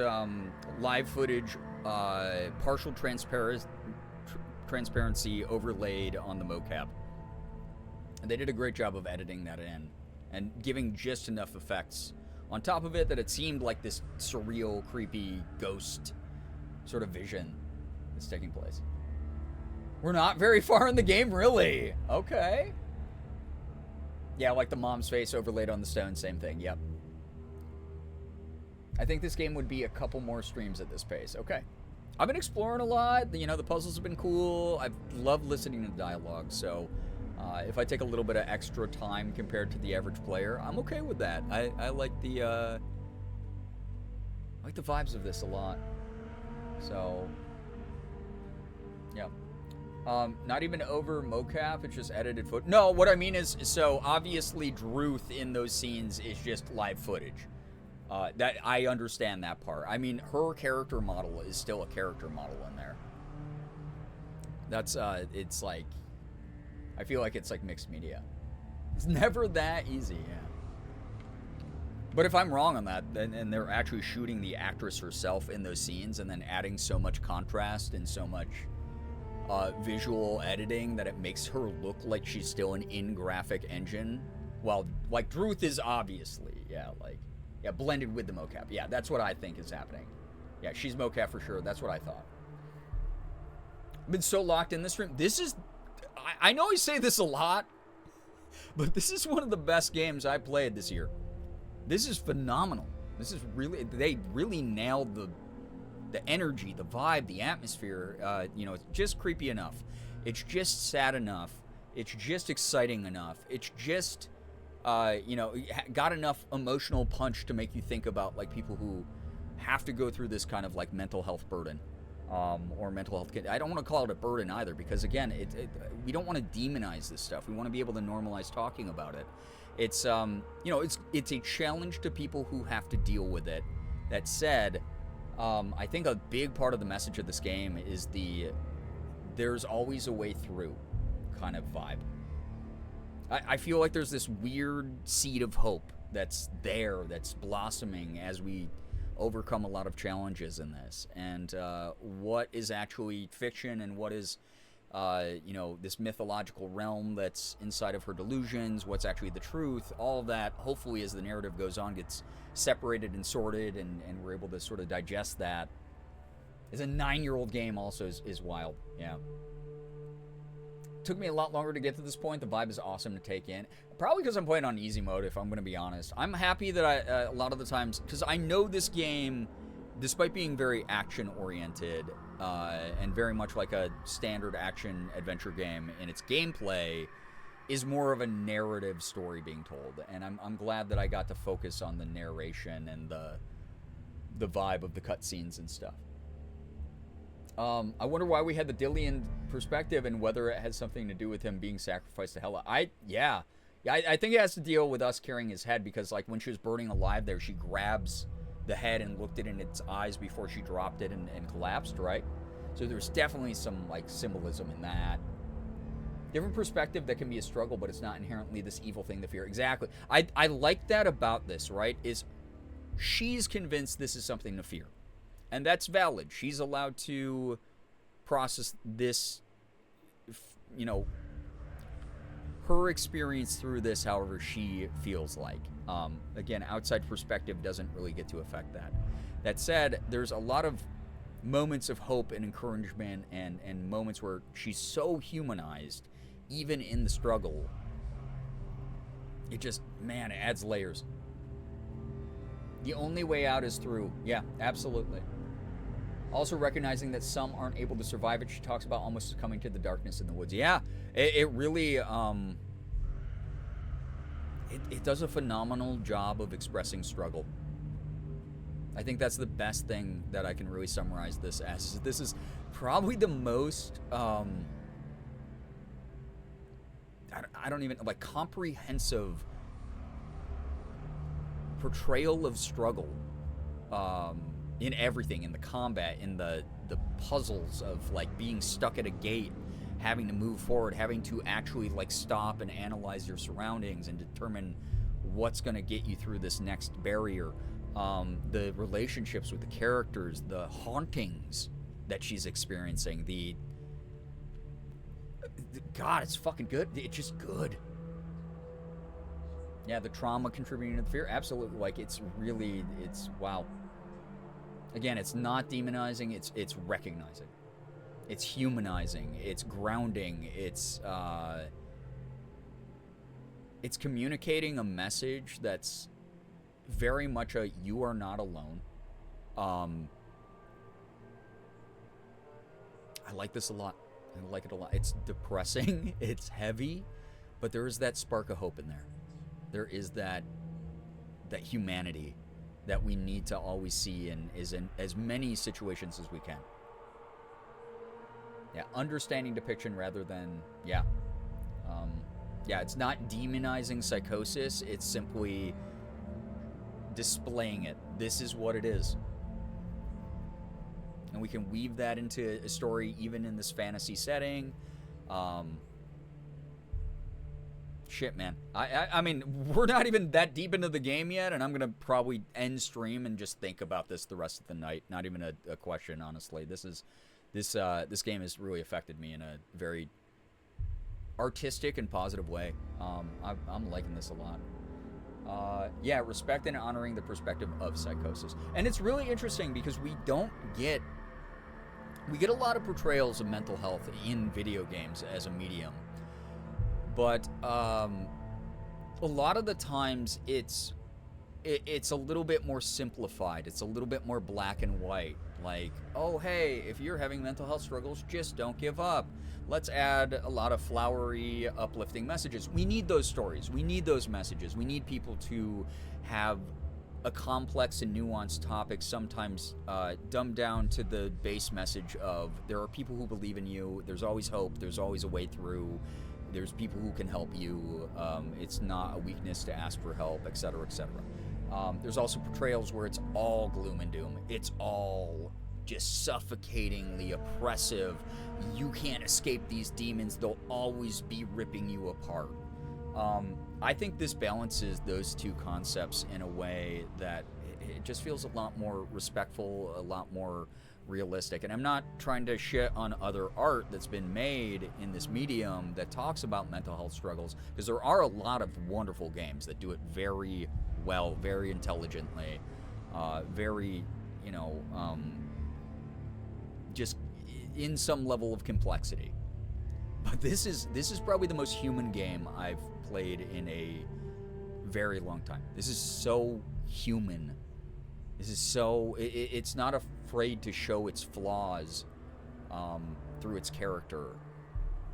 live footage, partial transparency overlaid on the mocap. And they did a great job of editing that in and giving just enough effects on top of it that it seemed like this surreal, creepy ghost sort of vision that's taking place. We're not very far in the game, really. Okay. Yeah, like the mom's face overlaid on the stone, same thing. Yep. I think this game would be a couple more streams at this pace. Okay. I've been exploring a lot. You know, the puzzles have been cool. I've loved listening to dialogue, so if I take a little bit of extra time compared to the average player, I'm okay with that. I like the vibes of this a lot. So, yeah. Not even over mocap, it's just edited footage. No, what I mean is, so obviously Druth in those scenes is just live footage. That I understand that part. I mean, her character model is still a character model in there. That's, it's like, I feel like it's like mixed media. It's never that easy, yeah. But if I'm wrong on that, and they're actually shooting the actress herself in those scenes and then adding so much contrast and so much visual editing that it makes her look like she's still an in-graphic engine. Well, like Druth is obviously, yeah, like, yeah, blended with the mocap. Yeah, that's what I think is happening. Yeah, she's mocap for sure. That's what I thought. I've been so locked in this room. This is, I know I say this a lot, but this is one of the best games I played this year. This is phenomenal. This is really, they really nailed the energy, the vibe, the atmosphere. You know, it's just creepy enough. It's just sad enough. It's just exciting enough. It's just, you know, got enough emotional punch to make you think about like people who have to go through this kind of like mental health burden, or mental health. I don't want to call it a burden either, because again, we don't want to demonize this stuff. We want to be able to normalize talking about it. It's, you know, it's a challenge to people who have to deal with it. That said, I think a big part of the message of this game is there's always a way through kind of vibe. I feel like there's this weird seed of hope that's there, that's blossoming as we overcome a lot of challenges in this. And what is actually fiction and what is, you know, this mythological realm that's inside of her delusions, what's actually the truth, all of that, hopefully as the narrative goes on, gets separated and sorted, and we're able to sort of digest that. As a 9-year-old game also is wild, yeah. Took me a lot longer to get to this point. The vibe is awesome to take in. Probably because I'm playing on easy mode, if I'm going to be honest. I'm happy that a lot of the times, because I know this game, despite being very action-oriented, and very much like a standard action-adventure game in its gameplay, is more of a narrative story being told. And I'm glad that I got to focus on the narration and the vibe of the cutscenes and stuff. I wonder why we had the Dillian perspective and whether it has something to do with him being sacrificed to Hela. I think it has to deal with us carrying his head, because like when she was burning alive there, she grabs the head and looked it in its eyes before she dropped it and collapsed, right? So there's definitely some like symbolism in that. Different perspective that can be a struggle, but it's not inherently this evil thing to fear. Exactly. I like that about this, right? Is she's convinced this is something to fear. And that's valid. She's allowed to process this, you know, her experience through this however she feels like. Again, outside perspective doesn't really get to affect that. That said, there's a lot of moments of hope and encouragement and moments where she's so humanized, even in the struggle. It just, man, it adds layers. The only way out is through. Yeah, absolutely. Also recognizing that some aren't able to survive it. She talks about almost coming to the darkness in the woods. Yeah, it really, it does a phenomenal job of expressing struggle. I think that's the best thing that I can really summarize this as. This is probably the most, I I don't even, like, comprehensive portrayal of struggle in everything, in the combat, in the puzzles of, like, being stuck at a gate, having to move forward, having to actually, like, stop and analyze your surroundings and determine what's going to get you through this next barrier. The relationships with the characters, the hauntings that she's experiencing, God, it's fucking good. It's just good. Yeah, the trauma contributing to the fear, absolutely. Like, it's wow. Again, it's not demonizing, it's recognizing. It's humanizing, it's grounding, it's communicating a message that's very much a you are not alone. I like this a lot. I like it a lot. It's depressing, it's heavy, but there is that spark of hope in there. There is that humanity that we need to always see in as many situations as we can. Yeah, understanding depiction rather than, yeah, it's not demonizing psychosis. It's simply displaying it. This is what it is. And we can weave that into a story even in this fantasy setting. Shit, man. I mean, we're not even that deep into the game yet, and I'm going to probably end stream and just think about this the rest of the night. Not even a question, honestly. This game has really affected me in a very artistic and positive way. I'm liking this a lot. Yeah, respect and honoring the perspective of psychosis. And it's really interesting because we get a lot of portrayals of mental health in video games as a medium. But a lot of the times it's a little bit more simplified. It's a little bit more black and white. Like, oh, hey, if you're having mental health struggles, just don't give up. Let's add a lot of flowery, uplifting messages. We need those stories. We need those messages. We need people to have a complex and nuanced topic, sometimes dumbed down to the base message of there are people who believe in you. There's always hope. There's always a way through. There's people who can help you. It's not a weakness to ask for help, etc., etc. There's also portrayals where it's all gloom and doom. It's all just suffocatingly oppressive. You can't escape these demons. They'll always be ripping you apart. I think this balances those two concepts in a way that it just feels a lot more respectful, a lot more realistic. And I'm not trying to shit on other art that's been made in this medium that talks about mental health struggles, because there are a lot of wonderful games that do it very well, very intelligently, very, just in some level of complexity. But this is probably the most human game I've played in a very long time. This is so human. This is so... It's not afraid to show its flaws through its character.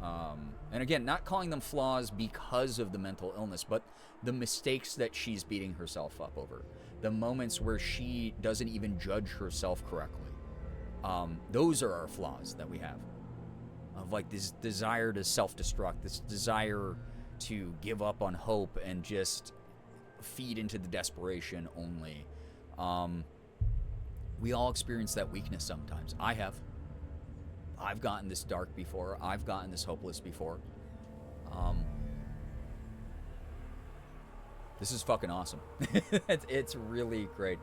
And again, not calling them flaws because of the mental illness, but the mistakes that she's beating herself up over. The moments where she doesn't even judge herself correctly. Those are our flaws that we have. Of like this desire to self-destruct, this desire to give up on hope and just feed into the desperation only. We all experience that weakness sometimes. I have. I've gotten this dark before. I've gotten this hopeless before. This is fucking awesome. It's really great.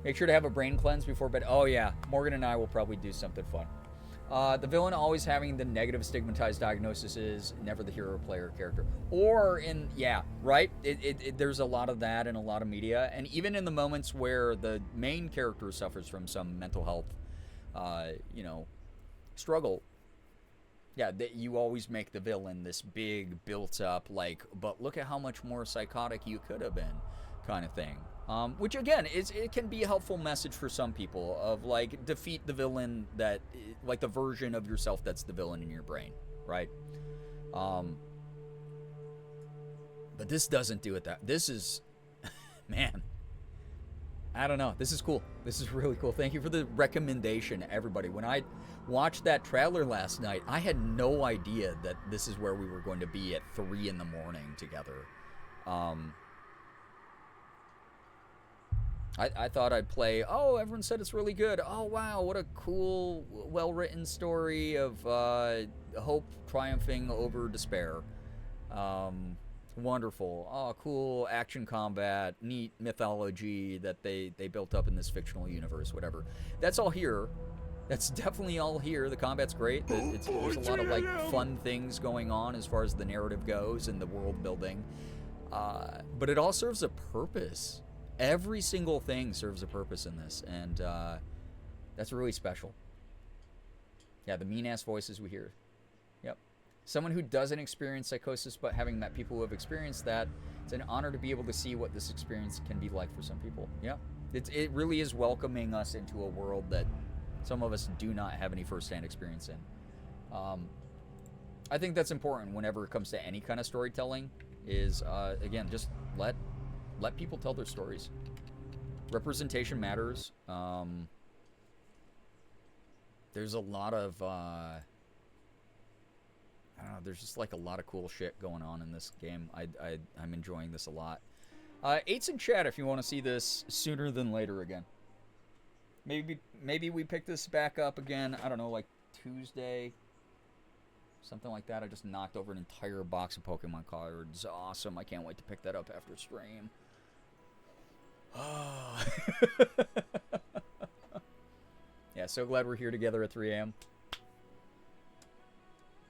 Make sure to have a brain cleanse before bed. Oh yeah, Morgan and I will probably do something fun. The villain always having the negative stigmatized diagnosis is never the hero player character. Or in, yeah, right? There's a lot of that in a lot of media. And even in the moments where the main character suffers from some mental health, struggle, yeah, you always make the villain this big, built up, like, but look at how much more psychotic you could have been kind of thing. Which again, it can be a helpful message for some people of like defeat the villain that, like the version of yourself that's the villain in your brain, right? But this doesn't do it that. This is, man, I don't know. This is cool. This is really cool. Thank you for the recommendation, everybody. When I watched that trailer last night, I had no idea that this is where we were going to be at 3 in the morning together. I thought I'd play, oh, everyone said it's really good. Oh, wow, what a cool, well-written story of hope triumphing over despair. Wonderful. Oh, cool action combat, neat mythology that they built up in this fictional universe, whatever. That's all here. That's definitely all here. The combat's great. There's a lot of like fun things going on as far as the narrative goes and the world building. But it all serves a purpose. Every single thing serves a purpose in this, and that's really special. Yeah, the mean-ass voices we hear. Yep. Someone who doesn't experience psychosis, but having met people who have experienced that, it's an honor to be able to see what this experience can be like for some people. Yeah. It really is welcoming us into a world that some of us do not have any first-hand experience in. I think that's important whenever it comes to any kind of storytelling, is, again, just let people tell their stories. Representation matters. There's a lot of, I don't know, there's just like a lot of cool shit going on in this game. I'm enjoying this a lot. 8's in chat if you want to see this sooner than later again. Maybe we pick this back up again, I don't know, like Tuesday, something like that. I just knocked over an entire box of Pokemon cards. Awesome. I can't wait to pick that up after stream. Oh. Yeah, so glad we're here together at 3 a.m.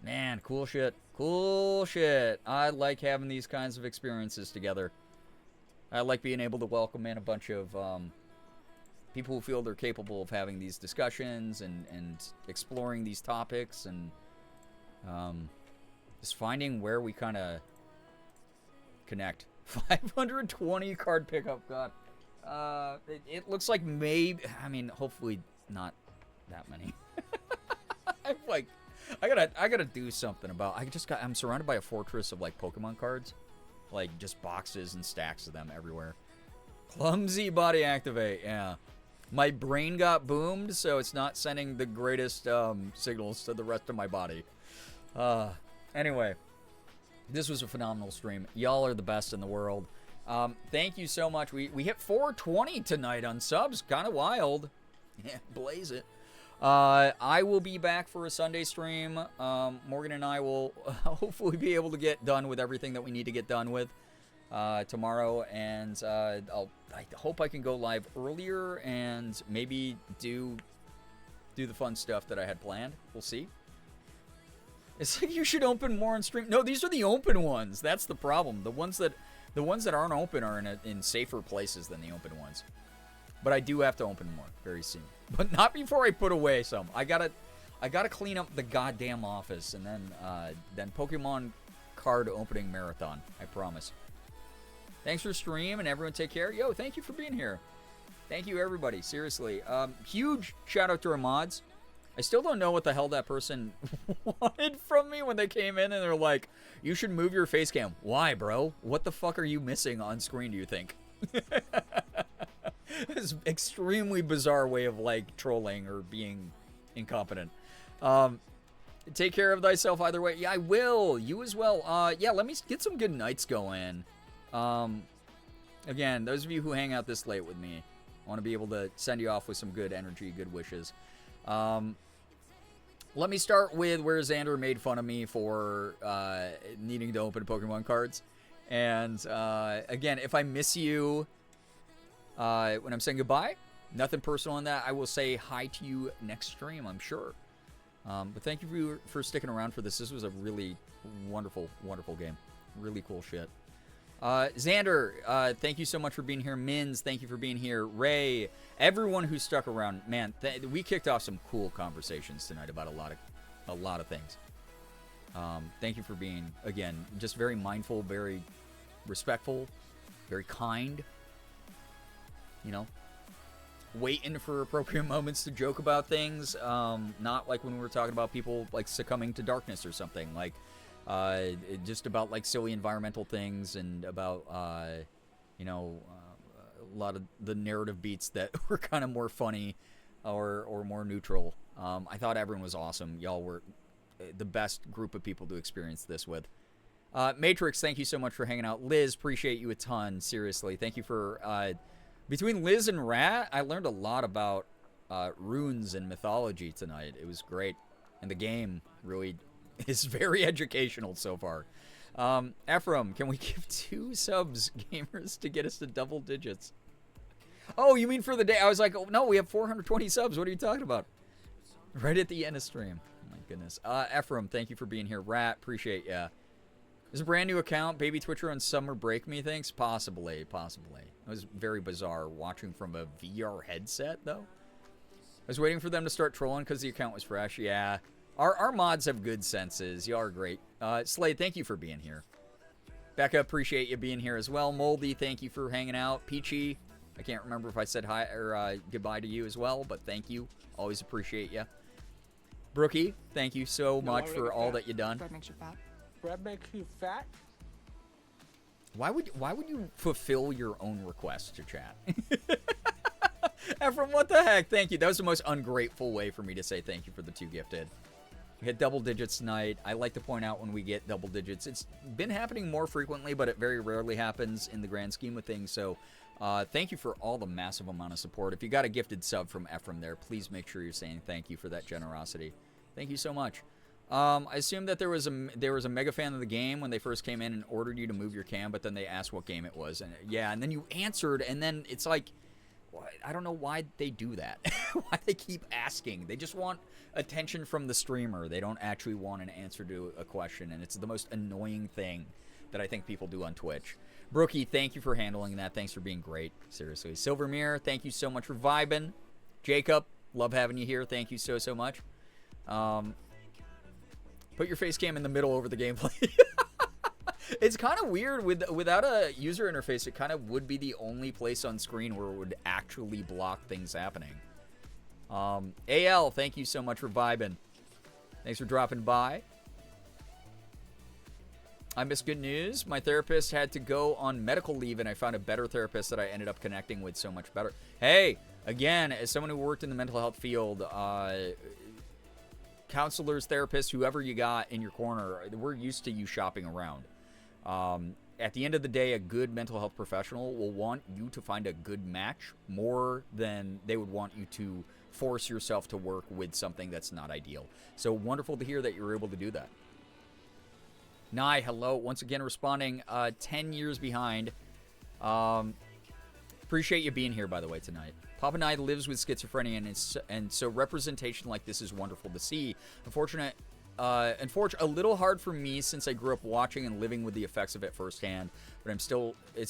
Man, cool shit. Cool shit. I like having these kinds of experiences together. I like being able to welcome in a bunch of people who feel they're capable of having these discussions and exploring these topics and just finding where we kind of connect. 520 card pickup, God. It looks like maybe, I mean, hopefully not that many. I'm like, I gotta do something about, I'm surrounded by a fortress of like Pokemon cards. Like just boxes and stacks of them everywhere. Clumsy body activate, yeah. My brain got boomed, so it's not sending the greatest signals to the rest of my body. Anyway, this was a phenomenal stream. Y'all are the best in the world. Thank you so much. We hit 420 tonight on subs. Kind of wild. Yeah, blaze it. I will be back for a Sunday stream. Morgan and I will hopefully be able to get done with everything that we need to get done with tomorrow. And I hope I can go live earlier and maybe do the fun stuff that I had planned. We'll see. It's like you should open more on stream. No, these are the open ones. That's the problem. The ones that aren't open are in safer places than the open ones. But I do have to open more very soon. But not before I put away some. I gotta clean up the goddamn office and then Pokemon card opening marathon. I promise. Thanks for the stream and everyone take care. Yo, thank you for being here. Thank you everybody. Seriously. Huge shout out to our mods. I still don't know what the hell that person wanted from me when they came in and they're like, you should move your face cam. Why, bro? What the fuck are you missing on screen, do you think? It's an extremely bizarre way of like trolling or being incompetent. Take care of thyself either way. Yeah, I will. You as well. Yeah, let me get some good nights going. Again, those of you who hang out this late with me, I want to be able to send you off with some good energy, good wishes. Let me start with where Xander made fun of me for needing to open Pokemon cards. And again, if I miss you when I'm saying goodbye, nothing personal in that. I will say hi to you next stream, I'm sure. But thank you for sticking around for this. This was a really wonderful, wonderful game. Really cool shit. Xander, thank you so much for being here. Mins, thank you for being here. Ray, everyone who stuck around. Man, we kicked off some cool conversations tonight about a lot of things. Thank you for being, again, just very mindful, very respectful, very kind. You know, waiting for appropriate moments to joke about things. Not like when we were talking about people like succumbing to darkness or something. Like, just about like silly environmental things and about, you know, lot of the narrative beats that were kind of more funny or more neutral. I thought everyone was awesome. Y'all were the best group of people to experience this with. Matrix, thank you so much for hanging out. Liz, appreciate you a ton. Seriously, thank you for... between Liz and Rat, I learned a lot about runes and mythology tonight. It was great. And the game really is very educational so far. Ephraim, can we give 2 subs, gamers, to get us to double digits? Oh, you mean for the day? I was like, oh, no, we have 420 subs. What are you talking about? Right at the end of stream. Oh, my goodness. Ephraim, thank you for being here. Rat, appreciate ya. Is a brand new account, Baby Twitcher on Summer Break, methinks? Possibly. It was very bizarre watching from a VR headset, though. I was waiting for them to start trolling because the account was fresh. Yeah. Our mods have good senses. Y'all are great. Slade, thank you for being here. Becca, appreciate you being here as well. Moldy, thank you for hanging out. Peachy, I can't remember if I said hi or goodbye to you as well, but thank you. Always appreciate you. Brookie, thank you so much for all that you've done. Bread makes you fat. Bread makes you fat? Why would you fulfill your own request to chat? Ephraim, what the heck? Thank you. That was the most ungrateful way for me to say thank you for the 2 gifted. We hit double digits tonight. I like to point out when we get double digits. It's been happening more frequently, but it very rarely happens in the grand scheme of things. So thank you for all the massive amount of support. If you got a gifted sub from Ephraim there, please make sure you're saying thank you for that generosity. Thank you so much. I assume that there was a mega fan of the game when they first came in and ordered you to move your cam, but then they asked what game it was. And yeah, and then you answered, and then it's like, I don't know why they do that. Why they keep asking. They just want attention from the streamer. They don't actually want an answer to a question, and it's the most annoying thing that I think people do on Twitch. Brookie, thank you for handling that. Thanks for being great. Seriously. Silvermere, thank you so much for vibing. Jacob, love having you here. Thank you so much. Put your face cam in the middle over the gameplay. It's kind of weird without a user interface. It kind of would be the only place on screen where it would actually block things happening. AL, thank you so much for vibing. Thanks for dropping by. I missed good news. My therapist had to go on medical leave, and I found a better therapist that I ended up connecting with so much better. Hey, again, as someone who worked in the mental health field, counselors, therapists, whoever you got in your corner, we're used to you shopping around. At the end of the day, a good mental health professional will want you to find a good match more than they would want you to force yourself to work with something that's not ideal. So wonderful to hear that you were able to do that. Nye, hello. Once again, responding 10 years behind. Appreciate you being here, by the way, tonight. Papa Nye lives with schizophrenia, and so representation like this is wonderful to see. Unfortunately, a little hard for me since I grew up watching and living with the effects of it firsthand, but it's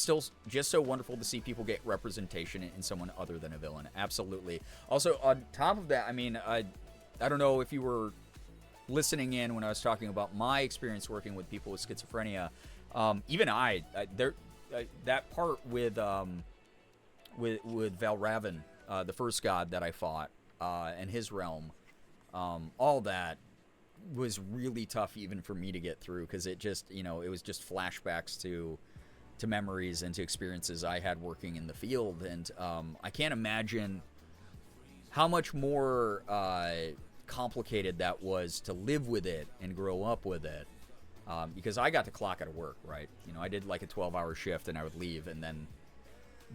still just so wonderful to see people get representation in someone other than a villain. Absolutely. Also, on top of that, I mean, I don't know if you were listening in when I was talking about my experience working with people with schizophrenia. Even that part with Valravan, the first god that I fought, and his realm, all that was really tough even for me to get through, because it just, it was just flashbacks to memories and to experiences I had working in the field. And I can't imagine how much more complicated that was to live with it and grow up with it, because I got to clock out of work, right? I did like a 12-hour shift, and I would leave and then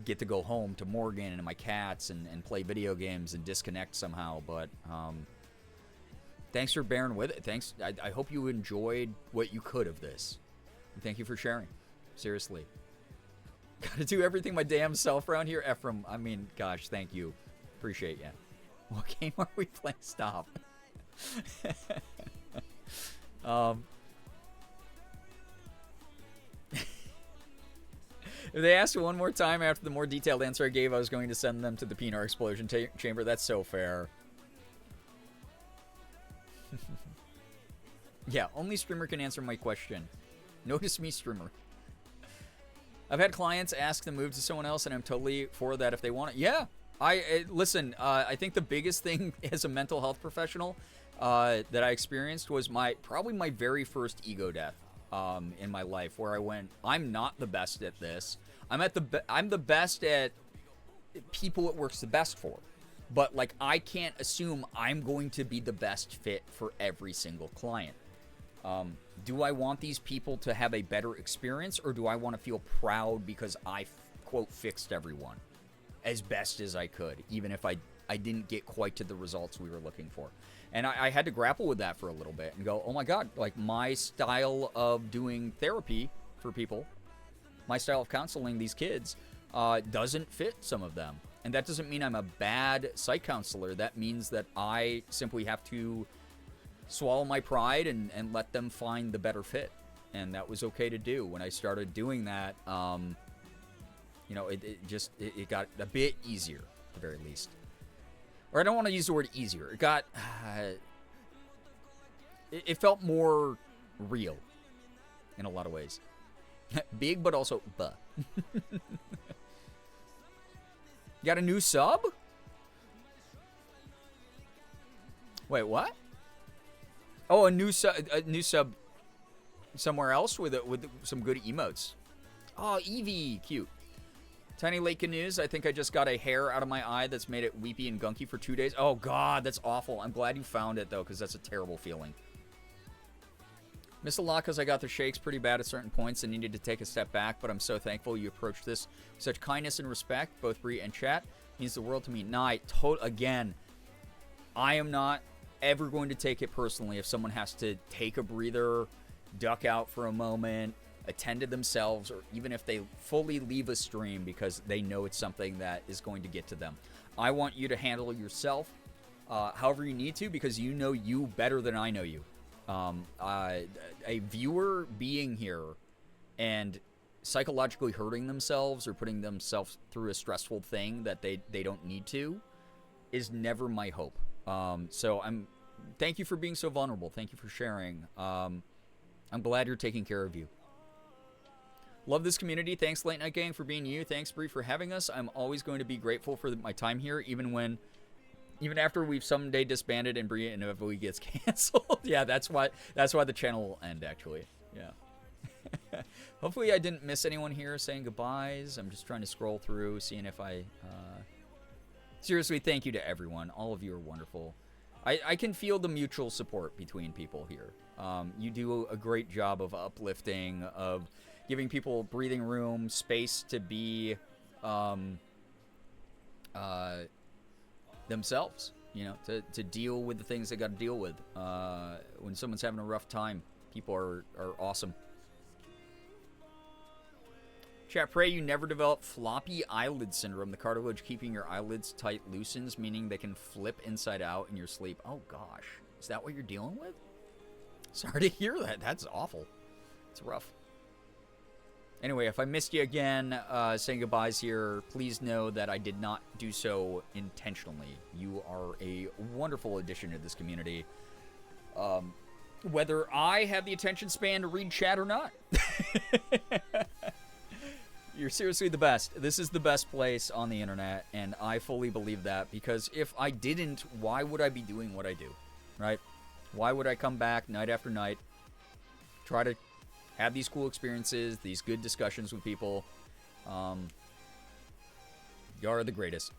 get to go home to Morgan and my cats and play video games and disconnect somehow. But thanks for bearing with it. Thanks. I hope you enjoyed what you could of this. And thank you for sharing. Seriously. Gotta do everything my damn self around here. Ephraim, I mean, gosh, thank you. Appreciate you. What game are we playing? Stop. If they asked one more time after the more detailed answer I gave, I was going to send them to the Pinar explosion chamber. That's so fair. Yeah, only streamer can answer my question. Notice me, streamer. I've had clients ask to move to someone else, and I'm totally for that if they want it. Yeah, listen. I think the biggest thing as a mental health professional that I experienced was probably my very first ego death in my life, where I went, I'm not the best at this. I'm the best at people it works the best for. But, like, I can't assume I'm going to be the best fit for every single client. Do I want these people to have a better experience, or do I want to feel proud because I, quote, fixed everyone as best as I could, even if I didn't get quite to the results we were looking for? And I had to grapple with that for a little bit and go, oh my God, like, my style of doing therapy for people, my style of counseling these kids, doesn't fit some of them. And that doesn't mean I'm a bad psych counselor. That means that I simply have to swallow my pride and let them find the better fit. And that was okay to do. When I started doing that, you know, it got a bit easier, at the very least. Or I don't want to use the word easier. It got, it felt more real in a lot of ways. Big, but also buh. Got a new sub? Wait, what? Oh, a new sub somewhere else with some good emotes. Oh, Eevee, cute. Tiny Lake Canoes, I think I just got a hair out of my eye that's made it weepy and gunky for 2 days. Oh, God, that's awful. I'm glad you found it, though, because that's a terrible feeling. Missed a lot because I got the shakes pretty bad at certain points and needed to take a step back, but I'm so thankful you approached this with such kindness and respect, both Bree and chat. It means the world to me. Again, I am not ever going to take it personally if someone has to take a breather, duck out for a moment, attend to themselves, or even if they fully leave a stream because they know it's something that is going to get to them. I want you to handle yourself however you need to, because you know you better than I know you. A viewer being here and psychologically hurting themselves or putting themselves through a stressful thing that they don't need to is never my hope. So thank you for being so vulnerable. Thank you for sharing. I'm glad you're taking care of you. Love this community. Thanks, Late Night Gang, for being you. Thanks, Bree, for having us. I'm always going to be grateful for my time here, even after we've someday disbanded and Bree inevitably gets canceled. Yeah, that's why the channel will end, actually. Yeah. Hopefully I didn't miss anyone here saying goodbyes. I'm just trying to scroll through, seeing if I... Seriously, thank you to everyone. All of you are wonderful. I can feel the mutual support between people here. You do a great job of uplifting, of giving people breathing room, space to be themselves, you know, to deal with the things they got to deal with. When someone's having a rough time, people are awesome. Chat, pray you never develop floppy eyelid syndrome, the cartilage keeping your eyelids tight loosens, meaning they can flip inside out in your sleep. Oh, gosh. Is that what you're dealing with? Sorry to hear that. That's awful. It's rough. Anyway, if I missed you again saying goodbyes here, please know that I did not do so intentionally. You are a wonderful addition to this community. Whether I have the attention span to read chat or not. You're seriously the best. This is the best place on the internet, and I fully believe that, because if I didn't, why would I be doing what I do, right? Why would I come back night after night, try to have these cool experiences, these good discussions with people? You are the greatest.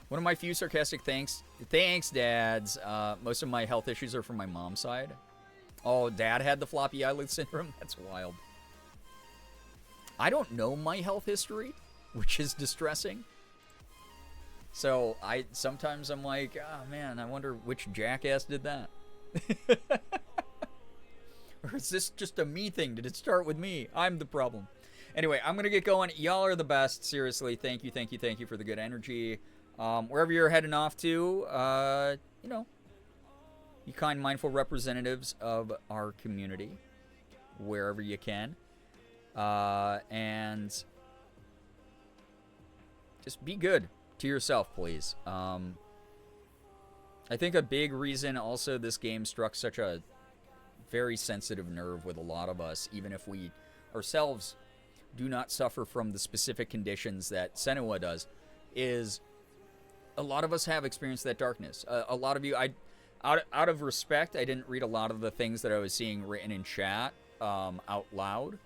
One of my few sarcastic thanks, dads. Most of my health issues are from my mom's side. Oh, dad had the floppy eyelid syndrome? That's wild. I don't know my health history, which is distressing. So sometimes I'm like, oh man, I wonder which jackass did that. Or is this just a me thing? Did it start with me? I'm the problem. Anyway, I'm going to get going. Y'all are the best. Seriously, thank you for the good energy. Wherever you're heading off to, you know, be kind, mindful representatives of our community, wherever you can. And just be good to yourself, please. I think a big reason also this game struck such a very sensitive nerve with a lot of us, even if we ourselves do not suffer from the specific conditions that Senua does, is a lot of us have experienced that darkness. A lot of you, out of respect, I didn't read a lot of the things that I was seeing written in chat out loud.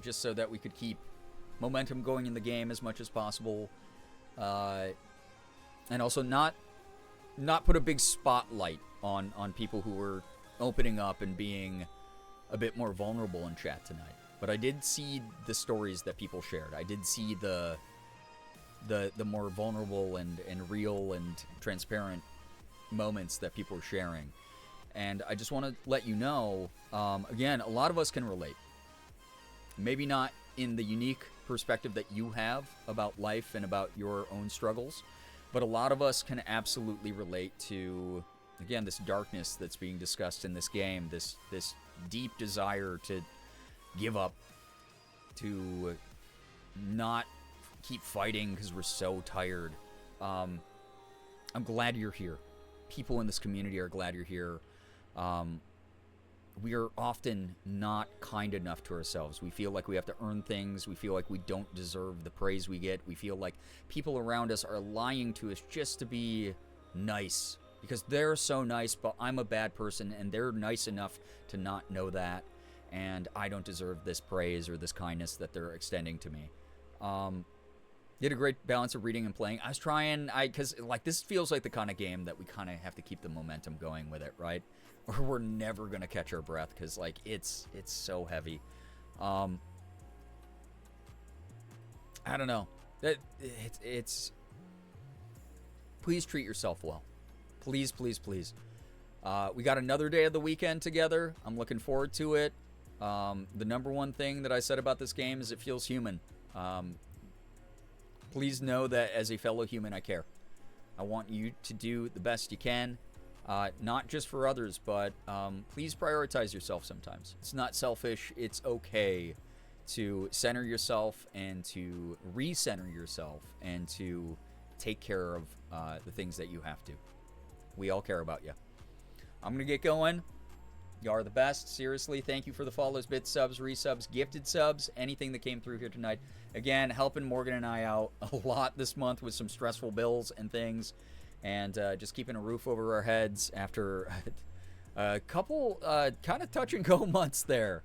Just so that we could keep momentum going in the game as much as possible. And also not put a big spotlight on people who were opening up and being a bit more vulnerable in chat tonight. But I did see the stories that people shared. I did see the more vulnerable and real and transparent moments that people were sharing. And I just want to let you know, again, a lot of us can relate. Maybe not in the unique perspective that you have about life and about your own struggles, but a lot of us can absolutely relate to, again, this darkness that's being discussed in this game, this deep desire to give up, to not keep fighting because we're so tired. I'm glad you're here. People in this community are glad you're here. We are often not kind enough to ourselves. We feel like we have to earn things. We feel like we don't deserve the praise we get. We feel like people around us are lying to us just to be nice, because they're so nice, but I'm a bad person, and they're nice enough to not know that, and I don't deserve this praise or this kindness that they're extending to me. Did a great balance of reading and playing. I was trying, because like this feels like the kind of game that we kind of have to keep the momentum going with it, right? Or we're never gonna catch our breath, because like it's so heavy. I don't know. It's please treat yourself well. Please, please, please. We got another day of the weekend together. I'm looking forward to it. The number one thing that I said about this game is it feels human. Please know that as a fellow human, I care. I want you to do the best you can, not just for others, but please prioritize yourself sometimes. It's not selfish. It's okay to center yourself and to recenter yourself and to take care of the things that you have to. We all care about you. I'm going to get going. You are the best. Seriously, thank you for the follows, bits, subs, resubs, gifted subs, anything that came through here tonight. Again, helping Morgan and I out a lot this month with some stressful bills and things, and just keeping a roof over our heads after a couple kind of touch and go months there.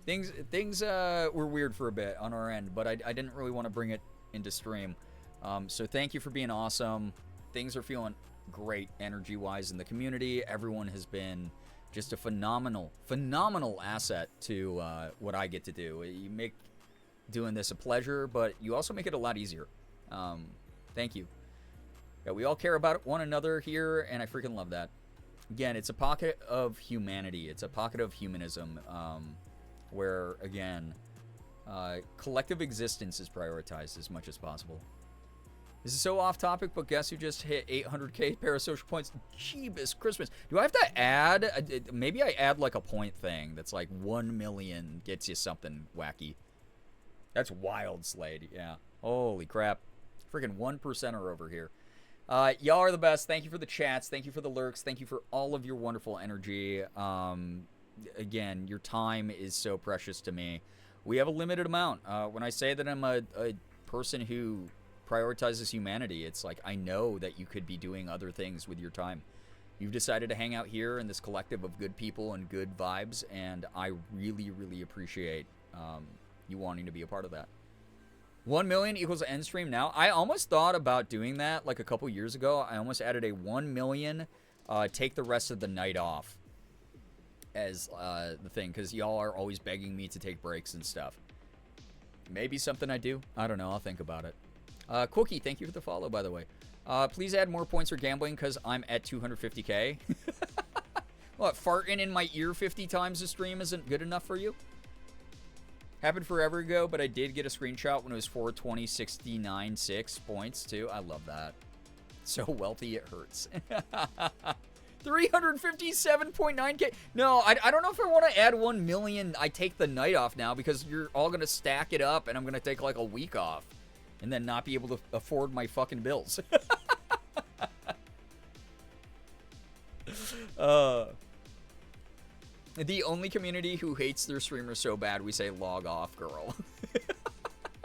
Things were weird for a bit on our end, but I didn't really want to bring it into stream. So thank you for being awesome. Things are feeling great energy-wise in the community. Everyone has been just a phenomenal asset to what I get to do. You make doing this a pleasure, but you also make it a lot easier. Thank you. Yeah, we all care about one another here, and I freaking love that. Again, it's a pocket of humanity. It's a pocket of humanism, where, again, collective existence is prioritized as much as possible. This is so off topic, but guess who just hit 800k parasocial points? Jeebus Christmas. Do I have to add? Maybe I add like a point thing that's like 1 million gets you something wacky. That's wild, Slade. Yeah. Holy crap. Freaking 1%er over here. Y'all are the best. Thank you for the chats. Thank you for the lurks. Thank you for all of your wonderful energy. Again, your time is so precious to me. We have a limited amount. When I say that I'm a person who prioritizes humanity, it's like I know that you could be doing other things with your time. You've decided to hang out here in this collective of good people and good vibes, and I really, really appreciate you wanting to be a part of that. 1 million equals end stream now. I almost thought about doing that like a couple years ago. I almost added a 1 million take the rest of the night off as the thing, because y'all are always begging me to take breaks and stuff. Maybe something I do. I don't know. I'll think about it. Cookie, thank you for the follow, by the way. Please add more points for gambling, because I'm at 250k. What, farting in my ear 50 times a stream isn't good enough for you? Happened forever ago, but I did get a screenshot when it was 420.69.6 points, too. I love that. So wealthy, it hurts. 357.9k. No, I don't know if I want to add 1 million. I take the night off now, because you're all going to stack it up, and I'm going to take like a week off. And then not be able to afford my fucking bills. The only community who hates their streamers so bad, we say log off, girl.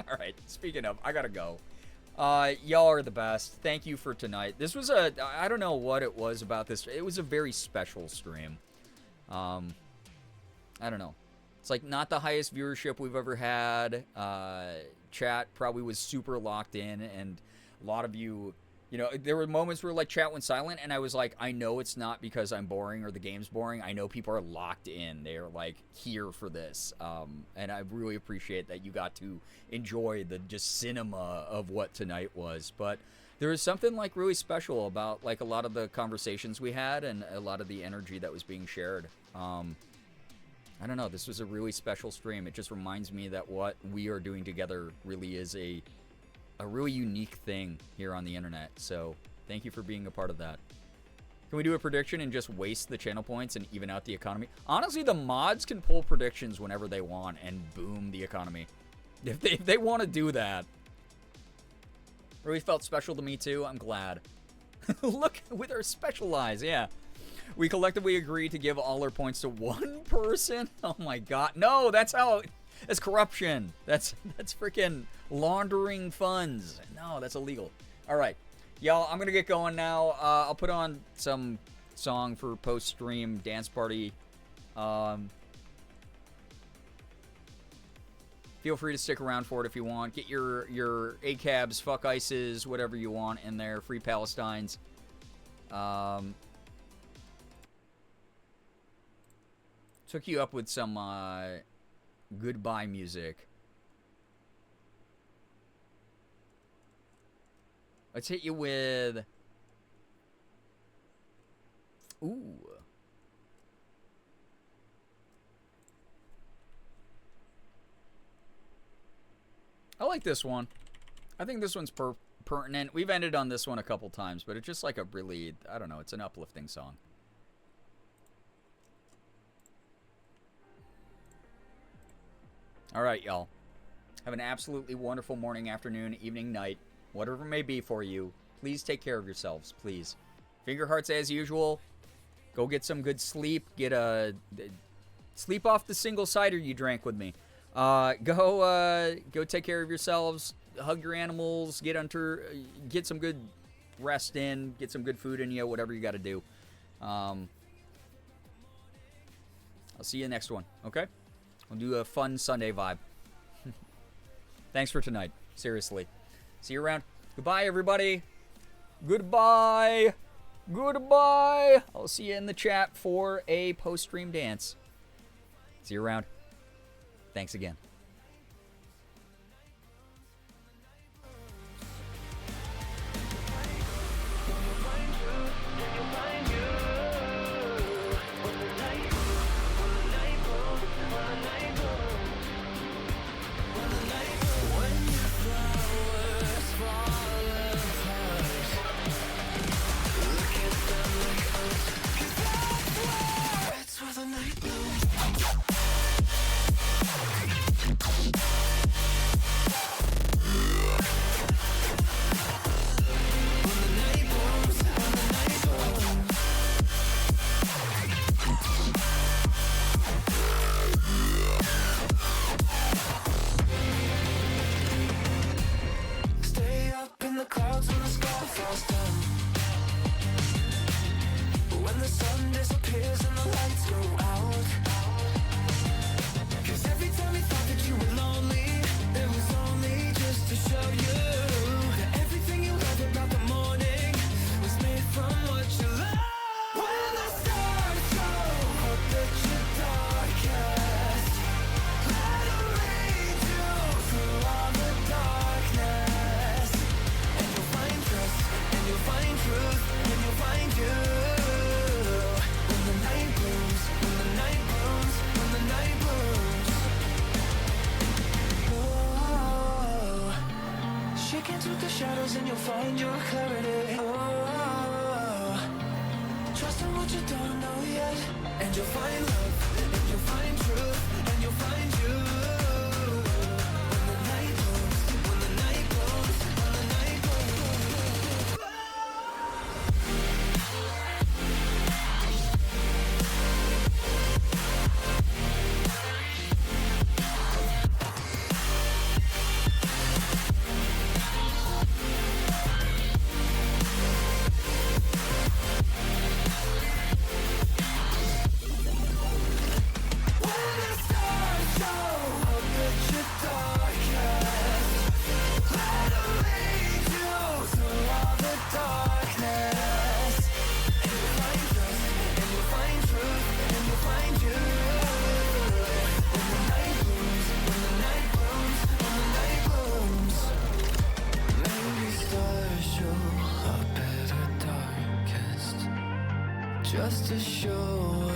Alright, speaking of, I gotta go. Y'all are the best. Thank you for tonight. This was I don't know what it was about this. It was a very special stream. I don't know. It's like not the highest viewership we've ever had. Chat probably was super locked in, and a lot of you, you know, there were moments where like chat went silent, and I was like, I know it's not because I'm boring or the game's boring. I know people are locked in. They're like here for this, and I really appreciate that you got to enjoy the just cinema of what tonight was. But there was something like really special about like a lot of the conversations we had and a lot of the energy that was being shared. I don't know, this was a really special stream. It just reminds me that what we are doing together really is a really unique thing here on the internet. So thank you for being a part of that. Can we do a prediction and just waste the channel points and even out the economy? Honestly, the mods can pull predictions whenever they want and boom the economy. If they want to do that. Really felt special to me too. I'm glad. Look, with our special eyes, yeah. We collectively agreed to give all our points to one person. Oh my god. No, that's corruption. That's freaking laundering funds. No, that's illegal. All right. Y'all, I'm going to get going now. I'll put on some song for post-stream dance party. Feel free to stick around for it if you want. Get your ACABs, fuck ICEs, whatever you want in there. Free Palestines. Took you up with some goodbye music. Let's hit you with... Ooh. I like this one. I think this one's pertinent. We've ended on this one a couple times, but it's just like a really, I don't know, it's an uplifting song. All right, y'all. Have an absolutely wonderful morning, afternoon, evening, night, whatever it may be for you. Please take care of yourselves, please. Finger hearts as usual. Go get some good sleep. Sleep off the single cider you drank with me. Go take care of yourselves. Hug your animals. Get some good rest in. Get some good food in you. Whatever you got to do. I'll see you next one. Okay. We'll do a fun Sunday vibe. Thanks for tonight. Seriously. See you around. Goodbye, everybody. Goodbye. Goodbye. I'll see you in the chat for a post-stream dance. See you around. Thanks again. Stay up in the clouds when the sky falls down. When the sun disappears and the lights go out. 'Cause every time you thought that you were lonely, it was only just to show you that everything you love about the morning was made from what you love. When the stars show up at your darkest, let them lead you through all the darkness. And you'll find trust, and you'll find truth, and you'll find you. When the night blooms, when the night blooms, when the night blooms. Oh, shake into the shadows and you'll find your clarity. Oh, trust in what you don't know yet, and you'll find love, and you'll find truth, and you'll find you. When the night blooms, when the night blooms, when the night blooms. When just to show